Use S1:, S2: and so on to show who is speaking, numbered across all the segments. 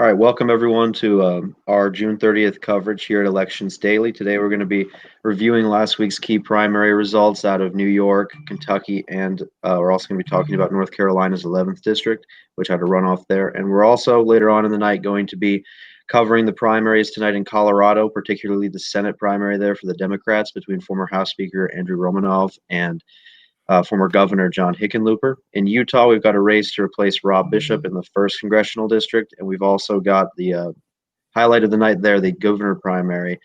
S1: All right, welcome everyone to our June 30th coverage here at Elections Daily. Today we're going to be reviewing last week's key primary results out of New York, Kentucky, and we're also going to be talking about North Carolina's 11th district, which had a runoff there. And we're also later on in the night going to be covering the primaries tonight in Colorado, particularly the Senate primary there for the Democrats between former House Speaker Andrew Romanov and former Governor John Hickenlooper. In Utah, we've got a race to replace Rob Bishop in the 1st congressional district, and we've also got the highlight of the night there, the governor primary.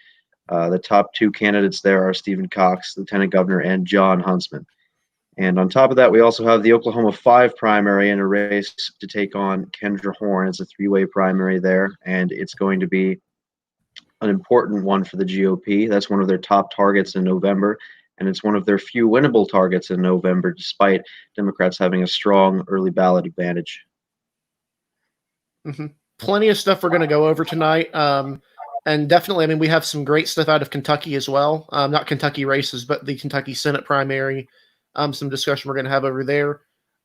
S1: The top two candidates there are Stephen Cox, Lieutenant Governor, and John Huntsman. And on top of that, we also have the Oklahoma 5 primary in a race to take on Kendra Horn. It's a three-way primary there, and it's going to be an important one for the GOP. That's one of their top targets in November, and it's one of their few winnable targets in November, despite Democrats having a strong early ballot advantage.
S2: Plenty of stuff we're going to go over tonight. And definitely, I mean, we have some great stuff out of Kentucky as well. Not Kentucky races, but the Kentucky Senate primary. Some discussion we're going to have over there.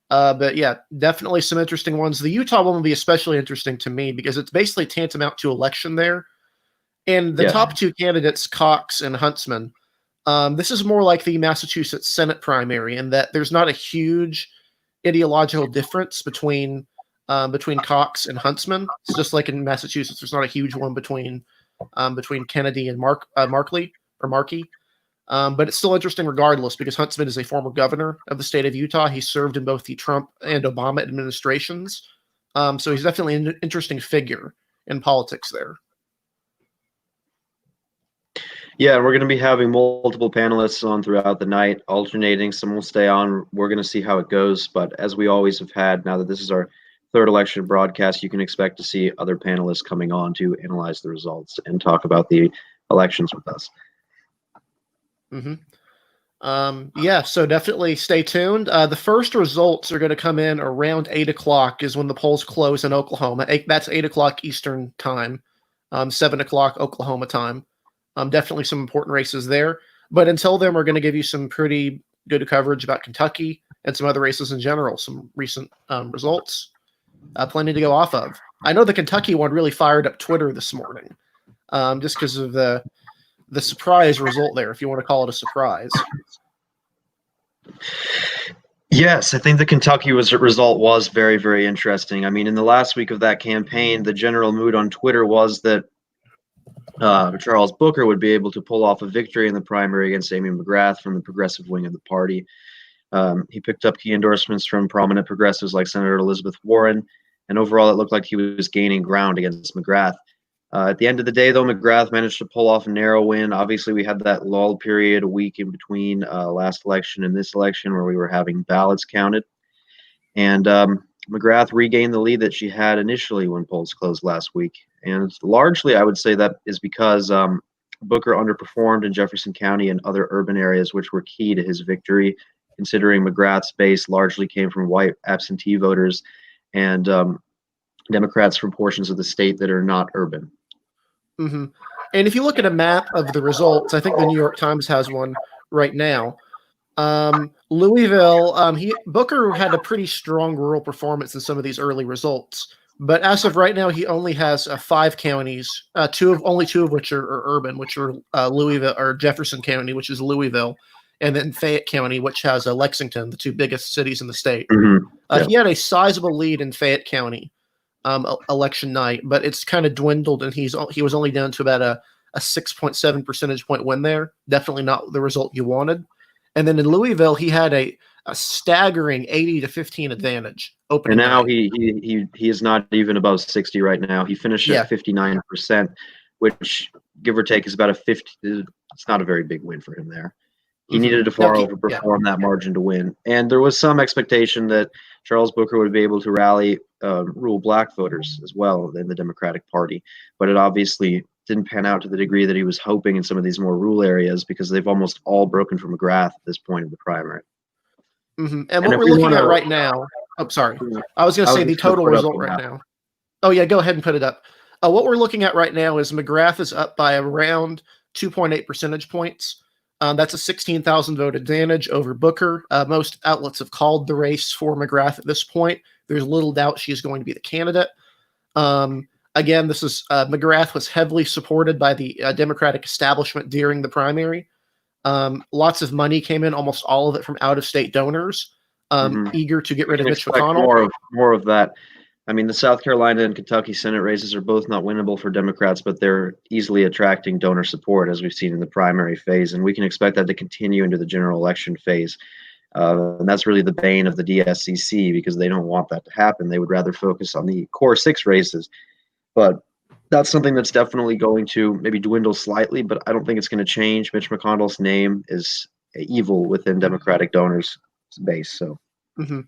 S2: But yeah, definitely some interesting ones. The Utah one will be especially interesting to me because it's basically tantamount to election there. And the top two candidates, Cox and Huntsman, this is more like the Massachusetts Senate primary in that there's not a huge ideological difference between Cox and Huntsman. It's just like in Massachusetts, there's not a huge one between Kennedy and Markey. But it's still interesting regardless because Huntsman is a former governor of the state of Utah. He served in both the Trump and Obama administrations. So he's definitely an interesting figure in politics there.
S1: Yeah, we're going to be having multiple panelists on throughout the night, alternating. Some will stay on. We're going to see how it goes. But as we always have had, now that this is our third election broadcast, you can expect to see other panelists coming on to analyze the results and talk about the elections with us.
S2: Yeah, so definitely stay tuned. The first results are going to come in around 8 o'clock is when the polls close in Oklahoma. That's 8 o'clock Eastern time, 7 o'clock Oklahoma time. Definitely some important races there. But until then, we're going to give you some pretty good coverage about Kentucky and some other races in general, some recent results. Plenty to go off of. I know the Kentucky one really fired up Twitter this morning just because of the surprise result there, if you want to call it a surprise.
S1: Yes, I think the Kentucky result was very, very interesting. I mean, in the last week of that campaign, the general mood on Twitter was that Charles Booker would be able to pull off a victory in the primary against Amy McGrath from the progressive wing of the party. He picked up key endorsements from prominent progressives like Senator Elizabeth Warren, and overall it looked like he was gaining ground against McGrath. At the end of the day, though, McGrath managed to pull off a narrow win. Obviously, we had that lull period, a week in between last election and this election, where we were having ballots counted. And McGrath regained the lead that she had initially when polls closed last week. And largely, I would say that is because Booker underperformed in Jefferson County and other urban areas, which were key to his victory, considering McGrath's base largely came from white absentee voters and Democrats from portions of the state that are not urban.
S2: And if you look at a map of the results, I think the New York Times has one right now. Louisville, Booker had a pretty strong rural performance in some of these early results. But as of right now, he only has 5 counties, only two of which are urban, which are Louisville or Jefferson County, which is Louisville, and then Fayette County, which has Lexington, the two biggest cities in the state. He had a sizable lead in Fayette County election night, but it's kind of dwindled, and he was only down to about a 6.7 percentage point win there. Definitely not the result you wanted. And then in Louisville, he had a staggering 80-15 advantage.
S1: And now he is not even above 60 right now. He finished at 59%, which, give or take, is about a 50. It's not a very big win for him there. He needed to far overperform that margin to win. And there was some expectation that Charles Booker would be able to rally rural black voters as well in the Democratic Party. But it obviously didn't pan out to the degree that he was hoping in some of these more rural areas because they've almost all broken for McGrath at this point of the primary.
S2: And what we're looking at right now, sorry. I was going to say the total result right now. Oh, yeah, go ahead and put it up. What we're looking at right now is McGrath is up by around 2.8 percentage points. That's a 16,000 vote advantage over Booker. Most outlets have called the race for McGrath at this point. There's little doubt she's going to be the candidate. Again, this is McGrath was heavily supported by the Democratic establishment during the primary. Lots of money came in, almost all of it from out-of-state donors, eager to get
S1: You
S2: rid of
S1: can
S2: Mitch
S1: expect
S2: McConnell.
S1: more of that. I mean, the South Carolina and Kentucky Senate races are both not winnable for Democrats, but they're easily attracting donor support, as we've seen in the primary phase, and we can expect that to continue into the general election phase. And that's really the bane of the DSCC because they don't want that to happen. They would rather focus on the core 6 races. But that's something that's definitely going to maybe dwindle slightly, but I don't think it's going to change. Mitch McConnell's name is evil within Democratic donors' base. So,
S2: mm-hmm.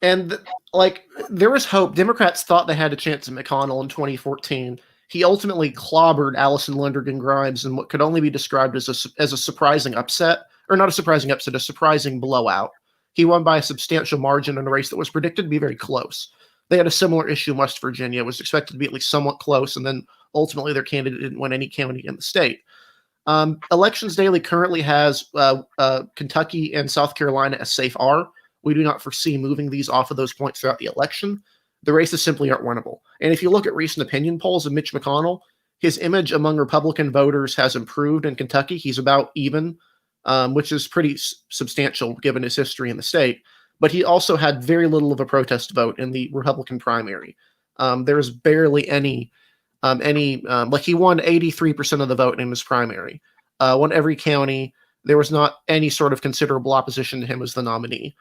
S2: And like there was hope. Democrats thought they had a chance at McConnell in 2014. He ultimately clobbered Allison Lundergan Grimes in what could only be described as a surprising upset, or not a surprising upset, a surprising blowout. He won by a substantial margin in a race that was predicted to be very close. They had a similar issue in West Virginia. It was expected to be at least somewhat close, and then ultimately their candidate didn't win any county in the state. Elections Daily currently has Kentucky and South Carolina as safe R. We do not foresee moving these off of those points throughout the election. The races simply aren't winnable. And if you look at recent opinion polls of Mitch McConnell, his image among Republican voters has improved in Kentucky. He's about even, which is pretty substantial given his history in the state. But he also had very little of a protest vote in the Republican primary. There's barely any, like he won 83% of the vote in his primary. Won every county. There was not any sort of considerable opposition to him as the nominee.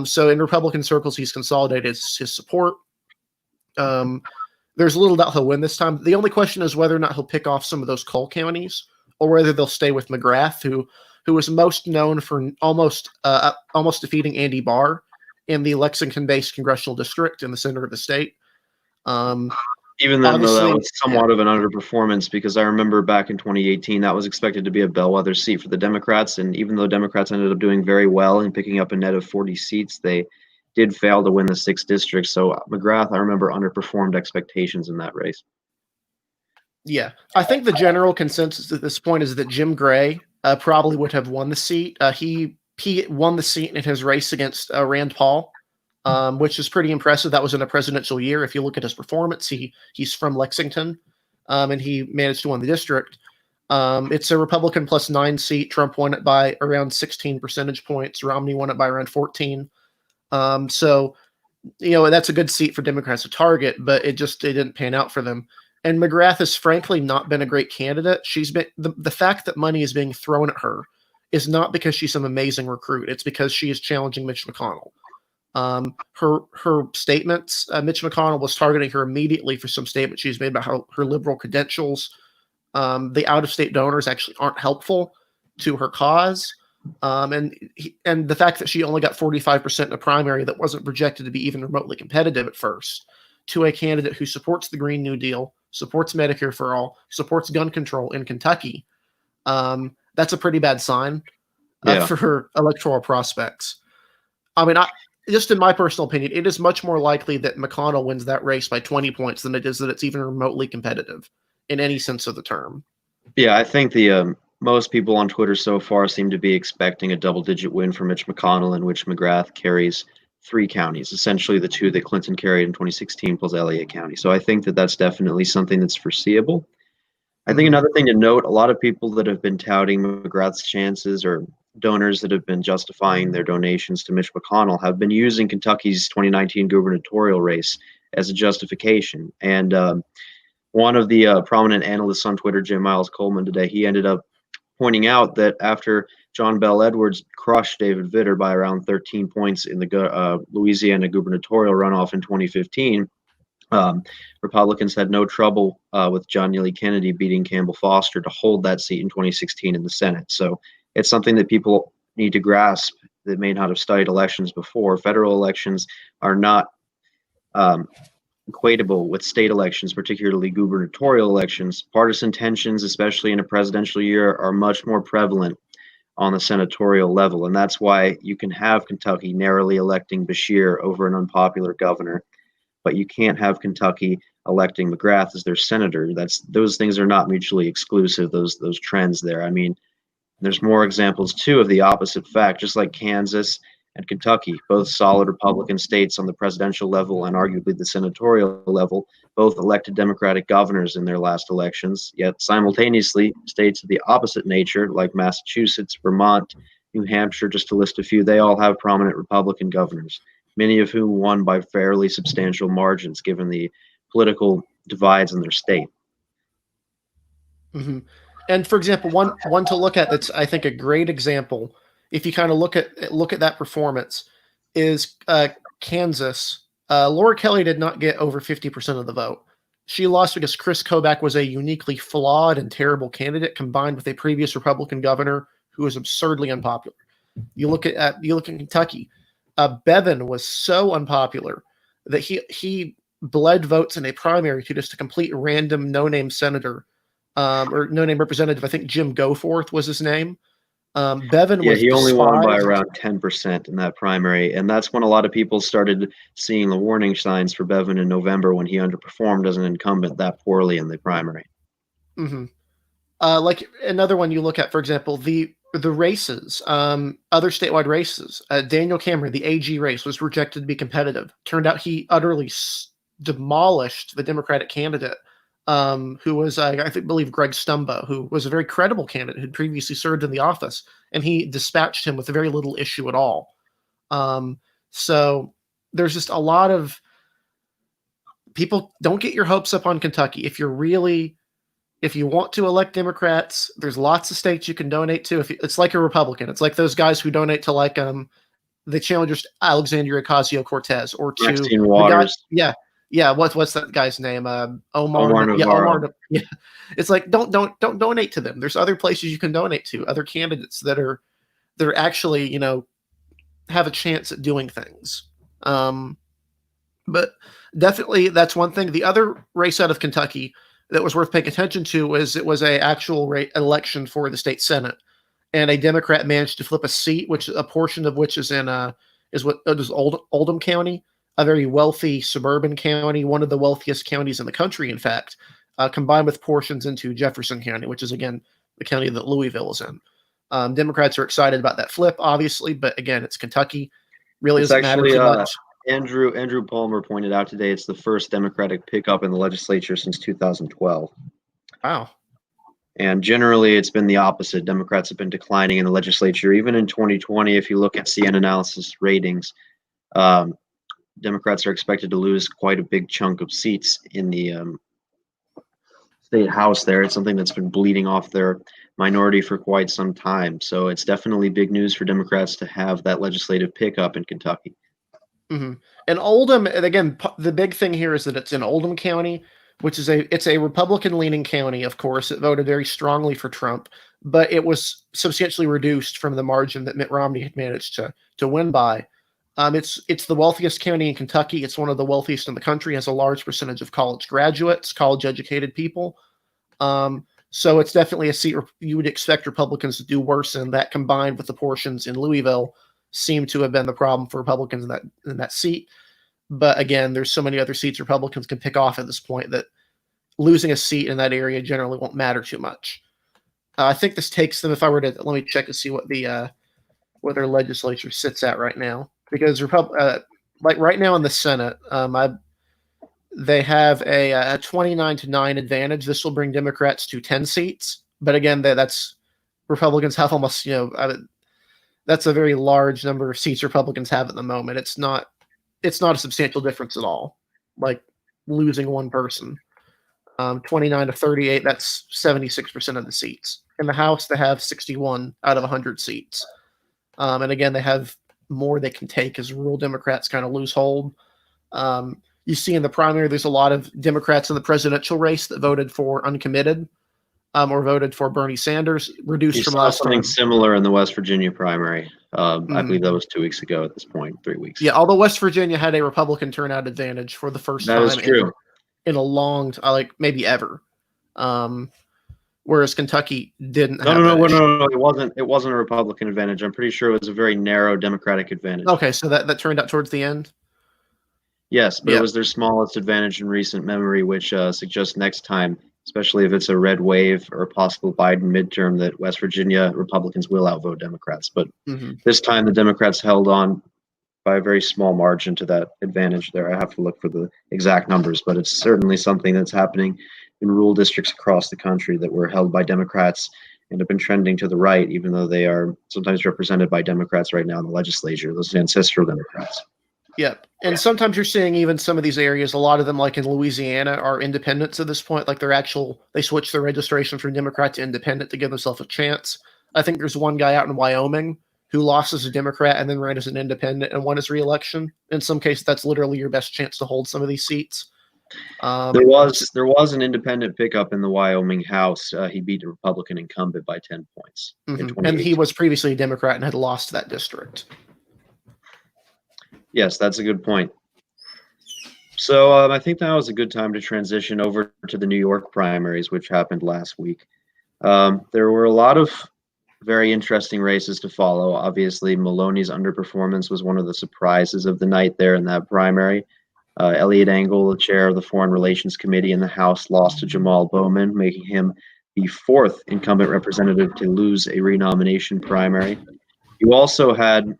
S2: So in Republican circles, he's consolidated his support. There's little doubt he'll win this time. The only question is whether or not he'll pick off some of those coal counties, or whether they'll stay with McGrath, who was most known for almost defeating Andy Barr in the Lexington-based congressional district in the center of the state.
S1: Even then, though, that was somewhat of an underperformance because I remember back in 2018, that was expected to be a bellwether seat for the Democrats. And even though Democrats ended up doing very well in picking up a net of 40 seats, they did fail to win the 6 districts. So McGrath, I remember, underperformed expectations in that race.
S2: Yeah, I think the general consensus at this point is that Jim Gray probably would have won the seat. He won the seat in his race against Rand Paul. Which is pretty impressive. That was in a presidential year. If you look at his performance, he's from Lexington, and he managed to win the district. It's a Republican plus 9 seat. Trump won it by around 16 percentage points. Romney won it by around 14. So, that's a good seat for Democrats to target, but it didn't pan out for them. And McGrath has frankly not been a great candidate. She's been the fact that money is being thrown at her is not because she's some amazing recruit. It's because she is challenging Mitch McConnell. Her statements, Mitch McConnell was targeting her immediately for some statements she's made about her liberal credentials. The out-of-state donors actually aren't helpful to her cause. And the fact that she only got 45% in a primary that wasn't projected to be even remotely competitive at first, to a candidate who supports the Green New Deal, supports Medicare for all, supports gun control in Kentucky, that's a pretty bad sign for her electoral prospects. I mean, just in my personal opinion, it is much more likely that McConnell wins that race by 20 points than it is that it's even remotely competitive in any sense of the term.
S1: Yeah, I think the most people on Twitter so far seem to be expecting a double-digit win for Mitch McConnell, in which McGrath carries 3 counties, essentially the 2 that Clinton carried in 2016 plus Elliott County. So I think that that's definitely something that's foreseeable. I think another thing to note, a lot of people that have been touting McGrath's chances, or donors that have been justifying their donations to Mitch McConnell, have been using Kentucky's 2019 gubernatorial race as a justification. And one of the prominent analysts on Twitter, Jim Miles Coleman, today, he ended up pointing out that after John Bell Edwards crushed David Vitter by around 13 points in the Louisiana gubernatorial runoff in 2015, Republicans had no trouble with John Neely Kennedy beating Campbell Foster to hold that seat in 2016 in the Senate. So it's something that people need to grasp that may not have studied elections before. Federal elections are not equatable with state elections, particularly gubernatorial elections. Partisan tensions, especially in a presidential year, are much more prevalent on the senatorial level. And that's why you can have Kentucky narrowly electing Beshear over an unpopular governor, but you can't have Kentucky electing McGrath as their senator. Those things are not mutually exclusive, those trends there. I mean, there's more examples too of the opposite fact, just like Kansas and Kentucky, both solid Republican states on the presidential level and arguably the senatorial level, both elected Democratic governors in their last elections, yet simultaneously, states of the opposite nature, like Massachusetts, Vermont, New Hampshire, just to list a few, they all have prominent Republican governors, many of whom won by fairly substantial margins given the political divides in their state.
S2: Mm-hmm. And for example, one to look at that's I think a great example, if you kind of look at that performance, is Kansas. Laura Kelly did not get over 50% of the vote. She lost because Chris Kobach was a uniquely flawed and terrible candidate, combined with a previous Republican governor who was absurdly unpopular. You look at Kentucky. Bevin was so unpopular that he bled votes in a primary to just a complete random no-name senator or no-name representative. I think Jim Goforth was his name. Bevin
S1: Yeah,
S2: was
S1: he only won by
S2: despised.
S1: around 10% in that primary. And that's when a lot of people started seeing the warning signs for Bevin in November when he underperformed as an incumbent that poorly in the primary.
S2: Mm-hmm. Like another one you look at, for example, the races, other statewide races. Daniel Cameron, the AG race, was rejected to be competitive. Turned out he utterly demolished the Democratic candidate, who was, believe, Greg Stumbo, who was a very credible candidate who'd previously served in the office, and he dispatched him with very little issue at all. So there's just a lot of people. Don't get your hopes up on Kentucky. If you want to elect Democrats, there's lots of states you can donate to. It's like a Republican. It's like those guys who donate to the challengers Alexandria Ocasio-Cortez or to
S1: Maxine
S2: the guy.
S1: Waters,
S2: Yeah. What's that guy's name?
S1: Omar Navarro.
S2: Omar. Yeah. It's like don't donate to them. There's other places you can donate to, other candidates that are actually have a chance at doing things. But definitely that's one thing. The other race out of Kentucky that was worth paying attention to was it was a actual election for the state senate, and a Democrat managed to flip a seat, which a portion of which is in Oldham County, a very wealthy suburban county, one of the wealthiest counties in the country, in fact, combined with portions into Jefferson County, which is again the county that Louisville is in. Democrats are excited about that flip, obviously, but again, it's Kentucky. Really
S1: It's
S2: doesn't matter
S1: actually
S2: too much.
S1: Andrew Palmer pointed out today it's the first Democratic pickup in the legislature since 2012.
S2: Wow.
S1: And generally, it's been the opposite. Democrats have been declining in the legislature. Even in 2020, if you look at CN Analysis ratings, Democrats are expected to lose quite a big chunk of seats in the state house there. It's something that's been bleeding off their minority for quite some time. So it's definitely big news for Democrats to have that legislative pickup in Kentucky.
S2: Mm-hmm. And Oldham, and again, the big thing here is that it's in Oldham County, which is it's a Republican-leaning county. Of course, it voted very strongly for Trump, but it was substantially reduced from the margin that Mitt Romney had managed to win by. It's the wealthiest county in Kentucky. It's one of the wealthiest in the country. Has a large percentage of college graduates, college-educated people. So it's definitely a seat you would expect Republicans to do worse in. That combined with the portions in Louisville seem to have been the problem for Republicans in that seat. But again, there's so many other seats Republicans can pick off at this point that losing a seat in that area generally won't matter too much. I think this takes them. If I were to let me check to see what what their legislature sits at right now, because like right now in the Senate, they have a 29-9 advantage. This will bring Democrats to 10 seats, but again, that's Republicans have almost that's a very large number of seats Republicans have at the moment. It's not a substantial difference at all. Like losing one person, 29 to 38, that's 76% of the seats. In the House, they have 61 out of 100 seats. And again, they have more they can take as rural Democrats kind of lose hold. You see in the primary, there's a lot of Democrats in the presidential race that voted for uncommitted or voted for Bernie Sanders, reduced
S1: You
S2: from
S1: saw
S2: last
S1: something
S2: time.
S1: similar in the West Virginia primary. I believe that was 2 weeks ago at this point, 3 weeks.
S2: Yeah, although West Virginia had a Republican turnout advantage for the first
S1: That is
S2: time
S1: true.
S2: in a long, like maybe ever. Whereas Kentucky didn't have
S1: No,
S2: that issue.
S1: no. It wasn't a Republican advantage. I'm pretty sure it was a very narrow Democratic advantage.
S2: Okay, so that turned out towards the end.
S1: Yes, but
S2: Yeah.
S1: it was their smallest advantage in recent memory, which suggests next time especially if it's a red wave or a possible Biden midterm, that West Virginia Republicans will outvote Democrats. But
S2: Mm-hmm.
S1: this time the Democrats held on by a very small margin to that advantage there. I have to look for the exact numbers, but it's certainly something that's happening in rural districts across the country that were held by Democrats and have been trending to the right, even though they are sometimes represented by Democrats right now in the legislature, those ancestral Democrats.
S2: Yep. And sometimes you're seeing even some of these areas, a lot of them, like in Louisiana, are independents at this point. Like they switch their registration from Democrat to independent to give themselves a chance. I think there's one guy out in Wyoming who lost as a Democrat and then ran as an independent and won his reelection. In some cases, that's literally your best chance to hold some of these seats.
S1: There was an independent pickup in the Wyoming House. He beat a Republican incumbent by 10 points in
S2: And he
S1: 2018.
S2: was previously a Democrat and had lost that district.
S1: Yes, that's a good point. So I think now is a good time to transition over to the New York primaries, which happened last week. There were a lot of very interesting races to follow. Obviously, Maloney's underperformance was one of the surprises of the night there in that primary. Elliot Engel, the chair of the Foreign Relations Committee in the House, lost to Jamal Bowman, making him the fourth incumbent representative to lose a renomination primary. You also had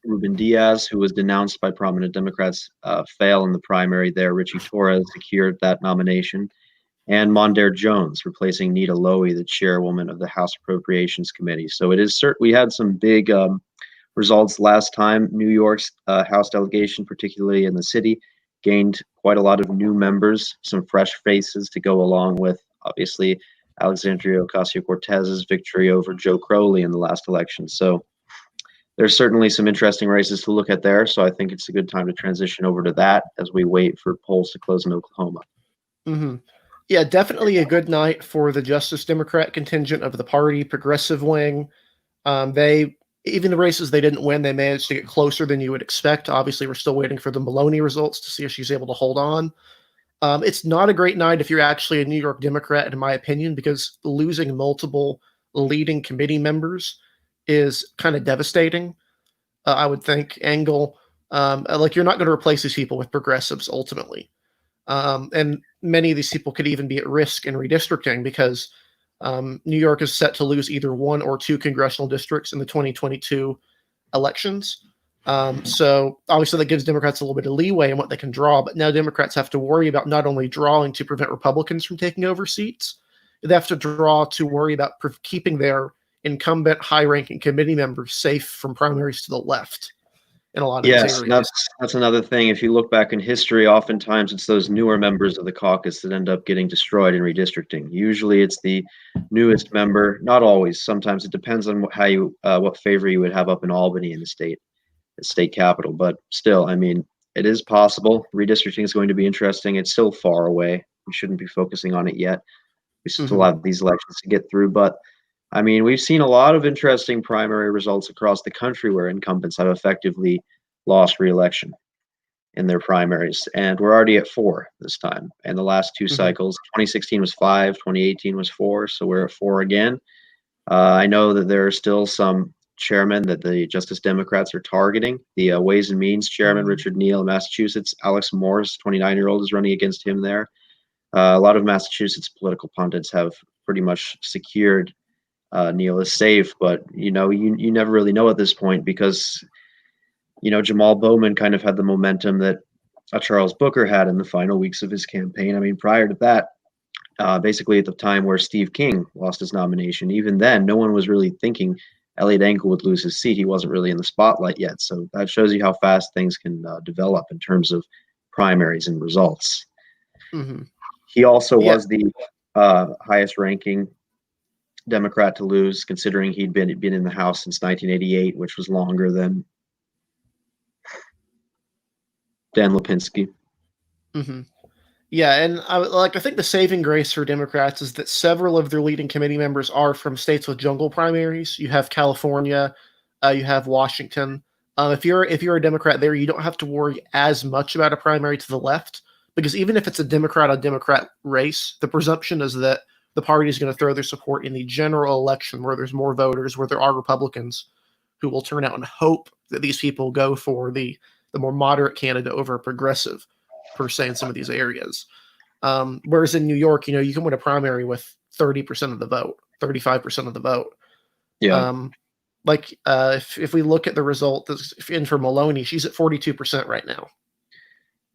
S1: Ruben Diaz, who was denounced by prominent Democrats, fail in the primary there. Richie Torres secured that nomination. And Mondaire Jones, replacing Nita Lowey, the chairwoman of the House Appropriations Committee. So it is we had some big results last time. New York's House delegation, particularly in the city, gained quite a lot of new members, some fresh faces to go along with, obviously, Alexandria Ocasio-Cortez's victory over Joe Crowley in the last election. So there's certainly some interesting races to look at there. So I think it's a good time to transition over to that as we wait for polls to close in Oklahoma.
S2: Mm-hmm. Yeah, definitely a good night for the Justice Democrat contingent of the party, progressive wing. They even the races they didn't win, they managed to get closer than you would expect. Obviously, we're still waiting for the Maloney results to see if she's able to hold on. It's not a great night if you're actually a New York Democrat, in my opinion, because losing multiple leading committee members is kind of devastating. I would think Engel, like you're not going to replace these people with progressives ultimately. And many of these people could even be at risk in redistricting because New York is set to lose either one or two congressional districts in the 2022 elections. So obviously that gives Democrats a little bit of leeway in what they can draw, but now Democrats have to worry about not only drawing to prevent Republicans from taking over seats, they have to draw to worry about keeping their incumbent high-ranking committee members safe from primaries to the left in a lot of these
S1: Yes,
S2: areas.
S1: that's another thing. If you look back in history, oftentimes it's those newer members of the caucus that end up getting destroyed in redistricting. Usually, it's the newest member. Not always. Sometimes it depends on what favor you would have up in Albany in the state capital. But still, I mean, it is possible. Redistricting is going to be interesting. It's still far away. We shouldn't be focusing on it yet. We still have these elections to get through, but I mean, we've seen a lot of interesting primary results across the country where incumbents have effectively lost re-election in their primaries, and we're already at 4 this time. And the last two cycles, 2016 was 5, 2018 was 4, so we're at 4 again. I know that there are still some chairmen that the Justice Democrats are targeting. The Ways and Means chairman, Richard Neal in Massachusetts, Alex Morris, 29-year-old, is running against him there. A lot of Massachusetts political pundits have pretty much secured Neal is safe, but you never really know at this point because Jamal Bowman kind of had the momentum that Charles Booker had in the final weeks of his campaign. I mean, prior to that, basically at the time where Steve King lost his nomination, even then, no one was really thinking Elliot Engel would lose his seat. He wasn't really in the spotlight yet. So that shows you how fast things can develop in terms of primaries and results.
S2: Mm-hmm.
S1: He also was the highest ranking Democrat to lose, considering he'd been in the House since 1988, which was longer than Dan Lipinski.
S2: Mm-hmm. Yeah, and I think the saving grace for Democrats is that several of their leading committee members are from states with jungle primaries. You have California, you have Washington. If you're a Democrat there, you don't have to worry as much about a primary to the left because even if it's a Democrat on Democrat race, the presumption is that the party is going to throw their support in the general election where there's more voters, where there are Republicans who will turn out and hope that these people go for the more moderate candidate over a progressive per se in some of these areas. Whereas in New York, you can win a primary with 30% of the vote, 35% of the vote.
S1: Yeah.
S2: If we look at the result in for Maloney, she's at 42% right now.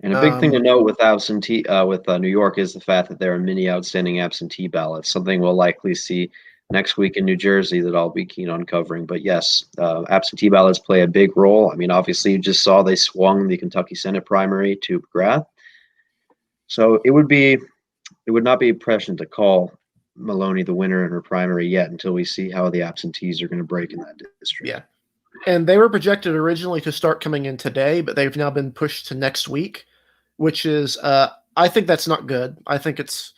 S1: And a big thing to note with New York is the fact that there are many outstanding absentee ballots, something we'll likely see next week in New Jersey that I'll be keen on covering. But yes, absentee ballots play a big role. I mean, obviously, you just saw they swung the Kentucky Senate primary to McGrath. So it would not be prescient to call Maloney the winner in her primary yet until we see how the absentees are going to break in that district.
S2: Yeah. And they were projected originally to start coming in today, but they've now been pushed to next week, which is, I think that's not good. I think it's,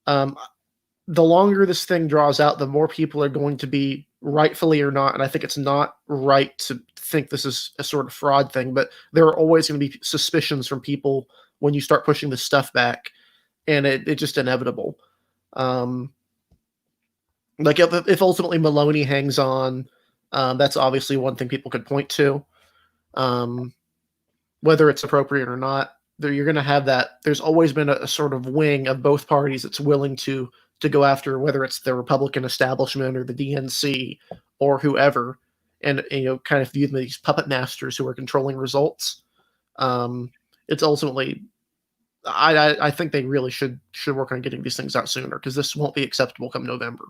S2: the longer this thing draws out, the more people are going to be rightfully or not. And I think it's not right to think this is a sort of fraud thing, but there are always going to be suspicions from people when you start pushing this stuff back, and it's just inevitable. If ultimately Maloney hangs on, that's obviously one thing people could point to. Whether it's appropriate or not, you're going to have that. There's always been a sort of wing of both parties that's willing to go after, whether it's the Republican establishment or the DNC or whoever, and kind of view them as these puppet masters who are controlling results. It's ultimately, I think they really should work on getting these things out sooner, because this won't be acceptable come November.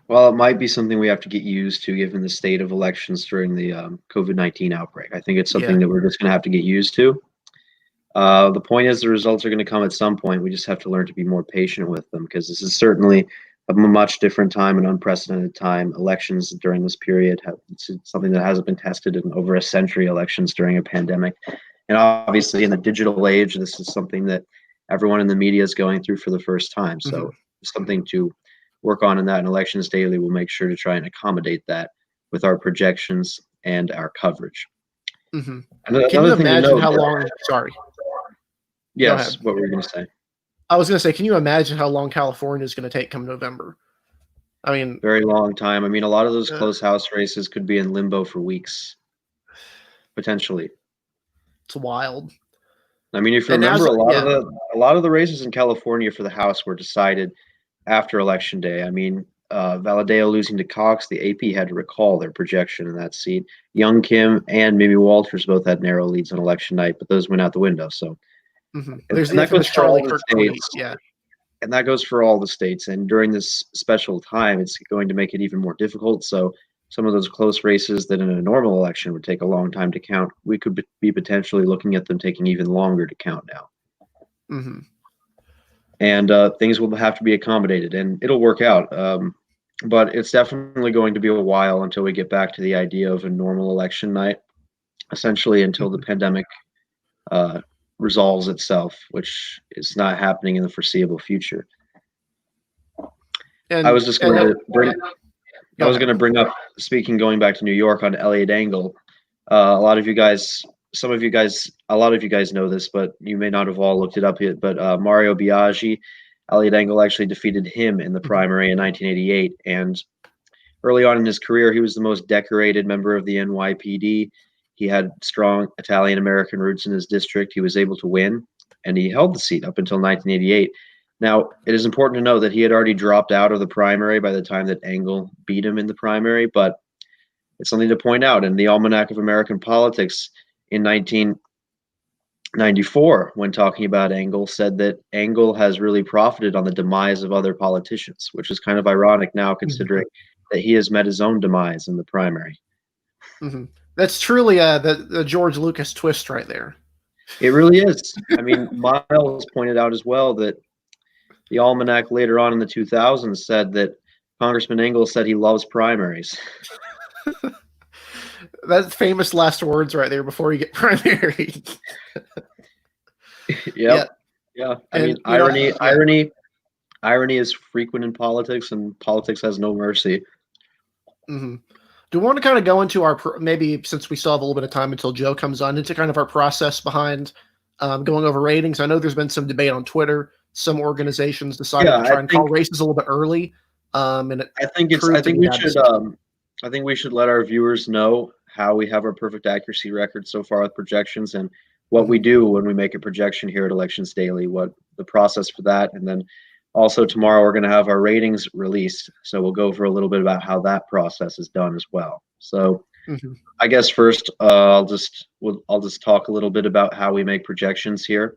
S1: Well, it might be something we have to get used to given the state of elections during the COVID-19 outbreak. I think it's something that we're just going to have to get used to. The point is the results are going to come at some point. We just have to learn to be more patient with them, because this is certainly a much different time, an unprecedented time. Elections during this period it's something that hasn't been tested in over a century, elections during a pandemic. And obviously in the digital age, this is something that everyone in the media is going through for the first time. So it's something to work on in that, and Elections Daily will make sure to try and accommodate that with our projections and our coverage.
S2: Can you imagine how long? Sorry.
S1: Yes, what were you going to say?
S2: I was going to say, can you imagine how long California is going to take come November? I mean,
S1: very long time. I mean, a lot of those close house races could be in limbo for weeks, potentially.
S2: It's wild.
S1: I mean, if you remember, a lot of the races in California for the House were decided after Election Day. I mean, Valadao losing to Cox, the AP had to recall their projection in that seat. Young Kim and Mimi Walters both had narrow leads on election night, but those went out the window. So
S2: there's the infamous Charlie Kirk tweet. Yeah.
S1: And that goes for all the states. And during this special time, it's going to make it even more difficult. So some of those close races that in a normal election would take a long time to count, we could be potentially looking at them taking even longer to count now. And things will have to be accommodated, and it'll work out. But it's definitely going to be a while until we get back to the idea of a normal election night, essentially until the pandemic resolves itself, which is not happening in the foreseeable future. And I was just going to bring up, going back to New York on Elliot Engel. A lot of you guys know this, but you may not have all looked it up yet. But Mario Biaggi, Elliot Engel actually defeated him in the primary in 1988. And early on in his career, he was the most decorated member of the NYPD. He had strong Italian-American roots in his district. He was able to win, and he held the seat up until 1988. Now, it is important to know that he had already dropped out of the primary by the time that Engel beat him in the primary, but it's something to point out. In the Almanac of American Politics in 1994, when talking about Engel, said that Engel has really profited on the demise of other politicians, which is kind of ironic now, considering that he has met his own demise in the primary.
S2: That's truly the George Lucas twist right there.
S1: It really is. I mean, Miles pointed out as well that the Almanac later on in the 2000s said that Congressman Engel said he loves primaries.
S2: That's famous last words right there before you get primary.
S1: Yeah. I mean, irony is frequent in politics, and politics has no mercy.
S2: Do we want to kind of go into maybe, since we still have a little bit of time until Joe comes on, into kind of our process behind going over ratings? I know there's been some debate on Twitter. Some organizations decided to try and call races a little bit early. And I think
S1: we should let our viewers know how we have our perfect accuracy record so far with projections, and what we
S2: Hmm.
S1: do when we make a projection here at Elections Daily, what the process for that, and then also tomorrow we're going to have our ratings released. So we'll go over a little bit about how that process is done as well. So
S2: Hmm.
S1: I guess first, I'll just talk a little bit about how we make projections here.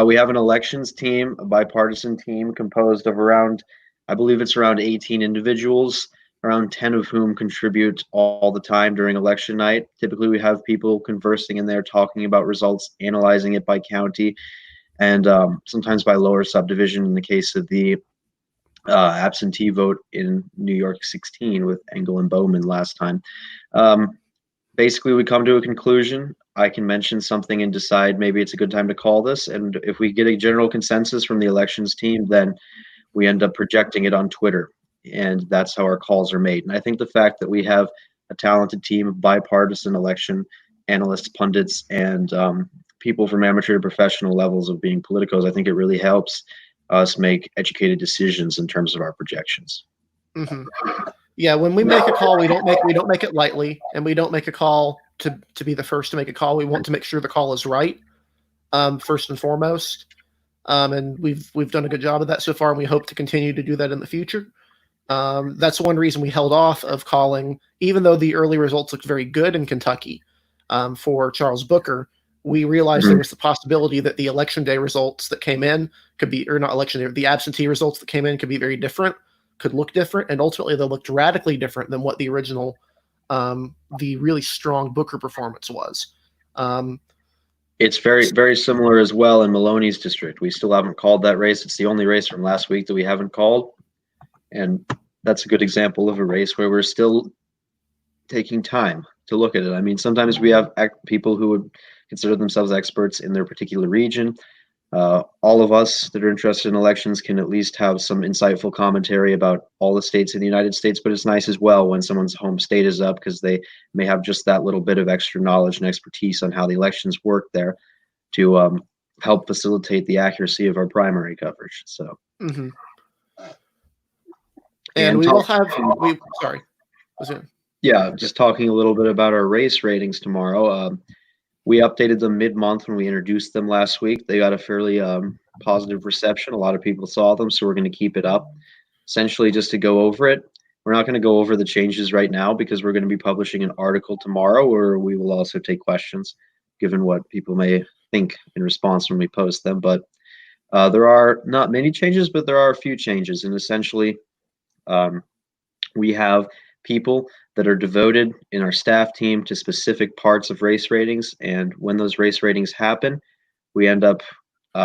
S1: We have an elections team, a bipartisan team composed of around, I believe it's around 18 individuals, around 10 of whom contribute all the time during election night. Typically, we have people conversing in there, talking about results, analyzing it by county, and sometimes by lower subdivision in the case of the absentee vote in New York 16 with Engel and Bowman last time. Um, Basically, we come to a conclusion. I can mention something and decide maybe it's a good time to call this. And if we get a general consensus from the elections team, then we end up projecting it on Twitter. And that's how our calls are made. And I think the fact that we have a talented team of bipartisan election analysts, pundits, and people from amateur to professional levels of being politicos, I think it really helps us make educated decisions in terms of our projections.
S2: Hmm. Yeah, when we make a call, we don't make it lightly, and we don't make a call to be the first to make a call. We want to make sure the call is right, first and foremost. And we've done a good job of that so far, and we hope to continue to do that in the future. That's one reason we held off of calling, even though the early results looked very good in Kentucky for Charles Booker. We realized there
S1: Mhm.
S2: was the possibility that the election day results that came in could be, or not election day, the absentee results that came in could be very different, could look different, and ultimately they looked radically different than what the original, the really strong Booker performance was. Um,
S1: It's very similar as well in Maloney's district. We still haven't called that race. It's the only race from last week that we haven't called. And that's a good example of a race where we're still taking time to look at it. I mean, sometimes we have people who would consider themselves experts in their particular region. All of us that are interested in elections can at least have some insightful commentary about all the states in the United States, but it's nice as well when someone's home state is up because they may have just that little bit of extra knowledge and expertise on how the elections work there to help facilitate the accuracy of our primary coverage. So,
S2: mhm. And
S1: and
S2: we will
S1: talk,
S2: have, we, sorry, was it?
S1: yeah,
S2: Yep.
S1: just talking a little bit about our race ratings tomorrow. We updated them mid-month when we introduced them last week. They got a fairly positive reception. A lot of people saw them, so we're going to keep it up. Essentially, just to go over it, we're not going to go over the changes right now because we're going to be publishing an article tomorrow where we will also take questions, given what people may think in response when we post them. But there are not many changes, but there are a few changes. And essentially, um, we have people that are devoted in our staff team to specific parts of race ratings. And when those race ratings happen, we end up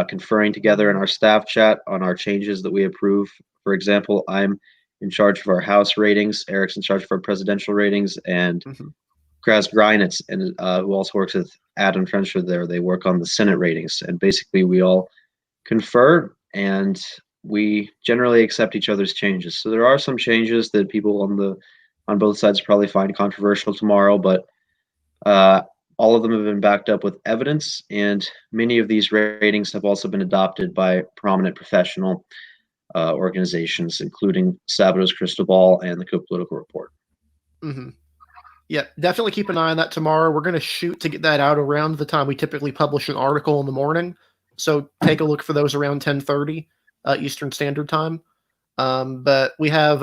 S1: conferring together in our staff chat on our changes that we approve. For example, I'm in charge of our House ratings, Eric's in charge of our presidential ratings, and
S2: Mhm.
S1: Kraz Greinitz, and who also works with Adam Trencher there, they work on the Senate ratings. And basically, we all confer and we generally accept each other's changes. So there are some changes that people on both sides probably find controversial tomorrow, but uh, all of them have been backed up with evidence, and many of these ratings have also been adopted by prominent professional organizations, including Sabato's Crystal Ball and the Cook Political Report.
S2: Mhm. Yeah, definitely keep an eye on that tomorrow. We're going to shoot to get that out around the time we typically publish an article in the morning. So take a look for those around 10:30 Eastern Standard Time. But we have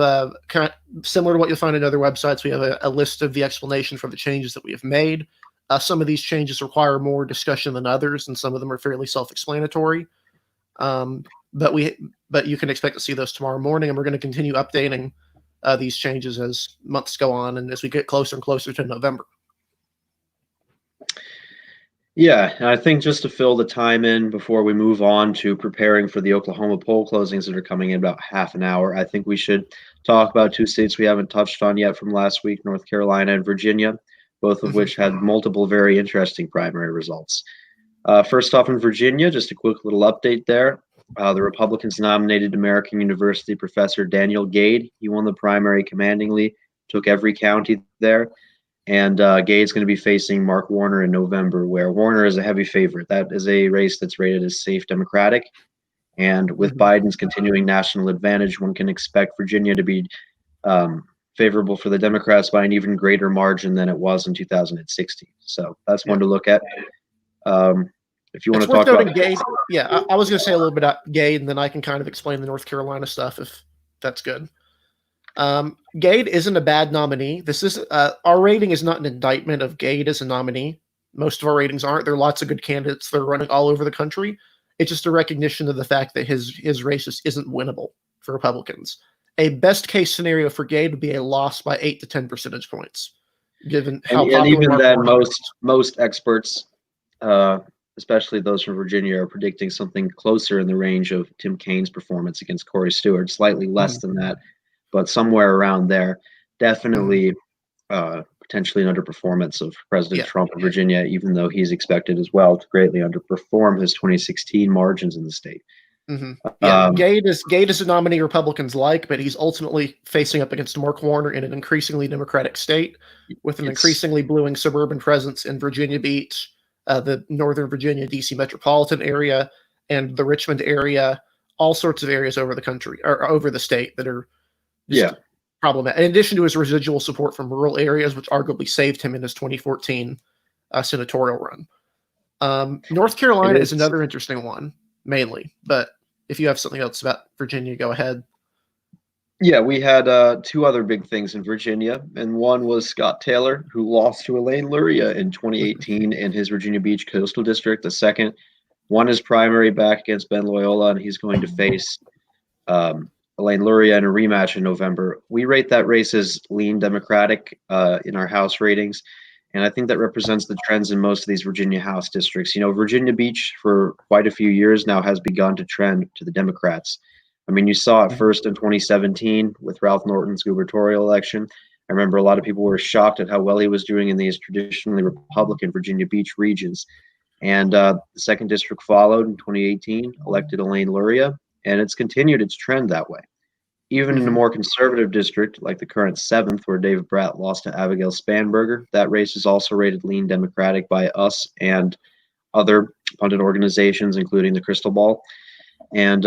S2: kind of similar to what you'll find in other websites. We have a list of the explanation for the changes that we have made. Some of these changes require more discussion than others, and some of them are fairly self-explanatory. Um, but we but you can expect to see those tomorrow morning, and we're going to continue updating these changes as months go on and as we get closer and closer to November.
S1: Yeah, and I think just to fill the time in before we move on to preparing for the Oklahoma poll closings that are coming in about half an hour, I think we should talk about two states we haven't touched on yet from last week, North Carolina and Virginia, both of
S2: Hmm.
S1: which had multiple very interesting primary results. First off, in Virginia, just a quick little update there. The Republicans nominated American University professor Daniel Gade. He won the primary commandingly, took every county there. And Gade's going to be facing Mark Warner in November, where Warner is a heavy favorite. That is a race that's rated as safe Democratic. And with
S2: Hmm.
S1: Biden's continuing national advantage, one can expect Virginia to be favorable for the Democrats by an even greater margin than it was in 2016. So that's
S2: Yeah.
S1: one to look at. Um, if you want
S2: It's
S1: to
S2: worth
S1: talk about,
S2: noting Gade. Yeah, I was going to say a little bit about Gade, and then I can kind of explain the North Carolina stuff if that's good. Gade isn't a bad nominee. This is our rating is not an indictment of Gade as a nominee. Most of our ratings aren't. There are lots of good candidates that are running all over the country. It's just a recognition of the fact that his race just isn't winnable for Republicans. A best case scenario for Gade would be a loss by 8 to 10 percentage points, given how
S1: and
S2: popular
S1: even
S2: Mark
S1: then,
S2: Warner is.
S1: most experts, uh, especially those from Virginia, are predicting something closer in the range of Tim Kaine's performance against Corey Stewart, slightly less
S2: Mhm.
S1: than that, but somewhere around there.
S2: Mhm.
S1: Definitely, potentially an underperformance of President
S2: Yeah.
S1: Trump in Virginia, even though he's expected as well to greatly underperform his 2016 margins in the state.
S2: Mm-hmm. Yeah,
S1: Um,
S2: Gade is a nominee Republicans like, but he's ultimately facing up against Mark Warner in an increasingly Democratic state with an
S1: it's
S2: increasingly bluing suburban presence in Virginia Beach, the Northern Virginia D.C. metropolitan area, and the Richmond area. All sorts of areas over the country or over the state that are
S1: yeah,
S2: just problematic. In addition to his residual support from rural areas, which arguably saved him in his 2014 senatorial run. North
S1: it
S2: Carolina is
S1: is.
S2: another interesting one, mainly. But if you have something else about Virginia, go ahead.
S1: Yeah, we had two other big things in Virginia, and one was Scott Taylor, who lost to Elaine Luria in 2018 in his Virginia Beach Coastal District. The second won his primary back against Ben Loyola, and he's going to face Elaine Luria in a rematch in November. We rate that race as lean Democratic in our House ratings, and I think that represents the trends in most of these Virginia House districts. You know, Virginia Beach for quite a few years now has begun to trend to the Democrats. I mean, you saw it
S2: Mhm.
S1: first in 2017 with Ralph Norton's gubernatorial election. I remember a lot of people were shocked at how well he was doing in these traditionally Republican Virginia Beach regions. And the second district followed in 2018, elected Elaine Luria, and it's continued its trend that way. Even in a
S2: Mhm.
S1: more conservative district like the current seventh, where David Bratt lost to Abigail Spanberger, that race is also rated lean Democratic by us and other pundit organizations, including the Crystal Ball. And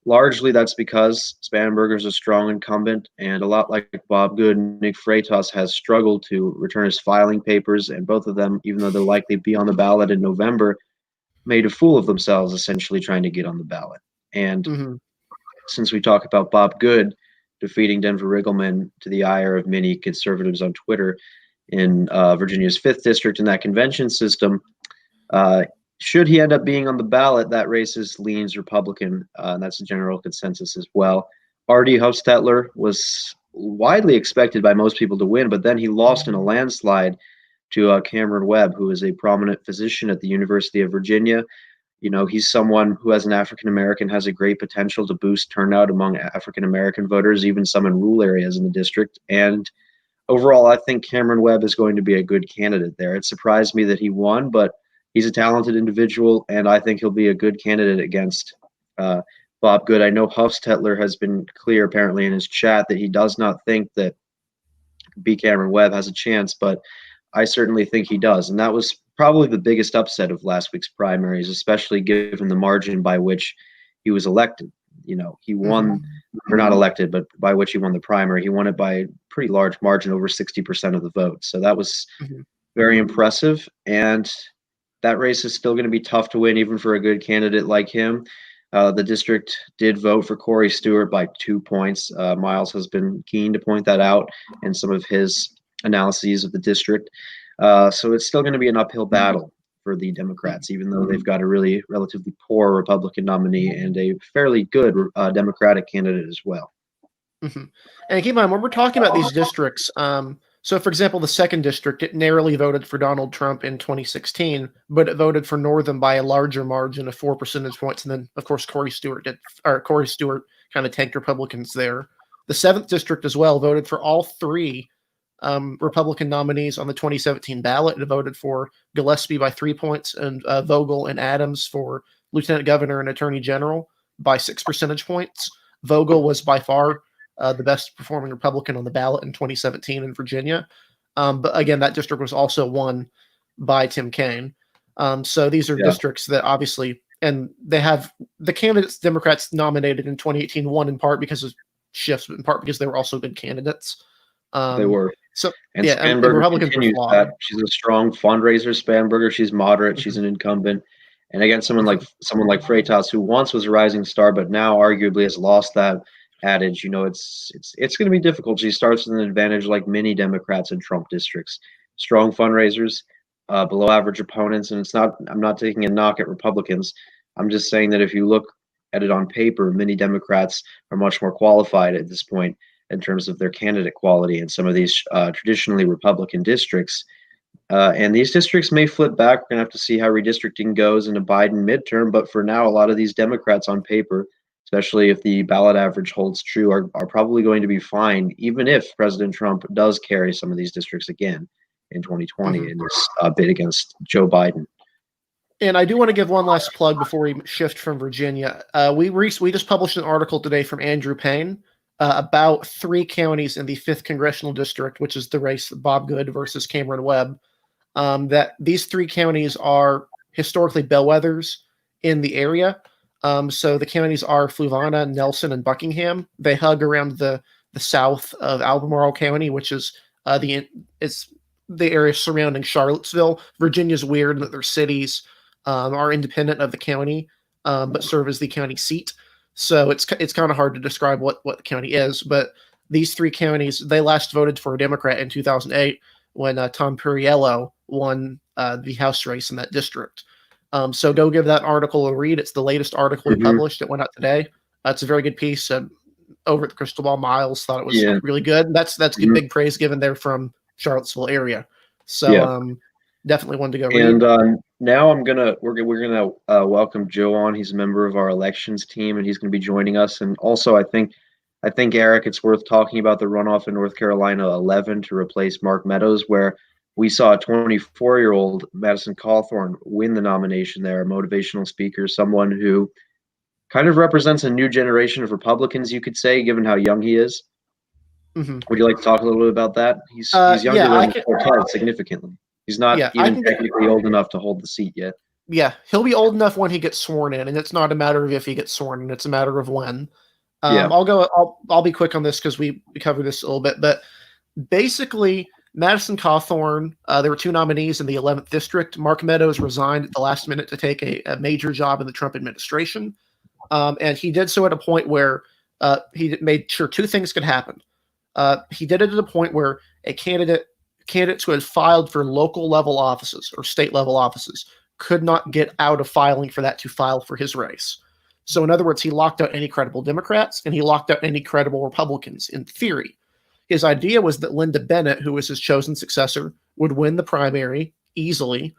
S1: largely that's because Spanberger's a strong incumbent, and a lot like Bob Good, Nick Freitas has struggled to return his filing papers, and both of them, even though they'll likely be on the ballot in November, made a fool of themselves essentially trying to get on the ballot. And
S2: Mhm.
S1: since we talk about Bob Good defeating Denver Riggleman to the ire of many conservatives on Twitter in Virginia's 5th district in that convention system, uh, should he end up being on the ballot, that race leans Republican, and that's a general consensus as well. R.D. Hofstetler was widely expected by most people to win, but then he lost in a landslide to Cameron Webb, who is a prominent physician at the University of Virginia. You know, he's someone who, as an African American, has a great potential to boost turnout among African American voters, even some in rural areas in the district. And overall, I think Cameron Webb is going to be a good candidate there. It surprised me that he won, but he's a talented individual, and I think he'll be a good candidate against uh, Bob Good. I know Huffstetler has been clear, apparently, in his chat that he does not think that B. Cameron Webb has a chance, but I certainly think he does. And that was probably the biggest upset of last week's primaries, especially given the margin by which he was elected. You know, he
S2: Mhm.
S1: won, or not elected, but by which he won the primary. He won it by a pretty large margin, over 60% of the vote. So that was
S2: Mhm.
S1: very impressive. And that race is still going to be tough to win, even for a good candidate like him. The district did vote for Corey Stewart by 2 points. Miles has been keen to point that out in some of his analyses of the district. So it's still going to be an uphill battle for the
S2: Mhm.
S1: Democrats, even though they've got a really relatively poor Republican nominee and a fairly good Democratic candidate as well.
S2: Mhm. And keep in mind when we're talking about these districts. So, for example, the second district it narrowly voted for Donald Trump in 2016, but it voted for Northam by a larger margin of 4 percentage points. And then, of course, Corey Stewart kind of tanked Republicans there. The seventh district as well voted for all three Republican nominees on the 2017 ballot. It voted for Gillespie by 3 points and Vogel and Adams for lieutenant governor and attorney general by 6 percentage points. Vogel was by far the best performing Republican on the ballot in 2017 in Virginia. But again, that district was also won by Tim Kaine. So these are
S1: Yeah,
S2: districts that obviously, and they have the candidates Democrats nominated in 2018 won in part because of shifts, but in part because they were also good candidates.
S1: they
S2: Um,
S1: were.
S2: So
S1: And
S2: yeah, and
S1: Spanberger
S2: Republicans are
S1: continues
S2: flawed.
S1: that. She's a strong fundraiser, Spanberger. She's moderate. She's
S2: Mhm,
S1: an incumbent. And again,
S2: mhm,
S1: someone like Freitas, who once was a rising star, but now arguably has lost that adage. It's going to be difficult. She starts with an advantage, like many Democrats in Trump districts. Strong fundraisers, below average opponents, and it's not. I'm not taking a knock at Republicans. I'm just saying that if you look at it on paper, many Democrats are much more qualified at this point in terms of their candidate quality in some of these traditionally Republican districts. And these districts may flip back. We're going to have to see how redistricting goes in a Biden midterm. But for now, a lot of these Democrats on paper, especially if the ballot average holds true, are probably going to be fine, even if President Trump does carry some of these districts again in 2020
S2: mhm.
S1: in this bid against Joe Biden.
S2: And I do want to give one last plug before we shift from Virginia. We just published an article today from Andrew Payne about 3 counties in the 5th Congressional District, which is the race Bob Good versus Cameron Webb. That these 3 counties are historically bellwethers in the area. So the counties are Fluvanna, Nelson, and Buckingham. They hug around the south of Albemarle County, which is it's the area surrounding Charlottesville. Virginia's weird that their cities are independent of the county, but serve as the county seat. So it's kind of hard to describe what the county is. But these 3 counties, they last voted for a Democrat in 2008 when Tom Perriello won the House race in that district. So go give that article a read. It's the latest article we
S1: Mm-hmm.
S2: published. It went out today. It's a very good piece. Over at the Crystal Ball, Miles thought it was
S1: Yeah.
S2: really good. That's good,
S1: Mm-hmm.
S2: big praise given there from Charlottesville area. So
S1: Yeah.
S2: definitely one to go
S1: And
S2: read.
S1: now we're gonna welcome Joe on. He's a member of our elections team, and he's going to be joining us. And also, I think Eric, it's worth talking about the runoff in North Carolina 11 to replace Mark Meadows, where we saw a 24-year-old Madison Cawthorn win the nomination there, a motivational speaker, someone who kind of represents a new generation of Republicans, you could say, given how young he is.
S2: Hmm.
S1: Would you like to talk a little bit about that? He's younger
S2: Yeah, I
S1: than
S2: can.
S1: Cortez significantly. He's not
S2: Yeah, I
S1: even
S2: can get.
S1: technically old enough to hold the seat yet.
S2: Yeah, he'll be old enough when he gets sworn in, and it's not a matter of if he gets sworn in; it's a matter of when.
S1: Yeah.
S2: I'll go. I'll be quick on this because we covered this a little bit, but basically, Madison Cawthorn, there were 2 nominees in the 11th district. Mark Meadows resigned at the last minute to take a major job in the Trump administration, and he did so at a point where he made sure 2 things could happen. He did it at a point where candidates who had filed for local level offices or state level offices could not get out of filing for that to file for his race. So, in other words, he locked out any credible Democrats and he locked out any credible Republicans in theory. His idea was that Linda Bennett, who was his chosen successor, would win the primary easily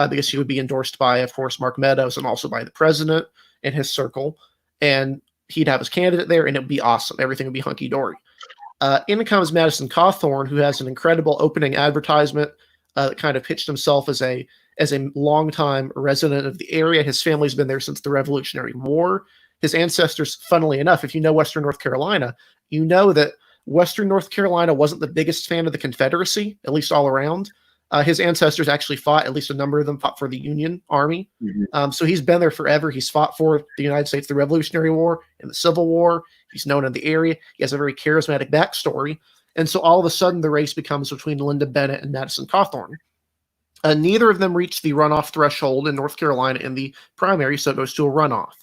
S2: because she would be endorsed by, of course, Mark Meadows and also by the president in his circle. And he'd have his candidate there and it would be awesome. Everything would be hunky dory. In comes Madison Cawthorn, who has an incredible opening advertisement that kind of pitched himself as a longtime resident of the area. His family's been there since the Revolutionary War. His ancestors, funnily enough, if you know Western North Carolina, you know that Western North Carolina wasn't the biggest fan of the Confederacy, at least all around. His ancestors actually fought, at least a number of them fought for the Union Army.
S1: Mhm.
S2: So he's been there forever. He's fought for the United States, the Revolutionary War, and the Civil War. He's known in the area. He has a very charismatic backstory. And so all of a sudden, the race becomes between Linda Bennett and Madison Cawthorn. Neither of them reached the runoff threshold in North Carolina in the primary, so it goes to a runoff.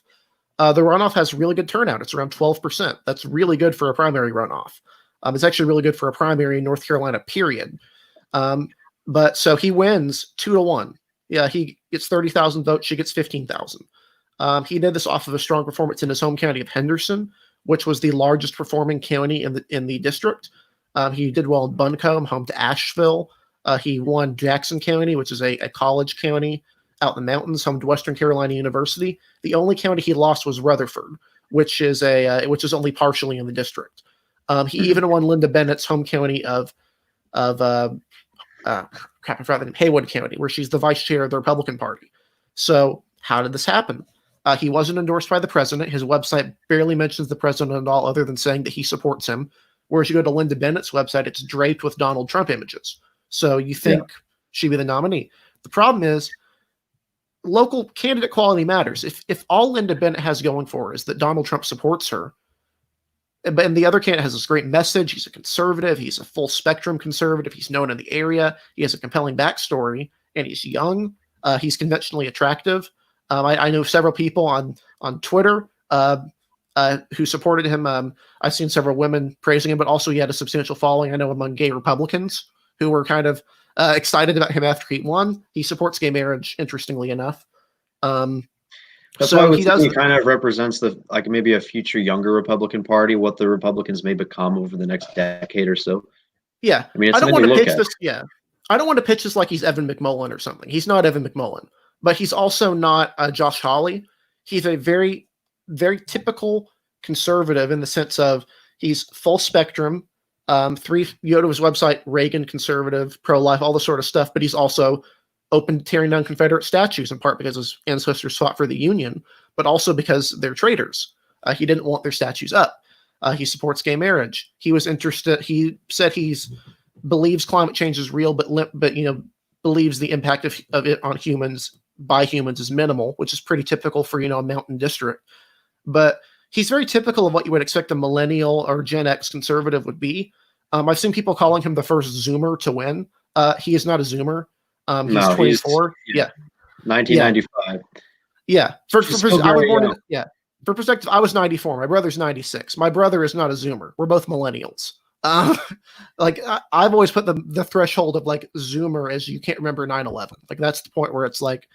S2: The runoff has really good turnout. It's around 12%. That's really good for a primary runoff. It's actually really good for a primary in North Carolina, period. But so he wins 2-1. Yeah, he gets 30,000 votes. She gets 15,000. He did this off of a strong performance in his home county of Henderson, which was the largest performing county in the district. He did well in Buncombe, home to Asheville. He won Jackson County, which is a college county out in the mountains, home to Western Carolina University. The only county he lost was Rutherford, which is only partially in the district. He even won Linda Bennett's home county of crap, I forgot the name, Haywood County, where she's the vice chair of the Republican Party. So how did this happen? He wasn't endorsed by the president. His website barely mentions the president at all, other than saying that he supports him. Whereas you go to Linda Bennett's website, it's draped with Donald Trump images. So you
S1: Yeah.
S2: think she'd be the nominee. The problem is local candidate quality matters. If all Linda Bennett has going for her is that Donald Trump supports her, But and the other candidate has this great message. He's a conservative. He's a full spectrum conservative. He's known in the area. He has a compelling backstory, and he's young. He's conventionally attractive. I know several people on Twitter who supported him. I've seen several women praising him, but also he had a substantial following. I know among gay Republicans who were kind of excited about him after he won. He supports gay marriage, interestingly enough.
S1: That's why I was thinking he kind of represents like maybe a future younger Republican Party, what the Republicans may become over the next decade or so.
S2: Yeah,
S1: I mean, it's
S2: I don't
S1: something
S2: want
S1: to
S2: to
S1: look
S2: pitch
S1: at.
S2: this. Yeah, I don't want to pitch this like he's Evan McMullen or something. He's not Evan McMullen, but he's also not Josh Hawley. He's a very, very typical conservative in the sense of he's full spectrum. You go to his website, Reagan conservative, pro life, all this sort of stuff. But he's also open to tearing down Confederate statues, in part because his ancestors fought for the Union, but also because they're traitors. He didn't want their statues up. He supports gay marriage. He was interested. He said believes climate change is real, but believes the impact of it on humans by humans is minimal, which is pretty typical for a mountain district. But he's very typical of what you would expect a millennial or Gen X conservative would be. I've seen people calling him the first Zoomer to win. He is not a Zoomer. He's 24. Yeah.
S1: 1995.
S2: Yeah.
S1: I was born
S2: in, yeah. For perspective, I was 94. My brother's 96. My brother is not a Zoomer. We're both millennials. I've always put the threshold of like Zoomer as you can't remember 9/11. Like that's the point where it's like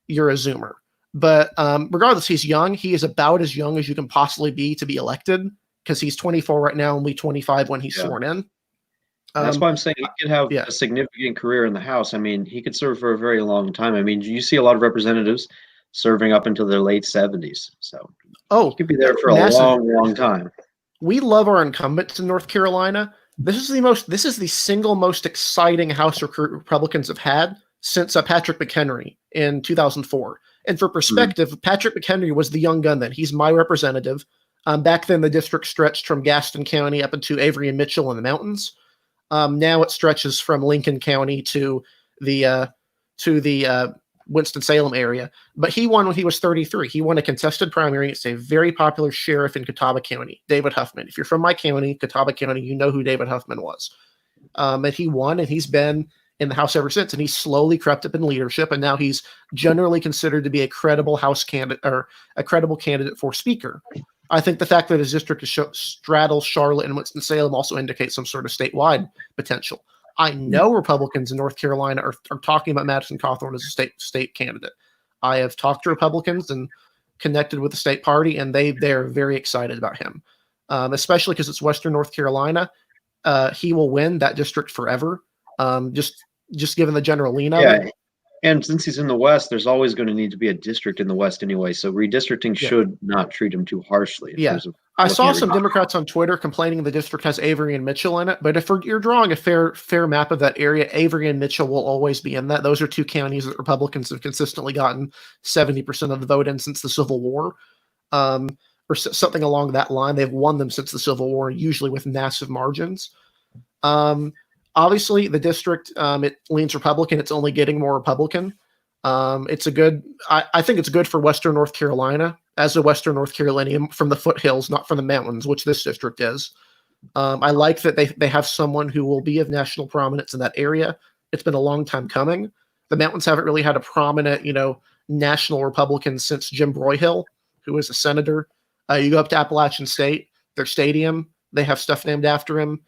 S2: you're a Zoomer. But regardless, he's young. He is about as young as you can possibly be to be elected because he's 24 right now, only 25 when he's sworn in.
S1: That's why I'm saying he could have a significant career in the House. I mean, he could serve for a very long time. I mean, you see a lot of representatives serving up until their late 70s. So he could be there for a long, long time.
S2: We love our incumbents in North Carolina. This is the single most exciting House recruit Republicans have had since Patrick McHenry in 2004. And for perspective, Patrick McHenry was the young gun then. He's my representative. Back then, the district stretched from Gaston County up into Avery and Mitchell in the mountains. Now it stretches from Lincoln County to the Winston-Salem area. But he won when he was 33. He won a contested primary against a very popular sheriff in Catawba County, David Huffman. If you're from my county, Catawba County, you know who David Huffman was. And he won, and he's been in the House ever since. And he's slowly crept up in leadership, and now he's generally considered to be a credible House candidate or a credible candidate for Speaker. I think the fact that his district straddles Charlotte and Winston-Salem also indicates some sort of statewide potential. I know Republicans in North Carolina are talking about Madison Cawthorn as a state candidate. I have talked to Republicans and connected with the state party, and they're very excited about him, especially because it's Western North Carolina. He will win that district forever, just given the general lean of it.
S1: And since he's in the West, there's always going to need to be a district in the West anyway. So redistricting should not treat him too harshly.
S2: I saw some Democrats on Twitter complaining the district has Avery and Mitchell in it. But if you're drawing a fair map of that area, Avery and Mitchell will always be in that. Those are two counties that Republicans have consistently gotten 70% of the vote in since the Civil War, or something along that line. They've won them since the Civil War, usually with massive margins. Obviously, the district, it leans Republican. It's only getting more Republican. I think it's good for Western North Carolina as a Western North Carolinian from the foothills, not from the mountains, which this district is. I like that they have someone who will be of national prominence in that area. It's been a long time coming. The mountains haven't really had a prominent, national Republican since Jim Broyhill, who was a senator. You go up to Appalachian State, their stadium, they have stuff named after him.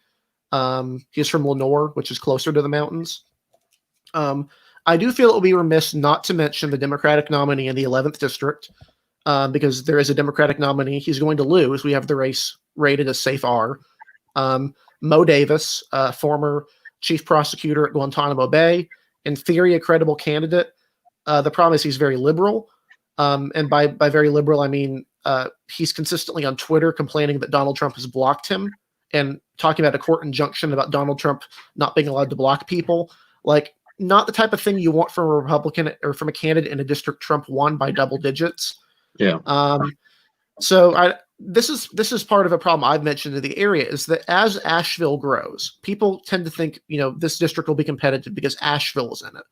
S2: He's from Lenoir, which is closer to the mountains. I do feel it will be remiss not to mention the Democratic nominee in the 11th district, because there is a Democratic nominee. He's going to lose. We have the race rated as safe R. Mo Davis, former chief prosecutor at Guantanamo Bay, in theory, a credible candidate. The problem is he's very liberal. And by very liberal, I mean he's consistently on Twitter complaining that Donald Trump has blocked him and talking about a court injunction about Donald Trump not being allowed to block people. Like, not the type of thing you want from a Republican or from a candidate in a district Trump won by double digits.
S1: Yeah.
S2: So this is part of a problem I've mentioned in the area is that as Asheville grows, people tend to think, this district will be competitive because Asheville is in it.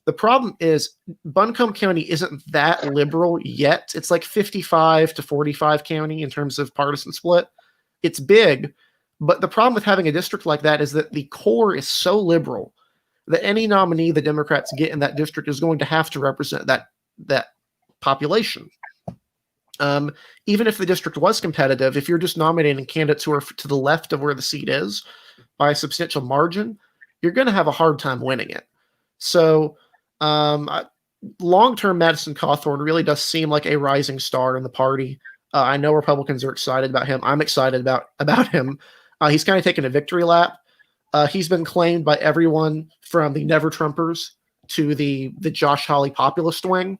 S2: The problem is Buncombe County isn't that liberal yet. It's like 55 to 45 county in terms of partisan split. it's big, but the problem with having a district like that is that the core is so liberal that any nominee the Democrats get in that district is going to have to represent that population. Even if the district was competitive, if you're just nominating candidates who are to the left of where the seat is by a substantial margin, you're going to have a hard time winning it. So, long-term, Madison Cawthorn really does seem like a rising star in the party. I know Republicans are excited about him. I'm excited about him. He's kind of taken a victory lap. He's been claimed by everyone from the Never Trumpers to the Josh Hawley populist wing.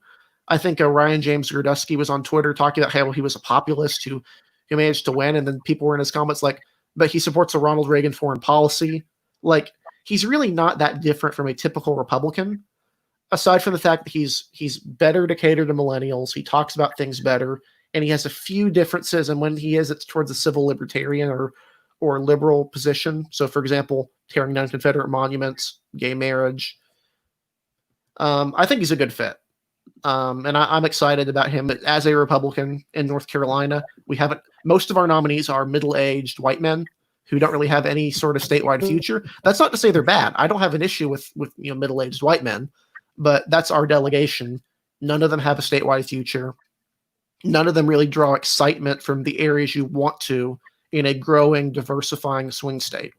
S2: I think Ryan James Gerdusky was on Twitter talking about how he was a populist who managed to win, and then people were in his comments like, but he supports a Ronald Reagan foreign policy. Like, he's really not that different from a typical Republican, aside from the fact that he's better to cater to millennials. He talks about things better, and he has a few differences, and when he is, it's towards a civil libertarian or liberal position. So, for example, tearing down Confederate monuments, gay marriage. I think he's a good fit. And I'm excited about him as a Republican in North Carolina. Most of our nominees are middle-aged white men who don't really have any sort of statewide future. That's not to say they're bad. I don't have an issue with middle-aged white men, but that's our delegation. None of them have a statewide future. None of them really draw excitement from the areas you want to in a growing, diversifying swing state.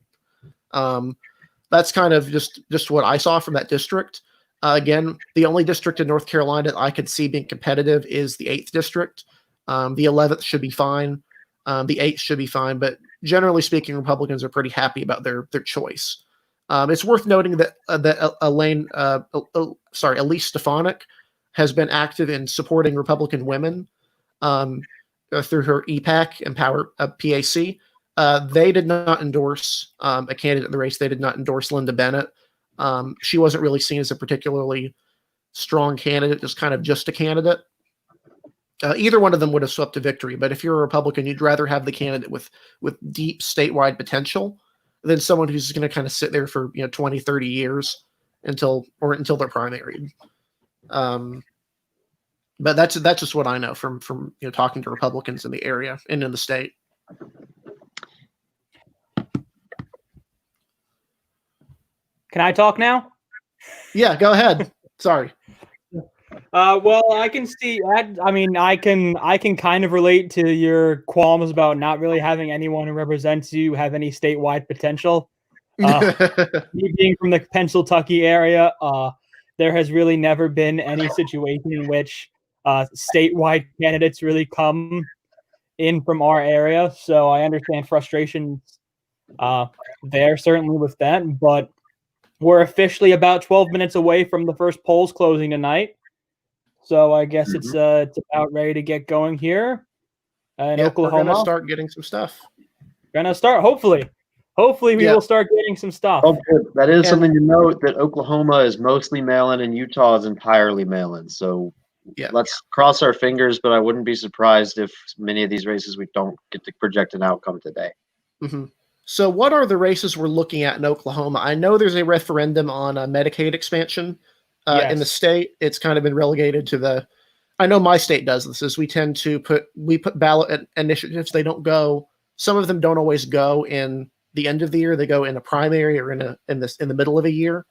S2: That's kind of just what I saw from that district. Again, the only district in North Carolina that I could see being competitive is the 8th district. The 11th should be fine. The 8th should be fine. But generally speaking, Republicans are pretty happy about their choice. It's worth noting that Elise Stefanik has been active in supporting Republican women through her EPAC, Empower PAC. They did not endorse a candidate in the race. They did not endorse Linda Bennett. She wasn't really seen as a particularly strong candidate, just a candidate. Either one of them would have swept to victory, but if you're a Republican, you'd rather have the candidate with deep statewide potential than someone who's going to kind of sit there for 20, 30 years until they're primaried. But that's just what I know from talking to Republicans in the area and in the state.
S3: Can I talk now?
S2: Yeah, go ahead. Sorry.
S3: Well, I can see. I can kind of relate to your qualms about not really having anyone who represents you have any statewide potential. Me being from the Pennsylvania area, there has really never been any situation in which statewide candidates really come in from our area. So I understand frustration there, certainly with that, but we're officially about 12 minutes away from the first polls closing tonight. So I guess it's about ready to get going here in Oklahoma.
S2: We're going to start getting some stuff.
S3: Hopefully we will start getting some stuff.
S1: Oh, good. That is something to note, that Oklahoma is mostly mail-in and Utah is entirely mail-in. So let's cross our fingers, but I wouldn't be surprised if many of these races we don't get to project an outcome today.
S2: Mm-hmm. So what are the races we're looking at in Oklahoma? I know there's a referendum on Medicaid expansion in the state. It's kind of been relegated to I know my state does this, is we put ballot initiatives. They don't go, some of them don't always go in the end of the year. They go in a primary or in the middle of a year.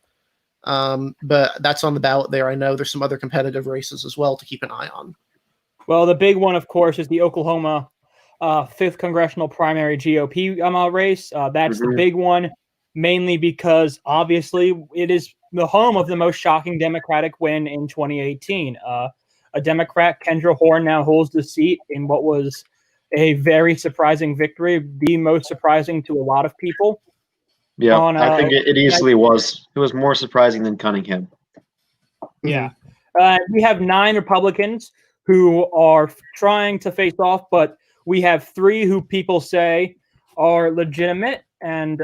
S2: But that's on the ballot there. I know there's some other competitive races as well to keep an eye on.
S3: Well, the big one, of course, is the Oklahoma 5th congressional primary GOP race. That's the big one, mainly because obviously it is the home of the most shocking Democratic win in 2018. A Democrat, Kendra Horn, now holds the seat in what was a very surprising victory, the most surprising to a lot of people.
S1: Yeah, I think it easily was. It was more surprising than Cunningham.
S3: Yeah. We have 9 Republicans who are trying to face off, but we have 3 who people say are legitimate, and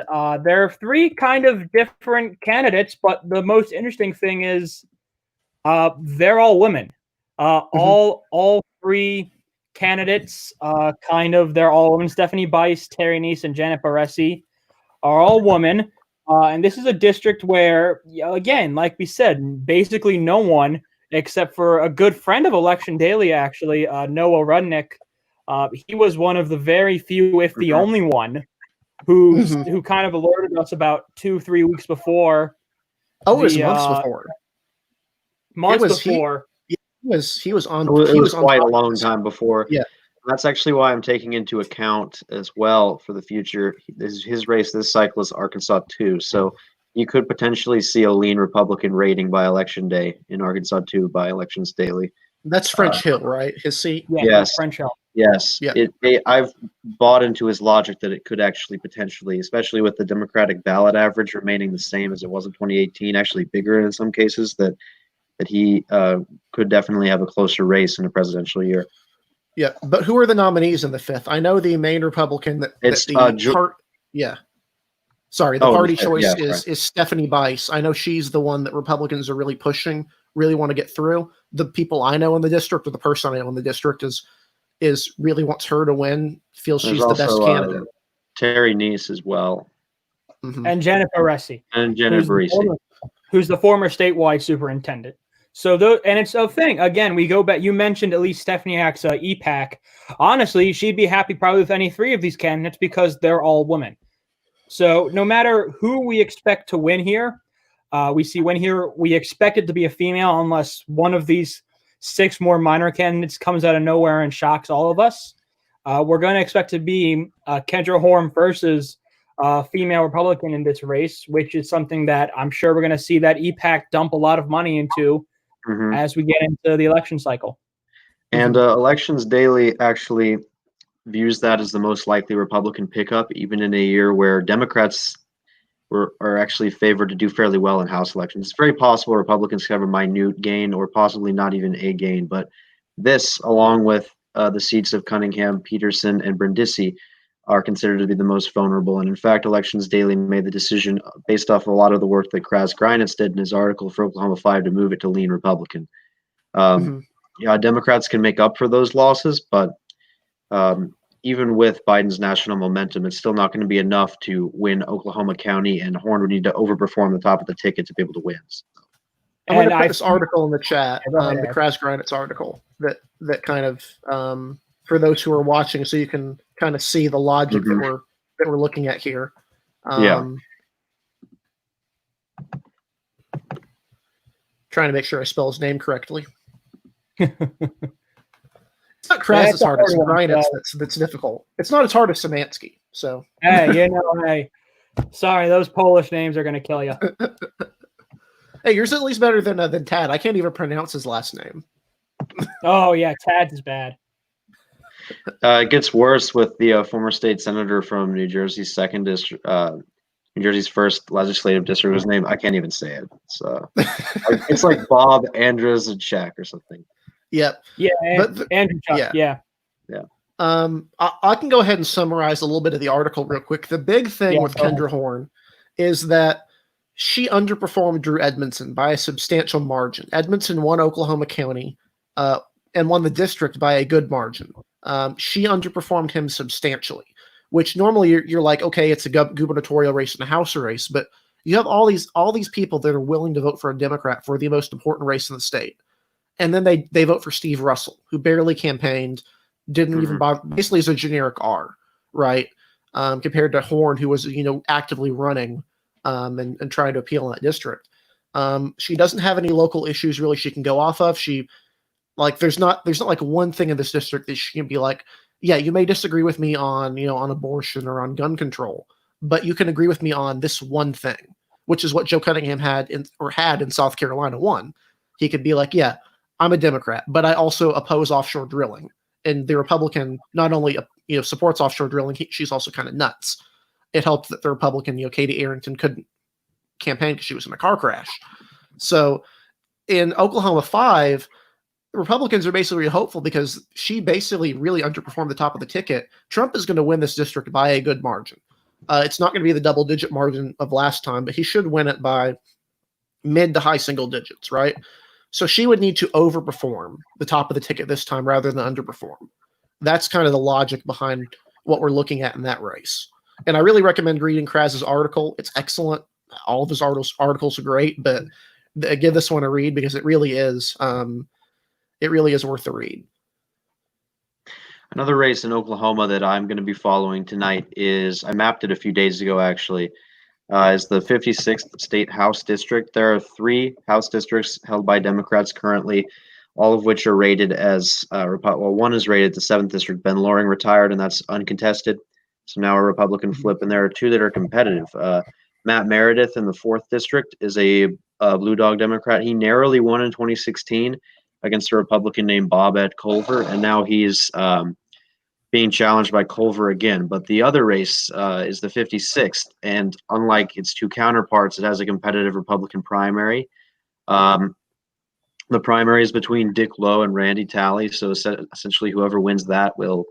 S3: there are 3 kind of different candidates, but the most interesting thing is they're all women. All 3 candidates, they're all women. Stephanie Bice, Terry Neese, and Janet Baresi are all women. And this is a district where, again, like we said, basically no one, except for a good friend of Election Daily, actually, Noah Rudnick, He was one of the very few, if the only one, who kind of alerted us about 2-3 weeks before.
S2: Oh, it was months before.
S3: Months before.
S2: He was on.
S1: It was
S2: on
S1: quite a
S2: top of
S1: long
S2: this.
S1: time before.
S2: Yeah.
S1: That's actually why I'm taking into account as well for the future. His race this cycle is Arkansas 2, so you could potentially see a lean Republican rating by election day in Arkansas 2 by elections daily.
S2: That's French Hill, right? His seat.
S3: Yeah,
S1: Yes.
S3: French Hill.
S1: Yes.
S2: Yeah.
S1: I've bought into his logic that it could actually potentially, especially with the Democratic ballot average remaining the same as it was in 2018, actually bigger in some cases, that he could definitely have a closer race in a presidential year.
S2: Yeah, but who are the nominees in the 5th? I know the main Republican Sorry, the party choice is Stephanie Bice. I know she's the one that Republicans are really pushing, really want to get through. The people I know in the district, or the person I know in the district, is really wants her to win. Feels she's the best candidate.
S1: Terry Neese as well,
S3: and Janet Baresi,
S1: who's
S3: the former statewide superintendent. So, and it's a thing. Again, we go back. You mentioned at least Stefaniak's EPAC. Honestly, she'd be happy probably with any 3 of these candidates because they're all women. So no matter who we expect to win here, we expect it to be a female unless one of these 6 more minor candidates comes out of nowhere and shocks all of us. We're going to expect to be Kendra Horn versus female Republican in this race, which is something that I'm sure we're going to see that EPAC dump a lot of money into as we get into the election cycle.
S1: And Elections Daily actually views that as the most likely Republican pickup, even in a year where Democrats are actually favored to do fairly well in House elections. It's very possible Republicans have a minute gain or possibly not even a gain, but this, along with the seats of Cunningham, Peterson, and Brindisi, are considered to be the most vulnerable. And in fact, Elections Daily made the decision based off a lot of the work that Kraz Greinitz did in his article for Oklahoma 5 to move it to lean Republican. Democrats can make up for those losses, but even with Biden's national momentum, it's still not going to be enough to win Oklahoma County, and Horn would need to overperform the top of the ticket to be able to win. So.
S2: I'm going to put this article in the chat, the Kraz Greinitz article that kind of for those who are watching, so you can kind of see the logic that we're looking at here. Trying to make sure I spell his name correctly. It's not Kraz that's hard as Greinitz that's difficult. It's not as hard as Szymanski. So
S3: hey, sorry, those Polish names are going to kill you.
S2: Hey, yours at least better than Tad. I can't even pronounce his last name.
S3: Oh yeah, Tad is bad.
S1: It gets worse with the former state senator from New Jersey's second district, New Jersey's first legislative district. His name I can't even say it. It's like Bob Andrzejczyk or something.
S2: Yep.
S3: Yeah, Andrew Chuck. Yeah.
S2: I can go ahead and summarize a little bit of the article real quick. The big thing with Kendra Horn is that she underperformed Drew Edmondson by a substantial margin. Edmondson won Oklahoma County and won the district by a good margin. She underperformed him substantially, which normally you're like, okay, it's a gubernatorial race and a House race, but you have all these people that are willing to vote for a Democrat for the most important race in the state. And then they vote for Steve Russell, who barely campaigned, didn't even bother, basically is a generic R, right? Compared to Horn, who was, actively running and trying to appeal in that district. She doesn't have any local issues really she can go off of. There's not like one thing in this district that she can be like, yeah, you may disagree with me on, on abortion or on gun control, but you can agree with me on this one thing, which is what Joe Cunningham had in South Carolina 1. He could be like, yeah, I'm a Democrat, but I also oppose offshore drilling. And the Republican not only supports offshore drilling, she's also kind of nuts. It helped that the Republican, Katie Arrington, couldn't campaign because she was in a car crash. So in Oklahoma 5, the Republicans are basically hopeful because she basically really underperformed the top of the ticket. Trump is going to win this district by a good margin. It's not going to be the double-digit margin of last time, but he should win it by mid to high single digits, right? So she would need to overperform the top of the ticket this time rather than underperform. That's kind of the logic behind what we're looking at in that race. And I really recommend reading Kraz's article. It's excellent. All of his articles are great, but give this one a read because it really is worth the read.
S1: Another race in Oklahoma that I'm going to be following tonight is, I mapped it a few days ago actually, is the 56th State House District. There are 3 House districts held by Democrats currently, all of which are rated as, well, one is rated the 7th District. Ben Loring retired, and that's uncontested. So now a Republican flip, and there are 2 that are competitive. Matt Meredith in the 4th District is a Blue Dog Democrat. He narrowly won in 2016 against a Republican named Bob Ed Culver, and now he's being challenged by Culver again. But the other race is the 56th, and unlike its 2 counterparts, it has a competitive Republican primary. The primary is between Dick Lowe and Randy Talley, so essentially whoever wins that will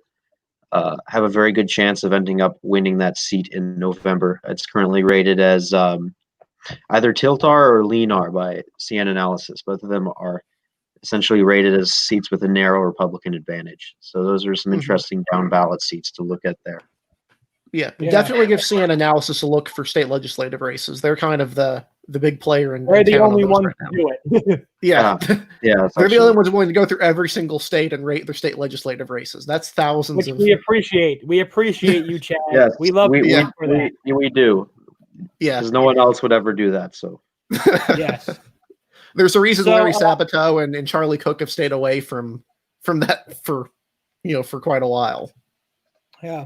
S1: have a very good chance of ending up winning that seat in November. It's currently rated as either Tiltar or Leanar by CN Analysis. Both of them are essentially rated as seats with a narrow Republican advantage. So those are some interesting down ballot seats to look at there.
S2: Yeah, definitely give CN Analysis a look for state legislative races. They're kind of the big player in
S3: They're the
S2: town
S3: only
S2: on those
S3: ones
S2: right
S3: to
S2: now.
S3: do it.
S2: Yeah,
S1: Yeah,
S2: they're the only ones willing to go through every single state and rate their state legislative races. That's thousands
S3: Which
S2: of.
S3: we appreciate. We appreciate you, Chad.
S1: Yes,
S3: we love you
S2: Yeah.
S3: for that.
S1: we do.
S2: Yeah,
S1: Because no one else would ever do that. So
S3: Yes.
S2: There's a reason
S3: So,
S2: Larry Sabato and Charlie Cook have stayed away from that for quite a while.
S3: Yeah.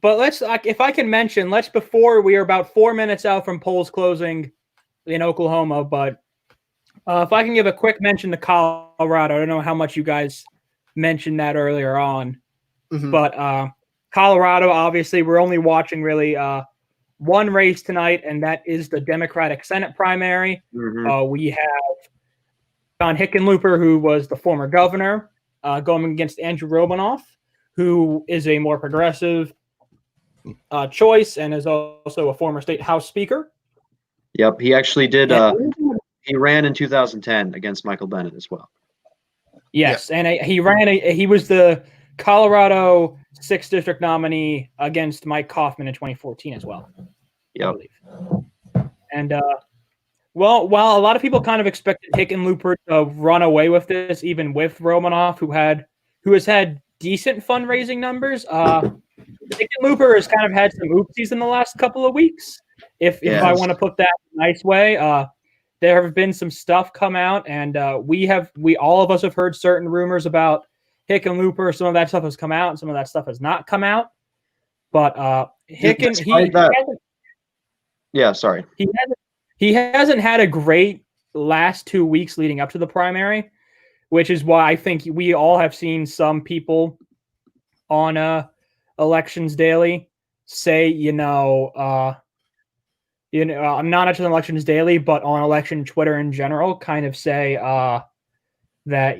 S3: But let's, if I can mention, before we are about 4 minutes out from polls closing in Oklahoma, but if I can give a quick mention to Colorado, I don't know how much you guys mentioned that earlier on, but Colorado, obviously, we're only watching really one race tonight, and that is the Democratic Senate primary. We have John Hickenlooper, who was the former governor, going against Andrew Romanoff, who is a more progressive choice and is also a former state house speaker.
S1: Yep, he actually did. He ran in 2010 against Michael Bennet as well.
S3: Yes, and he was the Colorado 6th district nominee against Mike Kaufman in 2014 as well.
S1: Yep.
S3: I believe. And well, while a lot of people kind of expected Hickenlooper to run away with this, even with Romanoff, who has had decent fundraising numbers, Hickenlooper has kind of had some oopsies in the last couple of weeks. If I want to put that in a nice way, there have been some stuff come out, and we all of us have heard certain rumors about Hickenlooper. Some of that stuff has come out, and some of that stuff has not come out. But he hasn't had a great last 2 weeks leading up to the primary, which is why I think we all have seen some people on Elections Daily say, not just on Elections Daily, but on election Twitter in general, kind of say that,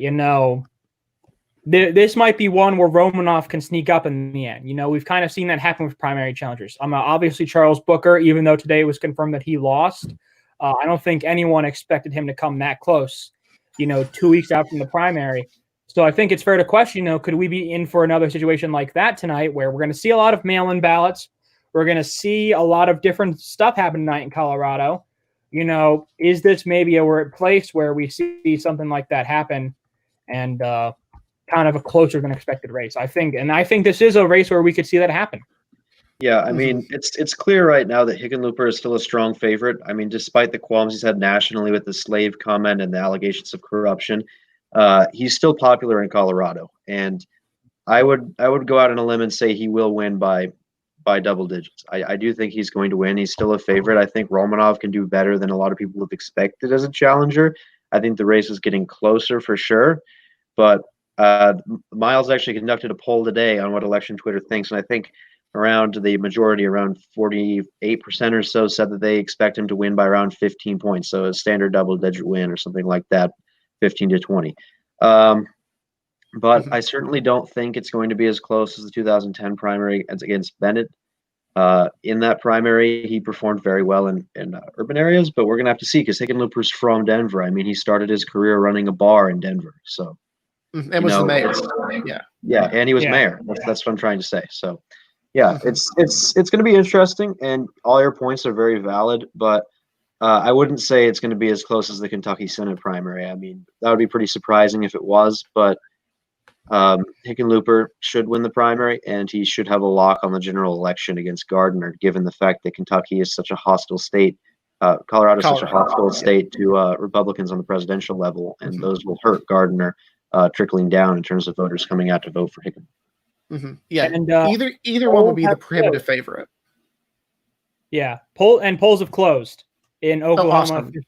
S3: this might be one where Romanoff can sneak up in the end. We've kind of seen that happen with primary challengers. Obviously, Charles Booker, even though today it was confirmed that he lost, I don't think anyone expected him to come that close, 2 weeks out from the primary. So I think it's fair to question, could we be in for another situation like that tonight where we're going to see a lot of mail-in ballots? We're going to see a lot of different stuff happen tonight in Colorado. Is this maybe a place where we see something like that happen and kind of a closer than expected race? I think this is a race where we could see that happen.
S1: Yeah, I mean, it's clear right now that Hickenlooper is still a strong favorite. I mean, despite the qualms he's had nationally with the slave comment and the allegations of corruption, he's still popular in Colorado. And I would go out on a limb and say he will win by double digits. I do think he's going to win. He's still a favorite. I think Romanov can do better than a lot of people have expected as a challenger. I think the race is getting closer for sure. But Miles actually conducted a poll today on what election Twitter thinks, and I think around the majority, around 48% or so, said that they expect him to win by around 15 points. So a standard double-digit win or something like that, 15 to 20. But I certainly don't think it's going to be as close as the 2010 primary against Bennett. In that primary, he performed very well in urban areas, but we're going to have to see because Hickenlooper's from Denver. I mean, he started his career running a bar in Denver. So,
S2: and was the mayor.
S1: Yeah, and he was mayor. That's what I'm trying to say. So, yeah, it's going to be interesting, and all your points are very valid, but I wouldn't say it's going to be as close as the Kentucky Senate primary. I mean, that would be pretty surprising if it was, but Hickenlooper should win the primary, and he should have a lock on the general election against Gardner, given the fact that Kentucky is such a hostile state. Colorado is such a hostile state to Republicans on the presidential level, and those will hurt Gardner trickling down in terms of voters coming out to vote for Hicken.
S2: Yeah, and either one will be the prohibitive favorite.
S3: Yeah, polls have closed in Oklahoma.
S2: Awesome.
S3: It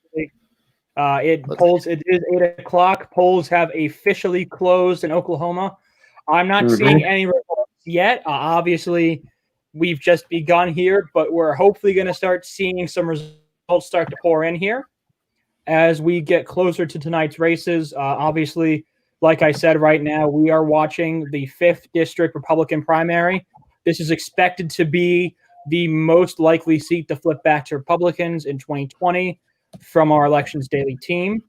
S3: is 8:00. Polls have officially closed in Oklahoma. I'm not seeing any results yet. Obviously, we've just begun here, but we're hopefully going to start seeing some results start to pour in here as we get closer to tonight's races. Obviously, like I said, right now we are watching the 5th District Republican primary. This is expected to be the most likely seat to flip back to Republicans in 2020 from our Elections Daily team.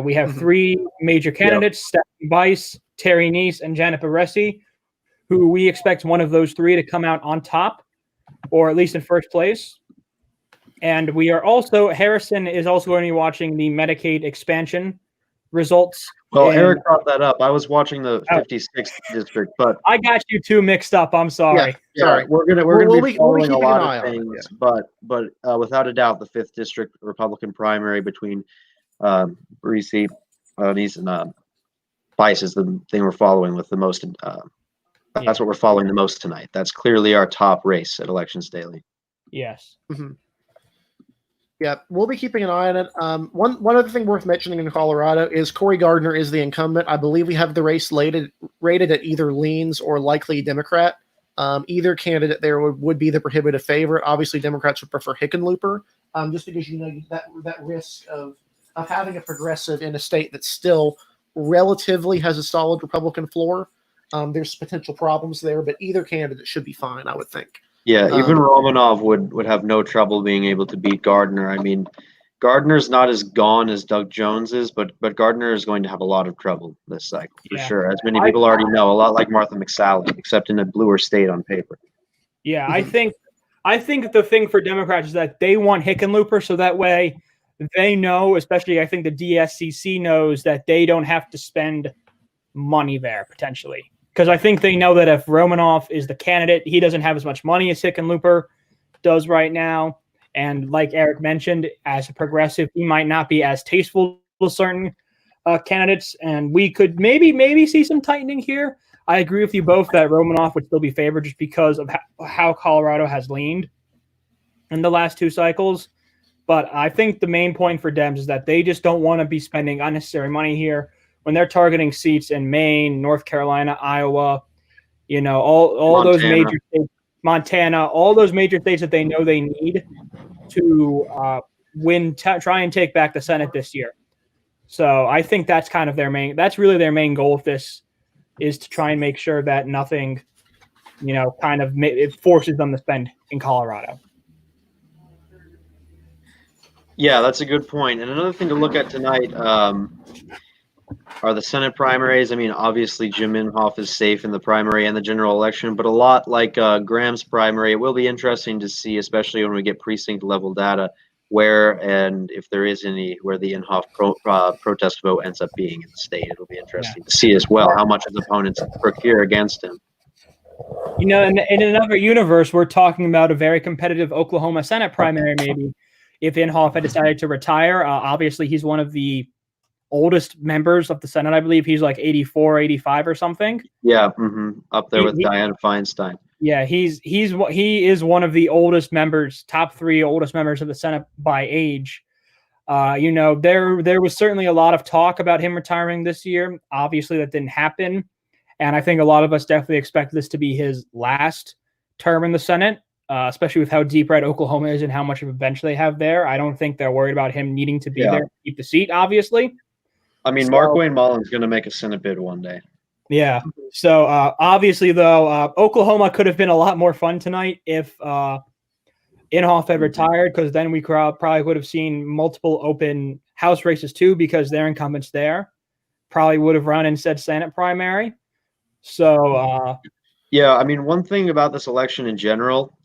S3: We have 3 major candidates, Stephanie Bice, Terry Neese, and Janet Baresi, who we expect one of those 3 to come out on top, or at least in first place. And we are also, Harrison is also going to be watching the Medicaid expansion results.
S1: Well, Eric brought that up. I was watching the 56th district, but
S3: I got you 2 mixed up. I'm sorry.
S1: Sorry. We're gonna be following a lot of things, but without a doubt, the 5th district Republican primary between Baresi, Neese, and Bice is the thing we're following with the most. That's what we're following the most tonight. That's clearly our top race at Elections Daily.
S3: Yes.
S2: Yeah, we'll be keeping an eye on it. One other thing worth mentioning in Colorado is Cory Gardner is the incumbent. I believe we have the race rated at either leans or likely Democrat. Either candidate there would be the prohibitive favorite. Obviously, Democrats would prefer Hickenlooper, just because that risk of having a progressive in a state that still relatively has a solid Republican floor. There's potential problems there, but either candidate should be fine, I would think.
S1: Yeah, even Romanov would have no trouble being able to beat Gardner. I mean, Gardner's not as gone as Doug Jones is, but Gardner is going to have a lot of trouble this cycle for sure. As many people already know, a lot like Martha McSally, except in a bluer state on paper.
S3: Yeah, I think the thing for Democrats is that they want Hickenlooper, so that way they know, especially I think the DSCC knows that they don't have to spend money there potentially. Because I think they know that if Romanoff is the candidate, he doesn't have as much money as Hickenlooper does right now. And like Eric mentioned, as a progressive, he might not be as tasteful to certain candidates. And we could maybe see some tightening here. I agree with you both that Romanoff would still be favored just because of how Colorado has leaned in the last 2 cycles. But I think the main point for Dems is that they just don't want to be spending unnecessary money here. When they're targeting seats in Maine, North Carolina, Iowa, all those major states, Montana, all those major states that they know they need to try and take back the Senate this year. So I think that's kind of that's really their main goal with this, is to try and make sure that nothing, it forces them to spend in Colorado.
S1: Yeah, that's a good point. And another thing to look at tonight, are the Senate primaries. I mean, obviously Jim Inhofe is safe in the primary and the general election, but a lot like Graham's primary, it will be interesting to see, especially when we get precinct level data, where and if there is any, where the Inhofe protest vote ends up being in the state. It'll be interesting to see as well how much his opponents procure against him.
S3: In another universe, we're talking about a very competitive Oklahoma Senate primary, maybe, if Inhofe had decided to retire. Obviously, he's one of the oldest members of the Senate. I believe he's like 84, 85 or something.
S1: Yeah, up there with Dianne Feinstein.
S3: Yeah, he is one of the oldest members, top 3 oldest members of the Senate by age. There was certainly a lot of talk about him retiring this year. Obviously, that didn't happen, and I think a lot of us definitely expect this to be his last term in the Senate, especially with how deep red Oklahoma is and how much of a bench they have there. I don't think they're worried about him needing to be there to keep the seat, obviously.
S1: I mean, Mark Wayne Mullin's going to make a Senate bid one day.
S3: Yeah. So obviously, though, Oklahoma could have been a lot more fun tonight if Inhofe had retired, because then we probably would have seen multiple open House races too, because their incumbents there probably would have run and said Senate primary. So
S1: yeah, I mean, one thing about this election in general,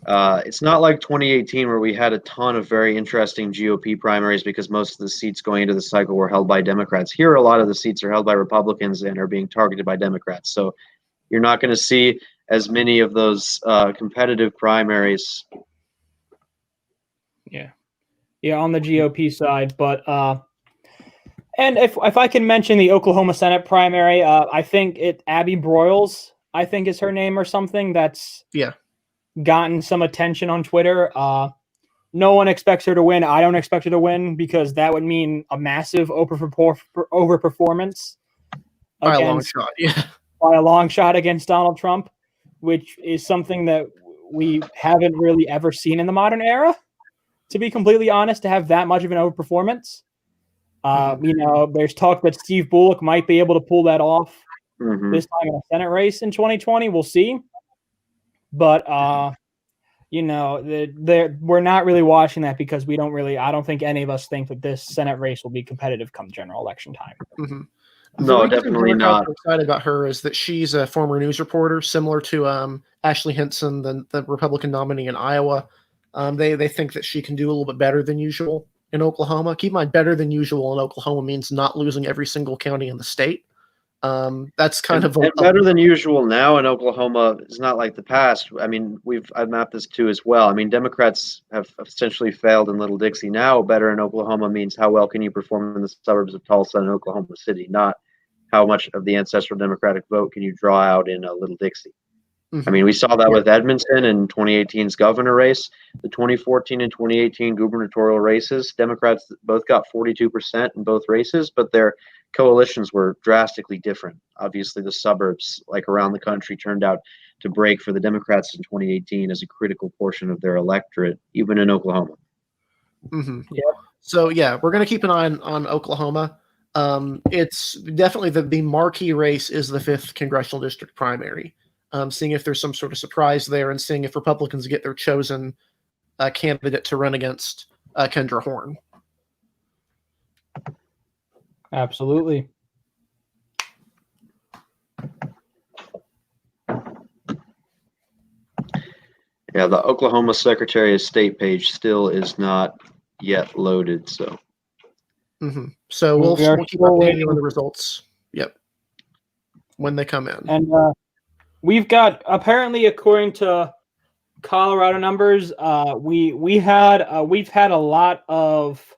S1: It's not like 2018 where we had a ton of very interesting GOP primaries because most of the seats going into the cycle were held by Democrats. Here, a lot of the seats are held by Republicans and are being targeted by Democrats. So you're not going to see as many of those competitive primaries.
S3: Yeah, on the GOP side, but and if I can mention the Oklahoma Senate primary, I think Abby Broyles, I think is her name or something. That's gotten some attention on Twitter. No one expects her to win. I don't expect her to win because that would mean a massive overperformance
S2: by a long shot. Yeah,
S3: by a long shot against Donald Trump, which is something that we haven't really ever seen in the modern era. To be completely honest, to have that much of an overperformance. There's talk that Steve Bullock might be able to pull that off this time in a Senate race in 2020. We'll see. But, we're not really watching that because I don't think any of us think that this Senate race will be competitive come general election time.
S1: No, definitely not.
S2: What's excited about her is that she's a former news reporter, similar to Ashley Hinson, the Republican nominee in Iowa. They think that she can do a little bit better than usual in Oklahoma. Keep in mind, better than usual in Oklahoma means not losing every single county in the state. That's kind of
S1: better than usual now in Oklahoma is not like the past. I mean, I've mapped this too as well. I mean, Democrats have essentially failed in Little Dixie. Now, better in Oklahoma means how well can you perform in the suburbs of Tulsa and Oklahoma City, not how much of the ancestral Democratic vote can you draw out in Little Dixie. I mean, we saw that with Edmonton in 2018's governor race. The 2014 and 2018 gubernatorial races, Democrats both got 42% in both races, but their coalitions were drastically different. Obviously, the suburbs, like around the country, turned out to break for the Democrats in 2018 as a critical portion of their electorate, even in Oklahoma.
S2: So, we're going to keep an eye on Oklahoma. It's definitely the marquee race is the 5th congressional district primary. Seeing if there's some sort of surprise there and seeing if Republicans get their chosen candidate to run against Kendra Horn.
S3: Absolutely.
S1: Yeah, the Oklahoma Secretary of State page still is not yet loaded. So,
S2: so we'll keep updating you on the results. Yep, when they come in.
S3: And we've got, apparently, according to Colorado numbers, we've had a lot of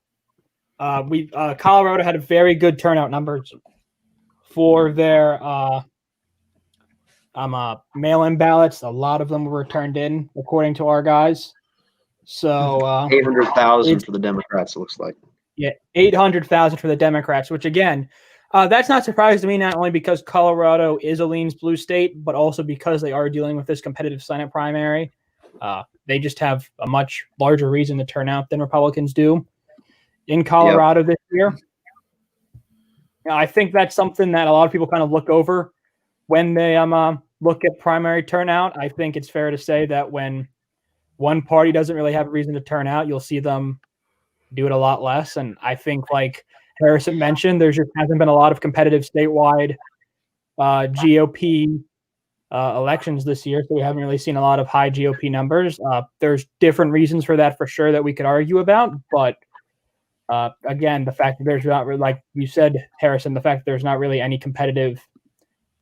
S3: Colorado had a very good turnout numbers for their mail-in ballots. A lot of them were turned in, according to our guys. So
S1: 800,000 for the Democrats, it looks like.
S3: Yeah, 800,000 for the Democrats, which again, that's not surprising to me, not only because Colorado is a leans blue state, but also because they are dealing with this competitive Senate primary. They just have a much larger reason to turn out than Republicans do in Colorado this year. I think that's something that a lot of people kind of look over when they look at primary turnout. I think it's fair to say that when one party doesn't really have a reason to turn out, you'll see them do it a lot less. And I think, like Harrison mentioned, there just hasn't been a lot of competitive statewide GOP elections this year, so we haven't really seen a lot of high GOP numbers. There's different reasons for that, for sure, that we could argue about. But again, the fact that there's not really, like you said, Harrison, the fact that there's not really any competitive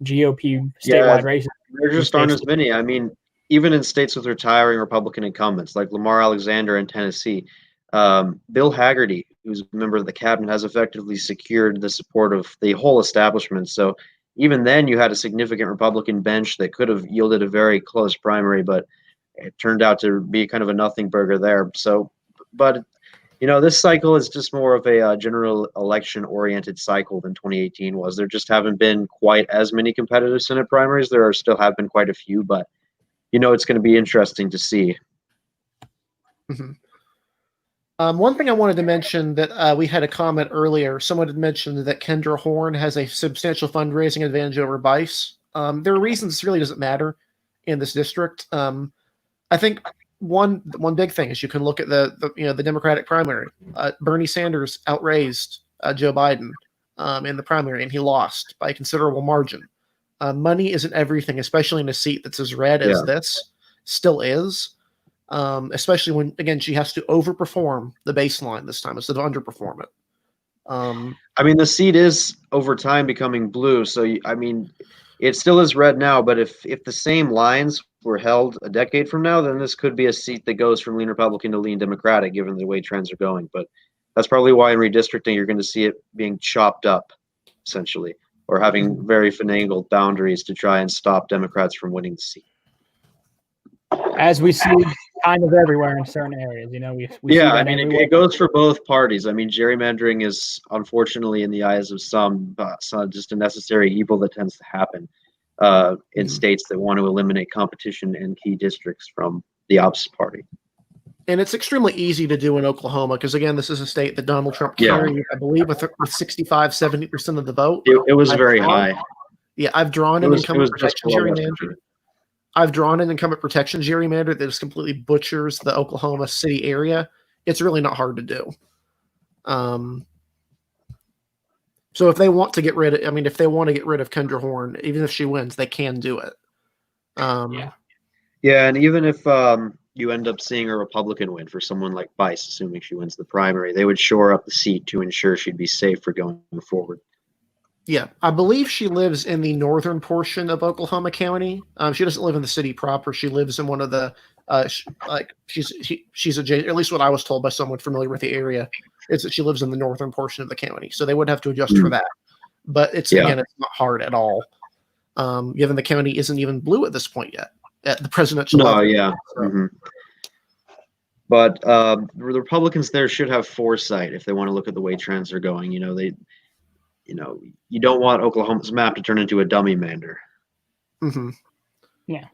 S3: GOP statewide races.
S1: There just aren't as many. I mean, even in states with retiring Republican incumbents, like Lamar Alexander in Tennessee, Bill Hagerty, who's a member of the cabinet, has effectively secured the support of the whole establishment. So even then, you had a significant Republican bench that could have yielded a very close primary, but it turned out to be kind of a nothing burger there. So, but this cycle is just more of a general election-oriented cycle than 2018 was. There just haven't been quite as many competitive Senate primaries. There still have been quite a few, but it's going to be interesting to see.
S2: One thing I wanted to mention that we had a comment earlier. Someone had mentioned that Kendra Horn has a substantial fundraising advantage over Bice. There are reasons this really doesn't matter in this district. I think one big thing is you can look at the Democratic primary. Bernie Sanders outraised Joe Biden in the primary, and he lost by a considerable margin. Money isn't everything, especially in a seat that's as red as this still is. especially when, again, she has to overperform the baseline this time instead of underperform it.
S1: I mean, the seat is over time becoming blue, so I mean, it still is red now. But if the same lines were held a decade from now, then this could be a seat that goes from lean Republican to lean Democratic, given the way trends are going. But that's probably why in redistricting you're going to see it being chopped up, essentially, or having very finagled boundaries to try and stop Democrats from winning the seat.
S3: As we see kind of everywhere in certain areas, we see
S1: Yeah, I
S3: that
S1: mean,
S3: everywhere.
S1: it goes for both parties. I mean, gerrymandering is unfortunately, in the eyes of some, just a necessary evil that tends to happen in states that want to eliminate competition in key districts from the opposite party.
S2: And it's extremely easy to do in Oklahoma because, again, this is a state that Donald Trump carried, I believe, with 65, 70% of the vote.
S1: It was very high.
S2: Yeah, I've drawn an incumbent protection gerrymander. I've drawn an incumbent protection gerrymander that just completely butchers the Oklahoma City area. It's really not hard to do. So if they want to get rid of, if they want to get rid of Kendra Horn, even if she wins, they can do it.
S1: Yeah, and even if you end up seeing a Republican win for someone like Bice, assuming she wins the primary, they would shore up the seat to ensure she'd be safe for going forward.
S2: Yeah, I believe she lives in the northern portion of Oklahoma County. She doesn't live in the city proper. She lives in one of the she's adjacent. At least what I was told by someone familiar with the area is that she lives in the northern portion of the county. So they would have to adjust for that. But again, it's not hard at all. Given the county isn't even blue at this point yet at the presidential level.
S1: Yeah. So. But the Republicans there should have foresight if they want to look at the way trends are going. You don't want Oklahoma's map to turn into a dummy mander.
S2: Yeah.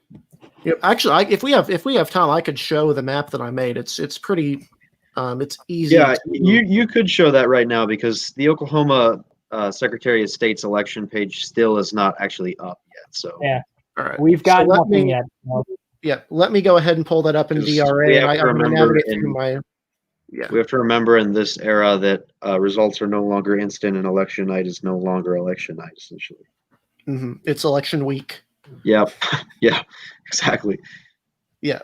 S2: Actually, if we have time, I could show the map that I made. It's pretty, it's easy.
S1: Yeah, you could show that right now because the Oklahoma Secretary of State's election page still is not actually up yet. So
S3: yeah,
S2: all right,
S3: we've got nothing yet.
S2: Yeah, let me go ahead and pull that up in DRA. And I'm going to navigate through my.
S1: Yeah. We have to remember in this era that results are no longer instant and election night is no longer election night, essentially.
S2: It's election week.
S1: Yep. Yeah, exactly.
S2: Yeah.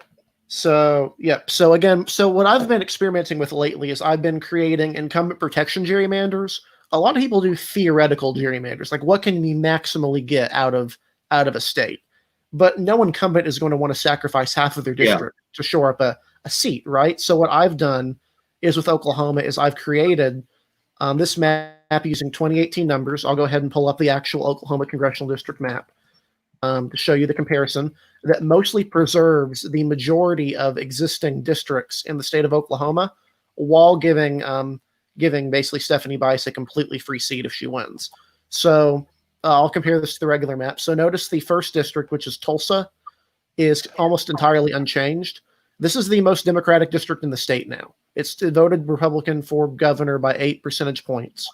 S2: So what I've been experimenting with lately is I've been creating incumbent protection gerrymanders. A lot of people do theoretical gerrymanders, like what can we maximally get out of a state? But no incumbent is going to want to sacrifice half of their district to shore up a seat, right? So what I've done is with Oklahoma is I've created this map using 2018 numbers. I'll go ahead and pull up the actual Oklahoma congressional district map to show you the comparison that mostly preserves the majority of existing districts in the state of Oklahoma while giving basically Stephanie Bice a completely free seat if she wins. So I'll compare this to the regular map. So notice the first district, which is Tulsa, is almost entirely unchanged. This is the most Democratic district in the state now. It's voted Republican for governor by 8 percentage points.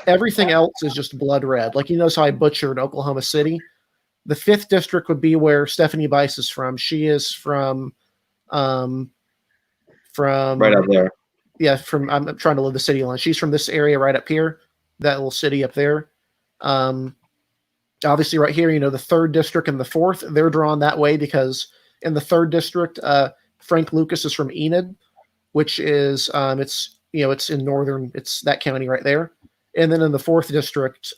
S2: Everything else is just blood red. Like, you notice how I butchered Oklahoma City? The fifth district would be where Stephanie Bice is from. She is from
S1: right up there.
S2: Yeah, I'm trying to live the city line. She's from this area right up here, that little city up there. Obviously right here, the third district and the fourth, they're drawn that way because in the third district, Frank Lucas is from Enid, which is it's in northern, it's that county right there. And then in the fourth district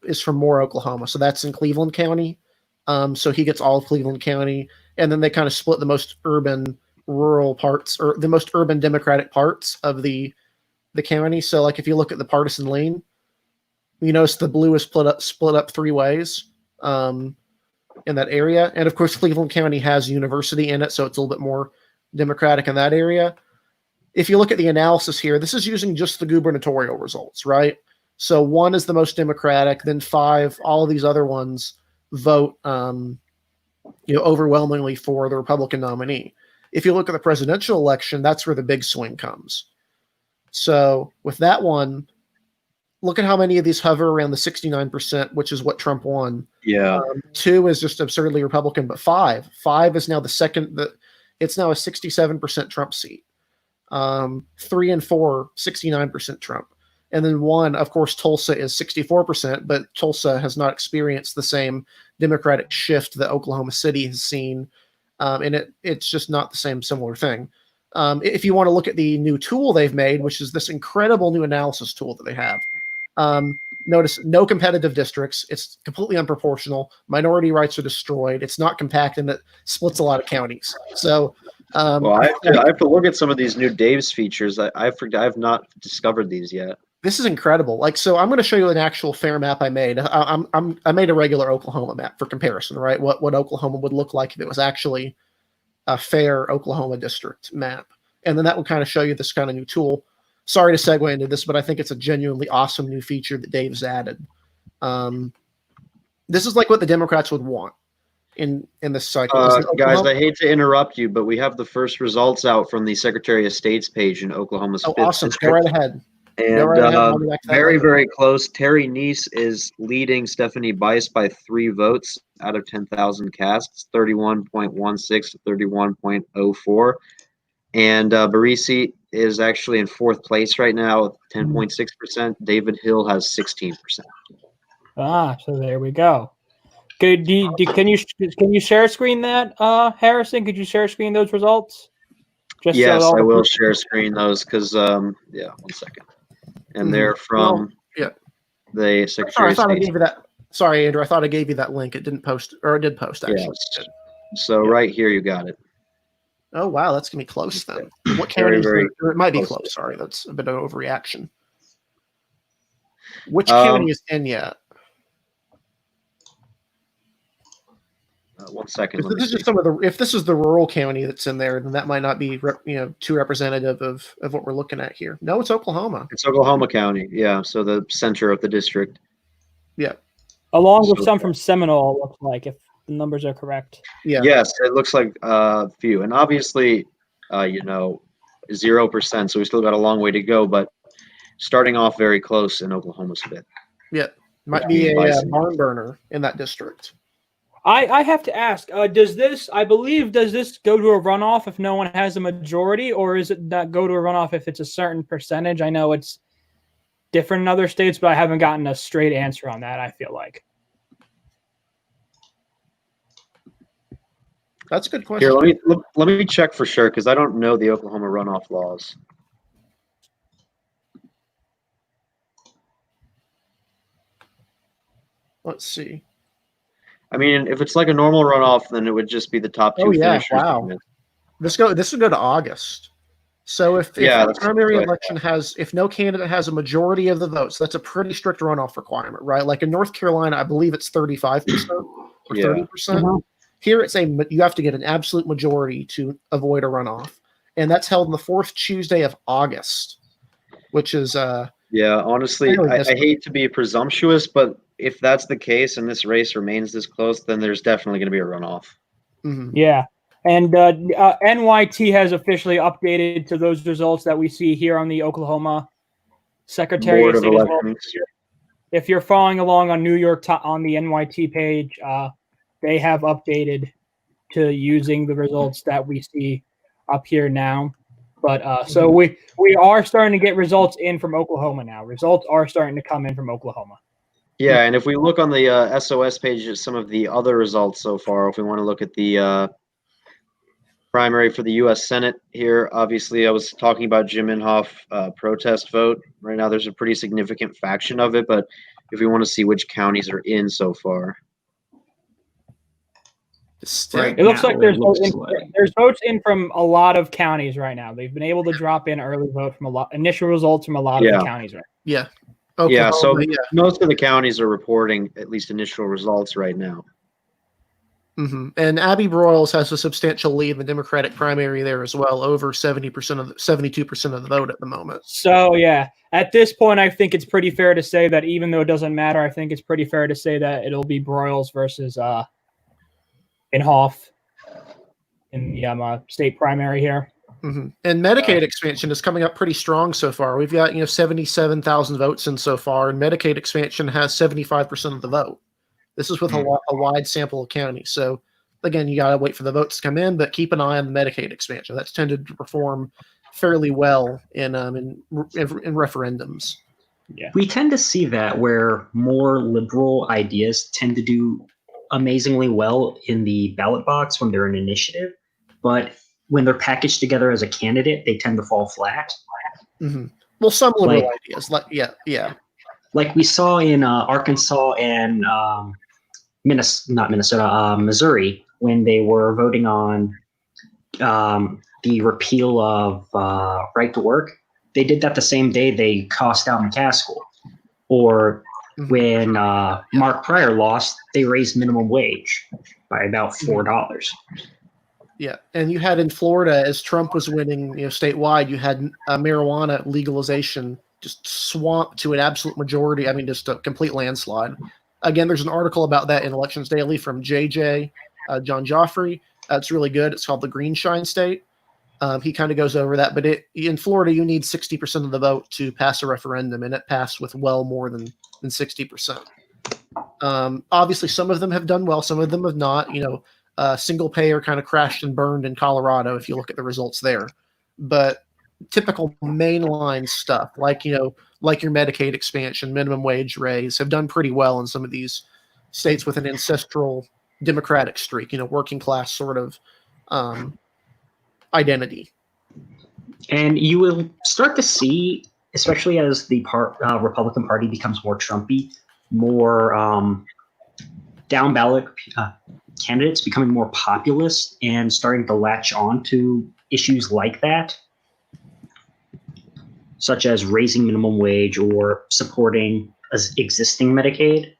S2: is from Moore, Oklahoma. So that's in Cleveland County. So he gets all of Cleveland County. And then they kind of split the most urban rural parts or the most urban Democratic parts of the county. So like if you look at the partisan lean, you notice the blue is split up three ways in that area. And of course, Cleveland County has university in it, so it's a little bit more Democratic in that area. If you look at the analysis here, this is using just the gubernatorial results, right? So 1 is the most Democratic, then 5, all of these other ones vote overwhelmingly for the Republican nominee. If you look at the presidential election, that's where the big swing comes. So with that one, look at how many of these hover around the 69%, which is what Trump won.
S1: Yeah.
S2: 2 is just absurdly Republican, but 5 is now the second. It's now a 67% Trump seat. 3 and 4, 69% Trump. And then 1, of course, Tulsa is 64%, but Tulsa has not experienced the same Democratic shift that Oklahoma City has seen and it's just not the same similar thing. If you want to look at the new tool they've made, which is this incredible new analysis tool that they have, notice no competitive districts. It's completely unproportional. Minority rights are destroyed. It's not compact, and it splits a lot of counties. So,
S1: well, I have to look at some of these new Dave's features. I've not discovered these yet.
S2: This is incredible. Like, so I'm going to show you an actual fair map I made. I made a regular Oklahoma map for comparison, right? What Oklahoma would look like if it was actually a fair Oklahoma district map. And then that would kind of show you this kind of new tool. Sorry to segue into this, but I think it's a genuinely awesome new feature that Dave's added. This is like what the Democrats would want in this cycle.
S1: Guys, I hate to interrupt you, but we have the first results out from the Secretary of State's page in Oklahoma's.
S2: Oh, awesome. Go right ahead.
S1: And very, very close. Terry Neese is leading Stephanie Bice by 3 votes out of 10,000 casts, 31.16 to 31.04. And Barisi is actually in 4th place right now, 10.6%. David Hill has 16%.
S3: So there we go. Can you share screen that, Harrison? Could you share screen those results?
S1: Yes, I will share screen those because, one second. And they're from the Secretary of State.
S2: Sorry, Andrew. I thought I gave you that link. It didn't post, or it did post, actually.
S1: Yes. So right here, you got it.
S2: Oh, wow. That's going to be close then. What county? It might be close. Sorry. That's a bit of overreaction. Which county is in yet?
S1: 1 second.
S2: If this is the rural county that's in there, then that might not be too representative of what we're looking at here. No, it's Oklahoma.
S1: It's Oklahoma County, yeah. So the center of the district.
S2: Yeah.
S3: Along with some from Seminole, it looks like, if the numbers are correct.
S2: Yeah.
S1: Yes, it looks like a few, and obviously, 0%. So we still got a long way to go, but starting off very close in Oklahoma's 5th.
S2: Yeah, might be a barn burner in that district.
S3: I have to ask, does this go to a runoff if no one has a majority, or is it that go to a runoff if it's a certain percentage? I know it's different in other states, but I haven't gotten a straight answer on that, I feel like.
S2: That's a good question.
S1: Here, let me check for sure, because I don't know the Oklahoma runoff laws.
S2: Let's see.
S1: I mean, if it's like a normal runoff, then it would just be the top 2 finishers.
S2: Wow. This would go to August. So if the primary election if no candidate has a majority of the votes, that's a pretty strict runoff requirement, right? Like in North Carolina, I believe it's 35% or 30%. Mm-hmm. Here it's you have to get an absolute majority to avoid a runoff. And that's held on the 4th Tuesday of August, which is
S1: honestly, I hate to be presumptuous, but if that's the case and this race remains this close, then there's definitely going to be a runoff.
S2: Mm-hmm.
S3: Yeah. And NYT has officially updated to those results that we see here on the Oklahoma Secretary of State as well. If you're following along on New York on the NYT page, they have updated to using the results that we see up here now. But so we are starting to get results in from Oklahoma now. Results are starting to come in from Oklahoma.
S1: Yeah, and if we look on the SOS page at some of the other results so far, if we want to look at the primary for the U.S. Senate here, obviously I was talking about Jim Inhofe protest vote. Right now there's a pretty significant faction of it, but if we want to see which counties are in so far.
S3: It looks like there's votes in from a lot of counties right now. They've been able to drop in early vote from initial results from a lot of the counties right now.
S2: Yeah.
S1: Most of the counties are reporting at least initial results right now.
S2: Mm-hmm. And Abby Broyles has a substantial lead in the Democratic primary there as well, over 72% of the vote at the moment.
S3: So yeah, at this point, I think it's pretty fair to say that even though it doesn't matter, I think it's pretty fair to say that it'll be Broyles versus Inhofe in the state primary here.
S2: Mm-hmm. And Medicaid expansion is coming up pretty strong so far. We've got 77,000 votes in so far, and Medicaid expansion has 75% of the vote. This is with a wide sample of counties. So again, you got to wait for the votes to come in, but keep an eye on the Medicaid expansion. That's tended to perform fairly well in referendums.
S4: Yeah, we tend to see that where more liberal ideas tend to do amazingly well in the ballot box when they're an initiative, but when they're packaged together as a candidate, they tend to fall flat.
S2: Mm-hmm. Well, some liberal
S4: Like-
S2: ideas, yeah.
S4: Like we saw in Arkansas and Missouri, when they were voting on the repeal of right to work. They did that the same day they cost out McCaskill. Or when Mark Pryor lost, they raised minimum wage by about $4.
S2: Yeah, and you had in Florida, as Trump was winning, statewide, you had marijuana legalization just swamped to an absolute majority. I mean, just a complete landslide. Again, there's an article about that in Elections Daily from JJ John Joffrey. It's really good. It's called The Greenshine State. He kind of goes over that, but in Florida, you need 60% of the vote to pass a referendum, and it passed with well more than 60%. Obviously, some of them have done well, some of them have not. Single payer kind of crashed and burned in Colorado if you look at the results there. But typical mainline stuff, like your Medicaid expansion, minimum wage raise, have done pretty well in some of these states with an ancestral Democratic streak, working class sort of identity.
S4: And you will start to see, especially as the Republican Party becomes more Trumpy, more down ballot candidates becoming more populist and starting to latch on to issues like that, such as raising minimum wage or supporting existing Medicaid.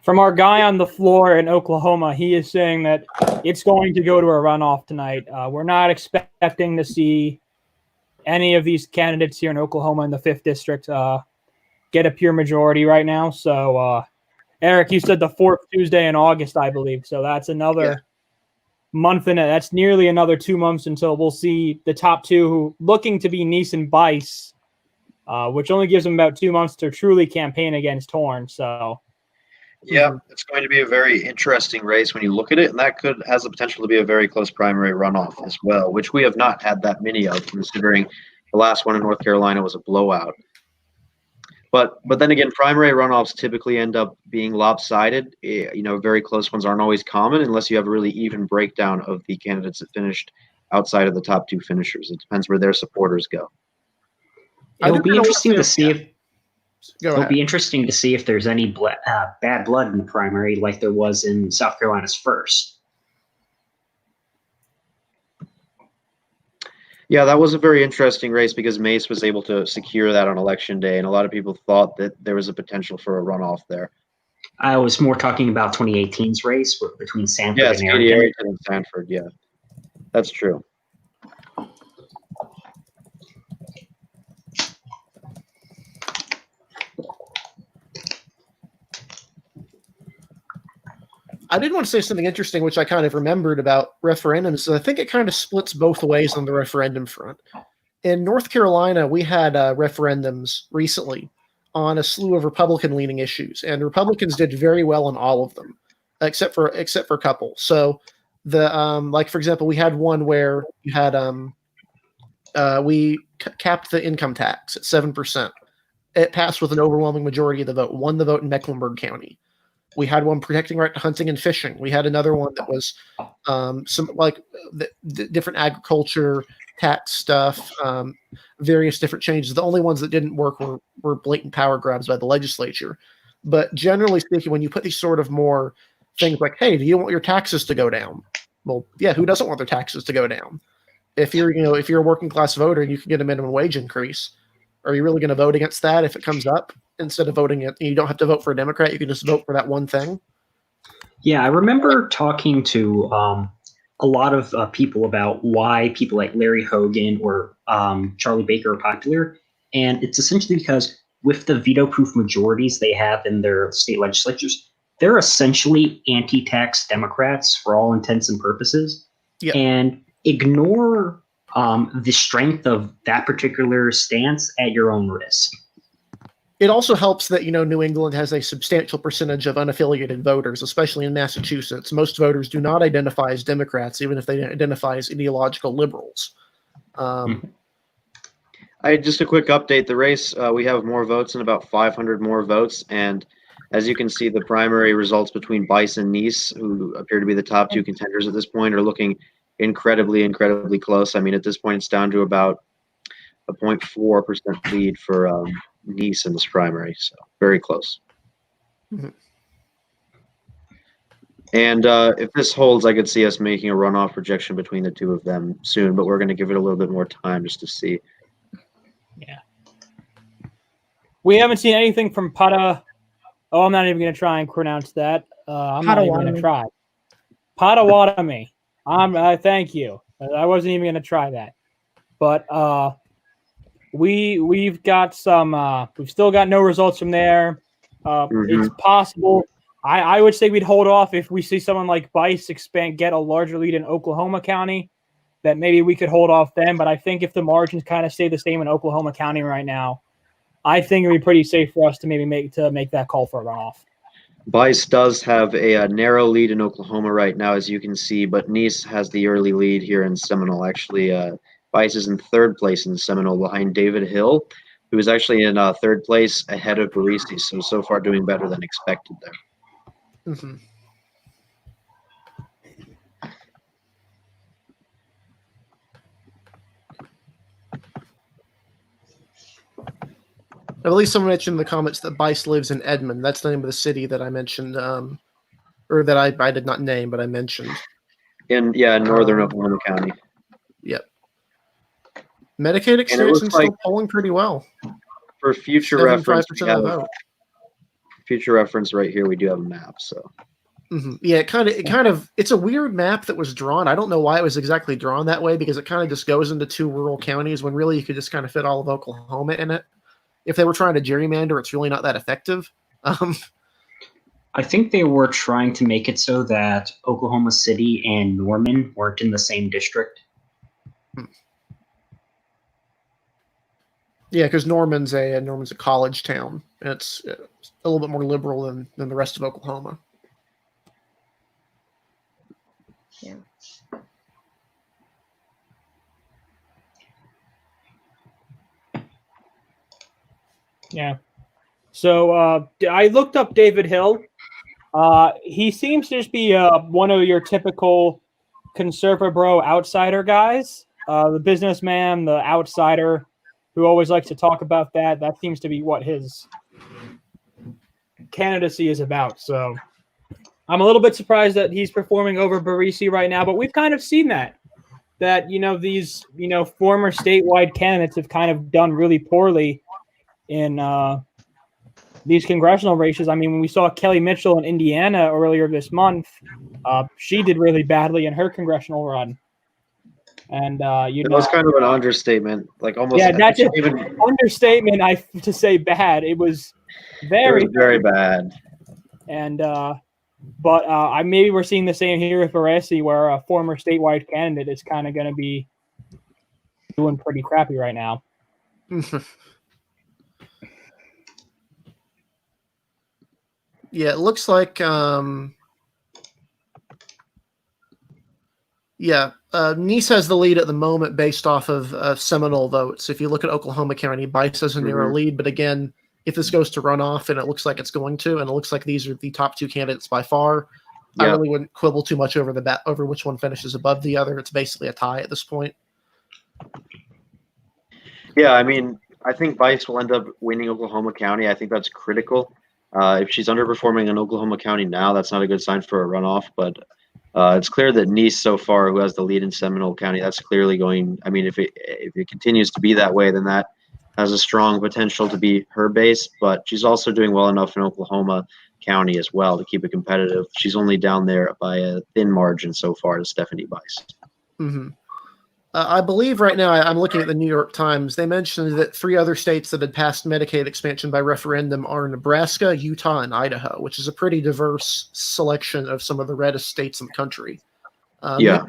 S3: From our guy on the floor in Oklahoma, he is saying that it's going to go to a runoff tonight. We're not expecting to see any of these candidates here in Oklahoma in the 5th district get a pure majority right now. So, Eric, you said the 4th Tuesday in August, I believe. So that's another month and that's nearly another 2 months until we'll see the top two who looking to be Neese and Bice, which only gives them about 2 months to truly campaign against Horn. So.
S1: Yeah, it's going to be a very interesting race when you look at it, and that has the potential to be a very close primary runoff as well, which we have not had that many of, considering the last one in North Carolina was a blowout. But then again, primary runoffs typically end up being lopsided. Very close ones aren't always common unless you have a really even breakdown of the candidates that finished outside of the top two finishers. It depends where their supporters go.
S4: It'll be interesting to see if
S2: It'll
S4: be interesting to see if there's any bad blood in the primary like there was in South Carolina's first.
S1: Yeah, that was a very interesting race because Mace was able to secure that on election day, and a lot of people thought that there was a potential for a runoff there.
S4: I was more talking about 2018's race between Sanford and
S1: Katie
S4: Arrington.
S1: Arrington and Sanford, yeah. That's true.
S2: I did want to say something interesting, which I kind of remembered about referendums. I think it kind of splits both ways on the referendum front. In North Carolina, we had referendums recently on a slew of Republican-leaning issues, and Republicans did very well on all of them, except for a couple. So the for example, we had one where you had we capped the income tax at 7%. It passed with an overwhelming majority of the vote. Won the vote in Mecklenburg County. We had one protecting right to hunting and fishing. We had another one that was some the different agriculture tax stuff, various different changes. The only ones that didn't work were blatant power grabs by the legislature. But generally speaking, when you put these sort of more things like, hey, do you want your taxes to go down? Well, yeah, who doesn't want their taxes to go down? If you're a working class voter and you can get a minimum wage increase, are you really going to vote against that if it comes up? Instead of voting it, you don't have to vote for a Democrat. You can just vote for that one thing.
S4: Yeah, I remember talking to a lot of people about why people like Larry Hogan or Charlie Baker are popular. And it's essentially because with the veto-proof majorities they have in their state legislatures, they're essentially anti-tax Democrats for all intents and purposes.
S2: Yep.
S4: And ignore the strength of that particular stance at your own risk.
S2: It also helps that, New England has a substantial percentage of unaffiliated voters, especially in Massachusetts. Most voters do not identify as Democrats, even if they identify as ideological liberals.
S1: Just a quick update. The race, we have more votes and about 500 more votes. And as you can see, the primary results between Bice and Nice, who appear to be the top two contenders at this point, are looking incredibly, incredibly close. I mean, at this point, it's down to about a 0.4% lead for Nice in this primary. So very close.
S2: Mhm.
S1: And if this holds, I could see us making a runoff projection between the two of them soon, but we're going to give it a little bit more time just to see.
S3: Yeah. We haven't seen anything from Pada. Oh, I'm not even going to try and pronounce that. I'm not even going to try. Potawatomi. Thank you. I wasn't even going to try that. But we've got some. We've still got no results from there. It's possible. I would say we'd hold off if we see someone like Bice get a larger lead in Oklahoma County. That maybe we could hold off then. But I think if the margins kind of stay the same in Oklahoma County right now, I think it'd be pretty safe for us to maybe make that call for a runoff.
S1: Bice does have a narrow lead in Oklahoma right now, as you can see, but Nice has the early lead here in Seminole. Actually, Bice is in third place in Seminole behind David Hill, who is actually in third place ahead of Barisi. So far doing better than expected there.
S2: Mm-hmm. At least someone mentioned in the comments that Bice lives in Edmond. That's the name of the city that I mentioned, or that I did not name, but I mentioned.
S1: In northern Oklahoma County.
S2: Yep. Medicaid expansion still polling pretty well.
S1: For future reference, we have future reference right here. We do have a map. So.
S2: Mm-hmm. Yeah, it's a weird map that was drawn. I don't know why it was exactly drawn that way, because it kind of just goes into two rural counties when really you could just kind of fit all of Oklahoma in it. If they were trying to gerrymander, it's really not that effective.
S4: I think they were trying to make it so that Oklahoma City and Norman weren't in the same district.
S2: Yeah, because Norman's a college town. And it's a little bit more liberal than the rest of Oklahoma.
S5: Yeah.
S3: Yeah. So I looked up David Hill. He seems to just be one of your typical conserva bro outsider guys. The businessman, the outsider who always likes to talk about that. That seems to be what his candidacy is about. So I'm a little bit surprised that he's performing over Barisi right now, but we've kind of seen that these, former statewide candidates have kind of done really poorly in these congressional races. I mean, when we saw Kelly Mitchell in Indiana earlier this month, she did really badly in her congressional run. And
S1: it was kind of an understatement, like almost.
S3: Yeah, that's an understatement. To say bad. It was very
S1: bad.
S3: And but maybe we're seeing the same here with Barisi, where a former statewide candidate is kind of going to be doing pretty crappy right now.
S2: Yeah, it looks like Nice has the lead at the moment based off of Seminole votes. If you look at Oklahoma County, Bice has a narrow lead, but again, if this goes to runoff, and it looks like it's going to, and it looks like these are the top two candidates by far, I really wouldn't quibble too much over which one finishes above the other. It's basically a tie at this point.
S1: Yeah, I mean, I think Bice will end up winning Oklahoma County. I think that's critical. If she's underperforming in Oklahoma County now, that's not a good sign for a runoff. But it's clear that Nice so far, who has the lead in Seminole County, that's clearly going. I mean, if it continues to be that way, then that has a strong potential to be her base. But she's also doing well enough in Oklahoma County as well to keep it competitive. She's only down there by a thin margin so far to Stephanie Bice.
S2: Mm-hmm. I believe right now, I'm looking at the New York Times, they mentioned that 3 other states that had passed Medicaid expansion by referendum are Nebraska, Utah, and Idaho, which is a pretty diverse selection of some of the reddest states in the country.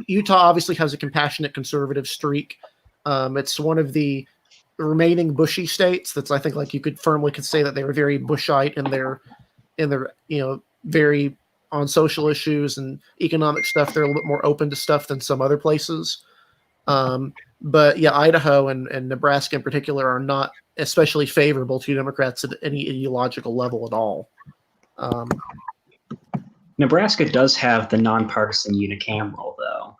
S2: Utah obviously has a compassionate conservative streak. It's one of the remaining Bushy states that's, I think, like you could say that they were very Bushite in their very on social issues and economic stuff. They're a little bit more open to stuff than some other places. But yeah, Idaho and Nebraska in particular are not especially favorable to Democrats at any ideological level at all.
S4: Nebraska does have the nonpartisan unicameral, though.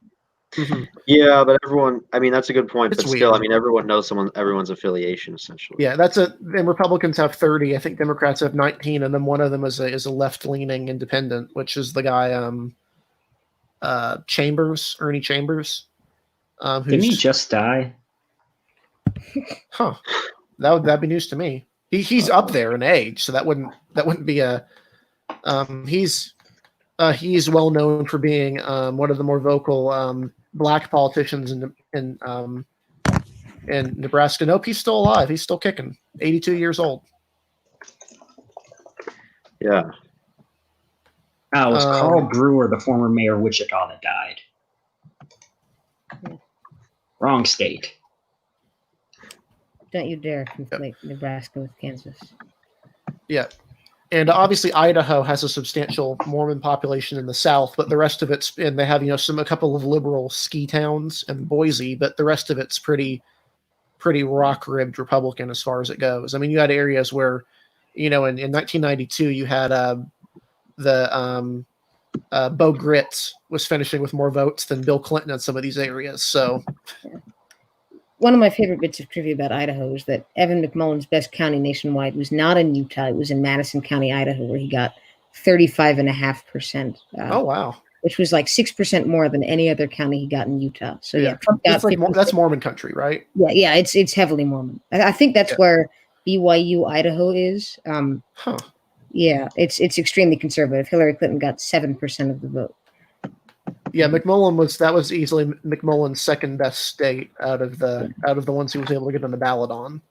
S2: Mm-hmm.
S1: Yeah, but everyone, I mean, that's a good point,
S2: It's
S1: but still, I
S2: weird.
S1: mean, everyone knows everyone's affiliation, essentially.
S2: Yeah, and Republicans have 30. I think Democrats have 19, and then one of them is a left-leaning independent, which is the guy Ernie Chambers.
S4: Didn't he just die?
S2: Huh. That'd be news to me. He's up there in age, so that wouldn't be a he's well known for being one of the more vocal black politicians in Nebraska. Nope, he's still alive. He's still kicking. 82 years old.
S1: Yeah.
S4: It was Carl Brewer, the former mayor of Wichita, that died. Wrong state.
S5: Don't you dare conflate Nebraska with Kansas.
S2: Yeah. And obviously Idaho has a substantial Mormon population in the south, but the rest of it's, and they have, a couple of liberal ski towns and Boise, but the rest of it's pretty rock-ribbed Republican as far as it goes. I mean, you had areas where, in 1992, you had Bo Gritz was finishing with more votes than Bill Clinton in some of these areas. So,
S5: one of my favorite bits of trivia about Idaho is that Evan McMullen's best county nationwide was not in Utah; it was in Madison County, Idaho, where he got 35.5%.
S2: Oh wow!
S5: Which was like 6% more than any other county he got in Utah. So yeah, Trump got
S2: that's Mormon country, right?
S5: Yeah, it's heavily Mormon. I think that's where BYU Idaho is. Yeah, it's extremely conservative. Hillary Clinton got 7% of the vote.
S2: Yeah, that was easily McMullen's second best state out of the ones he was able to get on the ballot on.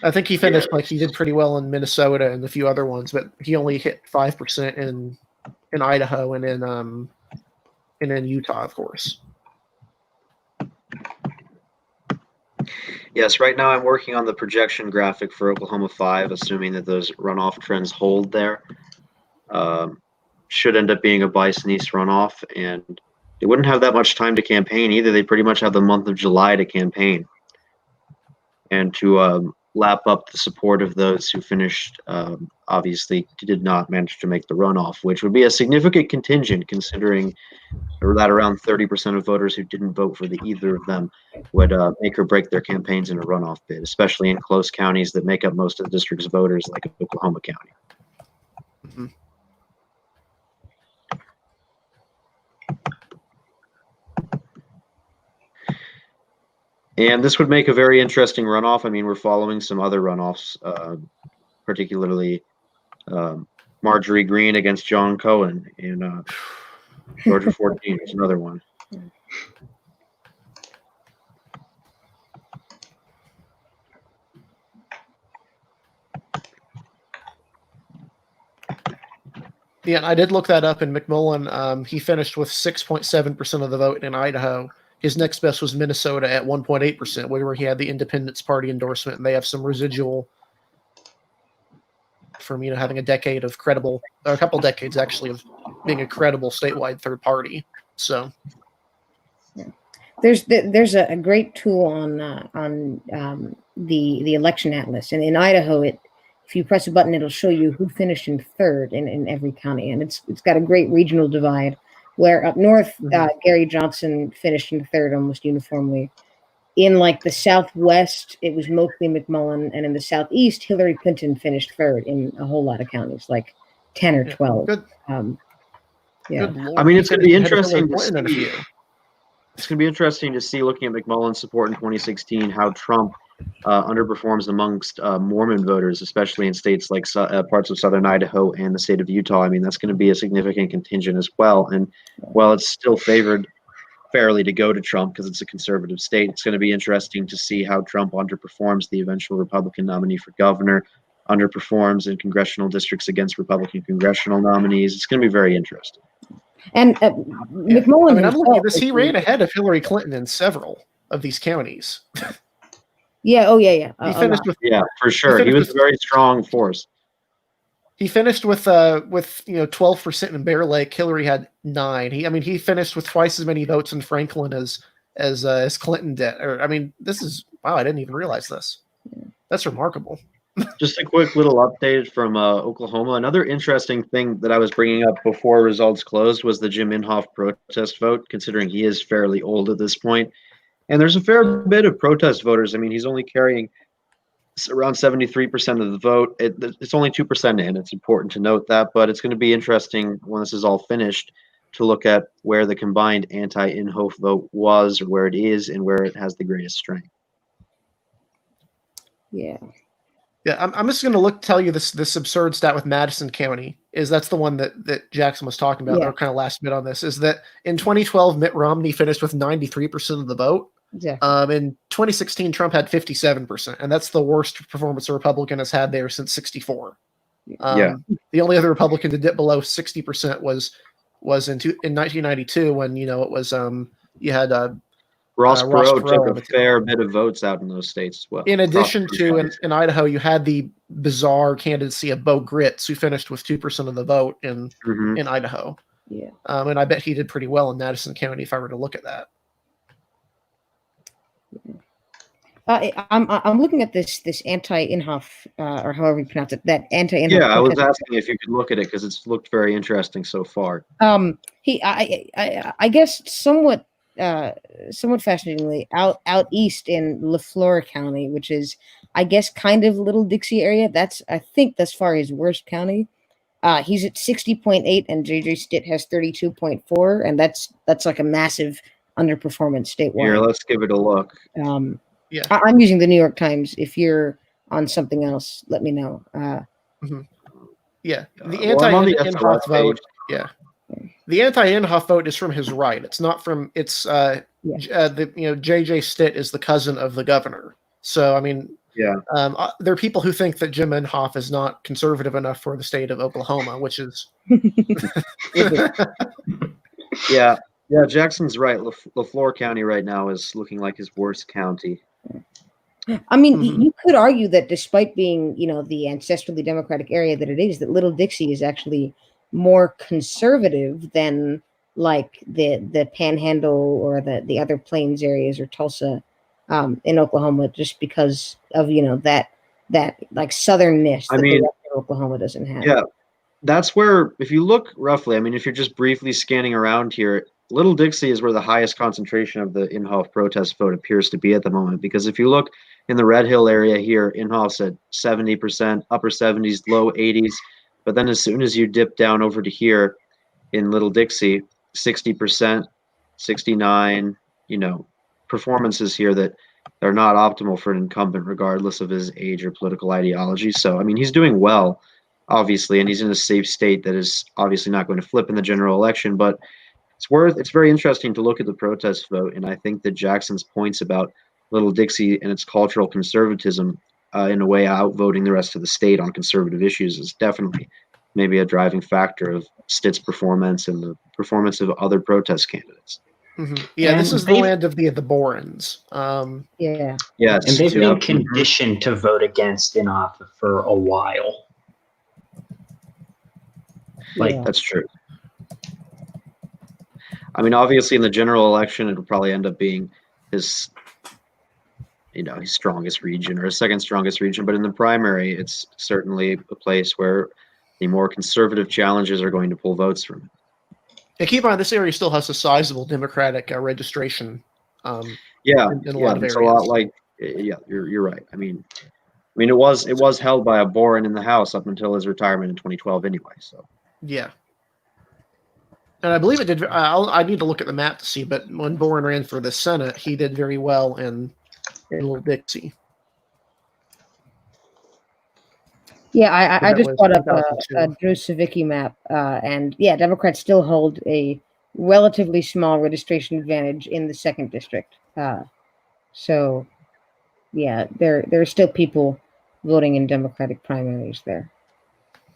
S2: I think he finished he did pretty well in Minnesota and a few other ones, but he only hit 5% in Idaho and in Utah, of course.
S1: Yes, right now I'm working on the projection graphic for Oklahoma 5, assuming that those runoff trends hold there. Should end up being a Bison East runoff, and they wouldn't have that much time to campaign either. They pretty much have the month of July to campaign and to lap up the support of those who finished, obviously did not manage to make the runoff, which would be a significant contingent considering that around 30% of voters who didn't vote for either of them would make or break their campaigns in a runoff bid, especially in close counties that make up most of the district's voters, like Oklahoma County.
S2: Mm-hmm.
S1: And this would make a very interesting runoff. I mean, we're following some other runoffs, particularly Marjorie Greene against John Cohen and Georgia 14 is another one.
S2: Yeah, I did look that up, and McMullen, he finished with 6.7% of the vote in Idaho. His next best was Minnesota at 1.8%, where he had the Independence Party endorsement, and they have some residual from having a couple decades actually of being a credible statewide third party. So
S5: there's a great tool on the election atlas, and in Idaho, if you press a button, it'll show you who finished in third in every county, and it's got a great regional divide. Where up north, Gary Johnson finished in third almost uniformly. In like the Southwest, it was mostly McMullen, and in the Southeast, Hillary Clinton finished third in a whole lot of counties, like 10 or 12.
S2: Good.
S5: Good
S1: I mean, it's going to be interesting to see. It's going to be interesting to see, looking at McMullen's support in 2016, how Trump underperforms amongst Mormon voters, especially in states like parts of southern Idaho and the state of Utah. I mean, that's going to be a significant contingent as well. And while it's still favored fairly to go to Trump because it's a conservative state, it's going to be interesting to see how Trump underperforms the eventual Republican nominee for governor, underperforms in congressional districts against Republican congressional nominees. It's going to be very interesting.
S5: And McMullen,
S2: I mean, I'm looking at this. He ran ahead of Hillary Clinton in several of these counties.
S5: Yeah. Oh, yeah.
S2: He finished with
S1: for sure. He was a very strong force.
S2: He finished with 12% in Bear Lake. Hillary had 9. He finished with twice as many votes in Franklin as Clinton did. This is wow. I didn't even realize this. That's remarkable.
S1: Just a quick little update from Oklahoma. Another interesting thing that I was bringing up before results closed was the Jim Inhofe protest vote, considering he is fairly old at this point. And there's a fair bit of protest voters. He's only carrying around 73% of the vote. It's only 2% in. It's important to note that, but it's going to be interesting when this is all finished to look at where the combined anti-Inhofe vote was, or where it is, and where it has the greatest strength.
S5: Yeah.
S2: Yeah, I'm just going to tell you this absurd stat with Madison County. That's the one that Jackson was talking about.
S5: Yeah.
S2: Our kind of last bit on this is that in 2012, Mitt Romney finished with 93% of the vote.
S5: Exactly.
S2: In 2016, Trump had 57%, and that's the worst performance a Republican has had there since '64. The only other Republican to dip below 60% was in 1992 when it was you had
S1: Ross Perot took
S2: on
S1: a fair bit of votes out in those states as well.
S2: In addition to in Idaho, you had the bizarre candidacy of Bo Gritz, who finished with 2% of the vote in Idaho.
S5: Yeah.
S2: And I bet he did pretty well in Madison County if I were to look at that.
S5: I'm looking at this anti-Inhofe or however you pronounce it. That anti-Inhofe.
S1: Yeah, I was asking if you could look at it because it's looked very interesting so far.
S5: I guess somewhat fascinatingly out east in LaFleur County, which is I guess kind of Little Dixie area. I think that's far his worst county. He's at 60.8 and JJ Stitt has 32.4, and that's like a massive underperformance statewide.
S1: Here, let's give it a look.
S2: Yeah,
S5: I'm using the New York Times. If you're on something else, let me know.
S2: Yeah, the anti-Inhofe vote. Yeah, the anti-Inhofe vote is from his right. It's not from. It's JJ Stitt is the cousin of the governor. So there are people who think that Jim Inhofe is not conservative enough for the state of Oklahoma, which is.
S1: Yeah, Jackson's right. LaFleur County right now is looking like his worst county.
S5: You could argue that despite being, the ancestrally Democratic area that it is, that Little Dixie is actually more conservative than like the Panhandle or the other Plains areas or Tulsa in Oklahoma, just because of that like southernness that the rest of Oklahoma doesn't have.
S1: Yeah, that's where, if you look roughly, if you're just briefly scanning around here, Little Dixie is where the highest concentration of the Inhofe protest vote appears to be at the moment. Because if you look in the Red Hill area here, Inhofe's at 70%, upper 70s, low 80s. But then as soon as you dip down over to here in Little Dixie, 60%, 69, performances here that are not optimal for an incumbent, regardless of his age or political ideology. So, he's doing well, obviously, and he's in a safe state that is obviously not going to flip in the general election. But it's very interesting to look at the protest vote, and I think that Jackson's points about Little Dixie and its cultural conservatism, in a way outvoting the rest of the state on conservative issues, is definitely maybe a driving factor of Stitt's performance and the performance of other protest candidates.
S2: Yeah, and this is the land of the Borans.
S5: Yes,
S4: and they've been conditioned to vote against Inhofe for a while.
S1: That's true. Obviously, in the general election, it'll probably end up being his strongest region or his second strongest region. But in the primary, it's certainly a place where the more conservative challenges are going to pull votes from it.
S2: Yeah, keep in mind, this area still has a sizable Democratic registration. In a lot of areas.
S1: A lot like, you're right. It was held by a Boren in the House up until his retirement in 2012 anyway. So
S2: yeah. And I believe it did. I need to look at the map to see, but when Boren ran for the Senate, he did very well in Little Dixie.
S5: Yeah, I just brought up a Drew Savicki map, and Democrats still hold a relatively small registration advantage in the 2nd district. So, there are still people voting in Democratic primaries there.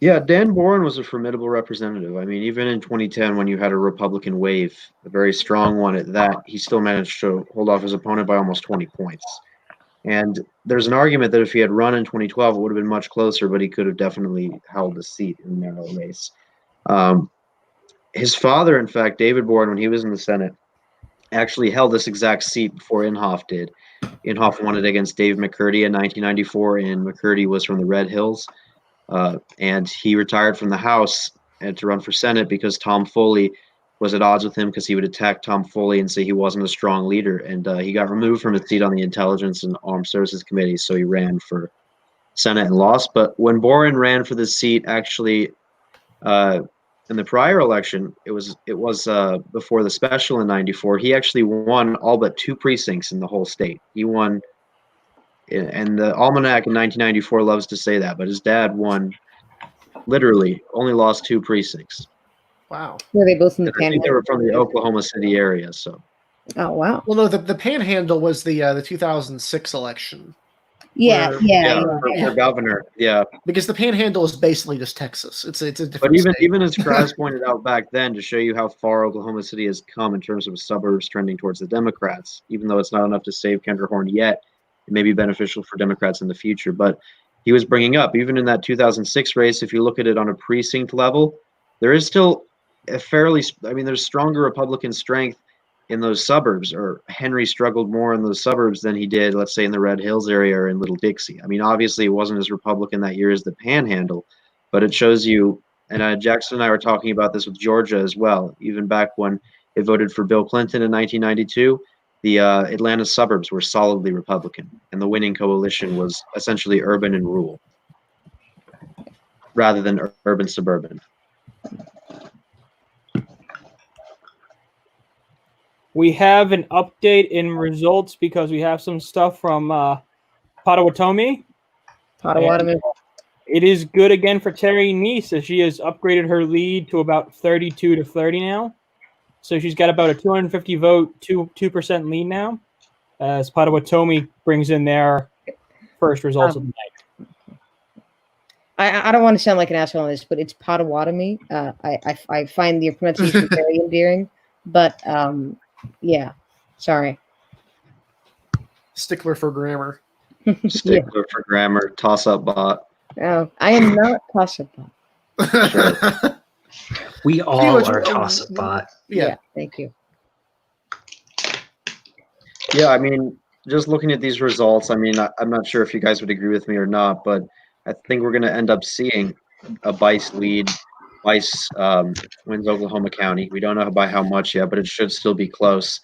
S1: Yeah, Dan Boren was a formidable representative. Even in 2010, when you had a Republican wave, a very strong one at that, he still managed to hold off his opponent by almost 20 points. And there's an argument that if he had run in 2012, it would have been much closer, but he could have definitely held a seat in the narrow race. His father, in fact, David Boren, when he was in the Senate, actually held this exact seat before Inhofe did. Inhofe won it against Dave McCurdy in 1994, and McCurdy was from the Red Hills. And he retired from the House and to run for Senate because Tom Foley was at odds with him because he would attack Tom Foley and say he wasn't a strong leader. And he got removed from his seat on the Intelligence and Armed Services Committee, so he ran for Senate and lost. But when Boren ran for the seat, actually, in the prior election, it was before the special in '94. He actually won all but 2 precincts in the whole state. He won, and the Almanac in 1994 loves to say that, but his dad won, literally only lost 2 precincts.
S2: Wow.
S5: Were they both in the
S1: I think they
S5: Panhandle?
S1: were from the Oklahoma City area. So
S5: Oh wow.
S2: Well, no, the Panhandle was the 2006 election.
S5: Yeah,
S2: Where-
S5: yeah,
S1: for governor, yeah.
S2: Because the Panhandle is basically just Texas. It's a different.
S1: But
S2: state.
S1: even as Krause pointed out back then, to show you how far Oklahoma City has come in terms of suburbs trending towards the Democrats, even though it's not enough to save Kendra Horn yet, it may be beneficial for Democrats in the future. But he was bringing up, even in that 2006 race, if you look at it on a precinct level, there is still a there's stronger Republican strength in those suburbs, or Henry struggled more in those suburbs than he did, let's say, in the Red Hills area or in Little Dixie. I mean, obviously, it wasn't as Republican that year as the Panhandle, but it shows you, and Jackson and I were talking about this with Georgia as well, even back when it voted for Bill Clinton in 1992, the Atlanta suburbs were solidly Republican, and the winning coalition was essentially urban and rural rather than urban suburban.
S3: We have an update in results because we have some stuff from Potawatomi.
S5: Potawatomi.
S3: It is good again for Terry Neese as she has upgraded her lead to about 32 to 30 now. So she's got about a 250 vote, 2% lead now, as Potawatomi brings in their first results of the night.
S5: I don't want to sound like an asshole on this, but it's Potawatomi. I find the pronunciation very endearing, but yeah, sorry.
S2: Stickler for grammar.
S1: Stickler for grammar, toss-up bot.
S5: Oh, I am not possible.
S4: We all are toss-up bot.
S5: Yeah, thank you.
S1: Yeah, I mean, just looking at these results, I mean, I'm not sure if you guys would agree with me or not, but I think we're going to end up seeing a Bice lead. Bice wins Oklahoma County. We don't know by how much yet, but it should still be close.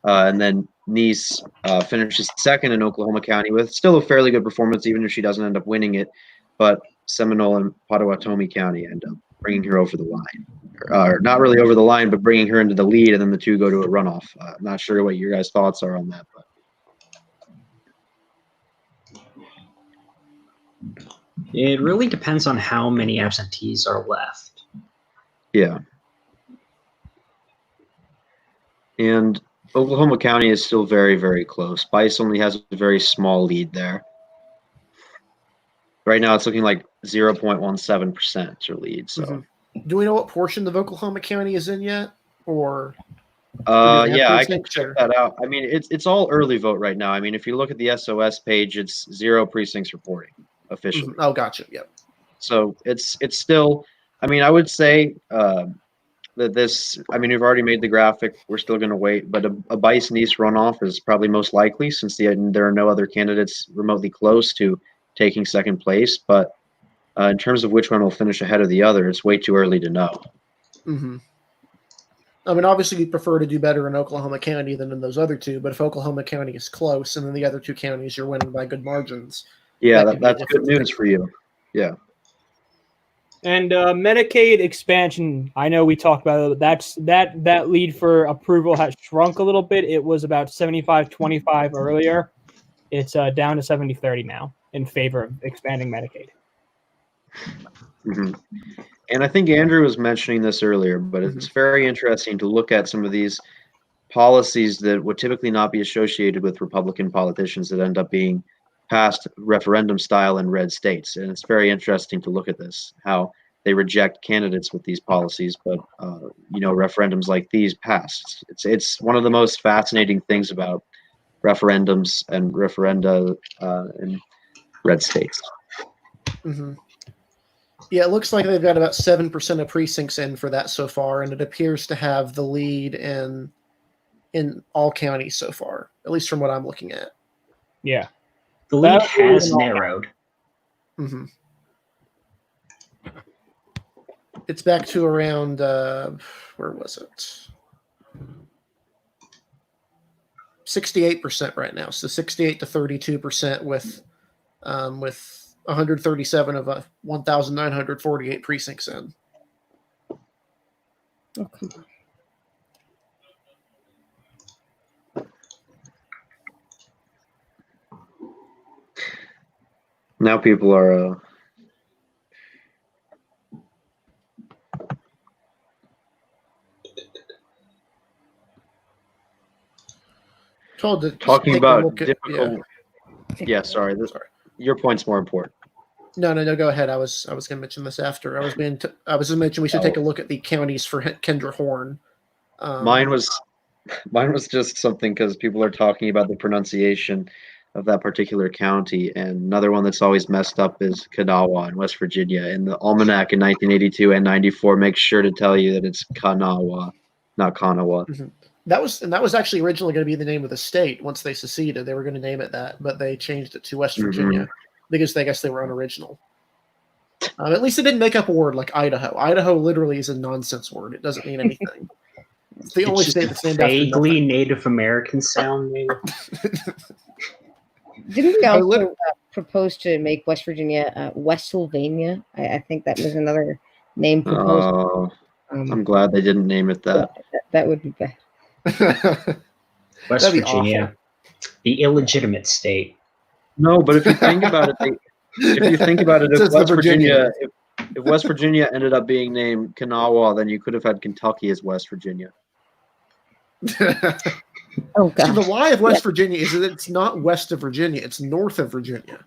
S1: And then Neese finishes second in Oklahoma County with still a fairly good performance, even if she doesn't end up winning it. But Seminole and Potawatomi County end up bringing her over the line. Not really over the line, but bringing her into the lead, and then the two go to a runoff. I'm not sure what your guys' thoughts are on that. But
S4: It really depends on how many absentees are left.
S1: yeah. And Oklahoma County is still very, very close. Bice only has a very small lead there. Right now, it's looking like 0.17% to lead. So,
S2: Do we know what portion of Oklahoma County is in yet, or?
S1: yeah, I can check that out. I mean, it's all early vote right now. I mean, if you look at the SOS page, it's 0 precincts reporting officially.
S2: Oh, gotcha. Yep.
S1: So it's still. I mean, I would say that this. I mean, we've already made the graphic. We're still going to wait, but a Bice Neese runoff is probably most likely since there are no other candidates remotely close to taking second place. But in terms of which one will finish ahead of the other, it's way too early to know.
S2: Mm-hmm. I mean, obviously, we prefer to do better in Oklahoma County than in those other two. But if Oklahoma County is close, and then the other two counties you're winning by good margins,
S1: yeah,
S2: that could be
S1: that's
S2: a
S1: good
S2: different
S1: news
S2: thing.
S1: for you. Yeah.
S3: And Medicaid expansion, I know we talked about it. That lead for approval has shrunk a little bit. It was about 75-25 earlier. It's down to 70-30 now in favor of expanding Medicaid.
S1: Mm-hmm. And I think Andrew was mentioning this earlier, but it's very interesting to look at some of these policies that would typically not be associated with Republican politicians that end up being passed referendum style in red states. And it's very interesting to look at this, how they reject candidates with these policies, but referendums like these pass. It's one of the most fascinating things about referendums and referenda in red states.
S2: Mm-hmm. Yeah, it looks like they've got about 7% of precincts in for that so far, and it appears to have the lead in all counties so far, at least from what I'm looking at.
S3: Yeah.
S4: The lead
S3: That-
S4: has narrowed.
S2: Mm-hmm. It's back to around where was it? 68% right now. So 68 to 32% with 137 of 1,948 precincts in.
S5: Oh, come on.
S1: Now people are
S2: Told to
S1: talking
S2: take a
S1: about
S2: look at,
S1: difficult. Yeah, sorry. Your point's more important.
S2: No, go ahead. I was going to mention this after. I was going to mention we should take a look at the counties for Kendra Horn.
S1: Mine was just something because people are talking about the pronunciation of that particular county, and another one that's always messed up is Kanawha in West Virginia. And the almanac in 1982 and 94 makes sure to tell you that it's Kanawha, not Kanawha.
S2: Mm-hmm. That was actually originally going to be the name of the state. Once they seceded, they were going to name it that, but they changed it to West Virginia because I guess they were unoriginal. At least it didn't make up a word like Idaho. Idaho literally is a nonsense word. It doesn't mean anything. It's the only state that's named after
S4: vaguely
S2: nothing.
S4: Native American sounding.
S5: Didn't we also propose to make West Virginia Westsylvania? I think that was another name proposed.
S1: I'm glad they didn't name it that.
S5: That would be bad.
S4: West Virginia, the illegitimate state.
S1: No, but if you think about it, if West Virginia ended up being named Kanawha, then you could have had Kentucky as West Virginia.
S5: Oh God!
S2: See, the lie of West Virginia is that it's not west of Virginia; it's north of Virginia.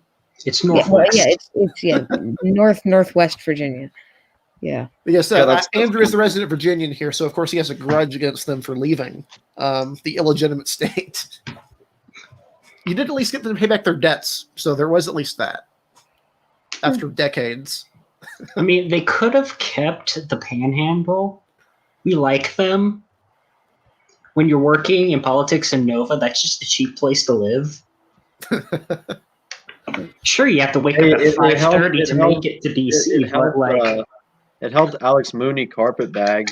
S4: It's northwest.
S5: It's northwest Virginia. Yeah.
S2: Yes, Andrew is the resident Virginian here, so of course he has a grudge against them for leaving the illegitimate state. You did at least get them to pay back their debts, so there was at least that after decades.
S4: I mean, they could have kept the Panhandle. We like them. When you're working in politics in Nova, that's just a cheap place to live. Sure, you have to wake up at 5:30 to make it to DC, but like.
S1: It helped Alex Mooney carpetbag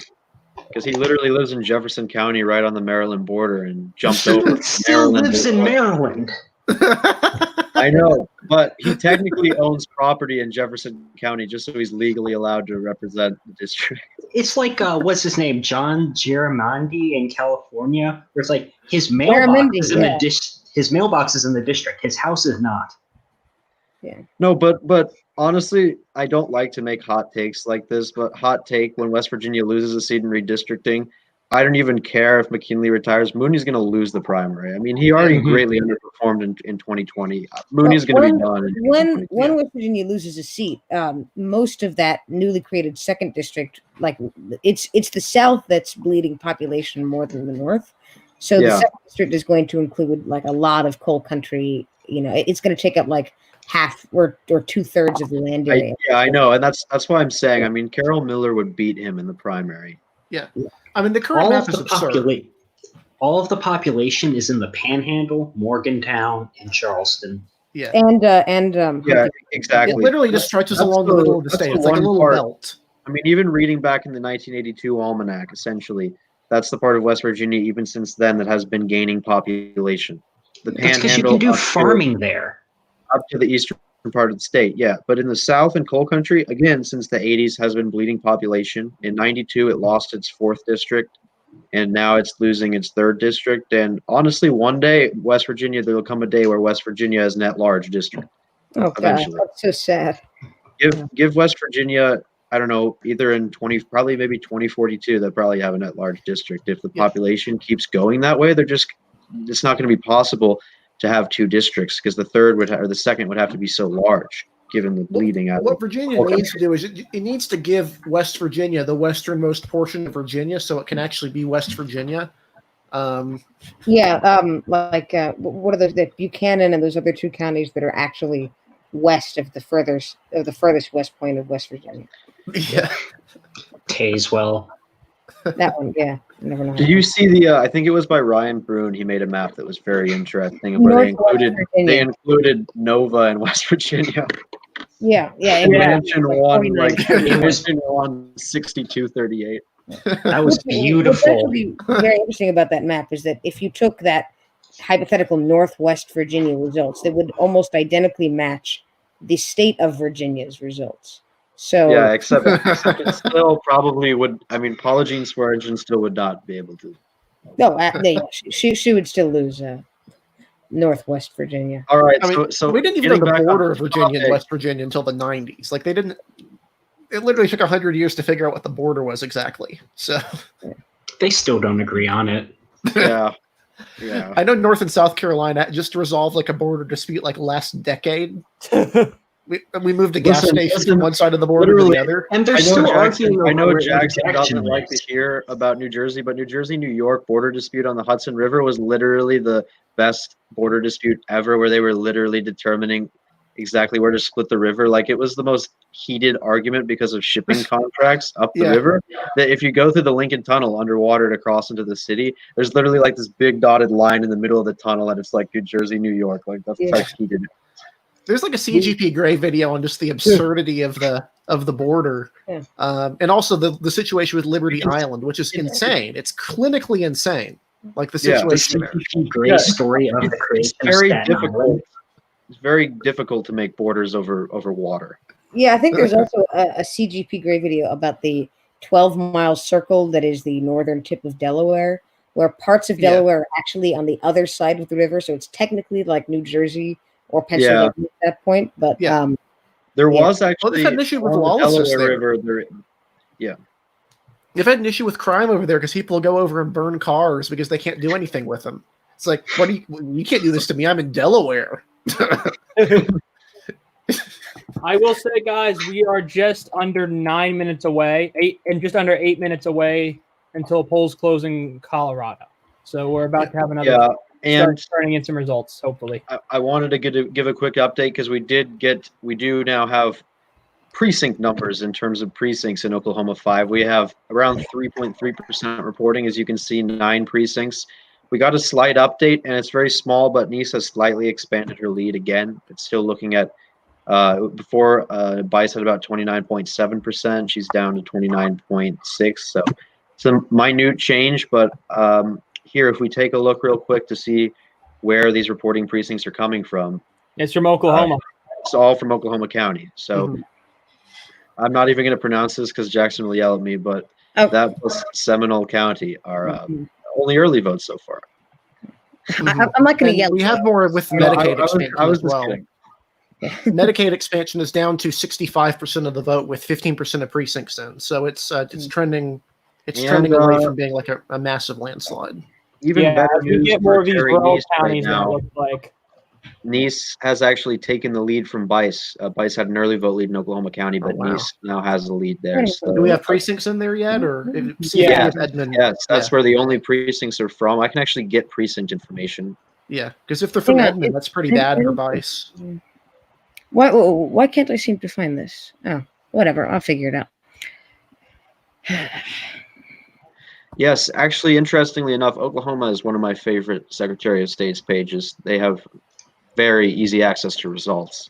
S1: because he literally lives in Jefferson County, right on the Maryland border, and jumped over.
S4: Still lives in Maryland.
S1: I know, but he technically owns property in Jefferson County just so he's legally allowed to represent the district.
S4: It's like what's his name, John Giramandi in California, where it's like his mailbox is in his mailbox is in the district. His house is not.
S5: Yeah.
S1: No, but honestly, I don't like to make hot takes like this, but hot take, when West Virginia loses a seat in redistricting, I don't even care if McKinley retires. Mooney's going to lose the primary. I mean, he already greatly underperformed in 2020. Mooney's going to be done.
S5: When West Virginia loses a seat, most of that newly created second district, like it's the South that's bleeding population more than the North. So the second district is going to include like a lot of coal country. You know, it's going to take up like half or 2/3 of the land area.
S1: I know, and that's why I'm saying. I mean, Carol Miller would beat him in the primary.
S2: Yeah, I mean the current map is absurd.
S4: All of the population is in the Panhandle, Morgantown, and Charleston.
S2: Yeah,
S5: and
S1: exactly.
S2: It literally just stretches along the middle of the state. It's like a little belt.
S1: I mean, even reading back in the 1982 almanac, essentially, that's the part of West Virginia, even since then, that has been gaining population. The Panhandle.
S4: That's because you can do farming there.
S1: Up to the eastern part of the state, yeah. But in the South and coal country, again, since the 80s, has been bleeding population. In 92, it lost its 4th district, and now it's losing its 3rd district. And honestly, one day, West Virginia, there will come a day where West Virginia has an at-large district.
S5: Oh, God, that's so sad.
S1: Give West Virginia, I don't know, either in maybe 2042, they'll probably have an at-large district. If the population keeps going that way, it's not going to be possible to have 2 districts because the second would have to be so large, given the bleeding out.
S2: What Virginia needs to do is it needs to give West Virginia the westernmost portion of Virginia, so it can actually be West Virginia.
S5: What are those? The Buchanan and those other two counties that are actually west of the furthest west point of West Virginia.
S2: Yeah.
S4: Tazewell.
S5: That one, yeah. Never know.
S1: Did you see the? I think it was by Ryan Brune. He made a map that was very interesting, where they included Nova and West Virginia.
S5: Yeah.
S1: And Mansion won
S5: 62-38.
S4: That was beautiful.
S5: What's actually very interesting about that map is that if you took that hypothetical Northwest Virginia results, they would almost identically match the state of Virginia's results. So
S1: yeah, except it still probably would. I mean, Paula Jean Swearengin still would not be able to.
S5: No, she would still lose Northwest Virginia.
S1: All right,
S2: I mean,
S1: so
S2: we didn't even know the border of Virginia and West Virginia until the 90s. Like, they didn't. It literally took 100 years to figure out what the border was exactly. So
S4: they still don't agree on it.
S1: Yeah.
S2: I know North and South Carolina just resolved like a border dispute like last decade. We moved a gas station from one side of the border to the other.
S4: And they're still arguing.
S1: I know Jackson doesn't like to hear about New Jersey, but New Jersey-New York border dispute on the Hudson River was literally the best border dispute ever, where they were literally determining exactly where to split the river. Like, it was the most heated argument because of shipping contracts up the river. That if you go through the Lincoln Tunnel underwater to cross into the city, there's literally like this big dotted line in the middle of the tunnel, and it's like New Jersey, New York. Like, that's how heated.
S2: There's like a CGP Grey video on just the absurdity of the border, and also the situation with Liberty Island, which is insane. It's clinically insane. Like the situation
S4: the CGP Grey story of the creation of Staten Island.
S1: It's very difficult to make borders over water.
S5: Yeah, I think there's also a CGP Grey video about the 12-mile circle that is the northern tip of Delaware, where parts of Delaware are actually on the other side of the river, so it's technically like New Jersey or Pennsylvania at that point. But
S1: there was actually
S2: they've had an issue with lawlessness there. They've had an issue with crime over there because people go over and burn cars because they can't do anything with them. It's like, you can't do this to me. I'm in Delaware.
S3: I will say, guys, we are just under 9 minutes away, just under 8 minutes away until polls close in Colorado. So we're about to have another starting in some results, hopefully.
S1: I wanted to give a quick update because we do now have precinct numbers in terms of precincts in Oklahoma 5. We have around 3.3% reporting, as you can see, 9 precincts. We got a slight update, and it's very small, but Nice has slightly expanded her lead again. It's still looking at before Bice had about 29.7%. She's down to 29.6%. So it's a minute change, but here, if we take a look real quick to see where these reporting precincts are coming from.
S3: It's from Oklahoma.
S1: It's all from Oklahoma County. So I'm not even going to pronounce this because Jackson will yell at me, but that plus Seminole County are only early votes so far.
S5: I'm not going to yell.
S2: We have more with Medicaid expansion as well.
S1: Kidding.
S2: Medicaid expansion is down to 65% of the vote with 15% of precincts in. So it's trending. It's trending away from being like a massive landslide.
S1: Even better
S3: we get more of these rural counties now. Look like
S1: Nice has actually taken the lead from Bice. Bice had an early vote lead in Oklahoma County, but Nice now has the lead there. So.
S2: Do we have precincts in there yet, or
S1: Edmond? Yes, that's where the only precincts are from. I can actually get precinct information.
S2: Yeah, because if they're from Edmond, that's pretty bad for Bice.
S5: Why can't I seem to find this? Oh, whatever. I'll figure it out.
S1: Yes, actually, interestingly enough, Oklahoma is one of my favorite Secretary of State's pages. They have very easy access to results.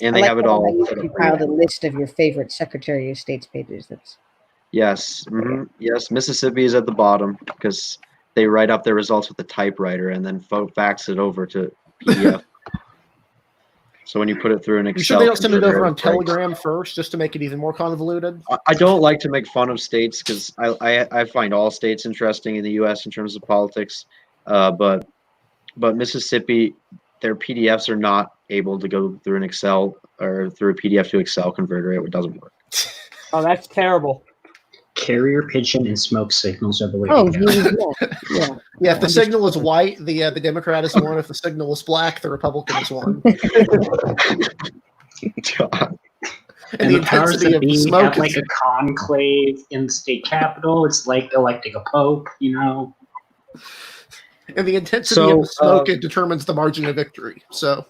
S1: And they have it all.
S5: You compiled a list of your favorite Secretary of State's pages.
S1: Yes. Mm-hmm. Yes, Mississippi is at the bottom because they write up their results with a typewriter and then fax it over to PDF. So when you put it through an Excel,
S2: you sure they don't send it over on Telegram first, just to make it even more convoluted?
S1: I don't like to make fun of states because I find all states interesting in the U.S. in terms of politics, but Mississippi, their PDFs are not able to go through an Excel or through a PDF to Excel converter. It doesn't work.
S3: Oh, that's terrible.
S4: Carrier pigeon and smoke signals are the way to go.
S2: Yeah, if the signal is white, the Democrat is won. If the signal is black, the Republican is won.
S4: And
S2: the
S4: the powers
S2: intensity
S4: that
S2: of the
S4: be
S2: smoke
S4: have like
S2: is
S4: a conclave in the state capitol. It's like electing a pope, you know.
S2: and the intensity of the
S1: So,
S2: smoke it determines the margin of victory. So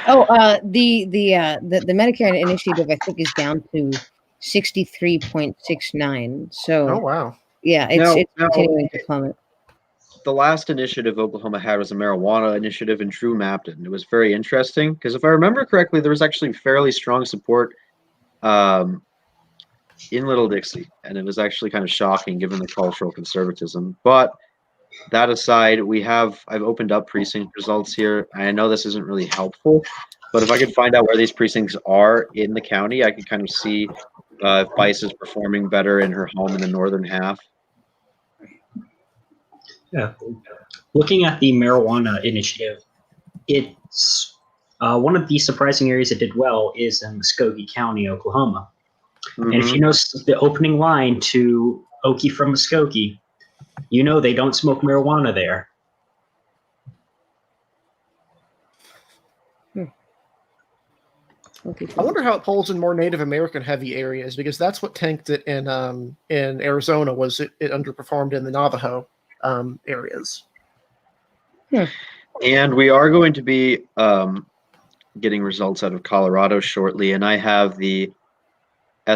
S5: Oh, the Medicare initiative I think is down to 63.69.
S2: oh
S5: So
S2: wow.
S5: yeah,
S1: now,
S5: it's
S1: now,
S5: continuing to plummet.
S1: the last initiative Oklahoma had was a marijuana initiative, and Drew mapped it. And it was very interesting because if I remember correctly, there was actually fairly strong support um, in Little Dixie, and it was actually kind of shocking given the cultural conservatism. But that aside, I've opened up precinct results here. I know this isn't really helpful, but if I could find out where these precincts are in the county, I could kind of see if Bice is performing better in her home in the northern half.
S4: Yeah. Looking at the marijuana initiative, it's one of the surprising areas that did well is in Muskogee County, Oklahoma. And if you know the opening line to Okie from Muskogee, you know they don't smoke marijuana there.
S5: Okay,
S2: I wonder how it polls in more Native American heavy areas because that's what tanked it in Arizona. Was it underperformed in the Navajo areas?
S1: And we are going to be getting results out of Colorado shortly, and I have the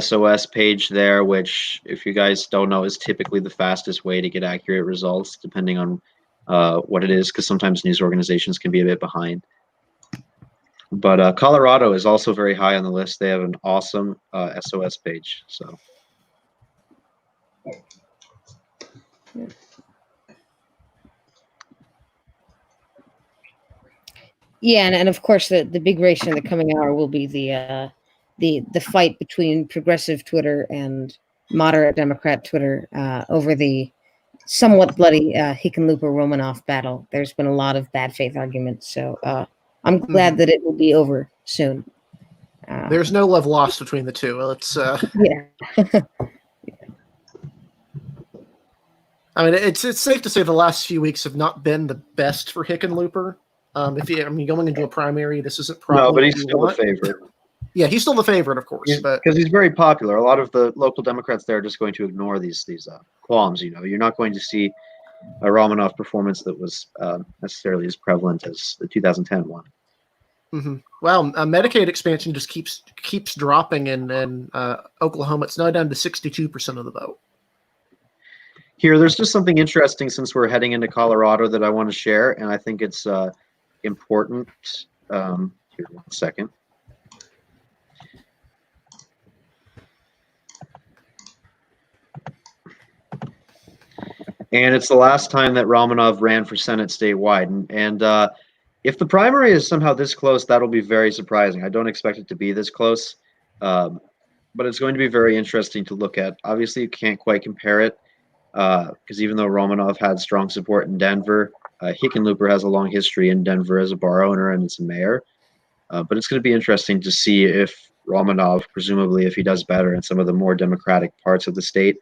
S1: SOS page there, which, if you guys don't know, is typically the fastest way to get accurate results, depending on what it is, because sometimes news organizations can be a bit behind. But Colorado is also very high on the list. They have an awesome SOS page. So.
S5: Yeah, and of course the big race in the coming hour will be the fight between progressive Twitter and moderate Democrat Twitter over the somewhat bloody Hickenlooper Romanoff battle. There's been a lot of bad faith arguments, so I'm glad that it will be over soon.
S2: There's no love lost between the two. It's
S5: Yeah.
S2: I mean, it's safe to say the last few weeks have not been the best for Hickenlooper. Going into a primary, this isn't probably
S1: No, but he's
S2: what you
S1: still
S2: want.
S1: the favorite.
S2: Yeah, he's still the favorite, of course. But
S1: because he's very popular. A lot of the local Democrats there are just going to ignore these qualms. You know, you're not going to see a Romanoff performance that was necessarily as prevalent as the 2010 one.
S2: mm-hmm. Well, Medicaid expansion just keeps dropping in Oklahoma. It's now down to 62% of the vote.
S1: Here, there's just something interesting since we're heading into Colorado that I want to share, and I think it's important. Here, 1 second. And it's the last time that Romanov ran for Senate statewide. And if the primary is somehow this close, that'll be very surprising. I don't expect it to be this close, but it's going to be very interesting to look at. Obviously, you can't quite compare it because even though Romanov had strong support in Denver, Hickenlooper has a long history in Denver as a bar owner and as a mayor. But it's going to be interesting to see if Romanov, presumably if he does better in some of the more democratic parts of the state,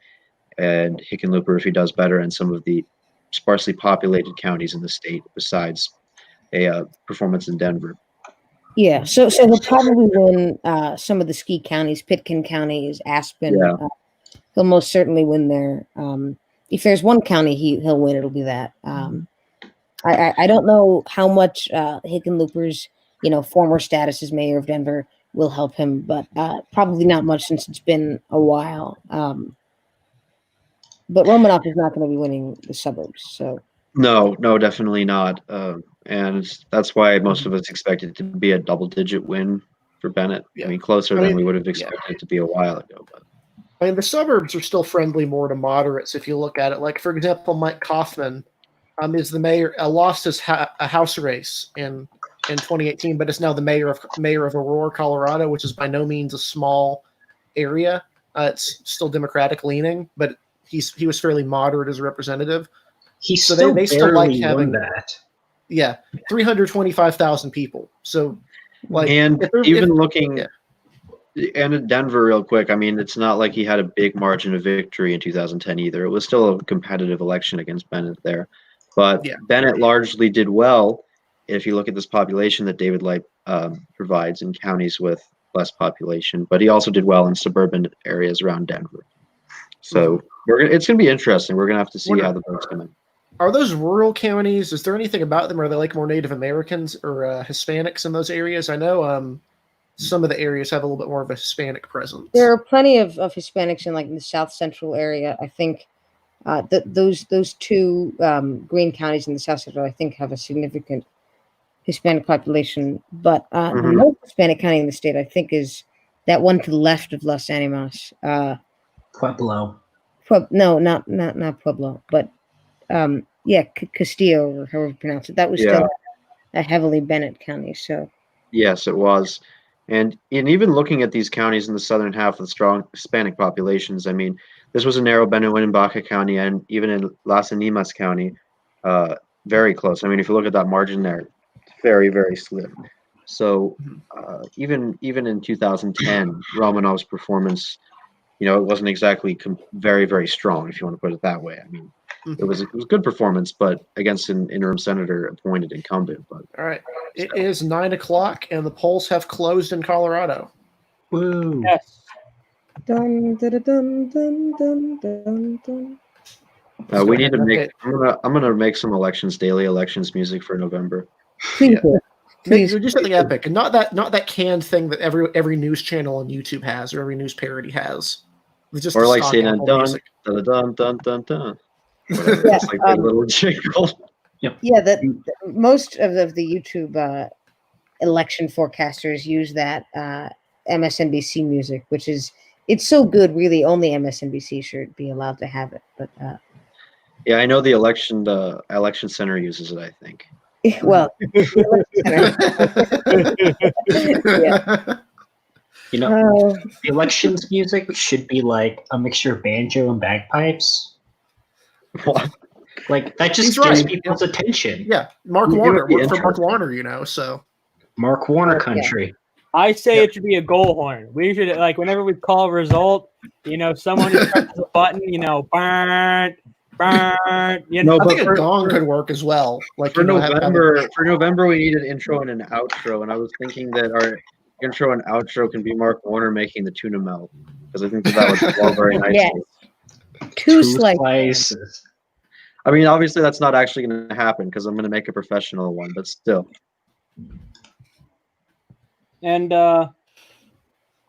S1: and Hickenlooper if he does better in some of the sparsely populated counties in the state besides a performance in Denver.
S5: Yeah, so he'll probably win some of the ski counties. Pitkin County is Aspen.
S1: Yeah.
S5: He'll most certainly win there. If there's one county he'll win, it'll be that. I don't know how much Hickenlooper's former status as mayor of Denver will help him, but probably not much since it's been a while. But Romanoff is not going to be winning the suburbs. So
S1: No, definitely not. And that's why most of us expected it to be a double-digit win for Bennett.
S2: Yeah.
S1: I mean, closer than we would have expected it to be a while ago. But
S2: I mean, the suburbs are still friendly more to moderates if you look at it. Like, for example, Mike Kaufman is the mayor, lost his a House race in 2018, but is now the mayor of Aurora, Colorado, which is by no means a small area. It's still Democratic leaning, but he was fairly moderate as a representative.
S4: They still like having
S2: that. Yeah, 325,000 people. So, like,
S1: and looking in Denver real quick, I mean, it's not like he had a big margin of victory in 2010 either. It was still a competitive election against Bennett there. But Bennett largely did well if you look at this population that David Light provides in counties with less population, but he also did well in suburban areas around Denver. So it's going to be interesting. We're going to have to see how the votes come in.
S2: Are those rural counties? Is there anything about them? Are they like more Native Americans or Hispanics in those areas? I know some of the areas have a little bit more of a Hispanic presence.
S5: There are plenty of Hispanics in like the South Central area. I think those two green counties in the South Central, I think, have a significant Hispanic population. But the most Hispanic county in the state, I think, is that one to the left of Los Animas.
S4: Pueblo.
S5: No, not Pueblo, but Castillo, or however you pronounce it. That was still a heavily Bennett county. So
S1: yes, it was. And even looking at these counties in the southern half with strong Hispanic populations, I mean, this was a narrow Benawin County, and even in Las Animas County, very close. I mean, if you look at that margin there, it's very, very slim. So even in 2010, Romanov's performance, it wasn't exactly very, very strong, if you want to put it that way. I mean, it was a good performance, but against an interim senator appointed incumbent. But
S2: all right, it is 9:00, and the polls have closed in Colorado.
S4: Woo!
S3: Yes.
S5: dun, dun, dun, dun, dun, dun, dun.
S1: we need to make. I'm gonna make some daily elections music for November.
S5: Please do. Please.
S2: Do something epic, and not that canned thing that every news channel on YouTube has, or every news parody has. It's just
S1: or like saying
S2: Apple
S1: dun
S2: music.
S1: dun dun dun dun dun.
S5: Yeah,
S1: It's like a little jingle.
S5: Yeah, most of the YouTube election forecasters use that MSNBC music, which it's so good. Really, only MSNBC should be allowed to have it. But
S1: yeah, I know the election center uses it. I think.
S5: Well,
S4: The elections music should be like a mixture of banjo and bagpipes.
S1: What?
S4: Like that just
S2: He's
S4: gets
S2: right.
S4: people's attention.
S2: Yeah, Mark
S1: It would
S2: Warner.
S1: be
S2: Work for Mark
S1: interesting.
S2: Warner, so.
S4: Mark Warner country.
S3: I say it should be a goal horn. We should, like, whenever we call a result, someone just presses a button, burn, burn.
S1: No,
S2: I
S1: but
S2: think a gong could work as well. Like
S1: for November, we needed an intro and an outro, and I was thinking that our intro and outro can be Mark Warner making the tuna melt, because I think that would fall very nicely.
S5: Yes. Two slices.
S1: I mean, obviously that's not actually going to happen because I'm going to make a professional one, but still.
S3: And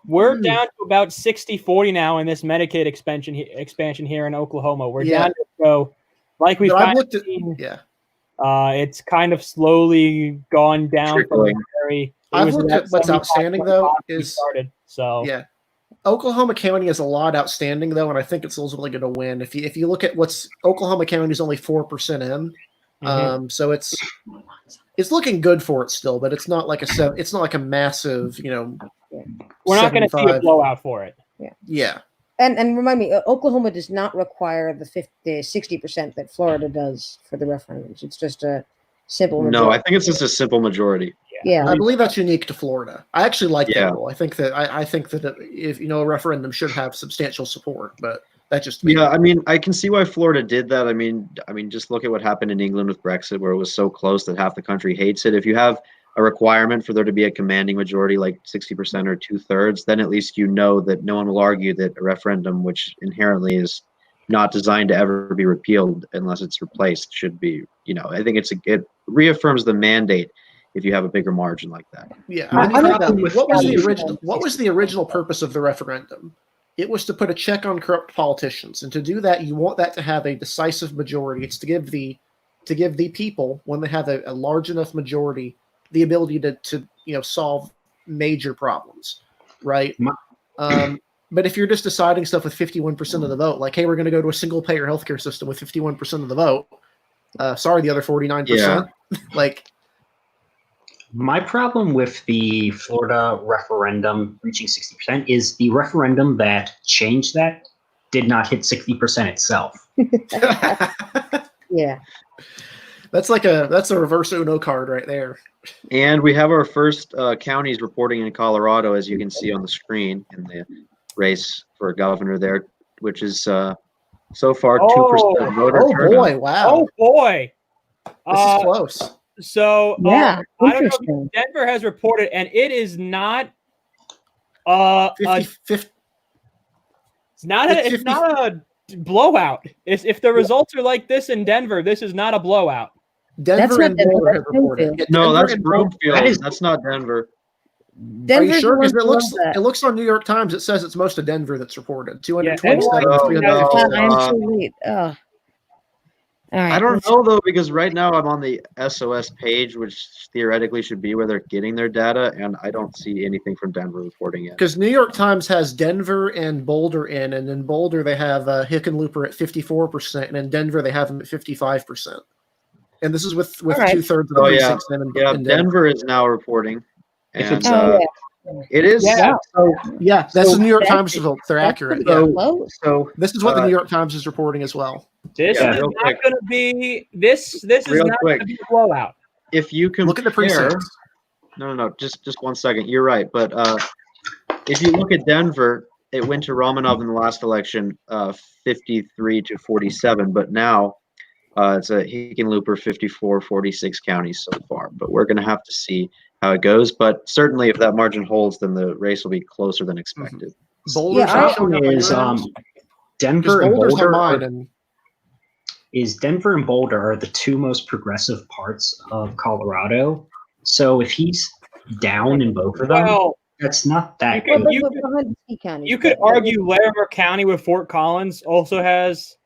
S3: we're down to about 60-40 now in this Medicaid expansion here in Oklahoma. We're down to go, like we've kind of seen, it's kind of slowly gone down.
S2: I've looked at what's outstanding, though, Oklahoma County has a lot outstanding, though, and I think it's ultimately going to win. If you look at what's Oklahoma County is only 4% in, so it's looking good for it still, but it's not like a massive,
S3: We're not going to see a blowout for it.
S5: Yeah. And remind me, Oklahoma does not require the 60% that Florida does for the referendums. It's just a simple majority.
S1: No, I think it's just a simple majority.
S5: Yeah,
S2: I believe that's unique to Florida. I actually like that rule. I think that if a referendum should have substantial support, but that just
S1: I mean, I can see why Florida did that. I mean, just look at what happened in England with Brexit, where it was so close that half the country hates it. If you have a requirement for there to be a commanding majority, like 60% or 2/3, then at least that no one will argue that a referendum, which inherently is not designed to ever be repealed unless it's replaced, should be. I think it reaffirms the mandate if you have a bigger margin like that.
S2: Yeah, what was the original purpose of the referendum? It was to put a check on corrupt politicians, and to do that, you want that to have a decisive majority. It's to give the people, when they have a large enough majority, the ability to solve major problems, right? But if you're just deciding stuff with 51% of the vote, like, hey, we're going to go to a single payer healthcare system with 51% of the vote. Sorry, the other 49%.
S4: My problem with the Florida referendum reaching 60% is the referendum that changed that did not hit 60% itself.
S5: Yeah.
S2: That's a reverse Uno card right there.
S1: And we have our first counties reporting in Colorado, as you can see on the screen in the race for governor there, which is so far 2% voter turnout.
S2: Oh boy! Wow.
S3: Oh boy!
S2: This is close.
S3: So
S5: yeah,
S3: I don't know if Denver has reported, and it is not
S2: 50, 50,
S3: It's not a blowout. If the results are like this in Denver, this is not a blowout.
S2: Denver
S5: not
S2: and
S5: Denver,
S2: Boulder
S5: that's
S2: have reported.
S5: Broomfield.
S1: No,
S2: Denver
S1: that's
S2: and Boulder-
S1: Broomfield.
S4: That is-
S1: That's not Denver.
S2: Are
S5: Denver's
S2: you sure?
S5: the one
S2: Because
S5: below that.
S2: it looks on New York Times. It says it's most of Denver that's reported. 227,
S3: Yeah,
S2: 357.
S5: God, I'm so late. All right.
S1: I don't
S5: let's-
S1: know though, because right now I'm on the SOS page, which theoretically should be where they're getting their data, and I don't see anything from Denver reporting it.
S2: Because New York Times has Denver and Boulder in, and in Boulder they have Hickenlooper at 54%, and in Denver they have him at 55%. And this is with
S5: All right.
S2: 2/3 of the
S1: Oh, yeah.
S2: precincts in
S1: Yeah,
S2: Denver.
S1: Denver is now reporting,
S4: If
S1: and
S4: it's-
S5: Oh,
S1: it is.
S3: Yeah.
S1: So,
S2: Yeah, that's
S1: So
S2: the New York
S5: that's-
S2: Times results. They're
S5: that's
S2: accurate.
S5: pretty
S2: Yeah.
S5: close.
S1: so
S2: This is what the
S1: Uh,
S2: New York Times is reporting as well.
S3: This
S1: Yeah,
S3: is
S1: real
S3: not
S1: quick.
S3: going to be this. This is
S1: Real
S3: not
S1: quick.
S3: going to be a blowout.
S1: if you compare,
S2: Look at the precincts.
S1: no, just 1 second. You're right, but if you look at Denver, it went to Romanov in the last election, 53 to 47, but now it's a Hickenlooper 54, 46 counties so far. But we're going to have to see how it goes. But certainly, if that margin holds, then the race will be closer than expected.
S2: Boulder's
S5: Yeah,
S2: not
S5: I-
S2: showing up on
S4: Is
S2: your end.
S4: Denver
S2: 'Cause
S4: and
S2: Boulder's on
S4: Boulder
S2: mine,
S4: are,
S2: and
S4: is Denver and Boulder are the two most progressive parts of Colorado. So if he's down in both of them,
S3: Well,
S4: that's not that
S3: You
S5: Well,
S3: could-
S4: good.
S5: but
S3: you
S5: we're
S3: could-
S5: behind the ski counties.
S3: you could
S5: but-
S3: argue Larimer County with Fort Collins also has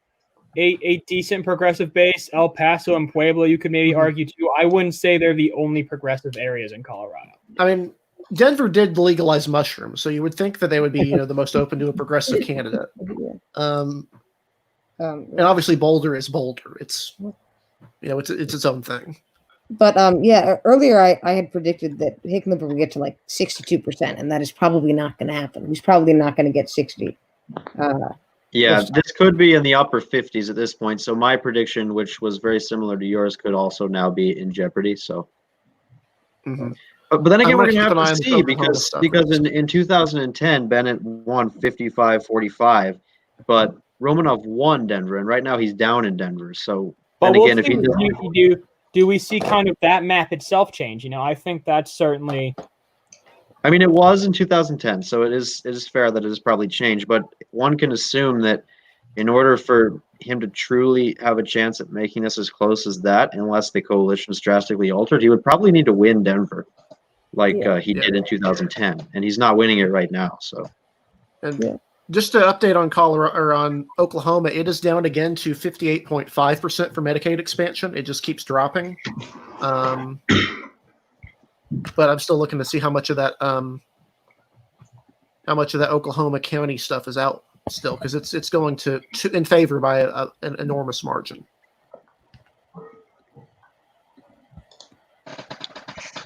S3: a decent progressive base. El Paso and Pueblo, you could maybe
S2: Mhm.
S3: argue too. I wouldn't say they're the only progressive areas in Colorado.
S2: I mean, Denver did legalize mushrooms, so you would think that they would be, the most open to a progressive candidate.
S5: Yeah.
S2: And obviously, Boulder is Boulder. It's, it's its own thing.
S5: But earlier I had predicted that Hickenlooper would get to like 62%, and that is probably not going to happen. He's probably not going to get 60.
S1: Yeah,
S5: Yes.
S1: this could be in the upper 50s at this point. So my prediction, which was very similar to yours, could also now be in jeopardy. So,
S2: Mhm.
S1: but then again,
S2: I'm
S1: we're
S2: gonna
S1: going to
S2: keep
S1: have
S2: an eye
S1: to
S2: on the
S1: see
S2: Oklahoma stuff
S1: because
S2: next.
S1: in 2010 Bennett won 55-45, but Romanov won Denver, and right now he's down in Denver. So,
S3: But
S1: and
S3: we'll
S1: again, if
S3: see.
S1: he does,
S3: Do we see kind of that map itself change? I think that's certainly
S1: I mean, it was in 2010, so it is fair that it has probably changed. But one can assume that in order for him to truly have a chance at making this as close as that, unless the coalition is drastically altered, he would probably need to win Denver, like he did in 2010, and he's not winning it right now. So,
S2: And
S5: Yeah.
S2: just to update on Colorado or on Oklahoma, it is down again to 58.5% for Medicaid expansion. It just keeps dropping. But I'm still looking to see how much of that Oklahoma County stuff is out still, because it's going to in favor by an enormous margin.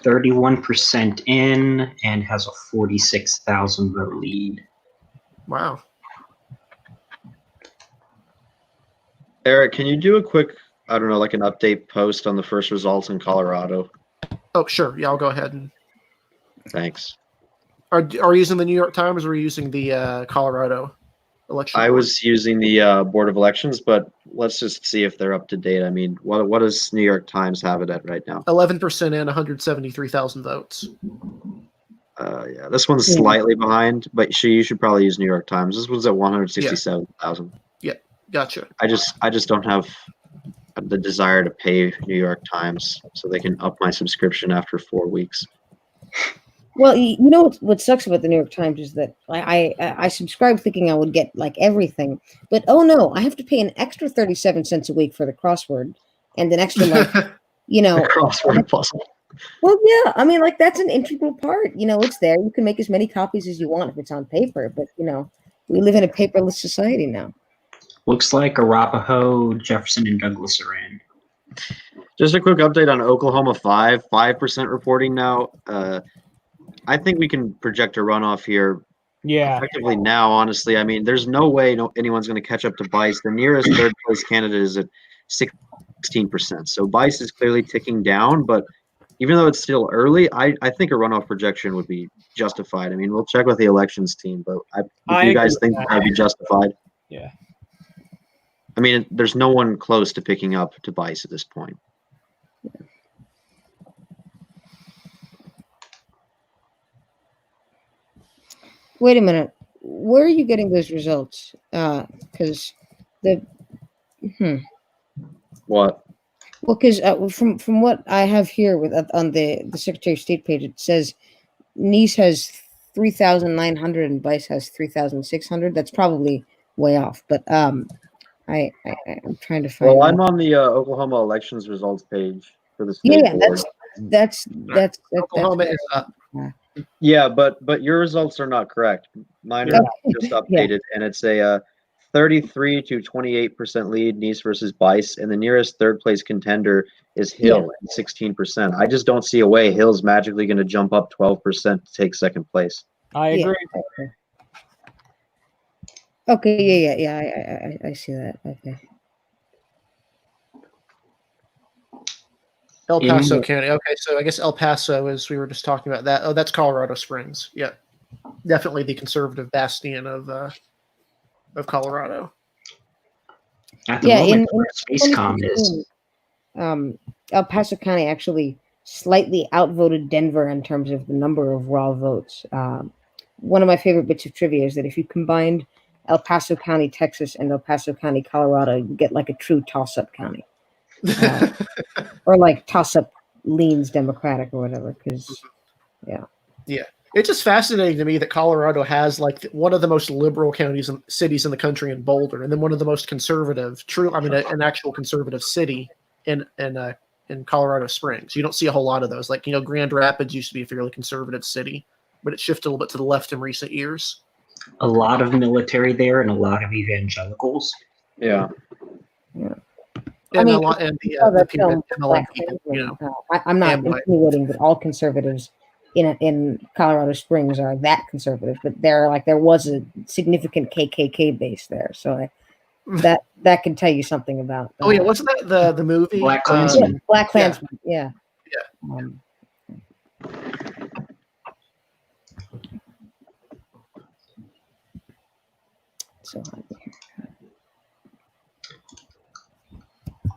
S4: 31% in and has a 46,000 vote lead.
S2: Wow.
S1: Eric, can you do a quick, I don't know, like an update post on the first results in Colorado?
S2: Oh, sure. Yeah, I'll go ahead. And
S1: Thanks.
S2: are you using the New York Times or are you using the Colorado election?
S1: I
S2: board?
S1: was using the Board of Elections, but let's just see if they're up to date. I mean, what does New York Times have it at right now?
S2: 11% in, 173,000 votes.
S1: Yeah, this one's slightly behind, but you should probably use New York Times. This one's at 167,000.
S2: Gotcha.
S1: I just don't have the desire to pay New York Times so they can up my subscription after 4 weeks.
S5: Well, you know what sucks about the New York Times is that I subscribed thinking I would get like everything, but oh no, I have to pay an extra 37 cents a week for the crossword and an extra like
S1: The crossword puzzle.
S5: Well, yeah, I mean, like that's an integral part. It's there. You can make as many copies as you want if it's on paper, but we live in a paperless society now.
S4: Looks like Arapahoe, Jefferson, and Douglas are in.
S1: Just a quick update on Oklahoma 5% reporting now. I think we can project a runoff here
S3: yeah.
S1: effectively now, honestly. I mean, there's no way anyone's going to catch up to Bice. The nearest third place candidate is at 16%. So Bice is clearly ticking down, but even though it's still early, I think a runoff projection would be justified. I mean, we'll check with the elections team, but
S3: I
S1: if you guys
S3: agree
S1: think
S3: with
S1: that would be justified.
S3: Yeah.
S1: I mean, there's no one close to picking up to Bice at this point.
S5: Wait a minute. Where are you getting those results? Because the
S1: What?
S5: well, because from what I have here with on the Secretary of State page, it says Nice has 3,900 and Vice has 3,600. That's probably way off, but I'm trying to find.
S1: Well,
S5: out.
S1: I'm on the Oklahoma elections results page for the
S5: Yeah,
S1: state
S5: yeah,
S1: board.
S5: that's
S2: Oklahoma is up.
S1: Yeah, but your results are not correct. Mine are just
S5: Yeah.
S1: updated, and it's a 33 to 28% lead, Nice versus Bice, and the nearest third place contender is Hill at 16%. I just don't see a way Hill's magically going to jump up 12% to take second place.
S3: I agree.
S5: Okay. Yeah. I see that. Okay.
S2: El Paso County. Okay, so I guess El Paso is, we were just talking about that. Oh, that's Colorado Springs. Yeah, definitely the conservative bastion of Colorado.
S4: At the
S5: Yeah,
S4: moment,
S5: in
S4: SpaceCom is
S5: 2016, El Paso County actually slightly outvoted Denver in terms of the number of raw votes. One of my favorite bits of trivia is that if you combined El Paso County, Texas, and El Paso County, Colorado, you get like a true toss-up county. Or like toss-up leans Democratic or whatever. Because
S2: It's just fascinating to me that Colorado has like one of the most liberal counties and cities in the country in Boulder, and then one of the most conservative, an actual conservative city in Colorado Springs. You don't see a whole lot of those. Like, Grand Rapids used to be a fairly conservative city, but it shifted a little bit to the left in recent years.
S4: a lot of military there and a lot of evangelicals.
S1: Yeah.
S2: And
S5: mean,
S2: a lot, and the
S5: that
S2: people,
S5: film,
S2: and the
S5: Black
S2: people,
S5: Klansman, I'm not
S2: and white.
S5: insinuating that all conservatives in Colorado Springs are that conservative, but there was a significant KKK base there, so that can tell you something about.
S2: Oh yeah, wasn't that the movie
S4: Black Klansman?
S5: Black Klansman, yeah.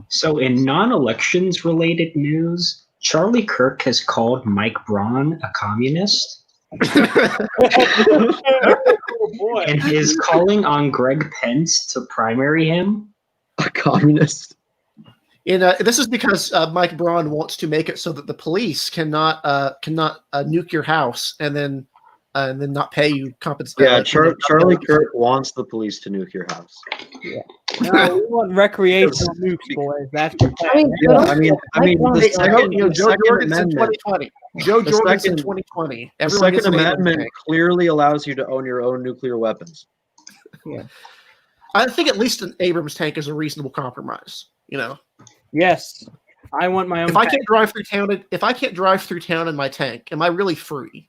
S4: So, in non-elections related news, Charlie Kirk has called Mike Braun a communist
S3: Oh boy.
S4: and is calling on Greg Pence to primary him.
S1: A communist.
S2: This is because Mike Braun wants to make it so that the police cannot nuke your house and then not pay you compensation.
S1: Yeah, Charlie Kirk wants the police to nuke your house.
S3: No, we want recreational nukes, boys. That's the plan.
S1: I mean, the
S2: Joe
S1: Second
S2: Jorgensen
S1: Amendment.
S2: 2020. Joe
S1: The
S2: Jorgensen
S1: second-
S2: 2020.
S1: The
S2: Everyone gets
S1: Second
S2: an Abrams
S1: Amendment
S2: tank.
S1: clearly allows you to own your own nuclear weapons.
S2: I think at least an Abrams tank is a reasonable compromise.
S3: Yes, I want my own.
S2: If I can't drive through town in my tank, am I really free?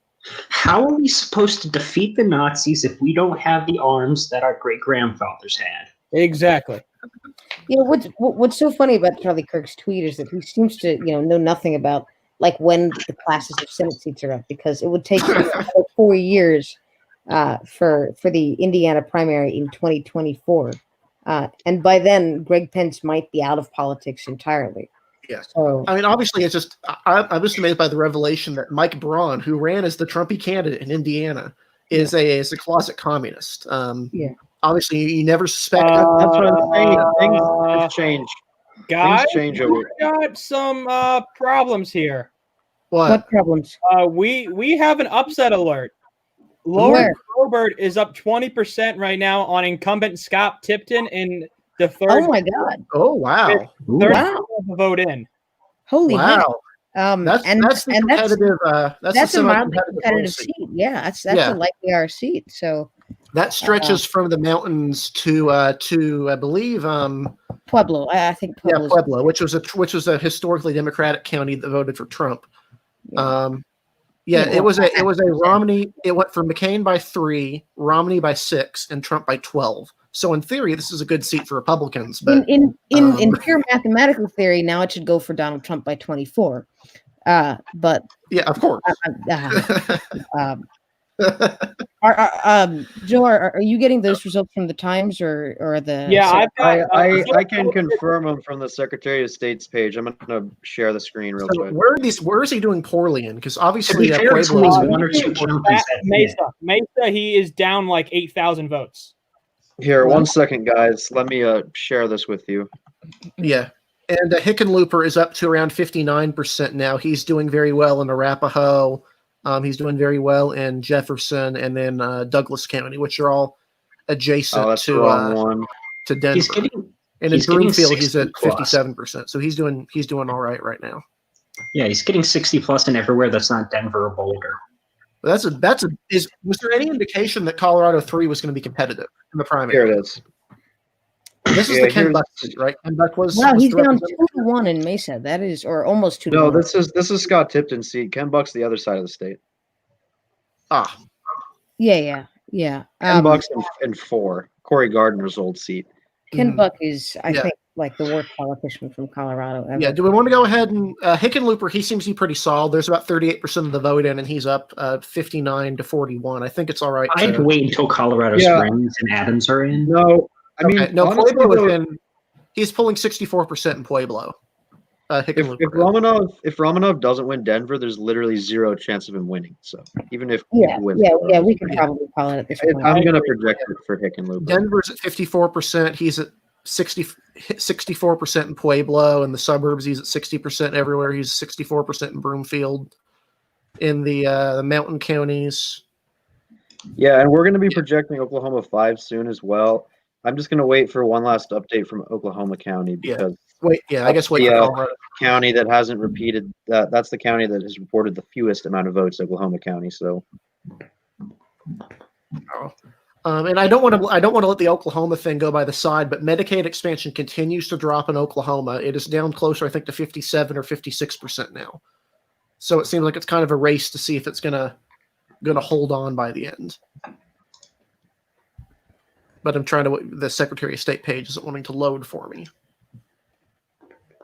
S4: How are we supposed to defeat the Nazis if we don't have the arms that our great grandfathers had?
S3: Exactly.
S5: What's so funny about Charlie Kirk's tweet is that he seems to know nothing about like when the classes of Senate seats are up, because it would take 4 years for the Indiana primary in 2024, and by then Greg Pence might be out of politics entirely.
S2: Yeah.
S5: So
S2: I mean, obviously, it's just I'm just amazed by the revelation that Mike Braun, who ran as the Trumpy candidate in Indiana, is a closet communist. Obviously, you never suspect.
S1: That's what I'm saying. Things change.
S3: Guys,
S1: Things change over.
S3: we got some problems here.
S5: what problems?
S3: We have an upset alert. Lauren Robert is up 20% right now on incumbent Scott Tipton in the third.
S5: Oh my God!
S2: Oh wow!
S3: Third
S5: Wow!
S3: vote in.
S5: Holy heck!
S2: Wow! That's the competitive.
S5: That's a mildly
S2: semi-competitive
S5: competitive
S2: seat.
S5: seat. Yeah, that's a likely our seat. So
S2: That stretches from the mountains to I believe
S5: Pueblo. I think Pueblo's
S2: Pueblo, which was a historically Democratic county that voted for Trump. It was a Romney. It went for McCain by 3, Romney by 6, and Trump by 12. So in theory, this is a good seat for Republicans. But
S5: in pure mathematical theory, now it should go for Donald Trump by 24. But
S2: yeah, of course.
S3: All
S5: Joe, are you getting those results from the Times or the?
S3: Yeah, I've got.
S1: I can confirm them from the Secretary of State's page. I'm going to share the screen real
S2: So
S1: quick.
S2: where is he doing poorly in? Because
S4: To
S2: obviously
S4: be fair, it's
S2: Pueblo
S4: only
S2: is
S4: one or two counties.
S3: Mesa, he is down like 8,000 votes.
S1: Here,
S2: Well-
S1: 1 second, guys. Let me share this with you.
S2: Yeah. And Hickenlooper is up to around 59% now. He's doing very well in Arapahoe. He's doing very well in Jefferson and then Douglas County, which are all adjacent
S1: Oh, that's the wrong
S2: to
S1: one.
S2: Denver.
S4: He's getting
S2: and in
S4: he's getting
S2: Broomfield, he's
S4: 60
S2: at
S4: plus.
S2: 57%. So he's doing all right now.
S4: Yeah, he's getting 60 plus in everywhere that's not Denver or Boulder.
S2: Was there any indication that Colorado 3 was going to be competitive in the primary?
S1: Here it is.
S2: This is
S1: Yeah,
S2: the Ken
S1: here's-
S2: Buck seat, right? Ken Buck was.
S5: Wow,
S2: was
S5: he's
S2: the
S5: down
S2: representative.
S5: 2-1 in Mesa. That is, or almost 2-1.
S1: No, this is Scott Tipton's seat. Ken Buck's the other side of the state.
S2: Ah,
S5: Yeah.
S1: Ken Buck's in 4. Corey Gardner's old seat.
S5: Ken
S2: Mhm.
S5: Buck is, I
S2: Yeah.
S5: think, like the worst politician from Colorado ever.
S2: yeah. Do we want to go ahead and Hickenlooper? He seems to be pretty solid. There's about 38% of the vote in, and he's up 59 to 41. I think it's all right.
S4: I'd wait until Colorado
S1: Yeah.
S4: Springs and Adams are in.
S1: No, I mean,
S2: Okay, no,
S1: honestly,
S2: Pueblo
S1: though,
S2: is in. He's pulling 64% in Pueblo. Hickenlooper.
S1: if Romanov doesn't win Denver, there's literally zero chance of him winning. So even if he
S5: Yeah,
S1: wins,
S5: we can probably call it at this point.
S1: I'm going to project it for Hickenlooper.
S2: Denver's at 54%. He's at 64% in Pueblo. In the suburbs, he's at 60% everywhere. He's 64% in Broomfield. In the mountain counties,
S1: Yeah, and we're going to be projecting Oklahoma 5 soon as well. I'm just going to wait for one last update from Oklahoma County because
S2: I guess wait
S1: the,
S2: for Colorado.
S1: county that hasn't repeated that's the county that has reported the fewest amount of votes, Oklahoma County. So
S2: And I don't want to let the Oklahoma thing go by the side, but Medicaid expansion continues to drop in Oklahoma. It is down closer, I think, to 57 or 56% now. So it seems like it's kind of a race to see if it's gonna hold on by the end. But I'm trying to. The Secretary of State page isn't wanting to load for me.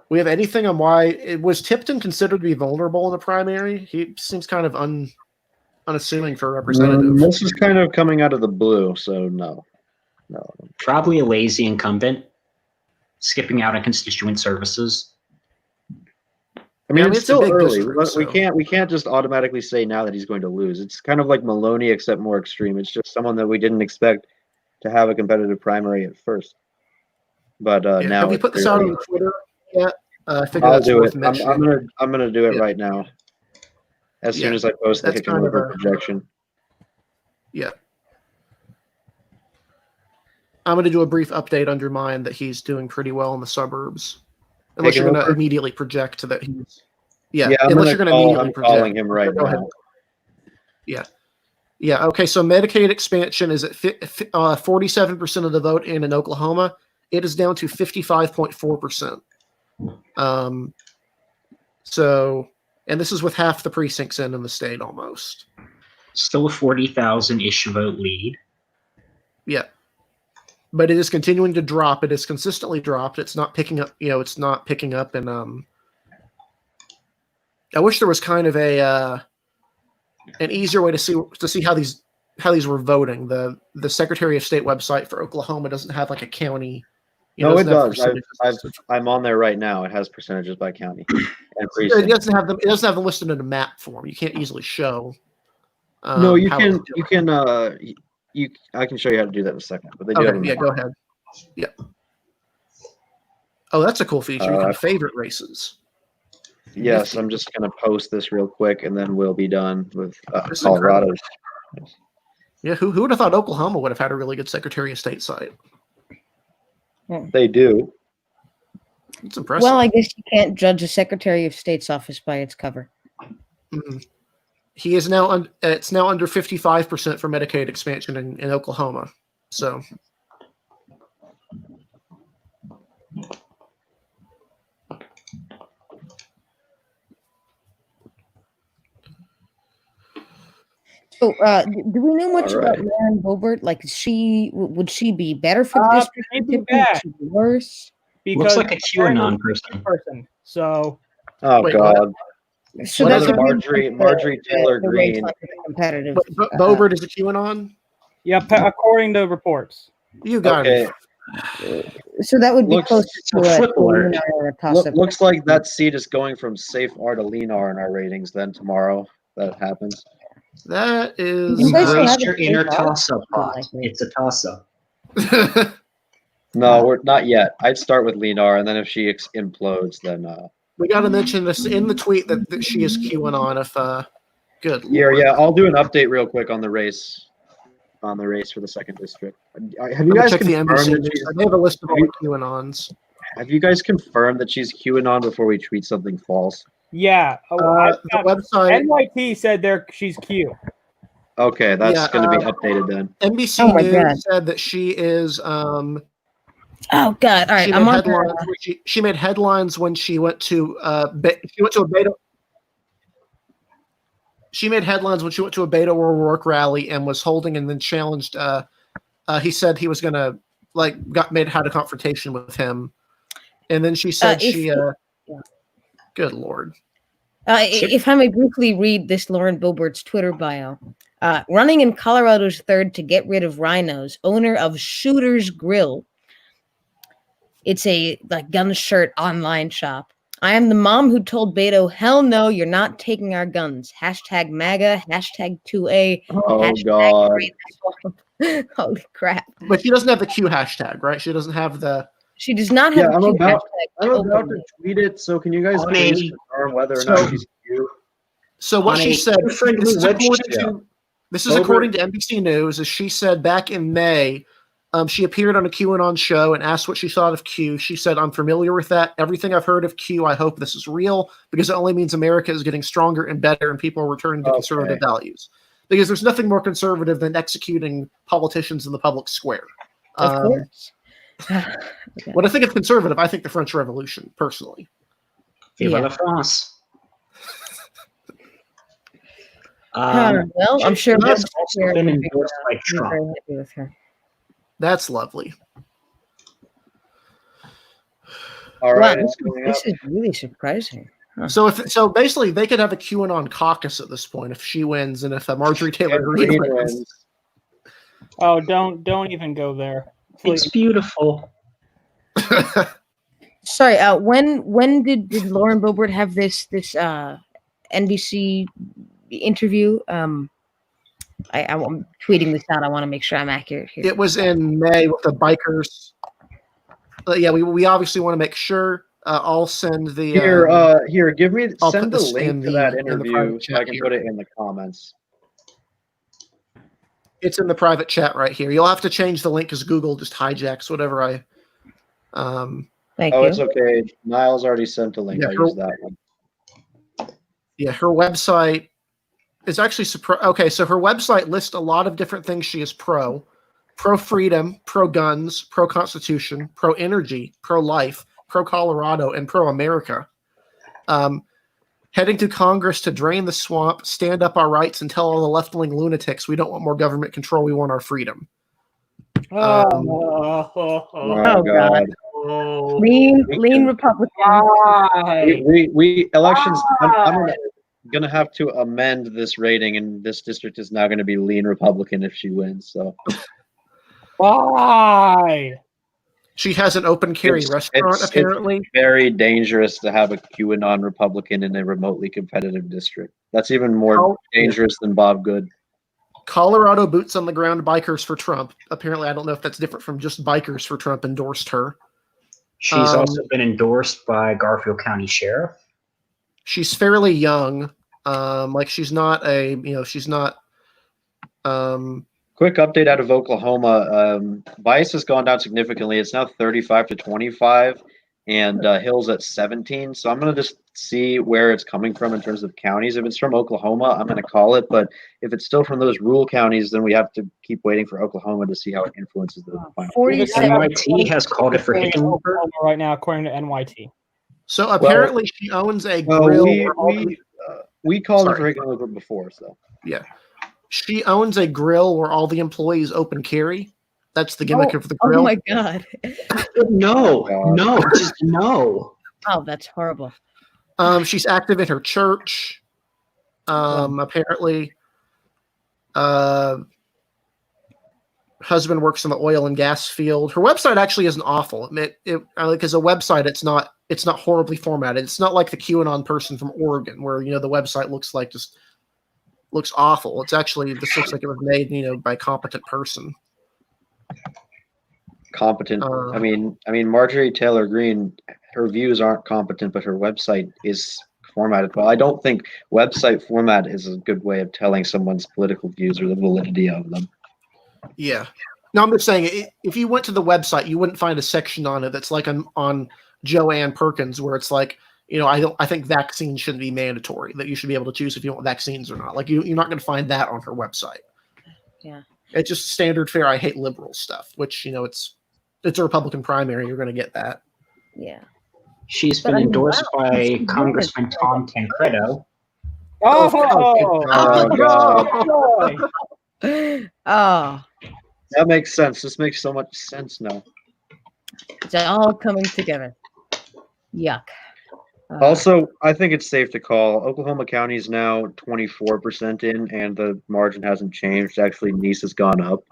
S2: We have anything on why was Tipton considered to be vulnerable in the primary? He seems kind of unassuming for a representative.
S1: this is kind of coming out of the blue, so no.
S4: Probably a lazy incumbent, skipping out on constituent services.
S1: I mean,
S2: Yeah,
S1: it's
S2: it's a
S1: still
S2: big
S1: early.
S2: district,
S1: We can't just automatically say now that he's going to lose. It's kind of like Maloney, except more extreme. It's just someone that we didn't expect to have a competitive primary at first. But now
S2: Have we put this out on Twitter yet? I figure
S1: I'll
S2: that's
S1: do
S2: worth
S1: it.
S2: mentioning.
S1: I'm gonna do it
S2: Yeah.
S1: right now. As soon
S2: Yeah,
S1: as I post the
S2: that's kind of
S1: Hickenlooper
S2: a-
S1: projection.
S2: Yeah. I'm going to do a brief update under mine that he's doing pretty well in the suburbs. Unless you're going to
S1: Hickenlooper?
S2: immediately project that he's. Yeah,
S1: Yeah,
S2: unless you're going to immediately
S1: I'm
S2: project.
S1: calling him right
S2: Go ahead.
S1: now.
S2: Yeah. Okay. So Medicaid expansion is at 47% of the vote in Oklahoma. It is down to 55.4%. So, and this is with half the precincts in the state almost.
S4: Still a 40,000-ish vote lead.
S2: Yeah. But it is continuing to drop. It has consistently dropped. It's not picking up. It's not picking up. And I wish there was kind of an easier way to see how these were voting. The Secretary of State website for Oklahoma doesn't have like a county.
S1: No, it does.
S2: percentages.
S1: I'm on there right now. It has percentages by county and
S2: It
S1: precinct.
S2: doesn't have them. It doesn't have them listed in a map form. You can't easily show.
S1: No, you
S2: how
S1: can.
S2: it's
S1: You
S2: doing.
S1: can. I can show you how to do that in a second. But they do have
S2: Okay,
S1: a
S2: yeah,
S1: map.
S2: go ahead. Yeah. Oh, that's a cool feature. You
S1: Uh,
S2: can favorite races.
S1: Yes, I'm just gonna post this real quick, and then we'll be done with
S2: This is
S1: Colorado.
S2: Yeah, who would have thought Oklahoma would have had a really good Secretary of State site?
S1: They do.
S2: It's impressive.
S5: Well, I guess you can't judge a Secretary of State's office by its cover.
S2: Mhm. He is now. It's now under 55% for Medicaid expansion in Oklahoma. So.
S5: So, do we know much
S1: All
S5: about
S1: right.
S5: Maren Boebert? Like, would she be better for the district?
S3: maybe
S5: Would
S3: bad.
S5: she be worse?
S3: Because
S4: Looks like a QAnon person.
S3: So
S1: Oh
S2: Wait,
S1: God.
S5: So
S1: What
S5: that's
S1: other
S5: what
S1: Marjorie Taylor
S5: the race
S1: Greene?
S5: like the competitive.
S2: Bobert is a QAnon.
S3: Yeah, according to reports.
S2: You got
S1: Okay,
S2: it.
S5: So that would be
S1: Looks-
S5: closer
S4: it's a
S5: to
S4: flip alert.
S5: Lena or a toss-up.
S1: looks like that seat is going from safe R to lean R in our ratings. Then tomorrow that happens.
S2: That is
S5: You guys still
S4: Embrace
S5: have
S4: your
S5: a
S4: inner
S5: safe R?
S4: toss-up pot.
S5: Likely.
S4: It's a toss-up.
S1: No, we're not yet. I'd start with lean R, and then if she implodes, then
S2: We got to mention this in the tweet that she is QAnon. If good
S1: here,
S2: lord.
S1: yeah, I'll do an update real quick on the race for the second district. Have you
S2: Let me
S1: guys
S2: check the
S1: confirmed
S2: NBC
S1: that
S2: news.
S1: she's,
S2: They have a list of all the QAnons.
S1: have you guys confirmed that she's QAnon before we tweet something false?
S3: Yeah.
S2: The website
S3: NYT said she's Q.
S1: Okay, that's
S2: Yeah,
S1: going to be updated then.
S2: NBC
S5: Oh my
S2: News
S5: God.
S2: said that she is.
S5: Oh God! All right,
S2: She
S5: I'm
S2: made
S5: on.
S2: headlines. She made headlines when she went to she went to a beta. She made headlines when she went to a Beto O'Rourke rally and was holding and then challenged. He said he was gonna had a confrontation with him, and then she said good lord.
S5: If I may briefly read this Lauren Boebert's Twitter bio. Running in Colorado's 3rd to get rid of rhinos, owner of Shooter's Grill. It's a gun shirt online shop. I am the mom who told Beto, hell no, you're not taking our guns. Hashtag MAGA, hashtag 2A.
S1: Oh
S5: hashtag
S1: God!
S5: Raid the Swamp. Holy crap.
S2: But she doesn't have the Q hashtag, right? She doesn't have the.
S5: She does not have
S1: Yeah,
S5: a Q hashtag.
S1: I'm about to
S5: openly.
S1: tweet it. So can you guys
S4: On
S1: please
S4: a-
S1: confirm whether or
S2: So-
S1: not she's Q?
S2: So what
S4: On
S2: she
S4: a
S2: said.
S4: friendly
S2: This is
S4: web
S2: according
S4: show.
S2: to. This is
S1: Boebert-
S2: according to NBC News. As she said back in May, she appeared on a QAnon show and asked what she thought of Q. She said, "I'm familiar with that. Everything I've heard of Q, I hope this is real because it only means America is getting stronger and better, and people are returning to
S1: Okay.
S2: conservative values. Because there's nothing more conservative than executing politicians in the public square."
S5: Of course.
S2: When I think of conservative, I think the French Revolution, personally.
S4: Vive
S5: Yeah.
S4: la France.
S5: Well, I'm sure
S4: She has
S5: most
S4: also
S5: here
S4: been
S5: will be,
S4: endorsed by
S5: be
S4: Trump.
S5: very happy with her.
S2: That's lovely.
S1: All
S5: Wow,
S1: right, it's going up.
S5: this is really surprising.
S2: So basically, they could have a QAnon caucus at this point if she wins, and if Marjorie Taylor
S1: And
S2: Greene
S1: Greene
S2: wins.
S1: wins.
S3: Oh, don't even go there.
S4: It's
S3: Please.
S4: beautiful.
S5: Sorry, when did Lauren Boebert have this NBC interview? I'm tweeting this out. I want to make sure I'm accurate here.
S2: It was in May with the bikers. Yeah, we obviously want to make sure. I'll send the
S1: Here,
S2: I'll
S1: send
S2: put
S1: the
S2: this
S1: link
S2: in
S1: to that
S2: the
S1: interview
S2: private
S1: so I
S2: chat
S1: can
S2: here.
S1: put it in the comments.
S2: It's in the private chat right here. You'll have to change the link because Google just hijacks whatever I.
S5: Thank
S1: Oh,
S5: you.
S1: it's okay. Niles already sent a link.
S2: Yeah,
S1: I'll
S2: her-
S1: use that one.
S2: Yeah, her website is actually okay. So her website lists a lot of different things she is pro freedom, pro guns, pro constitution, pro energy, pro life, pro Colorado, and pro America. Heading to Congress to drain the swamp, stand up our rights, and tell all the left wing lunatics we don't want more government control. We want our freedom.
S1: Oh,
S5: God.
S1: God.
S5: Lean Republican.
S3: Why?
S1: We elections. I'm gonna have to amend this rating, and this district is now going to be lean Republican if she wins. So
S3: Why?
S2: She has an open carry restaurant,
S1: it's
S2: apparently.
S1: very dangerous to have a QAnon Republican in a remotely competitive district. That's even more
S2: Oh,
S1: dangerous than Bob Good.
S2: Colorado boots on the ground bikers for Trump. Apparently, I don't know if that's different from just bikers for Trump endorsed her.
S4: She's also been endorsed by Garfield County Sheriff.
S2: She's fairly young. She's not
S1: Quick update out of Oklahoma. Bias has gone down significantly. It's now 35 to 25, and Hill's at 17. So I'm going to just see where it's coming from in terms of counties. If it's from Oklahoma, I'm going to call it. But if it's still from those rural counties, then we have to keep waiting for Oklahoma to see how it influences the final.
S5: 47.
S4: NYT has called it for Hickenlooper.
S3: Right now, according to NYT.
S2: So apparently she owns a grill.
S1: We called it for
S2: Sorry.
S1: Hickenlooper before, so.
S2: Yeah. She owns a grill where all the employees open carry. That's the gimmick of the grill.
S5: Oh my God.
S4: No, just no.
S5: Oh, that's horrible.
S2: She's active in her church. Apparently, husband works in the oil and gas field. Her website actually isn't awful. Like as a website, it's not horribly formatted. It's not like the QAnon person from Oregon, where the website looks awful. It's actually this looks like it was made by a competent person.
S1: Competent. I mean, Marjorie Taylor Greene, her views aren't competent, but her website is formatted well. I don't think website format is a good way of telling someone's political views or the validity of them.
S2: Yeah. No, I'm just saying, if you went to the website, you wouldn't find a section on it that's like on Joanne Perkins, where it's like, I think vaccines shouldn't be mandatory, that you should be able to choose if you want vaccines or not. Like, you're not going to find that on her website.
S5: Yeah.
S2: It's just standard fare, I hate liberal stuff, which, it's a Republican primary. You're going to get that.
S5: Yeah.
S4: She's been endorsed by Congressman Tom Tancredo.
S1: Oh, God.
S5: Oh,
S1: That makes sense. This makes so much sense now.
S5: it's all coming together. Yuck.
S1: Also, I think it's safe to call Oklahoma County is now 24% in, and the margin hasn't changed. Actually, Nice has gone up.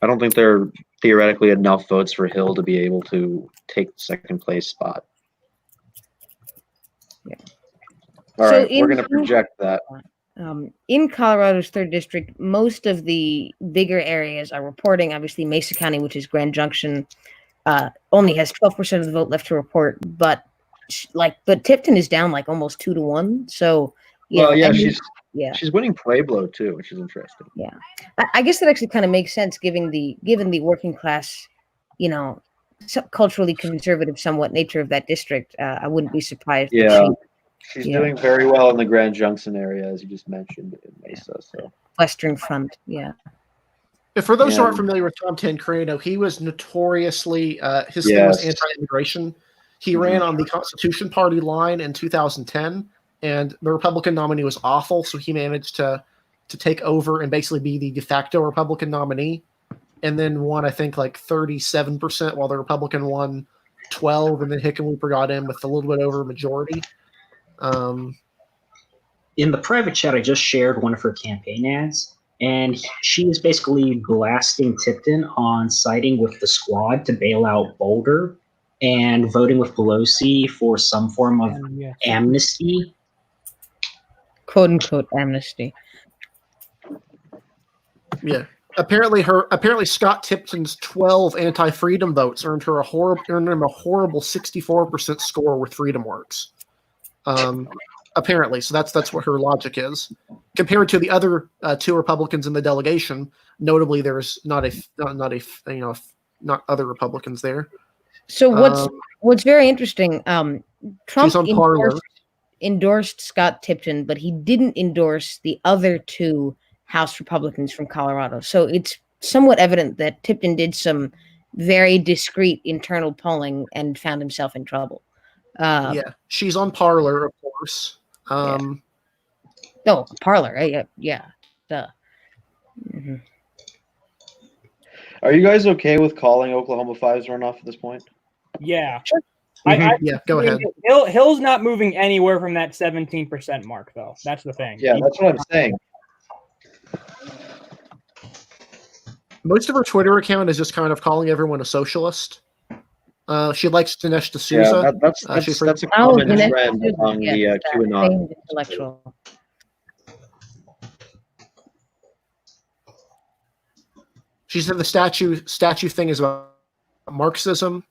S1: I don't think there are theoretically enough votes for Hill to be able to take the second place spot.
S5: Yeah.
S1: All
S5: So
S1: right, we're going to project that.
S5: In Colorado's 3rd district, most of the bigger areas are reporting. Obviously, Mesa County, which is Grand Junction, only has 12% of the vote left to report. But Tipton is down like almost 2-1. So
S1: she's winning Pueblo too, which is interesting.
S5: Yeah, I guess that actually kind of makes sense given the working class, culturally conservative, somewhat nature of that district. I wouldn't be surprised.
S1: Yeah. She's doing very well in the Grand Junction area, as you just mentioned, in Mesa. So
S5: Western Front, yeah.
S2: For those who aren't familiar with Tom Tancredo, he was notoriously his thing was anti-immigration. He ran on the Constitution Party line in 2010, and the Republican nominee was awful, so he managed to take over and basically be the de facto Republican nominee, and then won, I think, like 37%, while the Republican won 12, and then Hickenlooper got in with a little bit over majority.
S4: In the private chat, I just shared one of her campaign ads, and she is basically blasting Tipton on siding with the Squad to bail out Boulder and voting with Pelosi for some form of amnesty.
S5: "Quote unquote" amnesty.
S2: Yeah. Apparently Scott Tipton's 12 anti-freedom votes earned him a horrible 64% score with FreedomWorks. Apparently, so that's what her logic is. Compared to the other 2 Republicans in the delegation, notably there's not other Republicans there.
S5: So what's very interesting, Trump endorsed Scott Tipton, but he didn't endorse the other 2 House Republicans from Colorado. So it's somewhat evident that Tipton did some very discreet internal polling and found himself in trouble.
S2: She's on Parler, of course.
S5: Parler, yeah. Duh. Mm-hmm.
S1: Are you guys okay with calling Oklahoma 5's runoff at this point?
S3: Yeah.
S5: Sure.
S2: Go ahead.
S3: Hill's not moving anywhere from that 17% mark, though. That's the thing.
S1: Yeah, that's what I'm saying.
S2: Most of her Twitter account is just kind of calling everyone a socialist. She likes Dinesh D'Souza.
S1: Yeah, that's a common trend among the QAnon
S5: intellectual.
S2: She said the statue thing is about Marxism.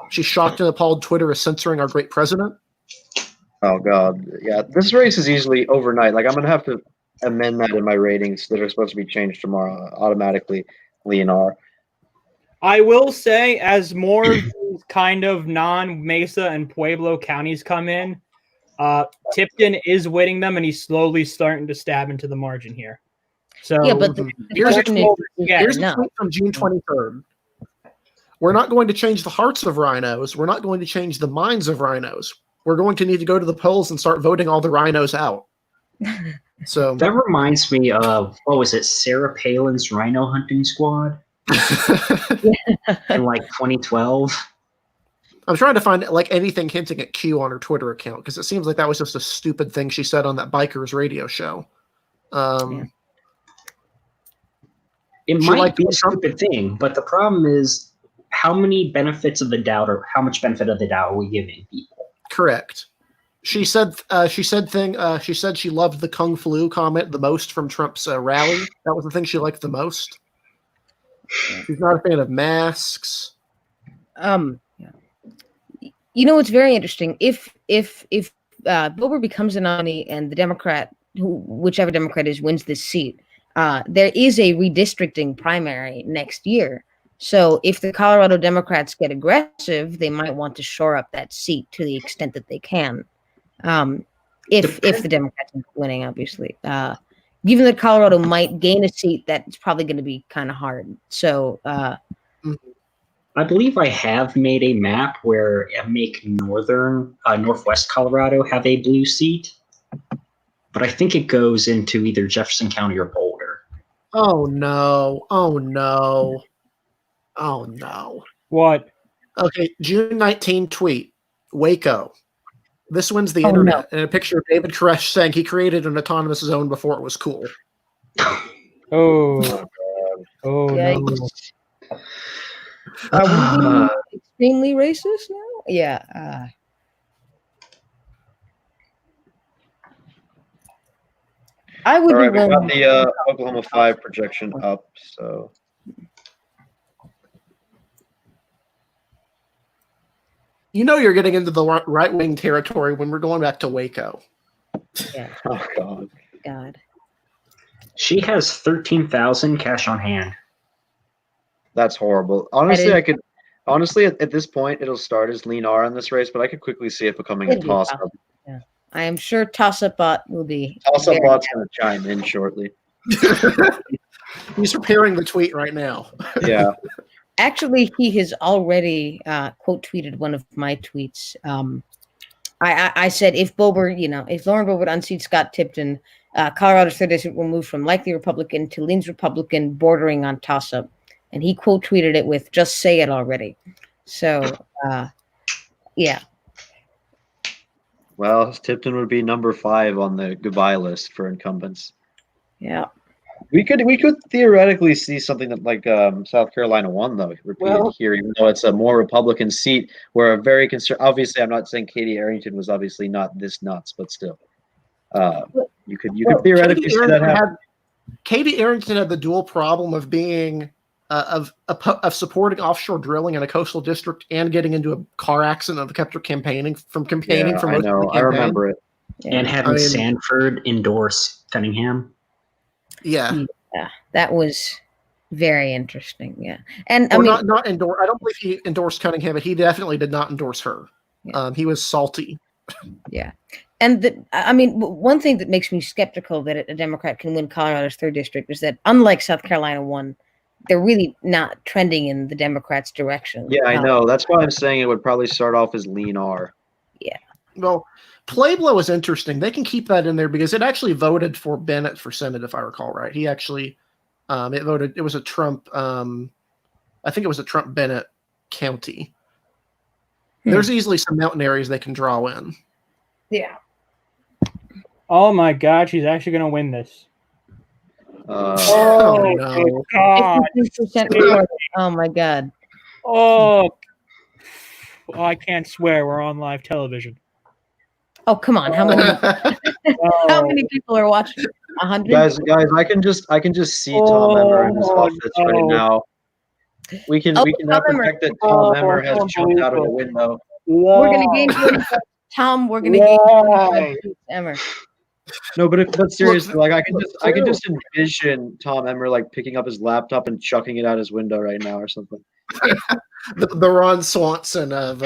S2: She's shocked and appalled Twitter is censoring our great president.
S1: Oh God, yeah. This race is easily overnight. Like I'm gonna have to amend that in my ratings that are supposed to be changed tomorrow automatically. Leonard.
S3: I will say, as more of these kind of non-Mesa and Pueblo counties come in, Tipton is winning them, and he's slowly starting to stab into the margin here. So
S5: yeah, but
S2: here's a tweet from June 23rd. We're not going to change the hearts of rhinos. We're not going to change the minds of rhinos. We're going to need to go to the polls and start voting all the rhinos out. So
S4: that reminds me of, what was it, Sarah Palin's Rhino Hunting Squad? In like 2012.
S2: I'm trying to find like anything hinting at Q on her Twitter account because it seems like that was just a stupid thing she said on that bikers radio show.
S4: It
S2: She
S4: might
S2: liked
S4: be a
S2: Trump.
S4: stupid thing, but the problem is how many benefits of the doubt or how much benefit of the doubt are we giving people?
S2: Correct. She said she said she loved the Kung Flu comment the most from Trump's rally. That was the thing she liked the most. She's not a fan of masks.
S5: You know, it's very interesting. If Bober becomes a nominee and the Democrat, whichever Democrat is, wins this seat, there is a redistricting primary next year. So if the Colorado Democrats get aggressive, they might want to shore up that seat to the extent that they can. If the Democrats are winning, obviously. Given that Colorado might gain a seat, that's probably going to be kind of hard. So
S4: I believe I have made a map where I make northwest Colorado have a blue seat, but I think it goes into either Jefferson County or Boulder.
S2: Oh no! Oh no! Oh no!
S3: What?
S2: Okay, June 19 tweet. Waco. This wins the internet. And a picture of David Koresh saying he created an autonomous zone before it was cool.
S3: Oh. Oh no.
S5: Are we being extremely racist now? Yeah. I would
S1: All
S5: be
S1: right, we got
S5: willing.
S1: the Oklahoma 5 projection up, so
S2: You know you're getting into the right-wing territory when we're going back to Waco.
S5: Yeah.
S1: oh
S5: God.
S4: She has 13,000 cash on hand.
S1: that's horrible. Honestly,
S5: That is-
S1: honestly at this point it'll start as lean R in this race, but I could quickly see it becoming a
S5: It'll be a
S1: toss-up.
S5: toss-up. Yeah. I am sure Toss-Up Bot will be.
S1: Toss-up
S5: very
S1: bot's going to chime in shortly.
S2: He's preparing the tweet right now.
S1: Yeah.
S5: Actually, he has already quote tweeted one of my tweets. I said if Lauren Boebert unseats Scott Tipton, Colorado's third district will move from likely Republican to leans Republican, bordering on toss-up. And he quote tweeted it with "Just say it already." So, yeah.
S1: Well, Tipton would be number 5 on the goodbye list for incumbents.
S5: Yeah.
S1: We could theoretically see something that like South Carolina won though repeated here, even though it's a more Republican seat where a very obviously I'm not saying Katie Arrington was obviously not this nuts, but still, you could theoretically see that happen.
S2: Katie Arrington had the dual problem of being of supporting offshore drilling in a coastal district and getting into a car accident that kept her campaining from
S1: I
S2: most of the campaign.
S1: I remember it.
S5: Yeah.
S4: And having Sanford endorse Cunningham.
S2: Yeah.
S5: That was very interesting. Yeah. And
S2: not endorse. I don't believe he endorsed Cunningham, but he definitely did not endorse her.
S5: Yeah.
S2: He was salty.
S5: Yeah. And one thing that makes me skeptical that a Democrat can win Colorado's third district is that unlike South Carolina 1, they're really not trending in the Democrats' direction.
S1: Yeah, I know. That's why I'm saying it would probably start off as lean R.
S5: Yeah.
S2: Well, Pueblo is interesting. They can keep that in there because it actually voted for Bennett for Senate, if I recall right. He actually, it was a Trump, I think it was a Trump Bennett county. There's easily some mountain areas they can draw in.
S5: Yeah.
S3: Oh my God, she's actually going to win this.
S2: Oh no.
S3: God.
S5: 53% oh my God.
S3: Oh, I can't swear. We're on live television.
S5: Oh, come on. How many people are watching? 100?
S1: Guys, I can just see Tom Emmer in his office right now. We can now protect that Tom Emmer has jumped out of the window.
S5: We're gonna gain 25. Tom, we're gonna gain 25 Emmer.
S1: No, but seriously, like I can just envision Tom Emmer like picking up his laptop and chucking it out his window right now or something.
S2: the Ron Swanson of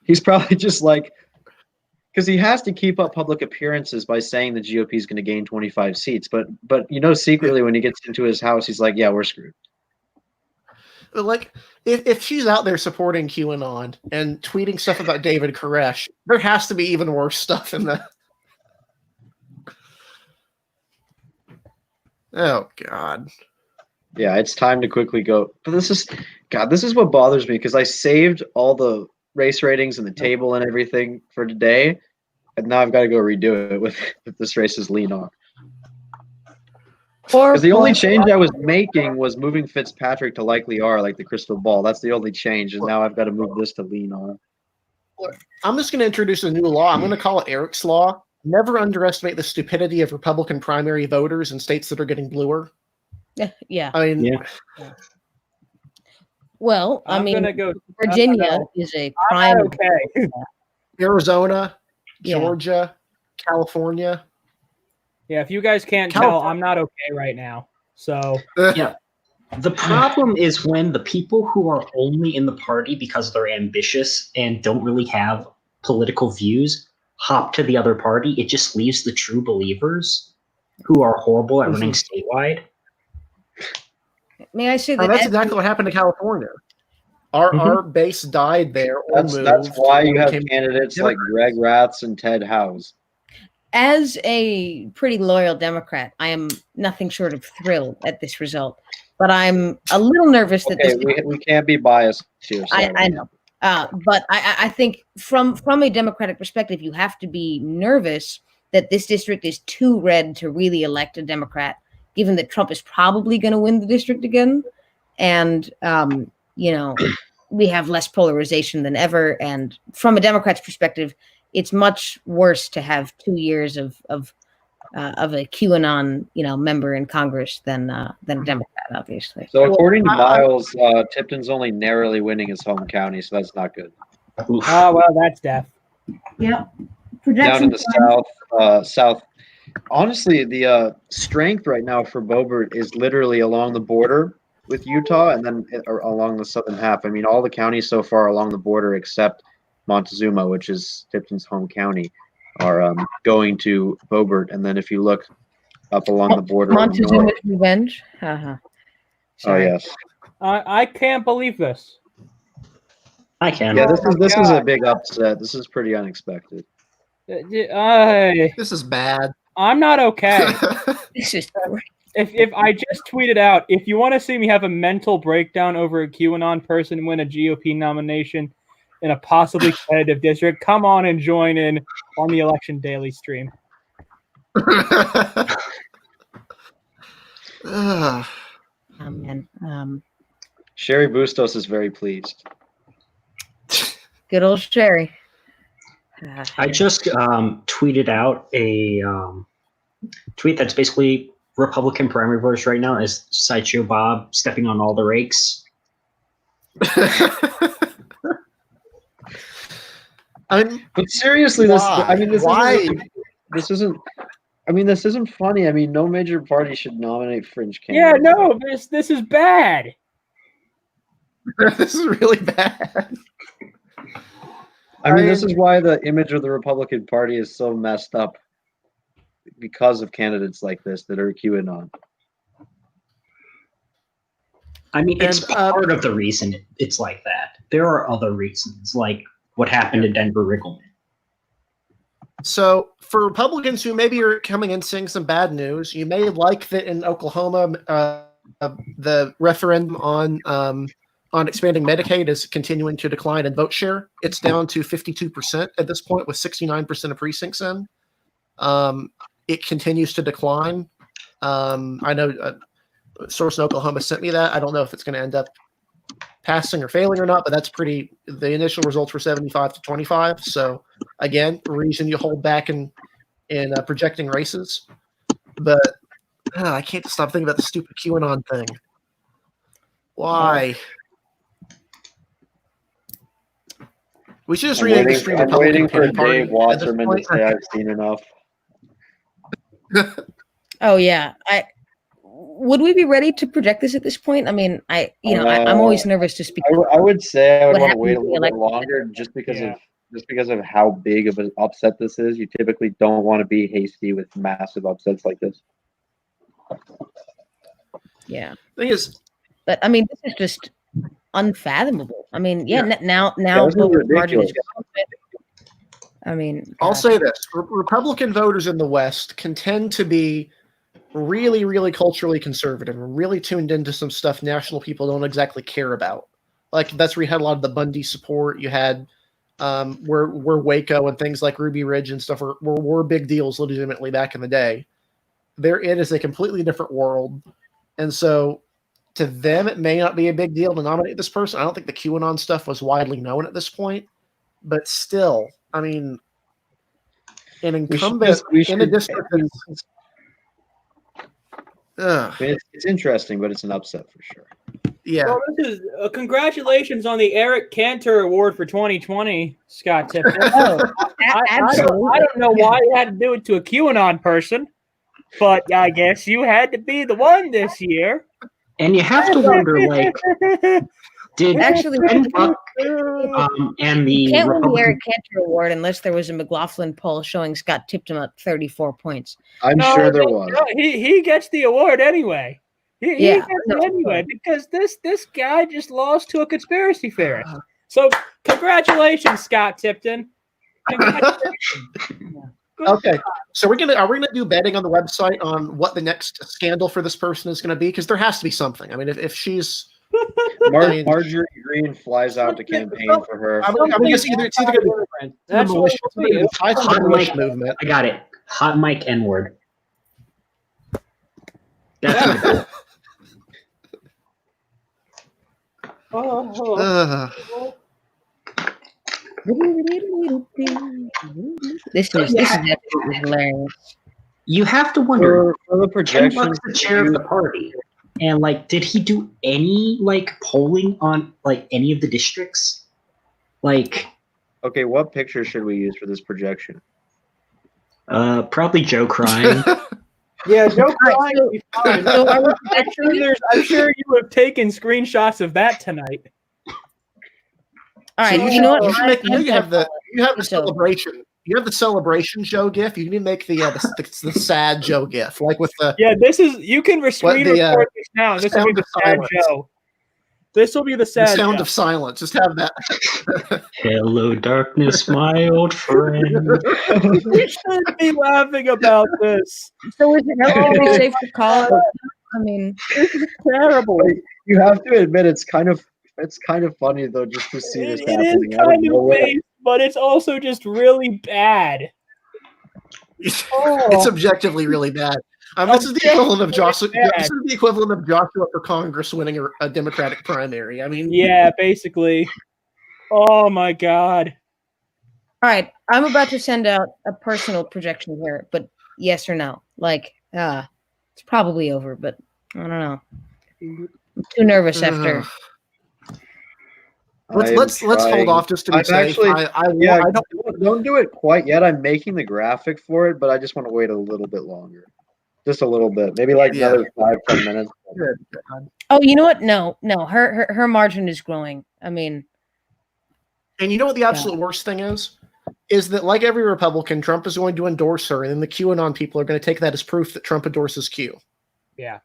S1: He's probably just like, because he has to keep up public appearances by saying the GOP is going to gain 25 seats, but secretly when he gets into his house, he's like, yeah, we're screwed.
S2: Like if she's out there supporting QAnon and tweeting stuff about David Koresh, there has to be even worse stuff in the. Oh God.
S1: Yeah, it's time to quickly go. But this is what bothers me because I saved all the race ratings and the table and everything for today, and now I've got to go redo it with this race's lean on. Because the only change I was making was moving Fitzpatrick to likely R, like the crystal ball. That's the only change, and now I've got to move this to lean on.
S2: I'm just going to introduce a new law. I'm going to call it Eric's Law. Never underestimate the stupidity of Republican primary voters in states that are getting bluer.
S5: Yeah.
S2: I mean,
S5: Well,
S3: I'm gonna go.
S5: Virginia is a prime.
S3: Okay.
S2: Arizona,
S5: Yeah.
S2: Georgia, California.
S3: Yeah, if you guys can't tell, I'm not okay right now. So
S4: Yeah. The problem is when the people who are only in the party because they're ambitious and don't really have political views hop to the other party. It just leaves the true believers who are horrible at running statewide.
S5: May I say
S2: Now,
S5: that
S2: that's exactly what happened to California. Our base died there. Or
S1: That's
S2: moved
S1: why you
S2: or
S1: have
S2: became-
S1: candidates like Greg Ratz and Ted Howes.
S5: as a pretty loyal Democrat, I am nothing short of thrilled at this result. But I'm a little nervous that
S1: Okay,
S5: this.
S1: we can't be biased here.
S5: I know. But I think from a Democratic perspective, you have to be nervous that this district is too red to really elect a Democrat, given that Trump is probably going to win the district again. And, we have less polarization than ever. And from a Democrat's perspective, it's much worse to have 2 years of a QAnon, member in Congress than a Democrat, obviously.
S1: So according to Miles, Tipton's only narrowly winning his home county, so that's not good.
S3: oh well, that's death.
S5: Yeah.
S1: Down in the south. Honestly, the strength right now for Boebert is literally along the border with Utah and then along the southern half. I mean, all the counties so far along the border except Montezuma, which is Tipton's home county, are going to Boebert. And then if you look up along the border,
S5: Montezuma's revenge.
S1: oh
S5: Sorry.
S1: yes,
S3: I can't believe this.
S4: I can.
S1: yeah, this is a big upset. This is pretty unexpected.
S2: This is bad.
S3: I'm not okay.
S5: This is great.
S3: If I just tweeted out, if you want to see me have a mental breakdown over a QAnon person win a GOP nomination in a possibly competitive district, come on and join in on the Election Daily stream.
S5: Man.
S1: Sherry Bustos is very pleased.
S5: Good old Sherry.
S4: I just tweeted out a tweet that's basically Republican primary voters right now is Sideshow Bob stepping on all the rakes.
S1: But seriously, this isn't funny. I mean, no major party should nominate fringe
S3: Yeah,
S1: candidates.
S3: no, this is bad.
S2: This is really bad.
S1: I mean, this is why the image of the Republican Party is so messed up because of candidates like this that are QAnon.
S4: I mean, it's part of the reason it's like that. There are other reasons, like what happened to Denver Riggleman.
S2: So, for Republicans who maybe are coming in seeing some bad news, you may like that in Oklahoma, the referendum on expanding Medicaid is continuing to decline in vote share. It's down to 52% at this point, with 69% of precincts in. It continues to decline. I know a source in Oklahoma sent me that. I don't know if it's going to end up passing or failing or not, but that's pretty. The initial results were 75 to 25. So again, reason you hold back in projecting races. But I can't stop thinking about the stupid QAnon thing. Why? We should just rename the stream
S1: I'm waiting for
S2: Republican Party
S1: Dave Wasserman to say I've seen enough.
S5: Oh yeah. Would we be ready to project this at this point? I mean, I'm always nervous to speak.
S1: I would say I would
S5: What
S1: want to
S5: happened
S1: wait a
S5: to the
S1: little bit
S5: election?
S1: longer just because of how big of an upset this is. You typically don't want to be hasty with massive upsets like this.
S5: Yeah.
S2: Thing is,
S5: But I mean, this is just unfathomable. I mean, now
S1: this is
S5: both parties.
S1: ridiculous.
S5: I mean,
S2: I'll
S5: God.
S2: say this: Republican voters in the West can tend to be really, really culturally conservative and really tuned into some stuff national people don't exactly care about. Like that's where you had a lot of the Bundy support. You had where Waco and things like Ruby Ridge and stuff were big deals legitimately back in the day. It is a completely different world. And so to them, it may not be a big deal to nominate this person. I don't think the QAnon stuff was widely known at this point. But still, I mean, an incumbent in a district that's...
S1: It's interesting, but it's an upset for sure.
S2: Yeah.
S3: Well, this is congratulations on the Eric Cantor Award for 2020, Scott Tipton. I don't know why you had to do it to a QAnon person, but I guess you had to be the one this year.
S4: And you have to wonder, like, did
S5: Actually,
S4: Ben Buck and the
S5: you can't win the
S4: Republican...
S5: Eric Cantor Award unless there was a McLaughlin poll showing Scott Tipton at 34 points.
S1: I'm sure there was.
S3: He gets the award anyway. He gets it anyway because this guy just lost to a conspiracy theorist. So congratulations, Scott Tipton.
S2: Okay, so are we gonna do betting on the website on what the next scandal for this person is going to be? Because there has to be something. I mean, if she's
S1: Marjorie Green flies out to campaign for her.
S2: I guess it's either going to be the militia movement.
S4: I got it. Hot mic N-word. That's
S5: This is absolutely hilarious.
S4: You have to wonder.
S1: For the projections,
S4: Ben Buck's the chair of the party, and like, did he do any like polling on like any of the districts? Like,
S1: okay, what picture should we use for this projection?
S4: probably Joe crying.
S3: Yeah, Joe crying would be fine. I'm sure you have taken screenshots of that tonight.
S5: All right,
S2: so
S5: you know what?
S2: You have the celebration. You have the celebration Joe gif. You need to make the sad Joe gif, like with the
S3: You can screen record this now. This will be the sad Joe. This will be the sad
S2: sound of silence. Just have that.
S4: Hello, darkness, my old friend.
S3: We should be laughing about this.
S5: So is it relatively safe to call it? I mean,
S3: this is terrible.
S1: You have to admit it's kind of funny though, just to see this happening.
S3: It is kind of based, but it's also just really bad.
S2: It's objectively really bad. This is the equivalent of Joshua. This is the equivalent of Joshua for Congress winning a Democratic primary. I mean,
S3: yeah, basically. Oh my God.
S5: All right, I'm about to send out a personal projection here, but yes or no? Like, it's probably over, but I don't know. I'm too nervous after.
S2: Let's hold off just to be safe.
S1: Don't do it quite yet. I'm making the graphic for it, but I just want to wait a little bit longer. Just a little bit, maybe like another 5-10 minutes.
S5: Oh, you know what? No. Her margin is growing. I mean,
S2: and you know what the absolute worst thing is that like every Republican, Trump is going to endorse her, and then the QAnon people are going to take that as proof that Trump endorses Q.
S3: Yeah.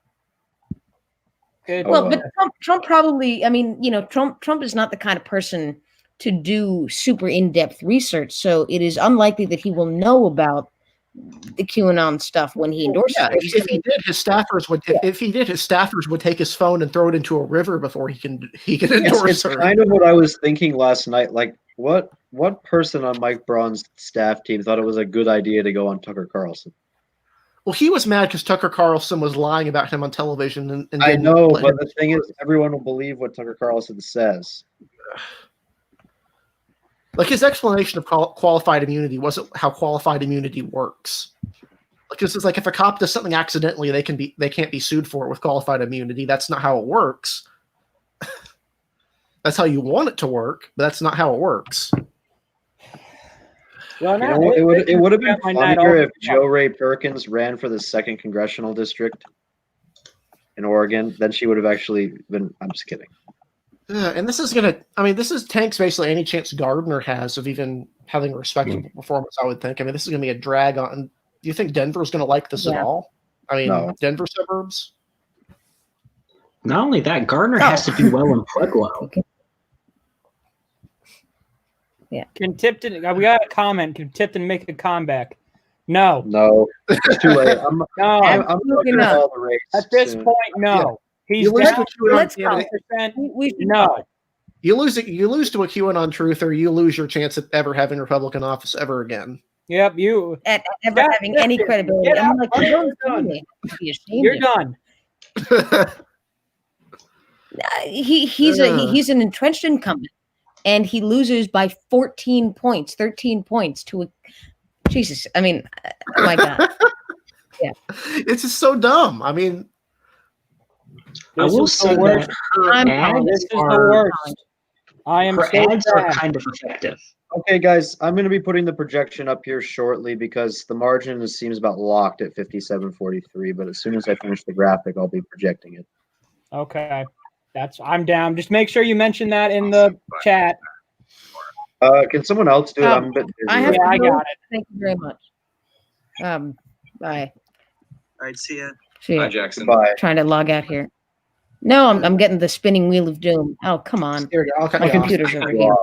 S5: Well, but Trump probably. I mean, Trump is not the kind of person to do super in-depth research, so it is unlikely that he will know about the QAnon stuff when he endorses it.
S2: If he did, his staffers would. If he did, his staffers would take his phone and throw it into a river before he can endorse her.
S1: Kind of what I was thinking last night. Like, what person on Mike Braun's staff team thought it was a good idea to go on Tucker Carlson?
S2: Well, he was mad because Tucker Carlson was lying about him on television. And
S1: I know, but the thing is, everyone will believe what Tucker Carlson says.
S2: Like his explanation of qualified immunity wasn't how qualified immunity works. Like this is like if a cop does something accidentally, they can't be sued for it with qualified immunity. That's not how it works. That's how you want it to work, but that's not how it works.
S3: Well,
S1: it would have been funnier if Joe Ray Perkins ran for the 2nd congressional district in Oregon. Then she would have actually been. I'm just kidding.
S2: And this is tanks basically any chance Gardner has of even having a respectable performance, I would think. I mean, this is going to be a drag on. Do you think Denver's going to like this at all? I mean, no. Denver suburbs?
S4: Not only that, Gardner has to do well in Pueblo.
S5: Yeah.
S3: Can Tipton, we got a comment. Can Tipton make a comeback? No.
S1: No, it's too late. I'm
S3: No.
S1: looking at all the races
S3: At this
S1: soon.
S3: point, no. He's
S2: You lose
S3: down
S2: to a QAnon
S5: Let's go.
S2: candidate.
S3: 10%.
S5: We should
S3: No.
S2: You lose to a QAnon truther, you lose your chance at ever having Republican office ever again.
S3: Yep, you.
S5: at ever
S3: Yeah,
S5: having any
S3: listen,
S5: credibility.
S3: get
S5: I mean,
S3: out,
S5: like,
S3: buddy,
S5: his own
S3: you're done.
S5: family would be ashamed
S3: You're
S5: of
S3: done.
S5: He's an entrenched incumbent, and he loses by 14 points, 13 points to a Jesus. I mean, oh my God.
S2: It's just so dumb. I mean,
S4: I
S3: This
S4: will
S3: is
S4: say
S3: the worst.
S4: that her
S5: I'm
S4: ads
S3: This is the
S4: are
S3: worst. I am
S4: her
S3: so
S4: ads are
S3: sad.
S4: kind of effective.
S1: Okay, guys, I'm going to be putting the projection up here shortly because the margin seems about locked at 57.43. But as soon as I finish the graphic, I'll be projecting it.
S3: Okay. I'm down. Just make sure you mention that in the chat.
S1: Can someone else do it? I'm a bit busy.
S5: I have
S3: Yeah,
S5: to
S3: I
S5: go.
S3: got it.
S5: Thank you very much. Bye.
S6: All right, see ya.
S5: See ya.
S6: Bye, Jackson.
S1: Bye.
S5: Trying to log out here. No, I'm getting the spinning wheel of doom. Oh, come on.
S2: here we go. I'll cut
S5: My
S2: you off.
S5: computer's over here.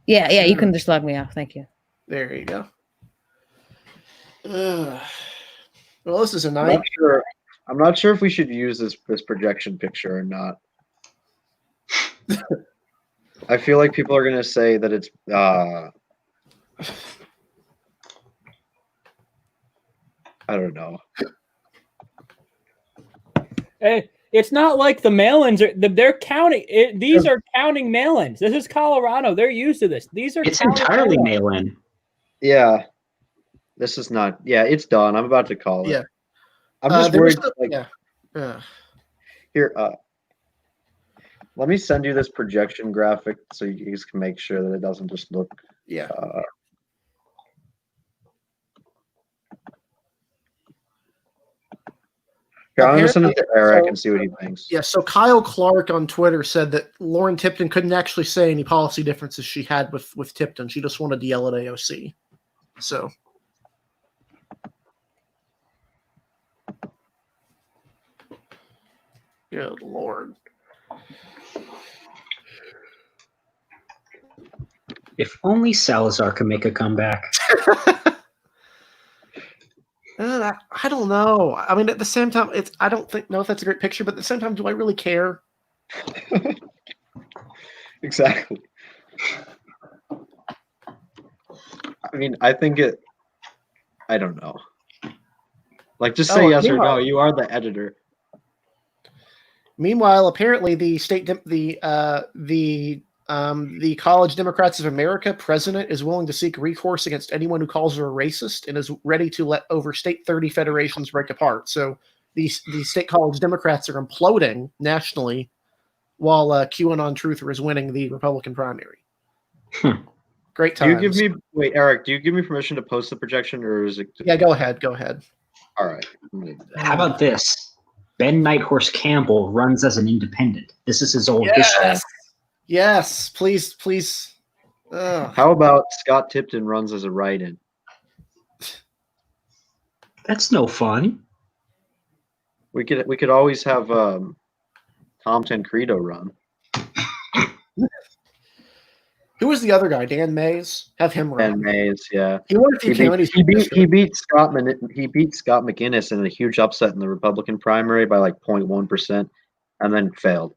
S5: Yeah, you can just log me off. Thank you.
S2: There you go. Well, this is a
S1: I'm
S2: night.
S1: not sure. I'm not sure if we should use this projection picture or not. I feel like people are going to say that it's I don't know.
S3: Hey, it's not like the mail-ins they're counting it. These are counting mail-ins. This is Colorado. They're used to this. These are
S4: It's
S3: counting
S4: entirely
S3: mail-ins.
S4: mail-in.
S1: Yeah. This is not. Yeah, it's done. I'm about to call it.
S2: Yeah.
S1: I'm just
S2: There is
S1: worried.
S2: the- yeah.
S1: Here, let me send you this projection graphic so you guys can make sure that it doesn't just look.
S2: Yeah.
S1: Here, I'm gonna send it to Eric
S2: so-
S1: and see what he thinks.
S2: Yeah, so Kyle Clark on Twitter said that Lauren Tipton couldn't actually say any policy differences she had with Tipton. She just wanted to yell at AOC. So good Lord.
S4: If only Salazar could make a comeback.
S2: I don't know. I mean, at the same time, I don't know if that's a great picture, but at the same time, do I really care?
S1: Exactly. I mean, I think it. I don't know. Like, just say yes or no. You are the editor.
S2: Meanwhile, apparently, the College Democrats of America president is willing to seek recourse against anyone who calls her a racist and is ready to let over state 30 federations break apart. So these state college Democrats are imploding nationally while QAnon Truther is winning the Republican primary. Great
S1: Do
S2: times.
S1: you give me wait, Eric? Do you give me permission to post the projection, or is it?
S2: Yeah, go ahead. Go ahead.
S1: All right.
S4: How about this? Ben Nighthorse Campbell runs as an independent. This is his old history.
S2: Yes, please. Ugh.
S1: How about Scott Tipton runs as a write-in?
S4: That's no fun.
S1: We could always have Tom Tancredo run.
S2: Who was the other guy? Dan Mays? Have him run.
S1: Ben Mays, yeah.
S2: He won a few counties.
S1: He beat Scott McInnes in a huge upset in the Republican primary by like 0.1%, and then failed.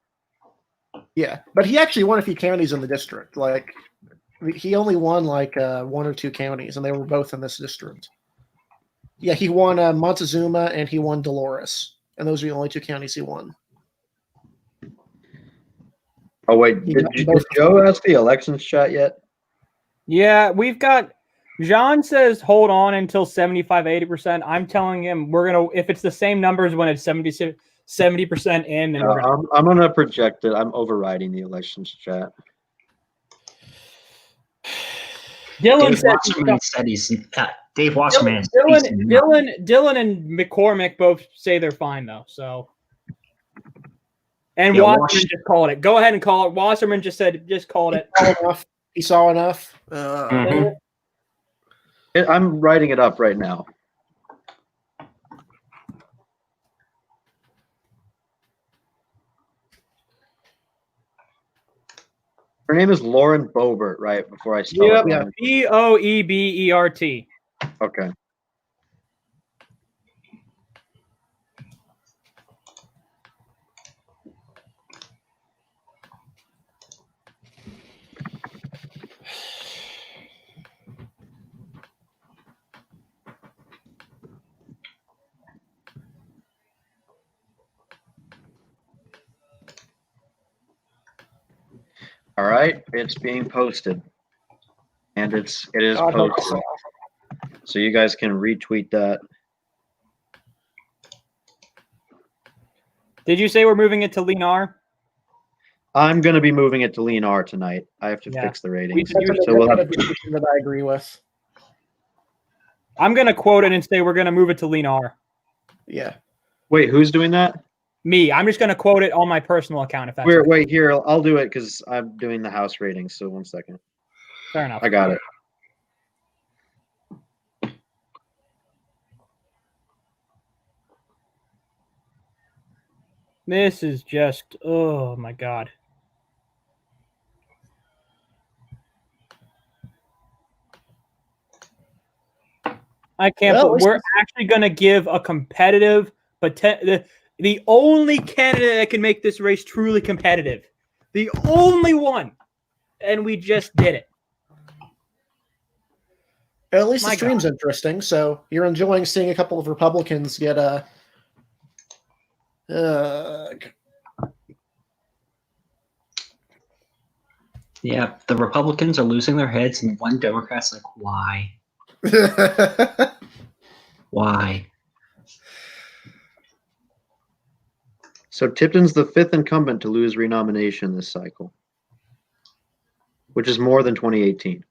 S2: Yeah, but he actually won a few counties in the district. Like, he only won like one or two counties, and they were both in this district. Yeah, he won Montezuma and he won Dolores, and those are the only two counties he won.
S1: Oh wait, did Joe ask the elections chat yet?
S3: Yeah, we've got. John says hold on until 75-80%. I'm telling him we're gonna if it's the same numbers when it's 70% in. Then
S1: I'm gonna project it. I'm overriding the elections chat.
S3: Dylan
S4: Dave Wasserman.
S3: Dylan and McCormick both say they're fine though. So, and
S4: Yeah,
S3: Wasserman just called it. Go ahead and call it. Wasserman just called it.
S2: He saw enough.
S1: I'm writing it up right now. Her name is Lauren Boebert, right? Before I spell it.
S3: Yeah, Boebert.
S1: Okay. All right, it's being posted, and it is
S2: God help us
S1: posted.
S2: all.
S1: So you guys can retweet that.
S3: Did you say we're moving it to Lean-R?
S1: I'm going to be moving it to Lean R tonight. I have to
S3: Yeah.
S1: fix the ratings.
S3: You-
S2: That's
S1: So we'll
S2: a
S1: have,
S2: decision that I agree with.
S3: I'm gonna quote it and say we're gonna move it to Lean-R.
S2: Yeah.
S1: wait, who's doing that?
S3: Me, I'm just gonna quote it on my personal account if that's
S1: Wait,
S3: okay.
S1: wait, here, I'll do it because I'm doing the house ratings. So 1 second.
S3: Fair enough.
S1: I got it.
S3: This is just, oh my god. I can't.
S2: Well,
S3: But we're actually going to give a competitive, but the only candidate that can make this race truly competitive, the only one, and we just did it.
S2: At least
S3: My
S2: the stream's interesting, so you're enjoying seeing a couple of Republicans get a.
S4: Yeah, the Republicans are losing their heads, and one Democrat's like, why? Why?
S1: So Tipton's the 5th incumbent to lose renomination this cycle, which is more than 2018.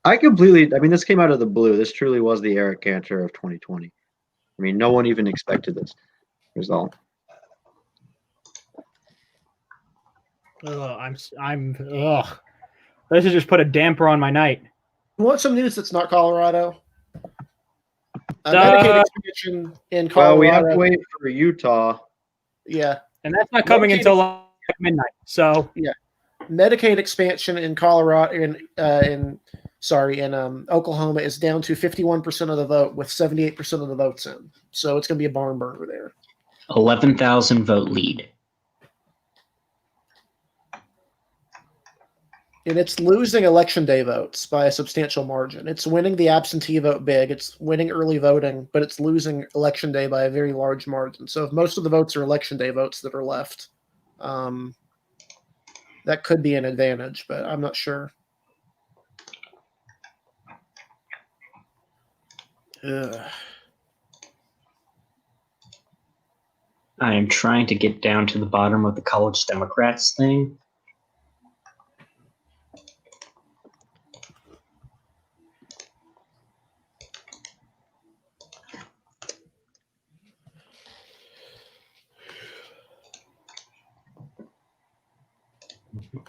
S1: I mean, this came out of the blue. This truly was the Eric Cantor of 2020. I mean, no one even expected this result.
S3: Ugh. This has just put a damper on my night.
S2: You want some news that's not Colorado? Medicaid expansion in Colorado.
S1: Well, we have to wait for Utah.
S2: Yeah.
S3: And that's not coming until like midnight. So
S2: yeah, Medicaid expansion in Colorado in Oklahoma is down to 51% of the vote with 78% of the votes in. So it's going to be a barn burner there.
S4: 11,000 vote lead.
S2: And it's losing election day votes by a substantial margin. It's winning the absentee vote big. It's winning early voting, but it's losing election day by a very large margin. So if most of the votes are election day votes that are left, that could be an advantage, but I'm not sure. Ugh.
S4: I am trying to get down to the bottom of the college Democrats thing.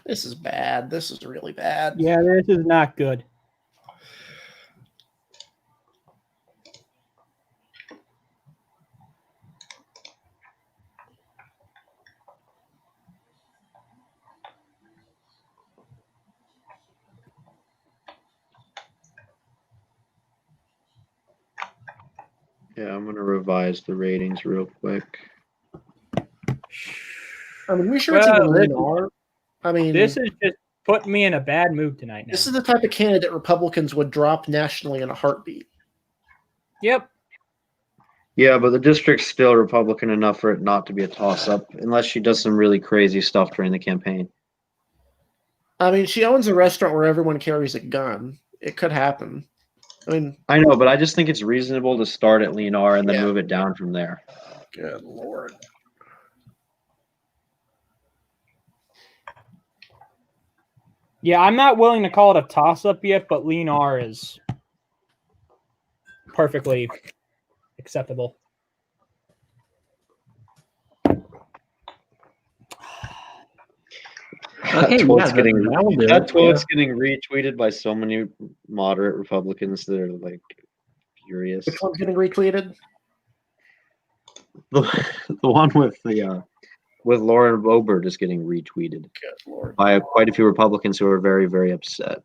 S2: This is bad. This is really bad.
S3: yeah, this is not good.
S1: Yeah, I'm going to revise the ratings real quick.
S2: I mean, we sure it's even Lean-R. I mean,
S3: this is just putting me in a bad mood tonight now.
S2: This is the type of candidate Republicans would drop nationally in a heartbeat.
S3: Yep.
S1: Yeah, but the district's still Republican enough for it not to be a toss-up, unless she does some really crazy stuff during the campaign.
S2: I mean, she owns a restaurant where everyone carries a gun. It could happen. I mean,
S1: I know, but I just think it's reasonable to start at Lean-R and then
S2: Yeah.
S1: move it down from there.
S2: Good Lord.
S3: Yeah, I'm not willing to call it a toss-up yet, but Lean-R is perfectly acceptable.
S4: Okay,
S1: That quote's
S4: yeah,
S1: getting
S4: that will do
S1: that
S4: it.
S1: quote's getting retweeted by so many moderate Republicans that are like furious.
S2: Which one's getting retweeted?
S1: the one with Lauren Boebert is getting retweeted
S2: Good Lord.
S1: by quite a few Republicans who are very, very upset.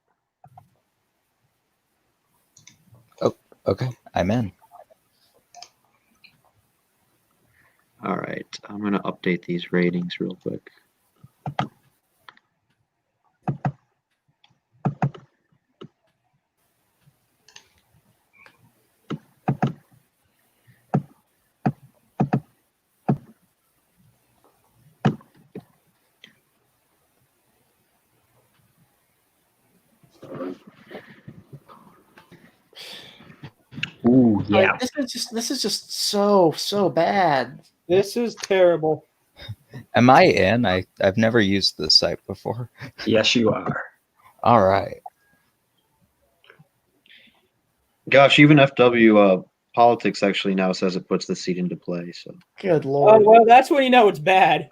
S6: Okay, I'm in.
S1: All right, I'm gonna update these ratings real quick.
S4: Ooh, yeah.
S2: Like, this is just so bad.
S3: This is terrible.
S6: Am I in? I've never used this site before.
S4: Yes, you are.
S6: All right.
S1: Gosh, even FW politics actually now says it puts the seat into play. So
S2: Good
S3: Oh,
S2: Lord.
S3: well, that's when you know it's bad.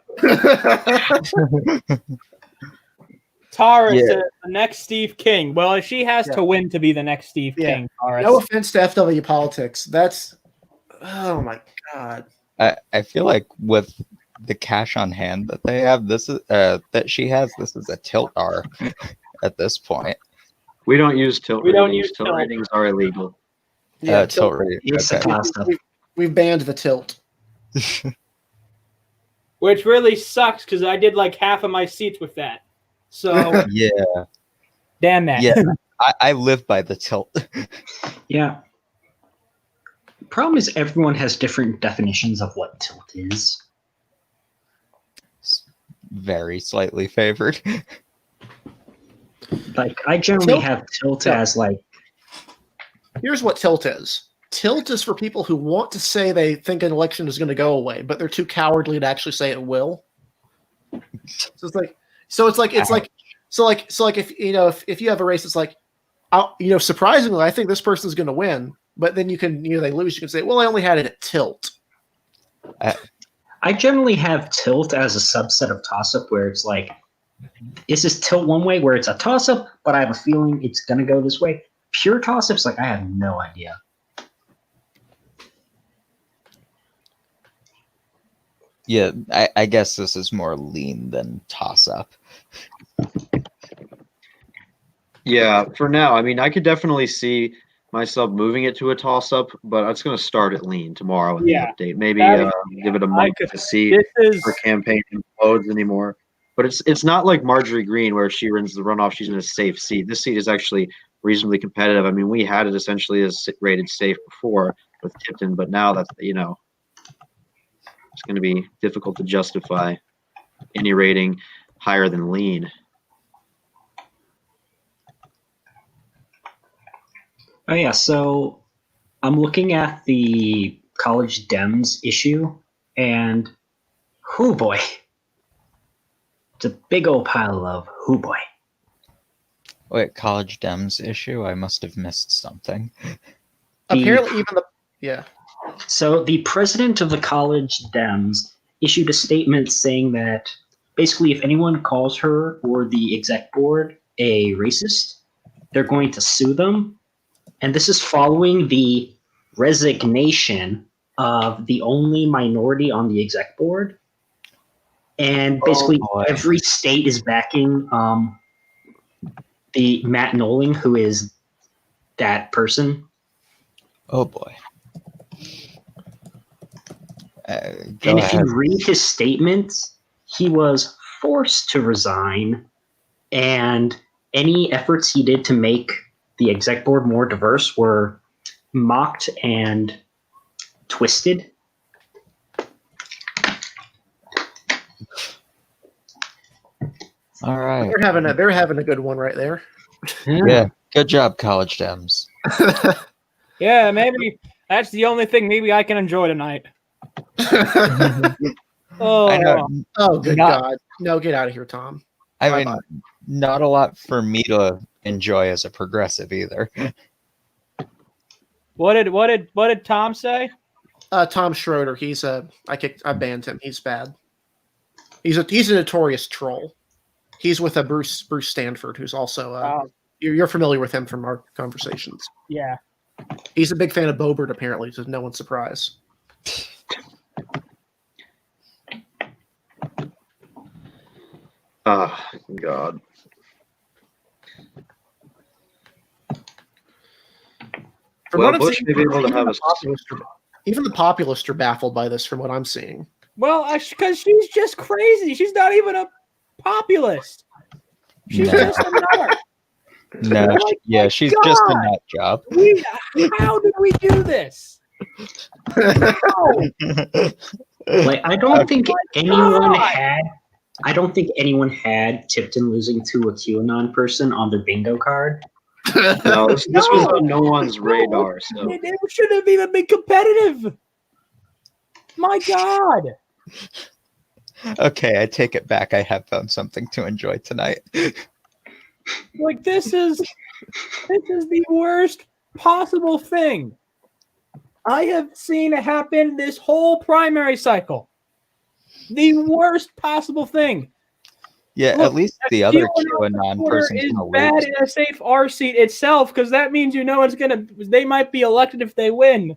S3: Tara
S6: Yeah.
S3: says the next Steve King. Well, she has
S2: Yeah.
S3: to win to be the next Steve
S2: Yeah.
S3: King. Tara.
S2: No offense to FW politics. That's oh my god.
S6: I feel like with the cash on hand that they have, this is that she has. This is a tilt R at this point.
S1: we don't use tilt
S3: We don't
S1: ratings.
S3: use
S1: Tilt
S3: tilt.
S1: ratings are illegal.
S2: Yeah,
S6: Tilt rate.
S4: It's a
S6: Okay.
S4: toss-up.
S2: we've banned the tilt.
S3: Which really sucks because I did like half of my seats with that. So
S6: Yeah.
S3: damn that.
S6: Yeah. I live by the tilt.
S4: Yeah. Problem is, everyone has different definitions of what tilt is.
S6: Very slightly favored.
S4: Like, I generally
S2: Tilt-
S4: have tilt
S2: Tilt.
S4: as like,
S2: Here's what tilt is. Tilt is for people who want to say they think an election is going to go away, but they're too cowardly to actually say it will. So it's like if you know if you have a race, it's like, surprisingly, I think this person's going to win, but then you can they lose. You can say, well, I only had it at tilt.
S4: I generally have tilt as a subset of toss-up where it's like, is this tilt one way where it's a toss-up, but I have a feeling it's going to go this way? Pure toss-ups, like, I have no idea.
S6: Yeah, I guess this is more lean than toss up.
S1: Yeah, for now. I mean, I could definitely see myself moving it to a toss-up, but it's going to start at lean tomorrow in
S3: Yeah.
S1: the update. Maybe
S3: That
S1: give it a
S3: I
S1: month
S3: could-
S1: to see
S3: This
S1: if
S3: is
S1: her campaign implodes anymore. But it's not like Marjorie Greene where if she wins the runoff, she's in a safe seat. This seat is actually reasonably competitive. I mean, we had it essentially as rated safe before with Tipton, but now that's it's going to be difficult to justify any rating higher than lean.
S4: Oh yeah, so I'm looking at the college Dems issue, and whoo boy, it's a big old pile of whoo boy.
S6: Wait, college Dems issue? I must have missed something.
S2: Apparently,
S4: So the president of the college Dems issued a statement saying that basically if anyone calls her or the exec board a racist, they're going to sue them. And this is following the resignation of the only minority on the exec board. And basically
S6: boy.
S4: every state is backing the Matt Nolan, who is that person.
S6: Oh boy. Go
S4: And if you
S6: ahead.
S4: read his statements, he was forced to resign, and any efforts he did to make the exec board more diverse were mocked and twisted.
S6: All right.
S2: they're having a good one right there.
S6: Yeah. Good job, college Dems.
S3: yeah, maybe that's the only thing maybe I can enjoy tonight. Oh,
S6: I know.
S2: Oh, good
S6: Not-
S2: God. No, get out of here, Tom.
S6: I
S2: Bye-bye.
S6: mean, not a lot for me to enjoy as a progressive either.
S3: What did Tom say?
S2: Tom Schroeder, I banned him. He's bad. He's a notorious troll. He's with a Bruce Stanford, who's also you're familiar with him from our conversations.
S3: Yeah.
S2: He's a big fan of Boebert, apparently, to no one's surprise.
S1: Oh, God.
S2: From
S1: Well,
S2: what I'm
S1: Bush
S2: seeing,
S1: may be able to
S2: even
S1: have
S2: the
S1: us.
S2: even the populists are baffled by this, from what I'm seeing.
S3: Well, because she's just crazy. She's not even a populist. She's
S6: No.
S3: just a nut.
S6: No,
S3: Like,
S6: yeah,
S3: my
S6: she's just a
S3: God.
S6: nut job.
S3: How did we do this? How?
S4: Like, I don't think anyone
S3: God.
S4: had. I don't think anyone had Tipton losing to a QAnon person on their bingo card.
S1: No, this was
S3: No.
S1: on no one's radar. So
S3: It shouldn't have even been competitive. My God.
S6: Okay, I take it back. I have found something to enjoy tonight.
S3: Like, this is the worst possible thing I have seen happen this whole primary cycle. The worst possible thing.
S6: Yeah,
S3: Look,
S6: at least
S3: a
S6: the other
S3: QAnon
S6: QAnon
S3: supporter
S6: person's
S3: is
S6: gonna
S3: bad
S6: lose.
S3: in a safe R seat itself, because that means they might be elected if they win.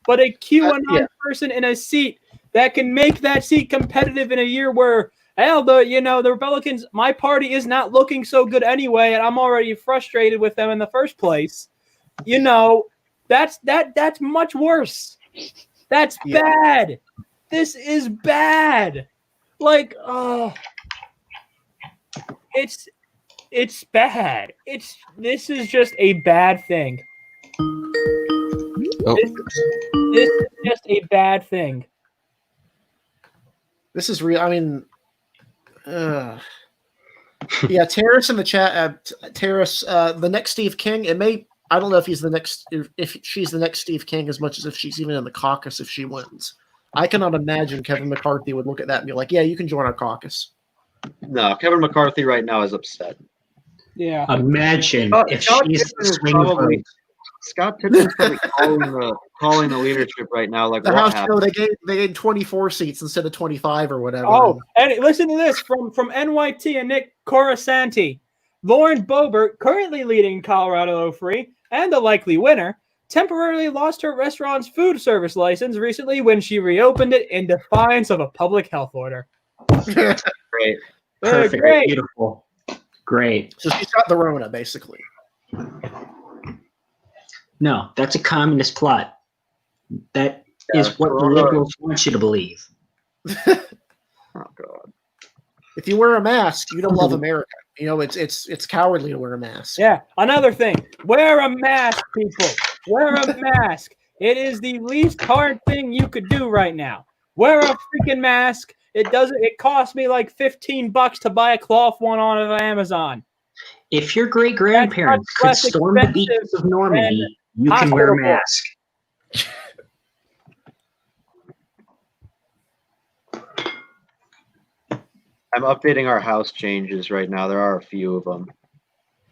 S3: But a QAnon
S2: yeah.
S3: person in a seat that can make that seat competitive in a year where the Republicans, my party is not looking so good anyway, and I'm already frustrated with them in the first place. That's much worse. That's bad. This is bad. Like, oh, it's bad. This is just a bad thing.
S6: Oh.
S3: This is just a bad thing.
S2: This is real. I mean, yeah, Terrace in the chat. Terrace, the next Steve King. It may. I don't know if he's the next. If she's the next Steve King, as much as if she's even in the caucus if she wins. I cannot imagine Kevin McCarthy would look at that and be like, "Yeah, you can join our caucus."
S1: no, Kevin McCarthy right now is upset.
S3: Yeah.
S4: Imagine if
S1: Scott
S4: she's
S1: Pittman is
S4: swing
S1: probably
S4: vote.
S1: Scott Pittman's probably calling the leadership right now. Like,
S2: The
S1: what
S2: House
S1: happened?
S2: show they gave 24 seats instead of 25 or whatever.
S3: Oh, and listen to this from NYT and Nick Corasanti. Lauren Boebert, currently leading Colorado Free and the likely winner, temporarily lost her restaurant's food service license recently when she reopened it in defiance of a public health order.
S1: Great.
S4: Perfect.
S3: Great.
S4: Beautiful. Great.
S2: So she's got the Rona, basically.
S4: No, that's a communist plot. That is what the
S1: Corona-
S4: liberals want you to believe.
S1: Oh God.
S2: If you wear a mask, you don't love America. It's cowardly to wear a mask.
S3: Yeah. Another thing. Wear a mask, people. Wear a mask. It is the least hard thing you could do right now. Wear a freaking mask. It cost me like $15 to buy a cloth one on Amazon.
S4: If your great grandparents
S3: That's
S4: could
S3: less
S4: storm the
S3: expensive
S4: beaches of Normandy, you can
S3: hospital
S4: wear a
S3: bills.
S4: mask.
S1: I'm updating our house changes right now. There are a few of them.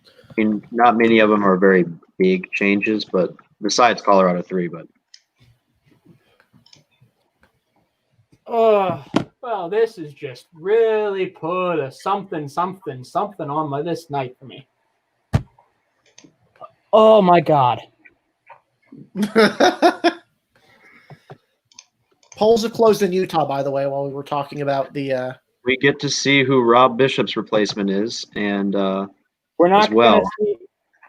S1: I mean, not many of them are very big changes, but besides Colorado 3, but
S3: Oh, well, this is just really put a something on this night for me. Oh my God.
S2: Polls have closed in Utah, by the way, while we were talking about the.
S1: we get to see who Rob Bishop's replacement is, and
S3: We're not
S1: as well.
S3: going to see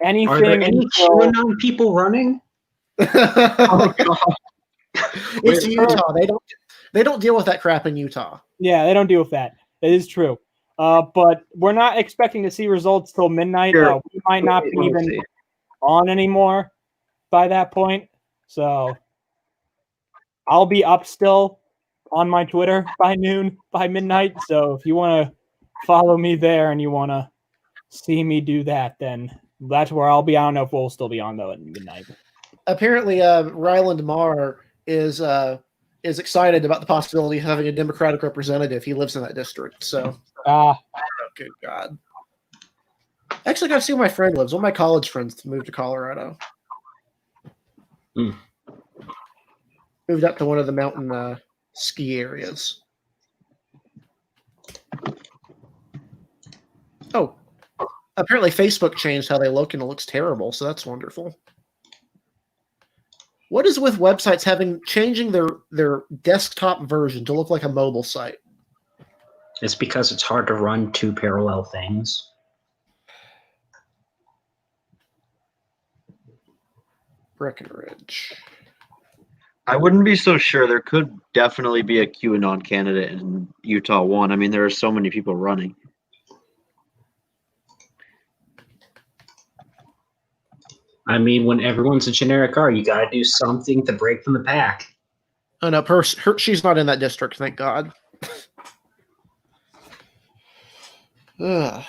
S3: anything.
S4: Are there any
S3: until-
S4: QAnon people running?
S1: Oh God.
S2: It's Utah. They don't deal with that crap in Utah.
S3: Yeah, they don't deal with that. It is true. But we're not expecting to see results till midnight.
S1: Sure.
S3: We might not be
S1: Let me
S3: even
S1: see.
S3: on anymore by that point. So I'll be up still on my Twitter by midnight. So if you want to follow me there and you want to see me do that, then that's where I'll be. I don't know if we'll still be on though at midnight.
S2: Apparently, Ryland Marr is excited about the possibility of having a Democratic representative. He lives in that district, so oh, good God. Actually, I got to see where my friend lives. One of my college friends moved to Colorado. Moved up to one of the mountain ski areas. Oh, apparently Facebook changed how they look, and it looks terrible, so that's wonderful. What is with websites changing their desktop version to look like a mobile site?
S4: It's because it's hard to run two parallel things.
S2: Breckenridge.
S1: I wouldn't be so sure. There could definitely be a QAnon candidate in Utah 1. I mean, there are so many people running.
S4: I mean, when everyone's a generic R, you gotta do something to break from the pack.
S2: Oh no, she's not in that district, thank God. Ugh.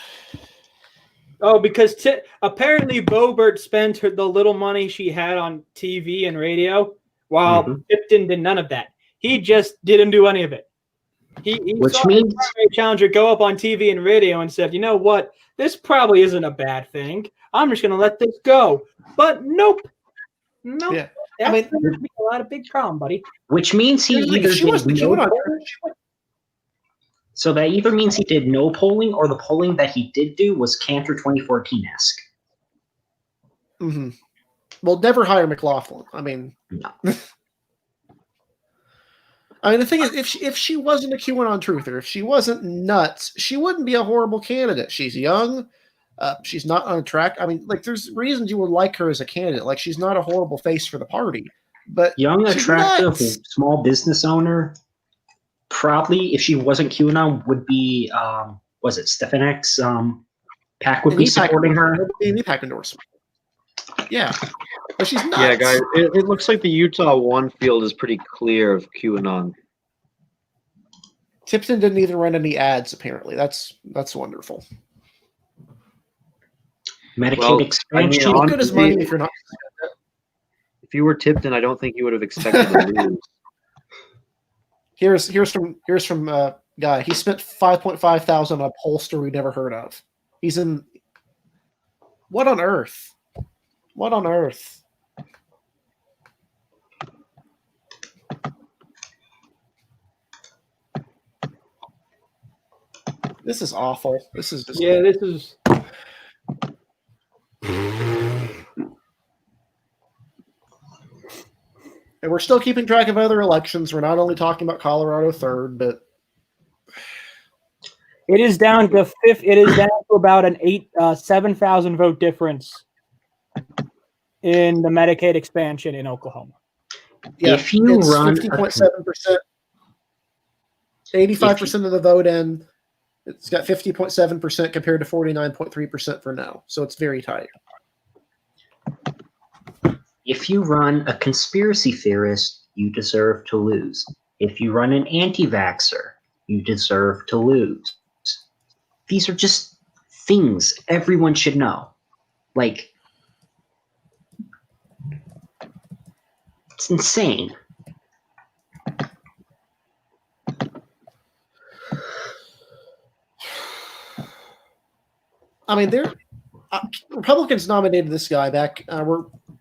S3: Oh, because apparently Boebert spent the little money she had on TV and radio, while Tipton did none of that. He just didn't do any of it. He
S4: Which
S3: saw
S4: means-
S3: his primary challenger go up on TV and radio and said, "You know what? This probably isn't a bad thing. I'm just going to let this go." But nope.
S2: Yeah.
S3: That's
S2: I mean,
S3: going to be a lot of big problem, buddy.
S4: Which means he either
S2: if she was the
S4: did no
S2: QAnon,
S4: polling, so that either means he did no polling, or the polling that he did do was Cantor 2014-esque.
S2: mm-hmm. Well, never hire McLaughlin. I mean,
S4: No.
S2: I mean, the thing is, if she wasn't a QAnon truther, if she wasn't nuts, she wouldn't be a horrible candidate. She's young. She's not on track. I mean, like, there's reasons you would like her as a candidate. Like, she's not a horrible face for the party. But
S4: Young,
S2: she's
S4: attractive,
S2: nuts.
S4: small business owner. Probably, if she wasn't QAnon, would be, was it Stefanek's PAC would be supporting her?
S2: An EPAC endorsement. Yeah. But she's nuts.
S1: Yeah, guys, it looks like the Utah 1 field is pretty clear of QAnon.
S2: Tipton didn't even run any ads, apparently. That's wonderful.
S4: Medicaid
S1: Well,
S4: expansion.
S1: I mean,
S2: What good is money if you're not...
S1: If you were Tipton, I don't think you would have expected to lose.
S2: Here's from guy. He spent $5,500 on a pollster we never heard of. He's in. What on earth? What on earth? This is awful. This is just
S3: this is.
S2: And we're still keeping track of other elections. We're not only talking about Colorado 3rd, but
S3: It is down to fifth. It is down to about an 7,000 vote difference in the Medicaid expansion in Oklahoma.
S2: yeah,
S4: If you
S2: it's
S4: run
S2: 50.7%, 85% of the vote in. It's got 50.7% compared to 49.3% for no. So it's very tight.
S4: If you run a conspiracy theorist, you deserve to lose. If you run an anti-vaxxer, you deserve to lose. These are just things everyone should know. Like, it's insane.
S2: I mean, Republicans nominated this guy back.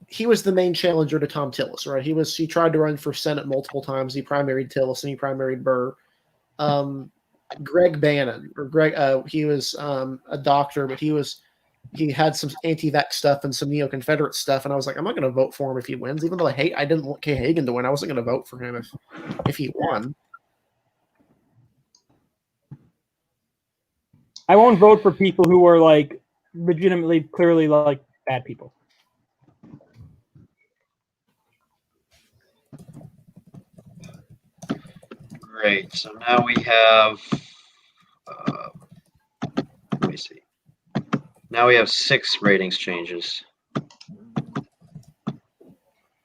S2: He was the main challenger to Tom Tillis, right? He tried to run for Senate multiple times. He primaried Tillis and he primaried Burr. Greg Bannon, he was a doctor, but he had some anti-vax stuff and some neo-Confederate stuff, and I was like, I'm not going to vote for him if he wins, even though I didn't want Kay Hagan to win. I wasn't going to vote for him if he won.
S3: I won't vote for people who are like legitimately, clearly like bad people.
S1: Great. So now we have. Let me see. Now we have 6 ratings changes.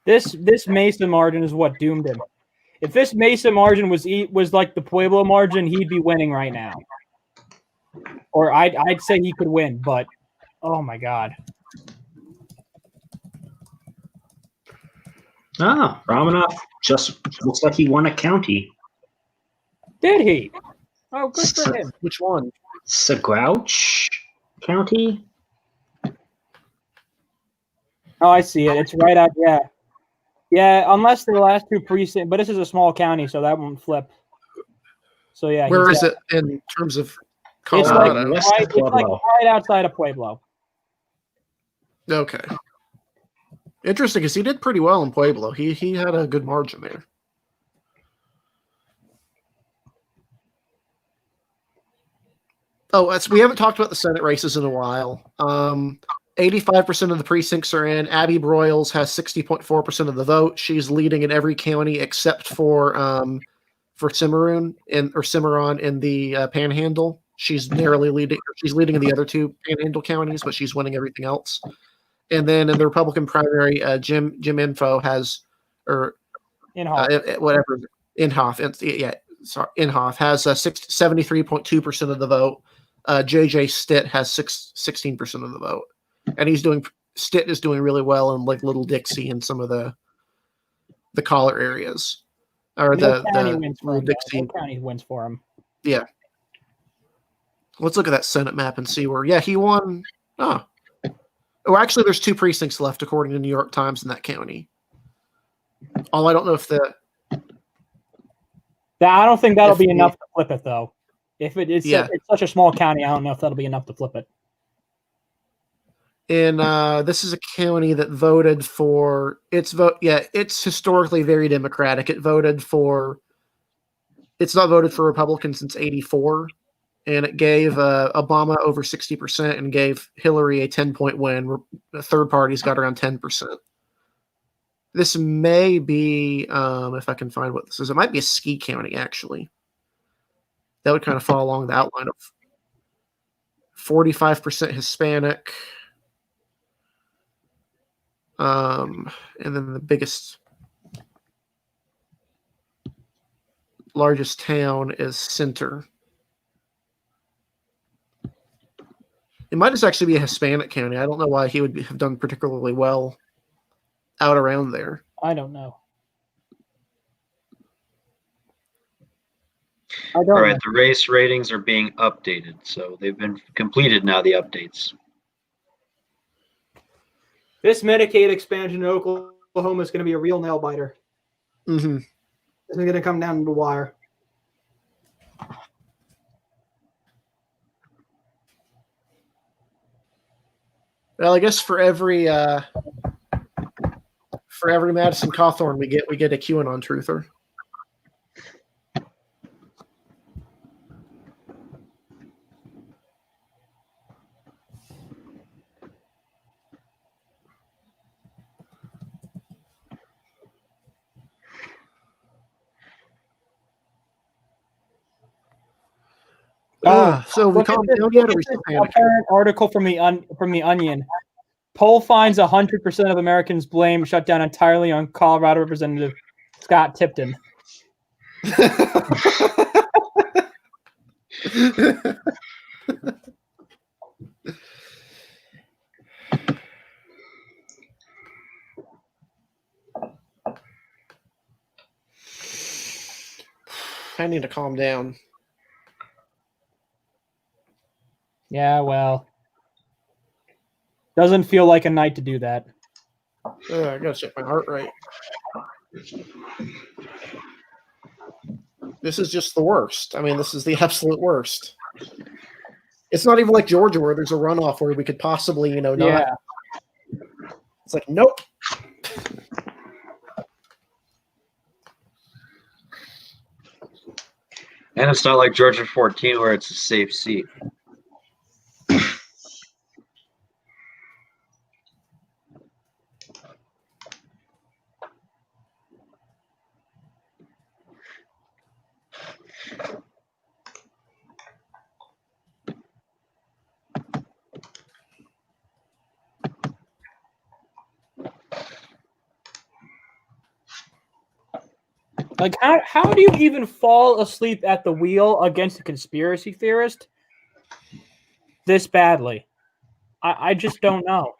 S3: This Mesa margin is what doomed him. If this Mesa margin was like the Pueblo margin, he'd be winning right now. Or I'd say he could win, but oh my God.
S4: Romanoff just looks like he won a county.
S3: Did he? Oh, good for him.
S2: Which one?
S4: Saguache County?
S3: Oh, I see it. It's right out. Yeah. Yeah, unless the last two precincts, but this is a small county, so that won't flip. So yeah.
S2: Where is it in terms of Colorado?
S3: It's like right outside of Pueblo.
S2: Okay. Interesting, because he did pretty well in Pueblo. He had a good margin there. We haven't talked about the Senate races in a while. 85% of the precincts are in. Abby Broyles has 60.4% of the vote. She's leading in every county except for Cimarron in the Panhandle. She's narrowly leading. She's leading in the other two Panhandle counties, but she's winning everything else. And then in the Republican primary, Jim Info has, or whatever, Inhofe has 73.2% of the vote. JJ Stitt has 16% of the vote, and Stitt is doing really well in like Little Dixie and some of the collar areas, or
S3: No county wins for
S2: Little
S3: him.
S2: Dixie.
S3: No county wins for him.
S2: Yeah. Let's look at that Senate map and see where. Yeah, he won. Oh, actually, there's 2 precincts left according to New York Times in that county. I don't know if
S3: I don't think that'll be enough to flip it, though. If it's such a small county, I don't know if that'll be enough to flip it.
S2: And this is a county that voted for its vote. Yeah, it's historically very Democratic. It's not voted for Republican since '84, and it gave Obama over 60% and gave Hillary a 10-point win. The third party's got around 10%. This may be, if I can find what this is, it might be a ski county, actually. That would kind of fall along the outline of 45% Hispanic. And then the largest town is Center. It might just actually be a Hispanic county. I don't know why he would have done particularly well out around there.
S3: I don't know.
S1: All right, the race ratings are being updated, so they've been completed now, the updates.
S3: This Medicaid expansion in Oklahoma is going to be a real nail biter.
S2: Mm-hmm.
S3: It's going to come down to the wire.
S2: Well, I guess for every Madison Cawthorn we get a QAnon truther. So we calm down yet, or we still panicking?
S3: Apparent article from the Onion. Poll finds 100% of Americans blame shutdown entirely on Colorado Representative Scott Tipton.
S2: I need to calm down.
S3: Yeah, well, doesn't feel like a night to do that.
S2: I gotta check my heart rate. This is just the worst. I mean, this is the absolute worst. It's not even like Georgia where there's a runoff where we could possibly, not.
S3: Yeah.
S2: It's like, nope.
S1: And it's not like Georgia 14 where it's a safe seat.
S3: Like, how do you even fall asleep at the wheel against a conspiracy theorist this badly? I just don't know.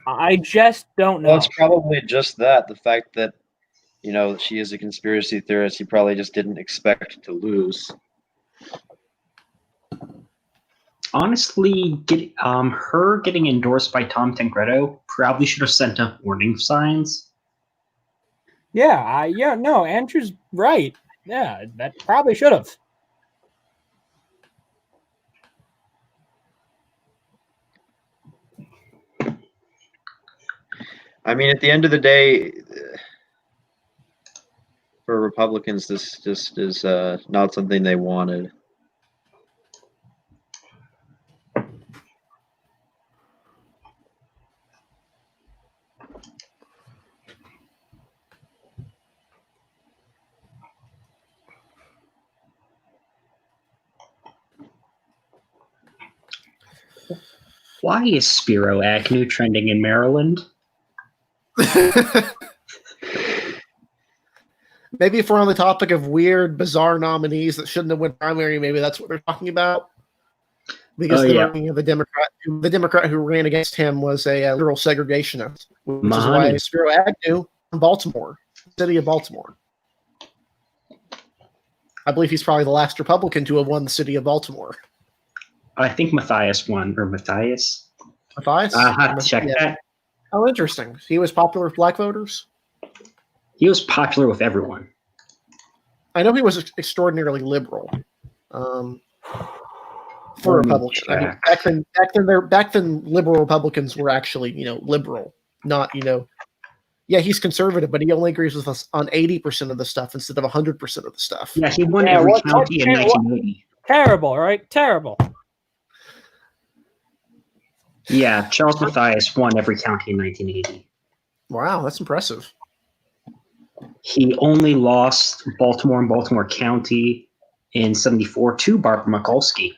S3: I just don't know.
S1: Well, it's probably just that. The fact that, she is a conspiracy theorist, he probably just didn't expect to lose.
S4: Honestly, her getting endorsed by Tom Tancredo probably should have sent up warning signs.
S3: Yeah, no, Andrew's right. Yeah, that probably should have.
S1: I mean, at the end of the day, for Republicans, this just is not something they wanted.
S4: Why is Spiro Agnew trending in Maryland?
S2: Maybe if we're on the topic of weird, bizarre nominees that shouldn't have won primary, maybe that's what they're talking about. Because the Democrat who ran against him was a literal segregationist, which is why Spiro Agnew from Baltimore, city of Baltimore. I believe he's probably the last Republican to have won the city of Baltimore.
S4: I think Matthias won, or Matthias.
S2: Matthias?
S4: I'll have to check that.
S2: Oh, interesting. He was popular with black voters?
S4: He was popular with everyone.
S2: I know he was extraordinarily liberal. For Republicans. I mean, back then, liberal Republicans were actually, liberal, not, yeah, he's conservative, but he only agrees with us on 80% of the stuff instead of 100% of the stuff.
S4: Yeah, he won every county in 1980.
S3: Terrible, right? Terrible.
S4: Yeah, Charles Matthias won every county in 1980.
S2: Wow, that's impressive.
S4: He only lost Baltimore and Baltimore County in 74 to Barbara Mikulski.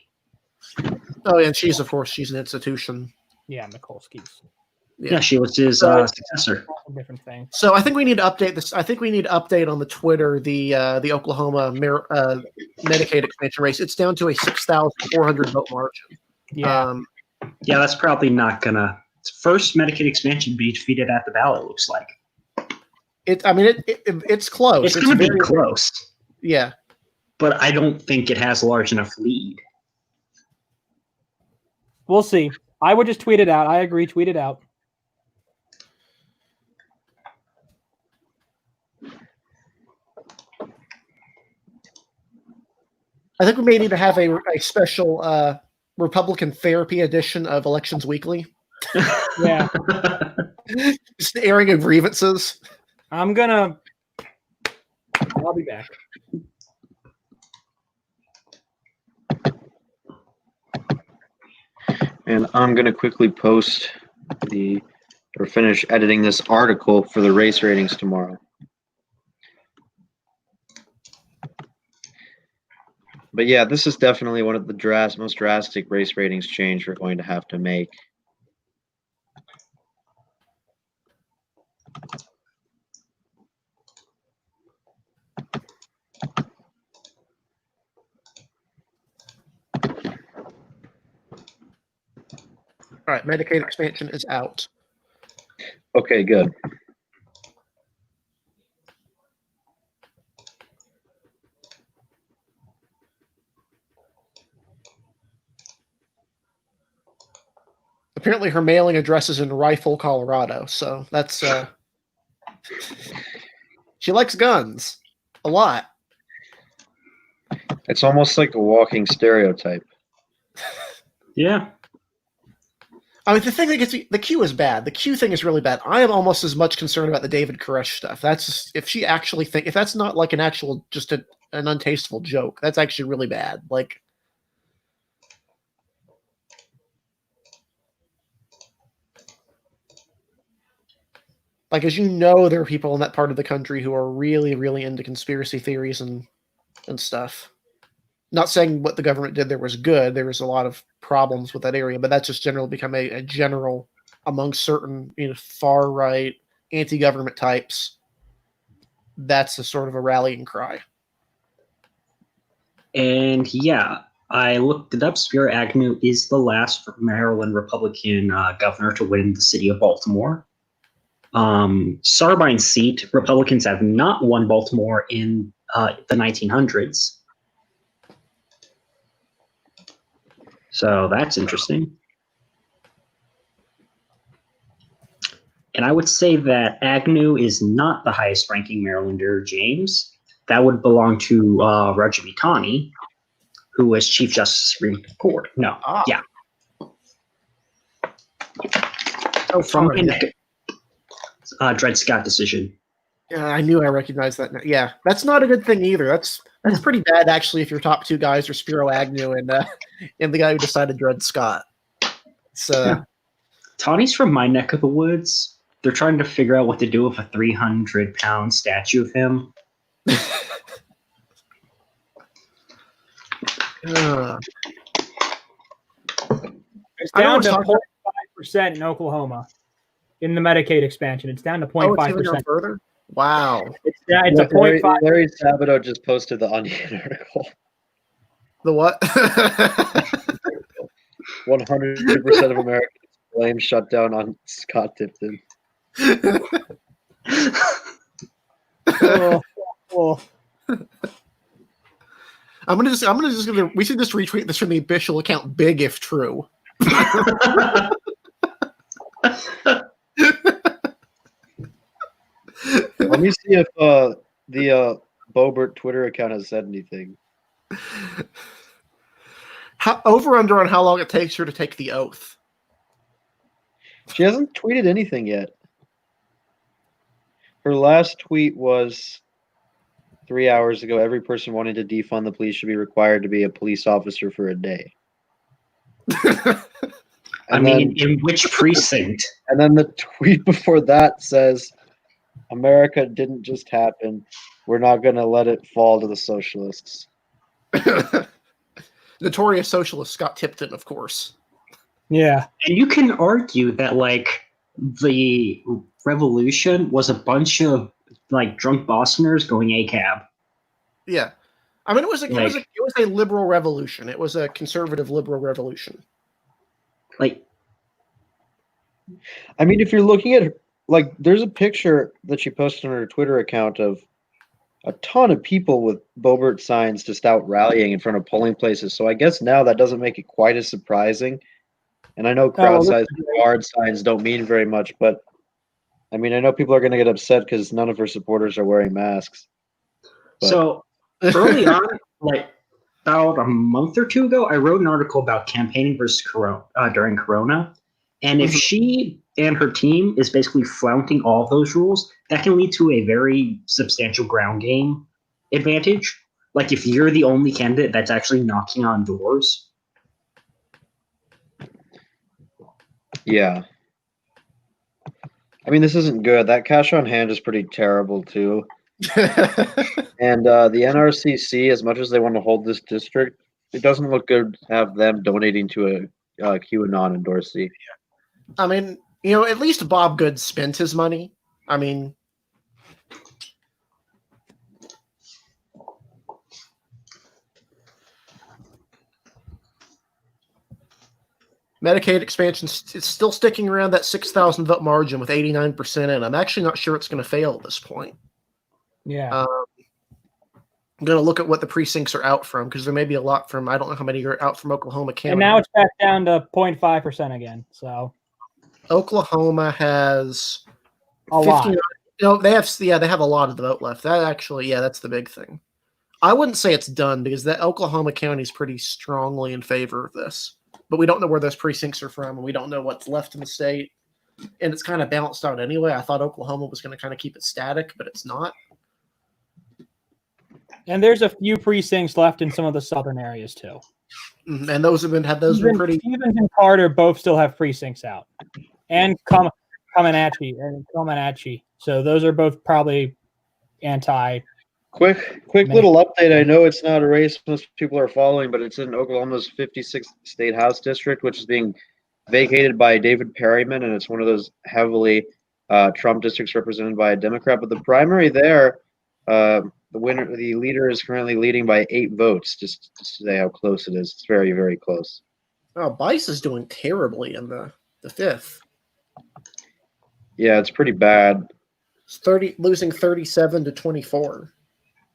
S2: Oh, yeah, and she's an institution.
S3: Yeah, Mikulski's.
S4: Yeah, she was his successor.
S3: Different thing.
S2: So I think we need to update this. I think we need to update on the Twitter the Oklahoma Medicaid expansion race. It's down to a 6,400 vote margin.
S3: Yeah.
S4: Yeah, that's probably not gonna. First Medicaid expansion be defeated at the ballot. Looks like.
S2: It's close.
S4: It's going to be close.
S2: Yeah,
S4: but I don't think it has a large enough lead.
S3: We'll see. I would just tweet it out. I agree. Tweet it out.
S2: I think we may need to have a special Republican therapy edition of Elections Weekly.
S3: Yeah.
S2: Just the airing of grievances.
S3: I'll be back.
S1: And I'm going to quickly post finish editing this article for the race ratings tomorrow. But yeah, this is definitely one of the most drastic race ratings change we're going to have to make.
S2: All right, Medicaid expansion is out.
S1: Okay, good.
S2: Apparently her mailing address is in Rifle, Colorado, so that's she likes guns a lot.
S1: It's almost like a walking stereotype.
S4: Yeah.
S2: I mean, the thing that gets me, the Q is bad. The Q thing is really bad. I am almost as much concerned about the David Koresh stuff. That's just, if that's not like an actual, just an untasteful joke, that's actually really bad. Like, as you know, there are people in that part of the country who are really, really into conspiracy theories and stuff. Not saying what the government did there was good. There was a lot of problems with that area, but that's just generally become a general among certain far right anti-government types. That's a sort of a rallying cry.
S4: And yeah, I looked it up. Spiro Agnew is the last Maryland Republican governor to win the city of Baltimore. Sarbine's seat, Republicans have not won Baltimore in the 1900s. So that's interesting. And I would say that Agnew is not the highest ranking Marylander, James. That would belong to Roger B. Taney, who was Chief Justice of the Supreme Court. No, yeah.
S2: Oh,
S4: from Dred Scott decision.
S2: Yeah, I knew I recognized that. Yeah, that's not a good thing either. That's pretty bad, actually, if your top two guys are Spiro Agnew and the guy who decided Dred Scott. So,
S4: yeah. Taney's from my neck of the woods. They're trying to figure out what to do with a 300-pound statue of him.
S3: 0.5% in Oklahoma in the Medicaid expansion. It's down to
S2: Oh, it's even gone
S3: 0.5%.
S2: further? Wow.
S3: It's a
S1: Look,
S3: 0.5.
S1: Larry Sabato just posted the Onion article.
S2: The what?
S1: 100% of Americans blame shutdown on Scott Tipton.
S3: Oh, oh.
S2: We should just retweet this from the official account, big if true.
S1: Let me see if the Bobert Twitter account has said anything.
S2: Over under on how long it takes her to take the oath.
S1: She hasn't tweeted anything yet. Her last tweet was 3 hours ago. Every person wanting to defund the police should be required to be a police officer for a day.
S4: In which precinct?
S1: And then the tweet before that says, America didn't just happen. We're not going to let it fall to the socialists.
S2: Notorious socialist Scott Tipton, of course.
S3: Yeah.
S4: And you can argue that, like, the revolution was a bunch of, like, drunk Bostoners going ACAB.
S2: Yeah. I mean, it was a liberal revolution. It was a conservative liberal revolution.
S4: Like,
S1: I mean, if you're looking at, like, there's a picture that she posted on her Twitter account of a ton of people with Bobert signs just out rallying in front of polling places. So I guess now that doesn't make it quite as surprising. And I know crowd size guard signs don't mean very much, but I mean, I know people are going to get upset because none of her supporters are wearing masks. But.
S4: So early on, like about a month or two ago, I wrote an article about campaigning versus during Corona. And if she and her team is basically flouting all those rules, that can lead to a very substantial ground game advantage. Like if you're the only candidate that's actually knocking on doors.
S1: Yeah. I mean, this isn't good. That cash on hand is pretty terrible, too. And the NRCC, as much as they want to hold this district, it doesn't look good to have them donating to a QAnon endorsee.
S2: I mean, at least Bob Good spent his money. I mean, Medicaid expansion is still sticking around that 6,000 vote margin with 89% in. I'm actually not sure it's going to fail at this point.
S3: Yeah.
S2: I'm going to look at what the precincts are out from because there may be a lot from, I don't know how many are out from Oklahoma County.
S3: And now it's back down to 0.5% again. So
S2: Oklahoma has
S3: a lot.
S2: They have a lot of the vote left. That actually, that's the big thing. I wouldn't say it's done because that Oklahoma County is pretty strongly in favor of this, but we don't know where those precincts are from, and we don't know what's left in the state. And it's kind of balanced out anyway. I thought Oklahoma was going to kind of keep it static, but it's not.
S3: And there's a few precincts left in some of the southern areas too.
S2: And those been pretty.
S3: Stevens and Carter both still have precincts out, and Comanche. So those are both probably anti.
S1: Quick little update. I know it's not a race most people are following, but it's in Oklahoma's 56th state house district, which is being vacated by David Perryman, and it's one of those heavily Trump districts represented by a Democrat. But the primary there, the leader is currently leading by 8 votes. Just to say how close it is, it's very, very close.
S2: Oh, Bice is doing terribly in the 5th.
S1: Yeah, it's pretty bad.
S2: It's losing 37 to 24.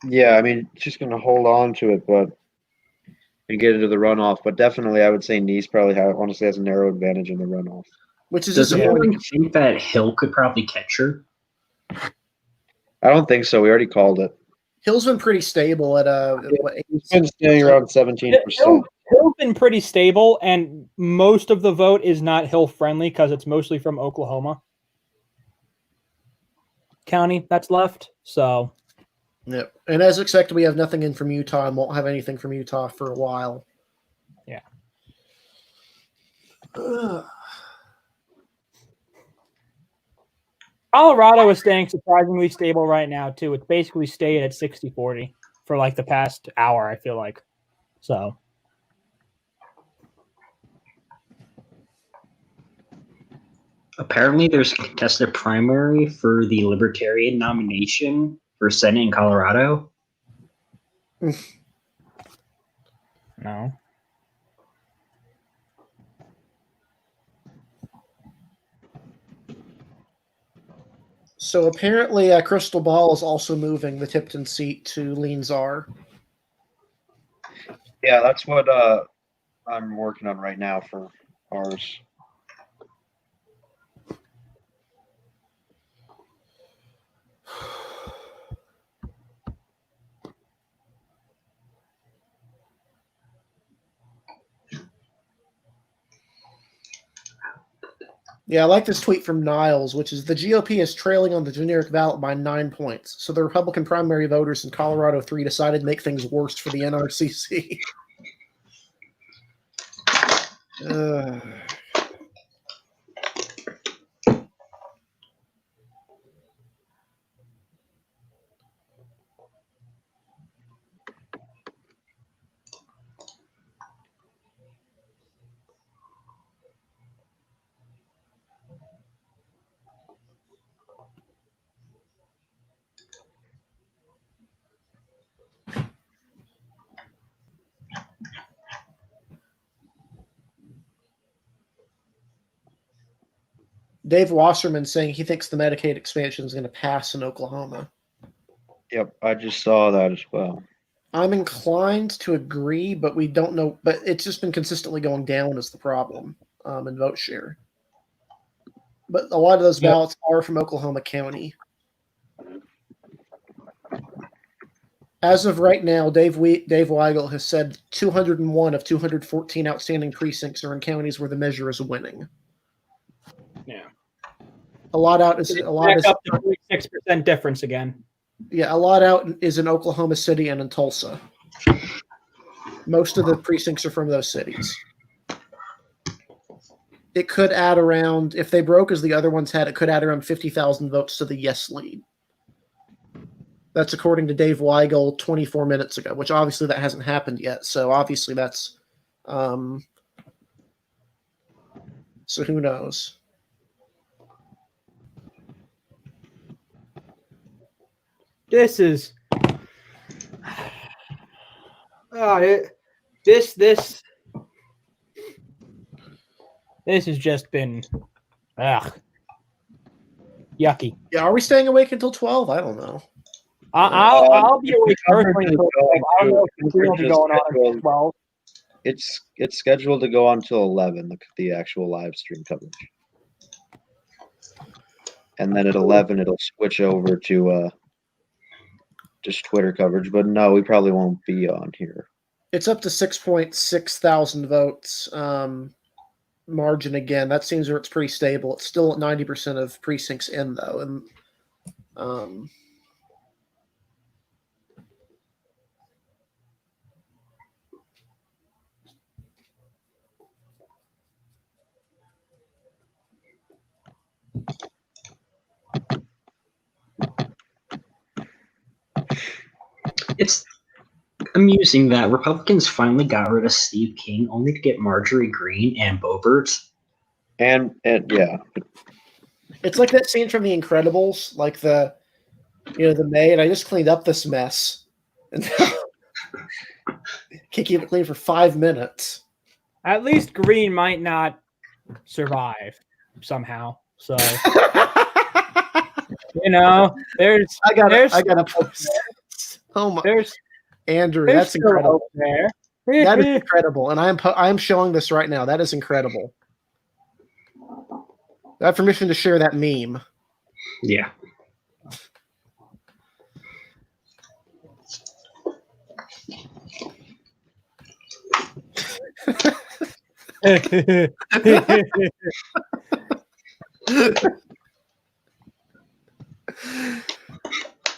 S1: Yeah, I mean, she's going to hold on to it, and get into the runoff. But definitely, I would say Nice probably honestly has a narrow advantage in the runoff.
S2: Which is
S4: Does anyone think that Hill could probably catch her?
S1: I don't think so. We already called it.
S2: Hill's been pretty stable at
S1: He's been staying around 17%.
S3: Hill's been pretty stable, and most of the vote is not Hill friendly because it's mostly from Oklahoma County that's left. So,
S2: yep. And as expected, we have nothing in from Utah and won't have anything from Utah for a while.
S3: Yeah. Colorado is staying surprisingly stable right now, too. It's basically stayed at 60-40 for like the past hour, I feel like. So.
S4: Apparently, there's a contested primary for the Libertarian nomination for Senate in Colorado.
S3: No.
S2: So apparently, Crystal Ball is also moving the Tipton seat to Lean Czar.
S1: Yeah, that's what I'm working on right now for ours.
S2: Yeah, I like this tweet from Niles, which is the GOP is trailing on the generic ballot by 9 points. So the Republican primary voters in Colorado 3 decided to make things worse for the NRCC. Dave Wasserman saying he thinks the Medicaid expansion is going to pass in Oklahoma.
S1: Yep, I just saw that as well.
S2: I'm inclined to agree, but we don't know. But it's just been consistently going down is the problem in vote share. But a lot of those ballots are from Oklahoma County. As of right now, Dave Weigel has said 201 of 214 outstanding precincts are in counties where the measure is winning.
S3: Yeah.
S2: A lot out is
S3: up to 6% difference again.
S2: Yeah, a lot out is in Oklahoma City and in Tulsa. Most of the precincts are from those cities. It could add around, if they broke as the other ones had, it could add around 50,000 votes to the yes lead. That's according to Dave Weigel 24 minutes ago, which obviously that hasn't happened yet. So obviously that's, so who knows?
S3: This is, this has just been, yucky.
S2: Yeah, are we staying awake until 12? I don't know.
S3: I'll be awake personally until 12. I don't know if
S1: We're
S3: will be going on until 12.
S1: It's scheduled to go on till 11, the actual live stream coverage. And then at 11, it'll switch over to just Twitter coverage. But no, we probably won't be on here.
S2: It's up to 6.6 thousand votes margin again. That seems where it's pretty stable. It's still at 90% of precincts in, though. And
S4: It's amusing that Republicans finally got rid of Steve King only to get Marjorie Greene and Boebert.
S1: And yeah.
S2: it's like that scene from The Incredibles, like the maid. I just cleaned up this mess. And can't keep it clean for 5 minutes.
S3: At least Green might not survive somehow. So there's
S2: I gotta post. Oh my!
S3: There's
S2: Andrew, that's incredible.
S3: There.
S2: That is incredible, and I'm showing this right now. That is incredible. I have permission to share that meme.
S4: Yeah.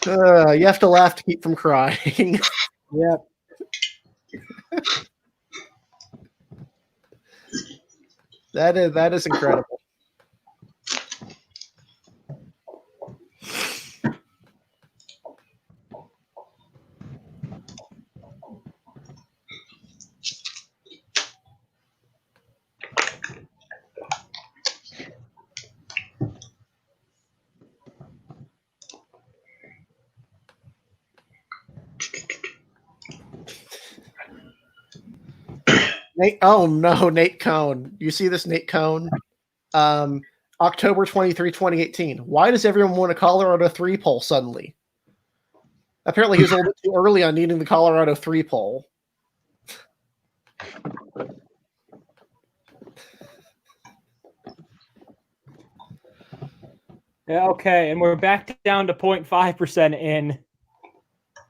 S2: You have to laugh to keep from crying.
S3: Yep.
S2: That is incredible. Nate. Oh no, Nate Cohn. You see this, Nate Cohn? October 23, 2018. Why does everyone want a Colorado 3 poll suddenly? Apparently, he was a little bit too early on needing the Colorado 3 poll.
S3: Yeah, okay, and we're back down to 0.5% in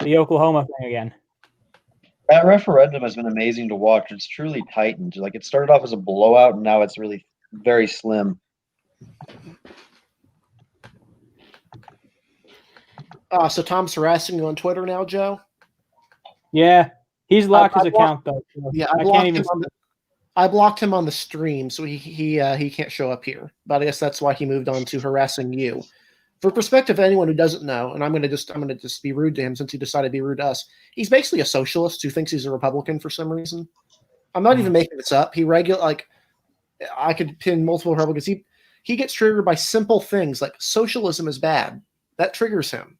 S3: the Oklahoma thing again.
S1: That referendum has been amazing to watch. It's truly tightened. Like it started off as a blowout, and now it's really very slim.
S2: So Tom's harassing you on Twitter now, Joe?
S3: Yeah, he's locked his
S2: I
S3: account though. So
S2: Yeah,
S3: I can't even.
S2: I blocked him on the stream, so he can't show up here. But I guess that's why he moved on to harassing you. For perspective, anyone who doesn't know, and I'm gonna just be rude to him since he decided to be rude to us. He's basically a socialist who thinks he's a Republican for some reason. I'm not even making this up. I could pin multiple Republicans. He gets triggered by simple things like socialism is bad. That triggers him.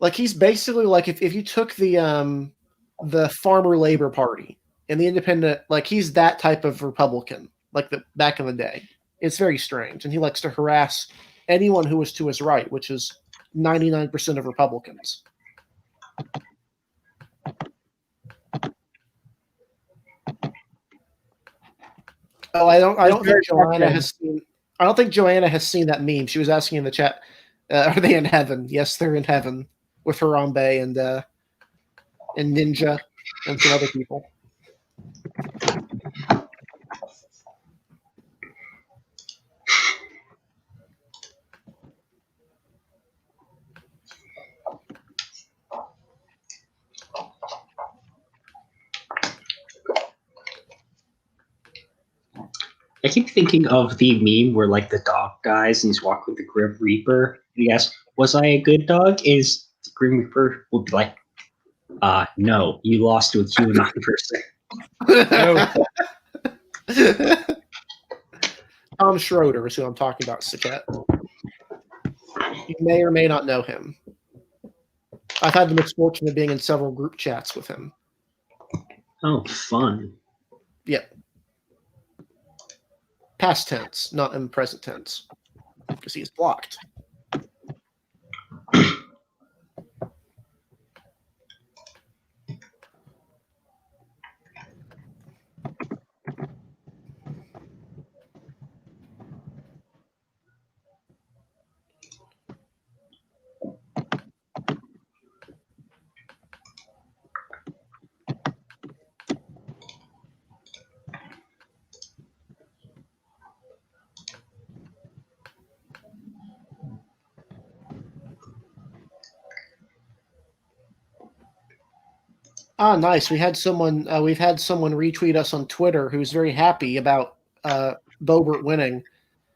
S2: Like he's basically like if you took the Farmer Labor Party and the Independent, like he's that type of Republican, like the back in the day. It's very strange, and he likes to harass anyone who is to his right, which is 99% of Republicans. Oh, I don't think Joanna has seen. I don't think Joanna has seen that meme. She was asking in the chat, "Are they in heaven?" Yes, they're in heaven with Harambe and Ninja and some other people.
S4: I keep thinking of the meme where like the dog dies and he's walking with the Grim Reaper. And he asks, "Was I a good dog?" Is the Grim Reaper will be like, no, you lost to a QAnon person."
S2: Tom Schroeder is who I'm talking about, Saket. You may or may not know him. I've had the misfortune of being in several group chats with him.
S4: Oh, fun.
S2: Yep. Past tense, not in present tense, because he's blocked. Ah, nice. We've had someone retweet us on Twitter who's very happy about Bobert winning.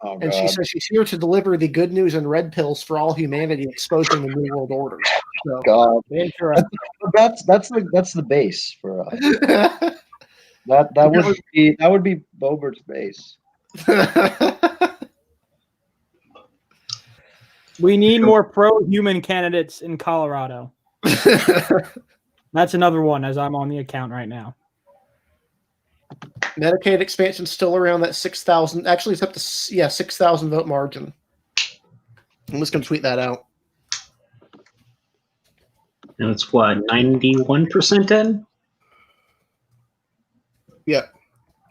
S1: Oh,
S2: And she says she's here to deliver the good news and red pills for all humanity, exposing the New World Order. So,
S1: God,
S3: Interesting.
S1: that's the base for us. That would be Bobert's base.
S3: We need more pro-human candidates in Colorado. That's another one as I'm on the account right now.
S2: Medicaid expansion still around that 6,000. Actually, it's up to 6,000 vote margin. I'm just gonna tweet that out.
S4: And it's what, 91% in?
S2: Yeah.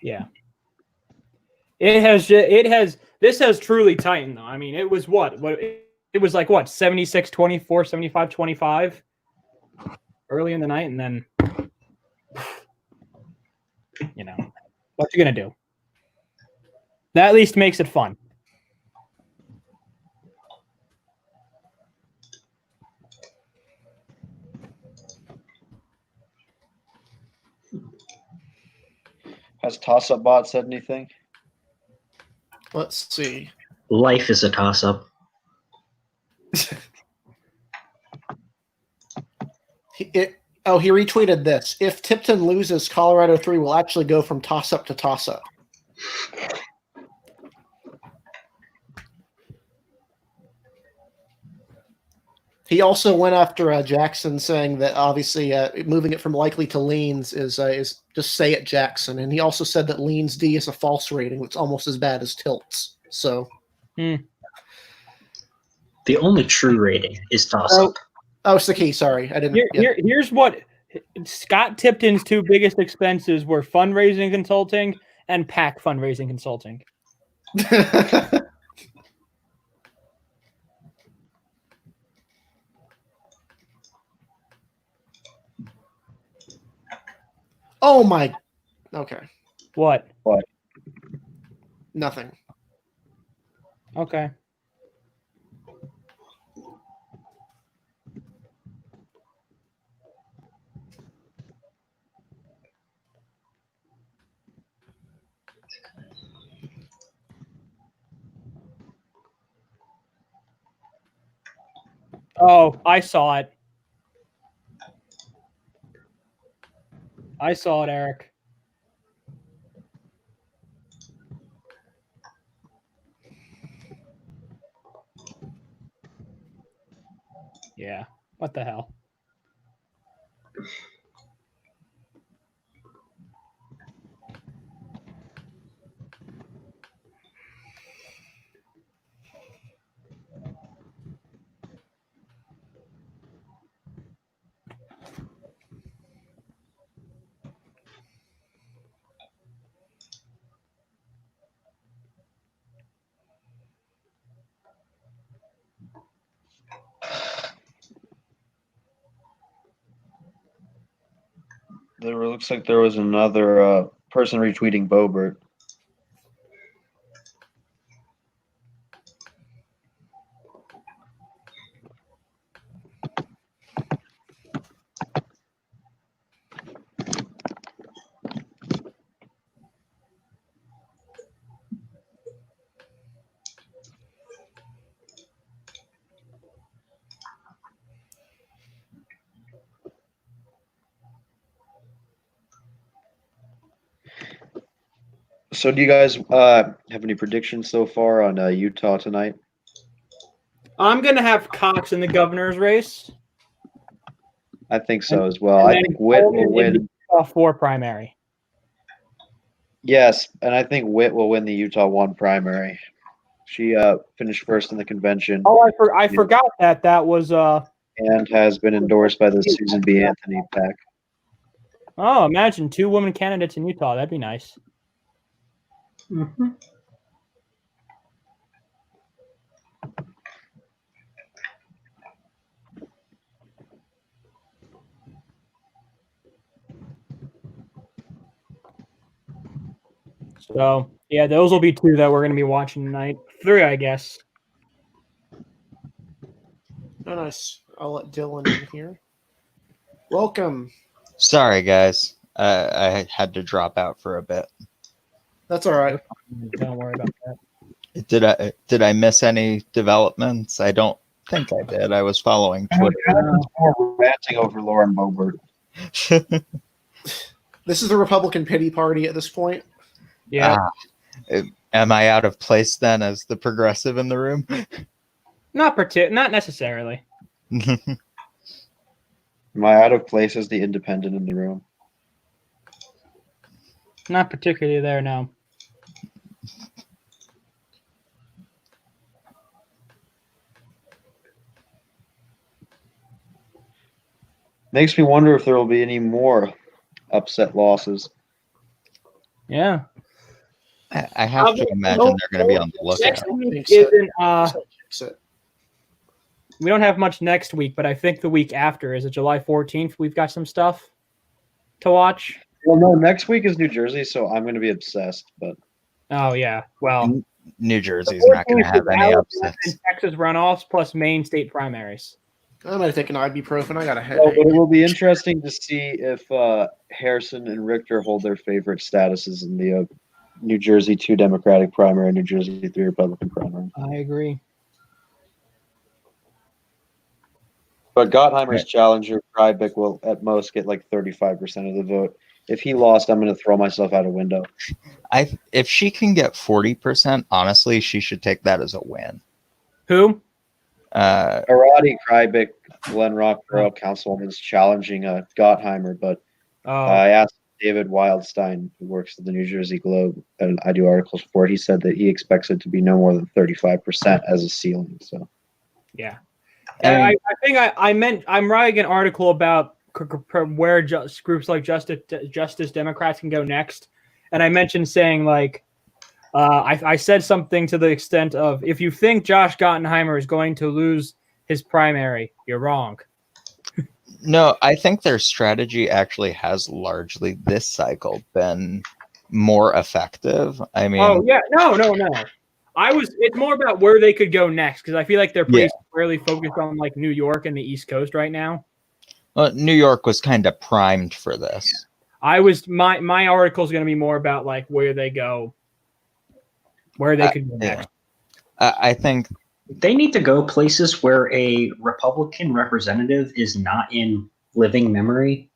S3: Yeah. This has truly tightened though. I mean, it was it was like what, 76-24, 75-25 early in the night, and then what you gonna do? That at least makes it fun.
S1: Has Toss Up Bot said anything?
S2: Let's see.
S4: Life is a toss-up.
S2: He retweeted this. If Tipton loses, Colorado 3 will actually go from toss-up to toss-up. He also went after Jackson, saying that obviously moving it from likely to leans is just say it Jackson, and he also said that leans D is a false rating, which is almost as bad as tilts. So
S4: The only true rating is toss up.
S2: oh, it's the key. Sorry, I didn't.
S3: Here's what Scott Tipton's two biggest expenses were: fundraising consulting and PAC fundraising consulting.
S2: Oh my. Okay.
S3: What?
S2: Nothing.
S3: Okay. Oh, I saw it. I saw it, Eric. Yeah. What the hell?
S1: Looks like there was another person retweeting Bobert. So, do you guys have any predictions so far on Utah tonight?
S3: I'm gonna have Cox in the governor's race.
S1: I think so as well. I think Witt will win.
S3: For primary.
S1: Yes, and I think Witt will win the Utah 1 primary. She finished first in the convention.
S3: Oh, I forgot that was
S1: and has been endorsed by the Susan B. Anthony PAC.
S3: Oh, imagine 2 women candidates in Utah. That'd be nice.
S4: Mm-hmm.
S3: So yeah, those will be 2 that we're going to be watching tonight. 3, I guess.
S2: Oh, nice. I'll let Dylan in here. Welcome.
S6: Sorry, guys. I had to drop out for a bit.
S2: That's all right.
S3: Don't worry about that.
S6: Did I miss any developments? I don't think I did. I was following Twitter.
S1: Ranting over Lauren Boebert.
S2: This is the Republican pity party at this point.
S3: Yeah.
S6: Am I out of place then as the progressive in the room?
S3: Not necessarily.
S1: Am I out of place as the independent in the room?
S3: Not particularly there now.
S1: Makes me wonder if there will be any more upset losses.
S3: Yeah.
S6: I have to imagine they're going to be on the lookout.
S3: Next week isn't, we don't have much next week, but I think the week after, is it July 14th? We've got some stuff to watch.
S1: Well, no, next week is New Jersey, so I'm going to be obsessed. But
S3: oh yeah, well,
S6: New Jersey's not going to have any upsets.
S3: Texas runoffs plus Maine state primaries.
S2: I might have taken ibuprofen. I got a
S1: but
S2: headache.
S1: it will be interesting to see if Harrison and Richter hold their favorite statuses in the New Jersey 2 Democratic primary and New Jersey 3 Republican primary.
S3: I agree.
S1: But Gottheimer's challenger, Freibeck, will at most get like 35% of the vote. If he lost, I'm going to throw myself out a window.
S6: If she can get 40%, honestly, she should take that as a win.
S3: Who?
S1: Arati, Freibeck, Glen Rock Borough Councilwoman's challenging Gottheimer, but
S3: Oh,
S1: I asked David Wildstein, who works at the New Jersey Globe, and I do articles for it. He said that he expects it to be no more than 35% as a ceiling. So
S3: yeah.
S6: I mean,
S3: I meant I'm writing an article about where groups like Justice Democrats can go next, and I mentioned saying like I said something to the extent of if you think Josh Gottenheimer is going to lose his primary, you're wrong.
S6: no, I think their strategy actually has largely this cycle been more effective. I mean,
S3: Oh yeah, no. It's more about where they could go next because I feel like they're pretty squarely focused on like New York and the East Coast right now.
S6: New York was kind of primed for this.
S3: My article is going to be more about like where they go, where they could go next.
S6: I think
S4: They need to go places where a Republican representative is not in living memory.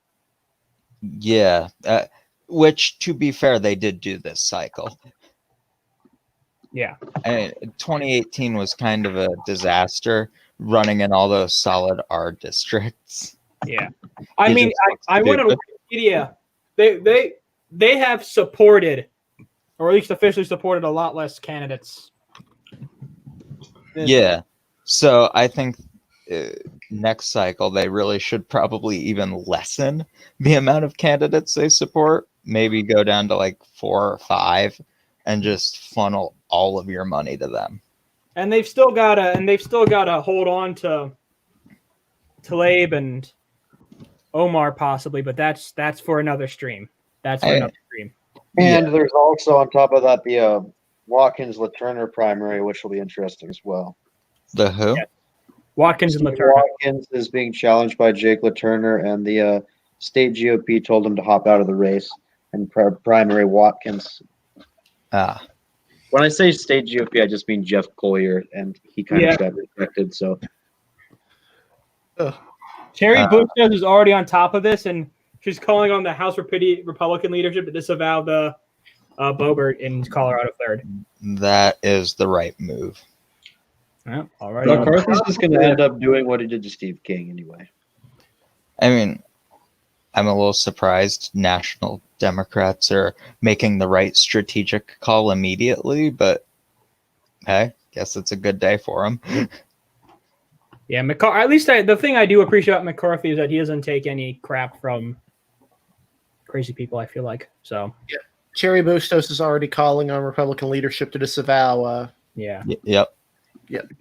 S6: yeah. Which, to be fair, they did do this cycle.
S3: Yeah.
S6: 2018 was kind of a disaster running in all those solid R districts.
S3: Yeah. I mean, I went on Wikipedia. They have supported, or at least officially supported, a lot less candidates.
S6: Yeah. So I think next cycle they really should probably even lessen the amount of candidates they support. Maybe go down to like 4 or 5 and just funnel all of your money to them.
S3: And they've still gotta hold on to Tlaib and Omar possibly, but that's for another stream. That's for another stream.
S1: And there's also on top of that the Watkins-LaTurner primary, which will be interesting as well.
S6: The who?
S3: Yeah. Watkins and
S1: Steve
S3: LaTurner.
S1: Watkins is being challenged by Jake LaTurner, and the state GOP told him to hop out of the race and primary Watkins. When I say state GOP, I just mean Jeff Collier, and he kind of got rejected. So
S3: Terry Bustos is already on top of this, and she's calling on the House Republican leadership to disavow the Boebert in Colorado 3rd.
S6: That is the right move.
S3: Yeah, all right.
S1: McCarthy's just going to end up doing what he did to Steve King anyway.
S6: I mean, I'm a little surprised National Democrats are making the right strategic call immediately, but hey, guess it's a good day for them.
S3: Yeah, at least the thing I do appreciate about McCarthy is that he doesn't take any crap from crazy people, I feel like. So
S2: yeah. Terry Bustos is already calling on Republican leadership to disavow.
S6: Yep.
S2: Yep.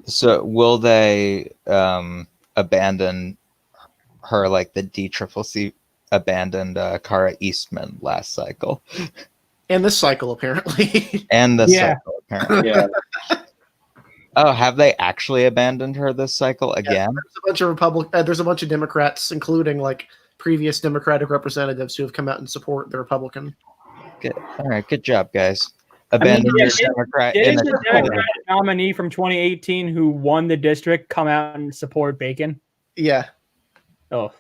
S6: So will they abandon her like the DCCC abandoned Kara Eastman last cycle?
S2: And this cycle, apparently.
S6: And this cycle, apparently.
S1: Yeah.
S6: Oh, have they actually abandoned her this cycle again?
S2: Yeah, there's a bunch of Democrats, including like previous Democratic representatives who have come out and support the Republican.
S6: Good. All right, good job, guys. Abandon your Democrat.
S3: Didn't the Democratic nominee from 2018 who won the district come out and support Bacon?
S2: Yeah.
S3: Oh.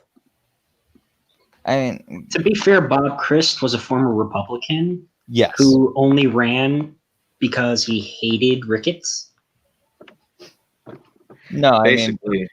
S6: I mean,
S4: to be fair, Bob Christ was a former Republican.
S6: Yes.
S4: Who only ran because he hated Ricketts.
S6: No,
S1: basically.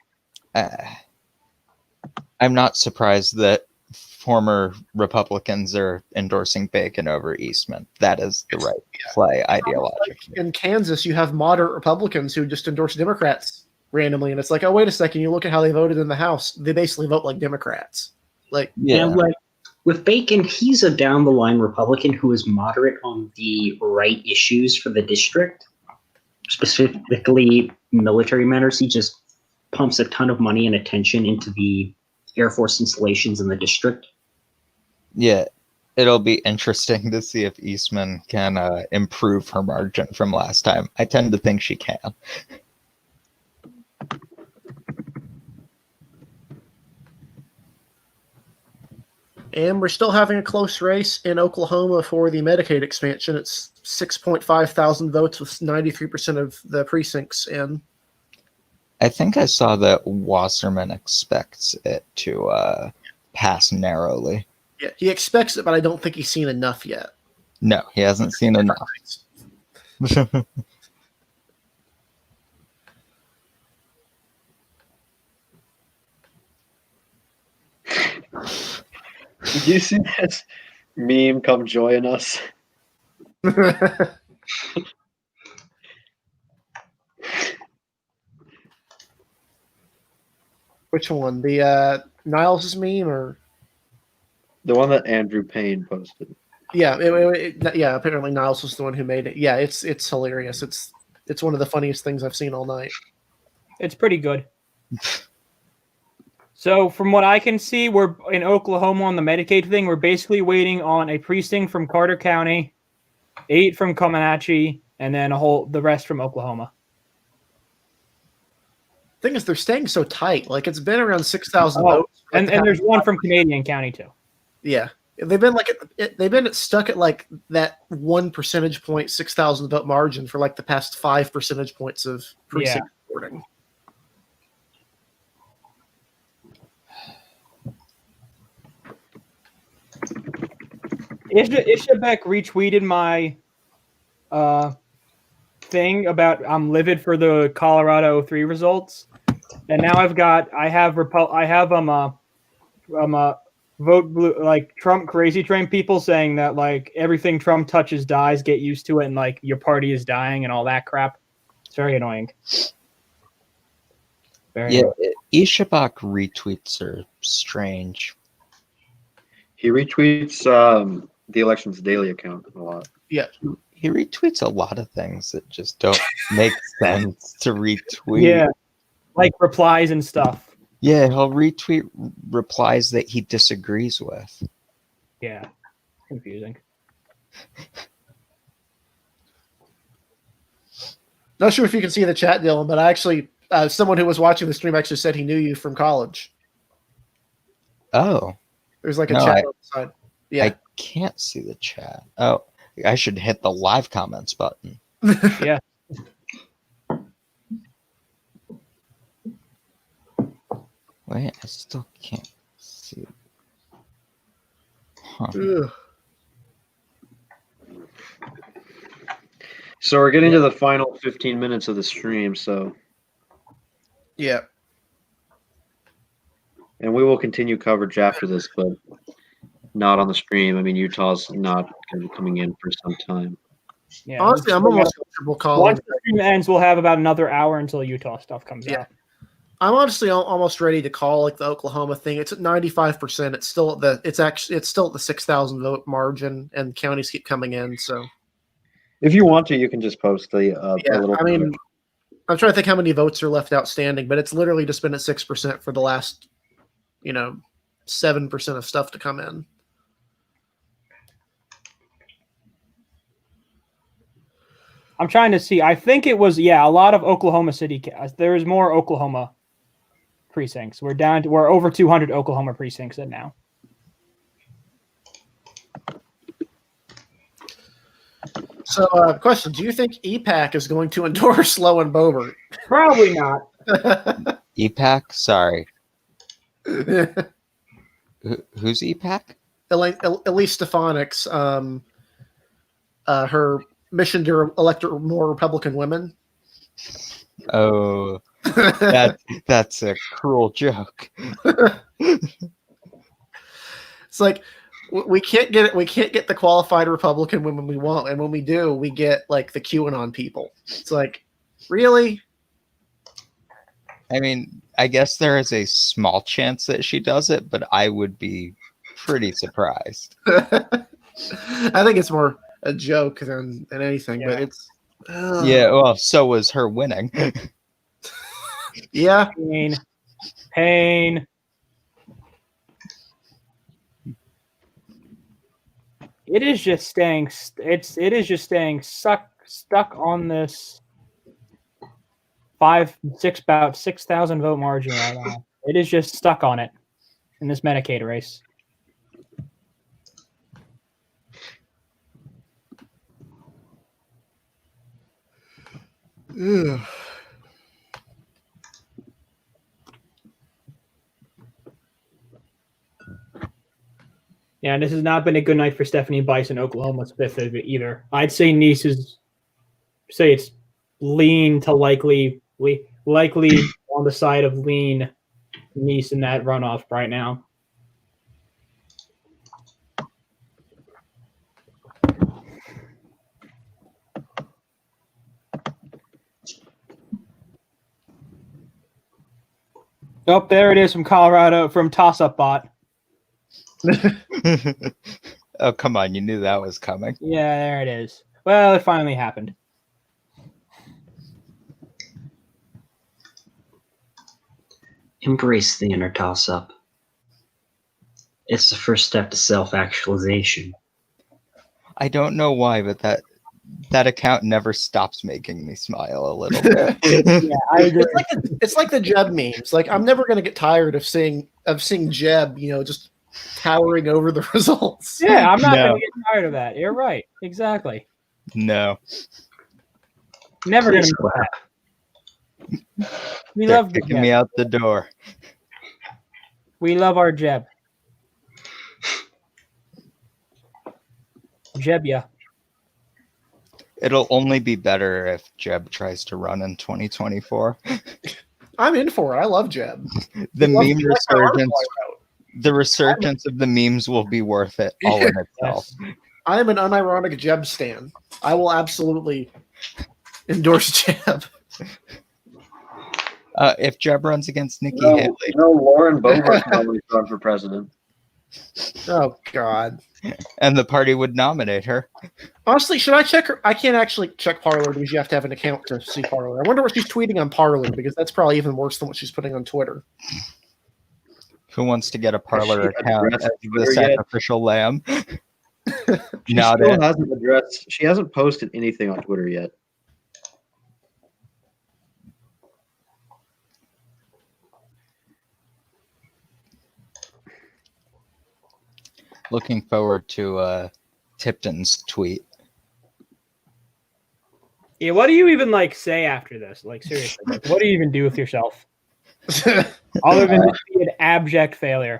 S6: I'm not surprised that former Republicans are endorsing Bacon over Eastman. That is the right play ideologically.
S2: In Kansas, you have moderate Republicans who just endorse Democrats randomly, and it's like, oh, wait a second, you look at how they voted in the House. They basically vote like Democrats. Like,
S6: yeah.
S4: And like with Bacon, he's a down the line Republican who is moderate on the right issues for the district, specifically military matters. He just pumps a ton of money and attention into the Air Force installations in the district.
S6: Yeah, it'll be interesting to see if Eastman can improve her margin from last time. I tend to think she can.
S2: And we're still having a close race in Oklahoma for the Medicaid expansion. It's 6.5 thousand votes with 93% of the precincts in.
S6: I think I saw that Wasserman expects it to pass narrowly.
S2: Yeah, he expects it, but I don't think he's seen enough yet.
S6: No, he hasn't seen enough.
S1: Did you see this meme? Come join us.
S2: Which one? The Niles' meme or?
S1: The one that Andrew Payne posted.
S2: Yeah, yeah. Apparently Niles was the one who made it. Yeah, it's hilarious. It's one of the funniest things I've seen all night.
S3: It's pretty good. So from what I can see, we're in Oklahoma on the Medicaid thing. We're basically waiting on a precinct from Carter County, 8 from Comanche, and then the rest from Oklahoma.
S2: Thing is, they're staying so tight. Like it's been around 6,000 votes,
S3: and there's one from Canadian County too.
S2: Yeah, they've been they've been stuck at like that 1 percentage point 6,000 vote margin for like the past 5 percentage points of precinct voting.
S3: Ishabek retweeted my thing about I'm livid for the Colorado 3 results, and now I have vote blue, like Trump crazy train people saying that like everything Trump touches dies, get used to it, and like your party is dying and all that crap. It's very annoying.
S6: Annoying. Ishabak retweets are strange.
S1: He retweets the Elections Daily account a lot.
S2: Yeah.
S6: He retweets a lot of things that just don't make sense to retweet.
S3: Yeah, like replies and stuff.
S6: Yeah, he'll retweet replies that he disagrees with.
S3: Yeah, confusing.
S2: Not sure if you can see the chat, Dylan, but I actually, someone who was watching the stream actually said he knew you from college.
S6: Oh.
S2: There's like a chat on the side. Yeah.
S6: I can't see the chat. Oh, I should hit the live comments button.
S3: Yeah.
S6: Wait, I still can't see. Huh.
S1: So we're getting to the final 15 minutes of the stream, so.
S2: Yeah.
S1: And we will continue coverage after this, but not on the stream. I mean, Utah's not going to be coming in for some time.
S3: Yeah.
S2: Honestly, I'm almost comfortable calling.
S3: Once the stream ends, we'll have about another hour until Utah stuff comes out.
S2: I'm honestly almost ready to call like the Oklahoma thing. It's at 95%. It's still at the 6,000 vote margin, and counties keep coming in. So,
S1: if you want to, you can just post the.
S2: I mean, I'm trying to think how many votes are left outstanding, but it's literally just been at 6% for the last, 7% of stuff to come in.
S3: I'm trying to see. I think it was a lot of Oklahoma City. There's more Oklahoma precincts. We're over 200 Oklahoma precincts in now.
S2: So, question: do you think EPAC is going to endorse Low and Boebert?
S3: Probably not.
S6: EPAC? Sorry. Who's EPAC?
S2: Elise Stefanik's her mission to elect more Republican women.
S6: Oh, that's a cruel joke.
S2: It's like we can't get it. We can't get the qualified Republican women we want, and when we do, we get like the QAnon people. It's like, really?
S6: I mean, I guess there is a small chance that she does it, but I would be pretty surprised.
S2: I think it's more a joke than anything, but it's
S6: yeah. Well, so was her winning.
S2: Yeah,
S3: pain. It is just staying. It is just staying stuck on this about 6,000 vote margin right now. It is just stuck on it in this Medicaid race.
S2: Ugh.
S3: Yeah, and this has not been a good night for Stephanie Bice in Oklahoma either. I'd say it's lean to likely on the side of lean Niece in that runoff right now. Oh, there it is from Colorado, from Toss Up Bot.
S6: Oh, come on. You knew that was coming.
S3: Yeah, there it is. Well, it finally happened.
S4: Embrace the inner toss-up. It's the first step to self-actualization.
S6: I don't know why, but that account never stops making me smile a little bit.
S3: Yeah, I agree.
S2: It's like the Jeb memes. Like I'm never gonna get tired of seeing Jeb, just towering over the results.
S3: Yeah, I'm not
S6: No.
S3: going to get tired of that. You're right. Exactly.
S6: No.
S3: Never going
S4: Please
S3: to
S4: clap.
S3: We
S6: They're
S3: love the
S6: kicking me
S3: Jeb.
S6: out the door.
S3: We love our Jeb. Jeb, yeah.
S6: It'll only be better if Jeb tries to run in 2024.
S2: I'm in for it. I love Jeb.
S6: The
S2: Love-
S6: meme
S2: like my article
S6: resurgence,
S2: I wrote.
S6: the resurgence of the memes will be worth it all in itself.
S3: Yes.
S2: I am an unironic Jeb stan. I will absolutely endorse Jeb.
S6: If Jeb runs against Nikki
S1: No,
S6: Haley,
S1: no, Lauren Boebert's probably run for president.
S2: Oh God.
S6: and the party would nominate her.
S2: Honestly, should I check her? I can't actually check Parlor because you have to have an account to see Parlor. I wonder what she's tweeting on Parlor because that's probably even worse than what she's putting on Twitter.
S6: Who wants to get a parlor
S1: she
S6: account
S1: addressed
S6: as the
S1: Twitter yet?
S6: sacrificial lamb?
S1: She
S6: Not
S1: still
S6: it.
S1: hasn't addressed. She hasn't posted anything on Twitter yet.
S6: Looking forward to Tipton's tweet.
S3: Yeah, what do you even say after this? Like seriously, what do you even do with yourself? Other than just be an abject failure.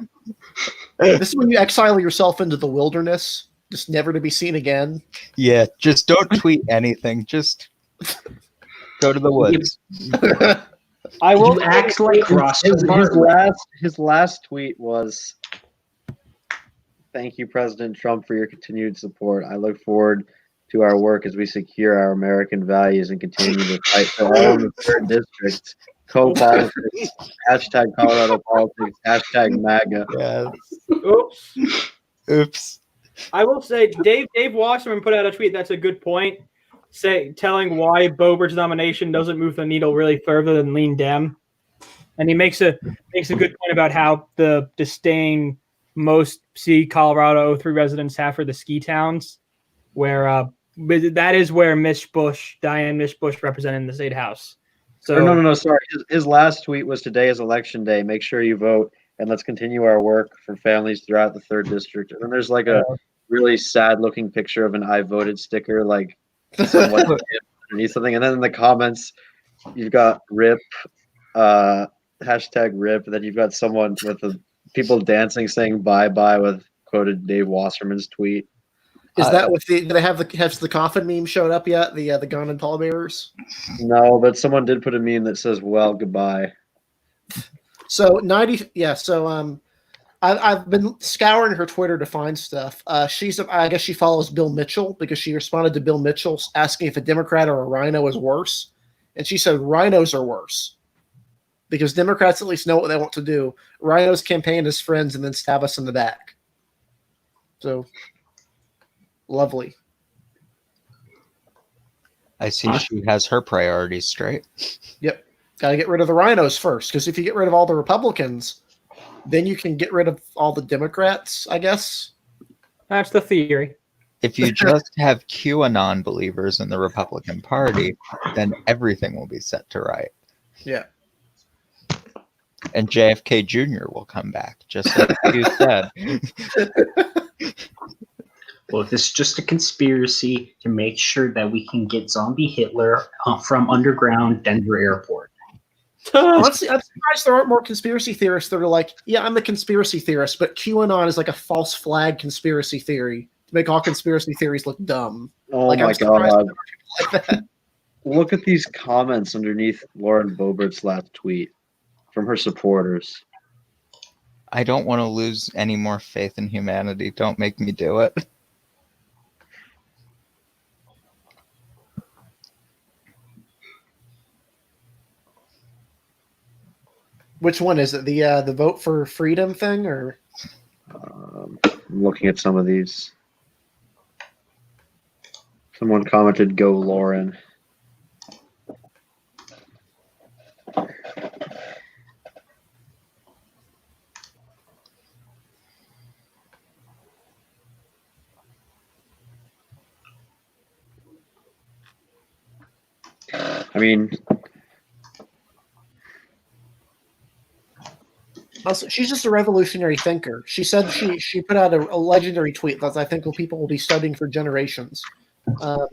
S2: This is when you exile yourself into the wilderness, just never to be seen again.
S6: Yeah, just don't tweet anything. Just go to the woods.
S3: I will
S4: You act like Ross
S1: His last tweet was, "Thank you, President Trump, for your continued support. I look forward to our work as we secure our American values and continue to fight for all in the third district. Co-politics, hashtag Colorado politics, hashtag MAGA."
S6: Yes.
S3: Oops.
S6: Oops.
S3: I will say Dave Wasserman put out a tweet that's a good point. Telling why Boebert's nomination doesn't move the needle really further than Lean Dem. And he makes a good point about how the disdain most Colorado 03 residents have for the ski towns, where that is where Diane Mish Bush represented in the state house. So
S1: No, sorry. His last tweet was, "Today is election day. Make sure you vote, and let's continue our work for families throughout the third district." And then there's like a really sad-looking picture of an "I voted" sticker, like somewhat underneath something. And then in the comments, you've got "RIP," hashtag "RIP," and then you've got someone with people dancing, saying "bye bye" with quoted Dave Wasserman's tweet.
S2: Is that with the? Do they have has the coffin meme showed up yet? The gun and pallbearers.
S1: No, but someone did put a meme that says, "Well, goodbye."
S2: So 90. Yeah. So I've been scouring her Twitter to find stuff. I guess she follows Bill Mitchell because she responded to Bill Mitchell asking if a Democrat or a rhino is worse, and she said rhinos are worse because Democrats at least know what they want to do. Rhinos campaign as friends and then stab us in the back. So lovely.
S6: I see she has her priorities straight.
S2: Yep. Got to get rid of the rhinos first because if you get rid of all the Republicans, then you can get rid of all the Democrats, I guess.
S3: that's the theory.
S6: If you just have QAnon believers in the Republican Party, then everything will be set to right.
S2: Yeah.
S6: And JFK Jr. will come back, just like you said.
S4: Well, this is just a conspiracy to make sure that we can get zombie Hitler from underground Denver airport.
S2: Honestly, I'm surprised there aren't more conspiracy theorists that are like, yeah, I'm a conspiracy theorist, but QAnon is like a false flag conspiracy theory to make all conspiracy theories look dumb.
S1: Oh
S2: Like,
S1: my
S2: I'm surprised
S1: God!
S2: there are people like that.
S1: Look at these comments underneath Lauren Boebert's last tweet from her supporters.
S6: I don't want to lose any more faith in humanity. Don't make me do it.
S2: Which one is it? The vote for freedom thing, or
S1: I'm looking at some of these. Someone commented, "Go Lauren." I mean,
S2: also, she's just a revolutionary thinker. She said she put out a legendary tweet that I think people will be studying for generations. I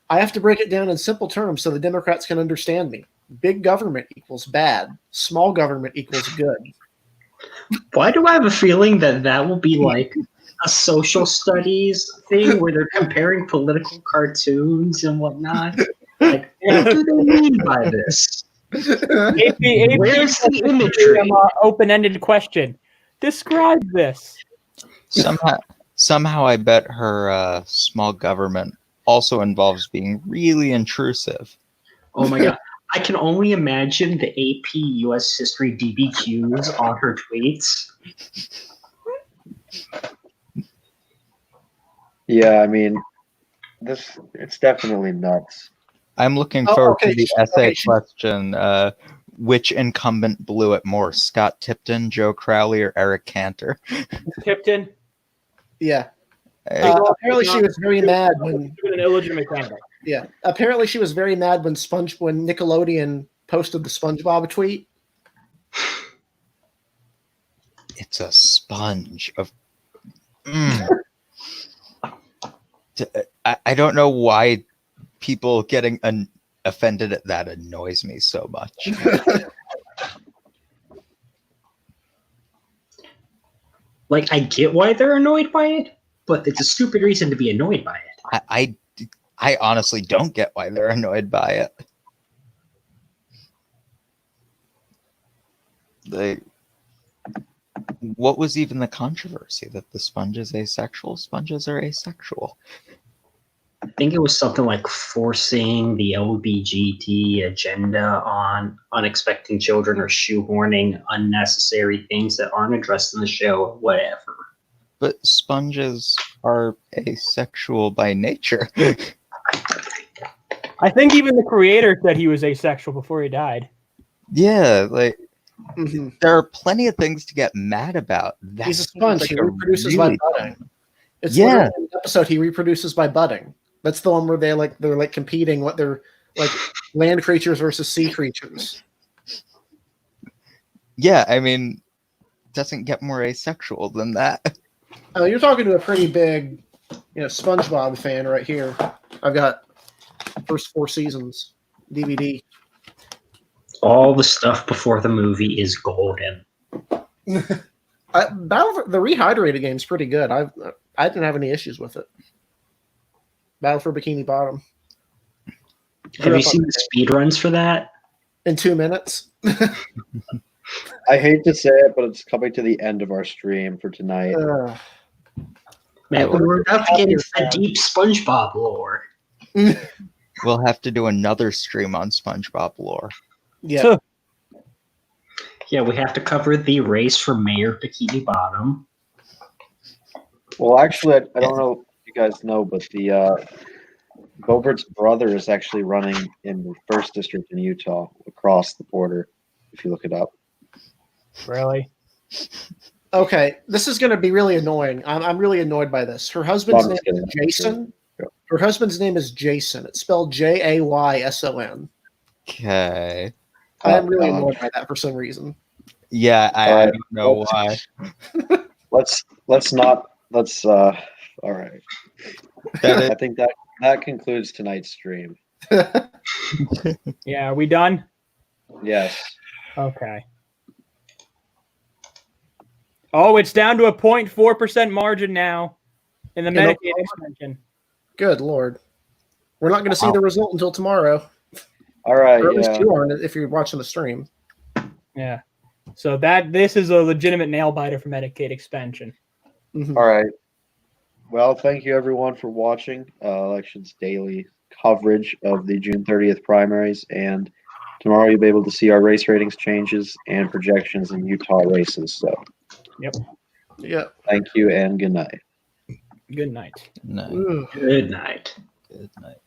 S2: have to break it down in simple terms so the Democrats can understand me. Big government equals bad. Small government equals good.
S4: Why do I have a feeling that that will be like a social studies thing where they're comparing political cartoons and whatnot? Like, what do they mean by this? Where's the imagery?
S3: Open-ended question. Describe this.
S6: Somehow, I bet her small government also involves being really intrusive.
S4: Oh my god. I can only imagine the AP US History DBQs on her tweets.
S1: yeah, I mean, it's definitely nuts.
S6: I'm looking forward to the essay question. Which incumbent blew it more, Scott Tipton, Joe Crowley, or Eric Cantor?
S3: Tipton.
S2: Yeah. Apparently, she was very mad when
S3: an illegitimate candidate.
S2: Yeah. Apparently, she was very mad when Nickelodeon posted the SpongeBob tweet.
S6: It's a sponge of. I don't know why people getting offended at that annoys me so much.
S4: Like, I get why they're annoyed by it, but it's a stupid reason to be annoyed by it.
S6: I honestly don't get why they're annoyed by it. What was even the controversy that the sponge is asexual? Sponges are asexual.
S4: I think it was something like forcing the LBGT agenda on unexpecting children or shoehorning unnecessary things that aren't addressed in the show or whatever.
S6: But sponges are asexual by nature.
S3: I think even the creator said he was asexual before he died.
S6: Yeah, there are plenty of things to get mad about.
S2: He's a sponge. He reproduces by budding. It's literally an episode he reproduces by budding. That's the one where they're competing. What they're like, land creatures versus sea creatures.
S6: Yeah, I mean, doesn't get more asexual than that.
S2: Oh, you're talking to a pretty big, SpongeBob fan right here. I've got first 4 seasons DVD.
S4: All the stuff before the movie is golden.
S2: The rehydrated game is pretty good. I didn't have any issues with it. Battle for Bikini Bottom.
S4: Have you seen the speed runs for that?
S2: In 2 minutes.
S1: I hate to say it, but it's coming to the end of our stream for tonight.
S4: Man, we're about to get into the deep SpongeBob lore.
S6: We'll have to do another stream on SpongeBob lore.
S2: Yeah.
S4: Yeah, we have to cover the race for mayor of Bikini Bottom.
S1: Well, actually, I don't know if you guys know, but the Bobert's brother is actually running in the 1st district in Utah, across the border, if you look it up.
S3: Really?
S2: Okay, this is going to be really annoying. I'm really annoyed by this. Her husband's name is Jason. Her husband's name is Jason. It's spelled Jayson.
S6: Okay.
S2: I'm really annoyed by that for some reason.
S6: Yeah, I don't know why.
S1: Let's not. All right. I think that concludes tonight's stream.
S3: Yeah, are we done?
S1: Yes.
S3: Okay. Oh, it's down to a 0.4% margin now in the Medicaid extension.
S2: Good Lord. We're not going to see the result until tomorrow.
S1: All right.
S2: Or at least you aren't if you're watching the stream.
S3: Yeah. So this is a legitimate nail biter for Medicaid expansion.
S2: Mm-hmm.
S1: All right. Well, thank you everyone for watching Elections Daily coverage of the June 30th primaries, and tomorrow you'll be able to see our race ratings changes and projections in Utah races. So
S2: Yeah.
S1: thank you and good night.
S3: Good night.
S6: No.
S2: Ooh.
S4: Good night.
S6: Good night.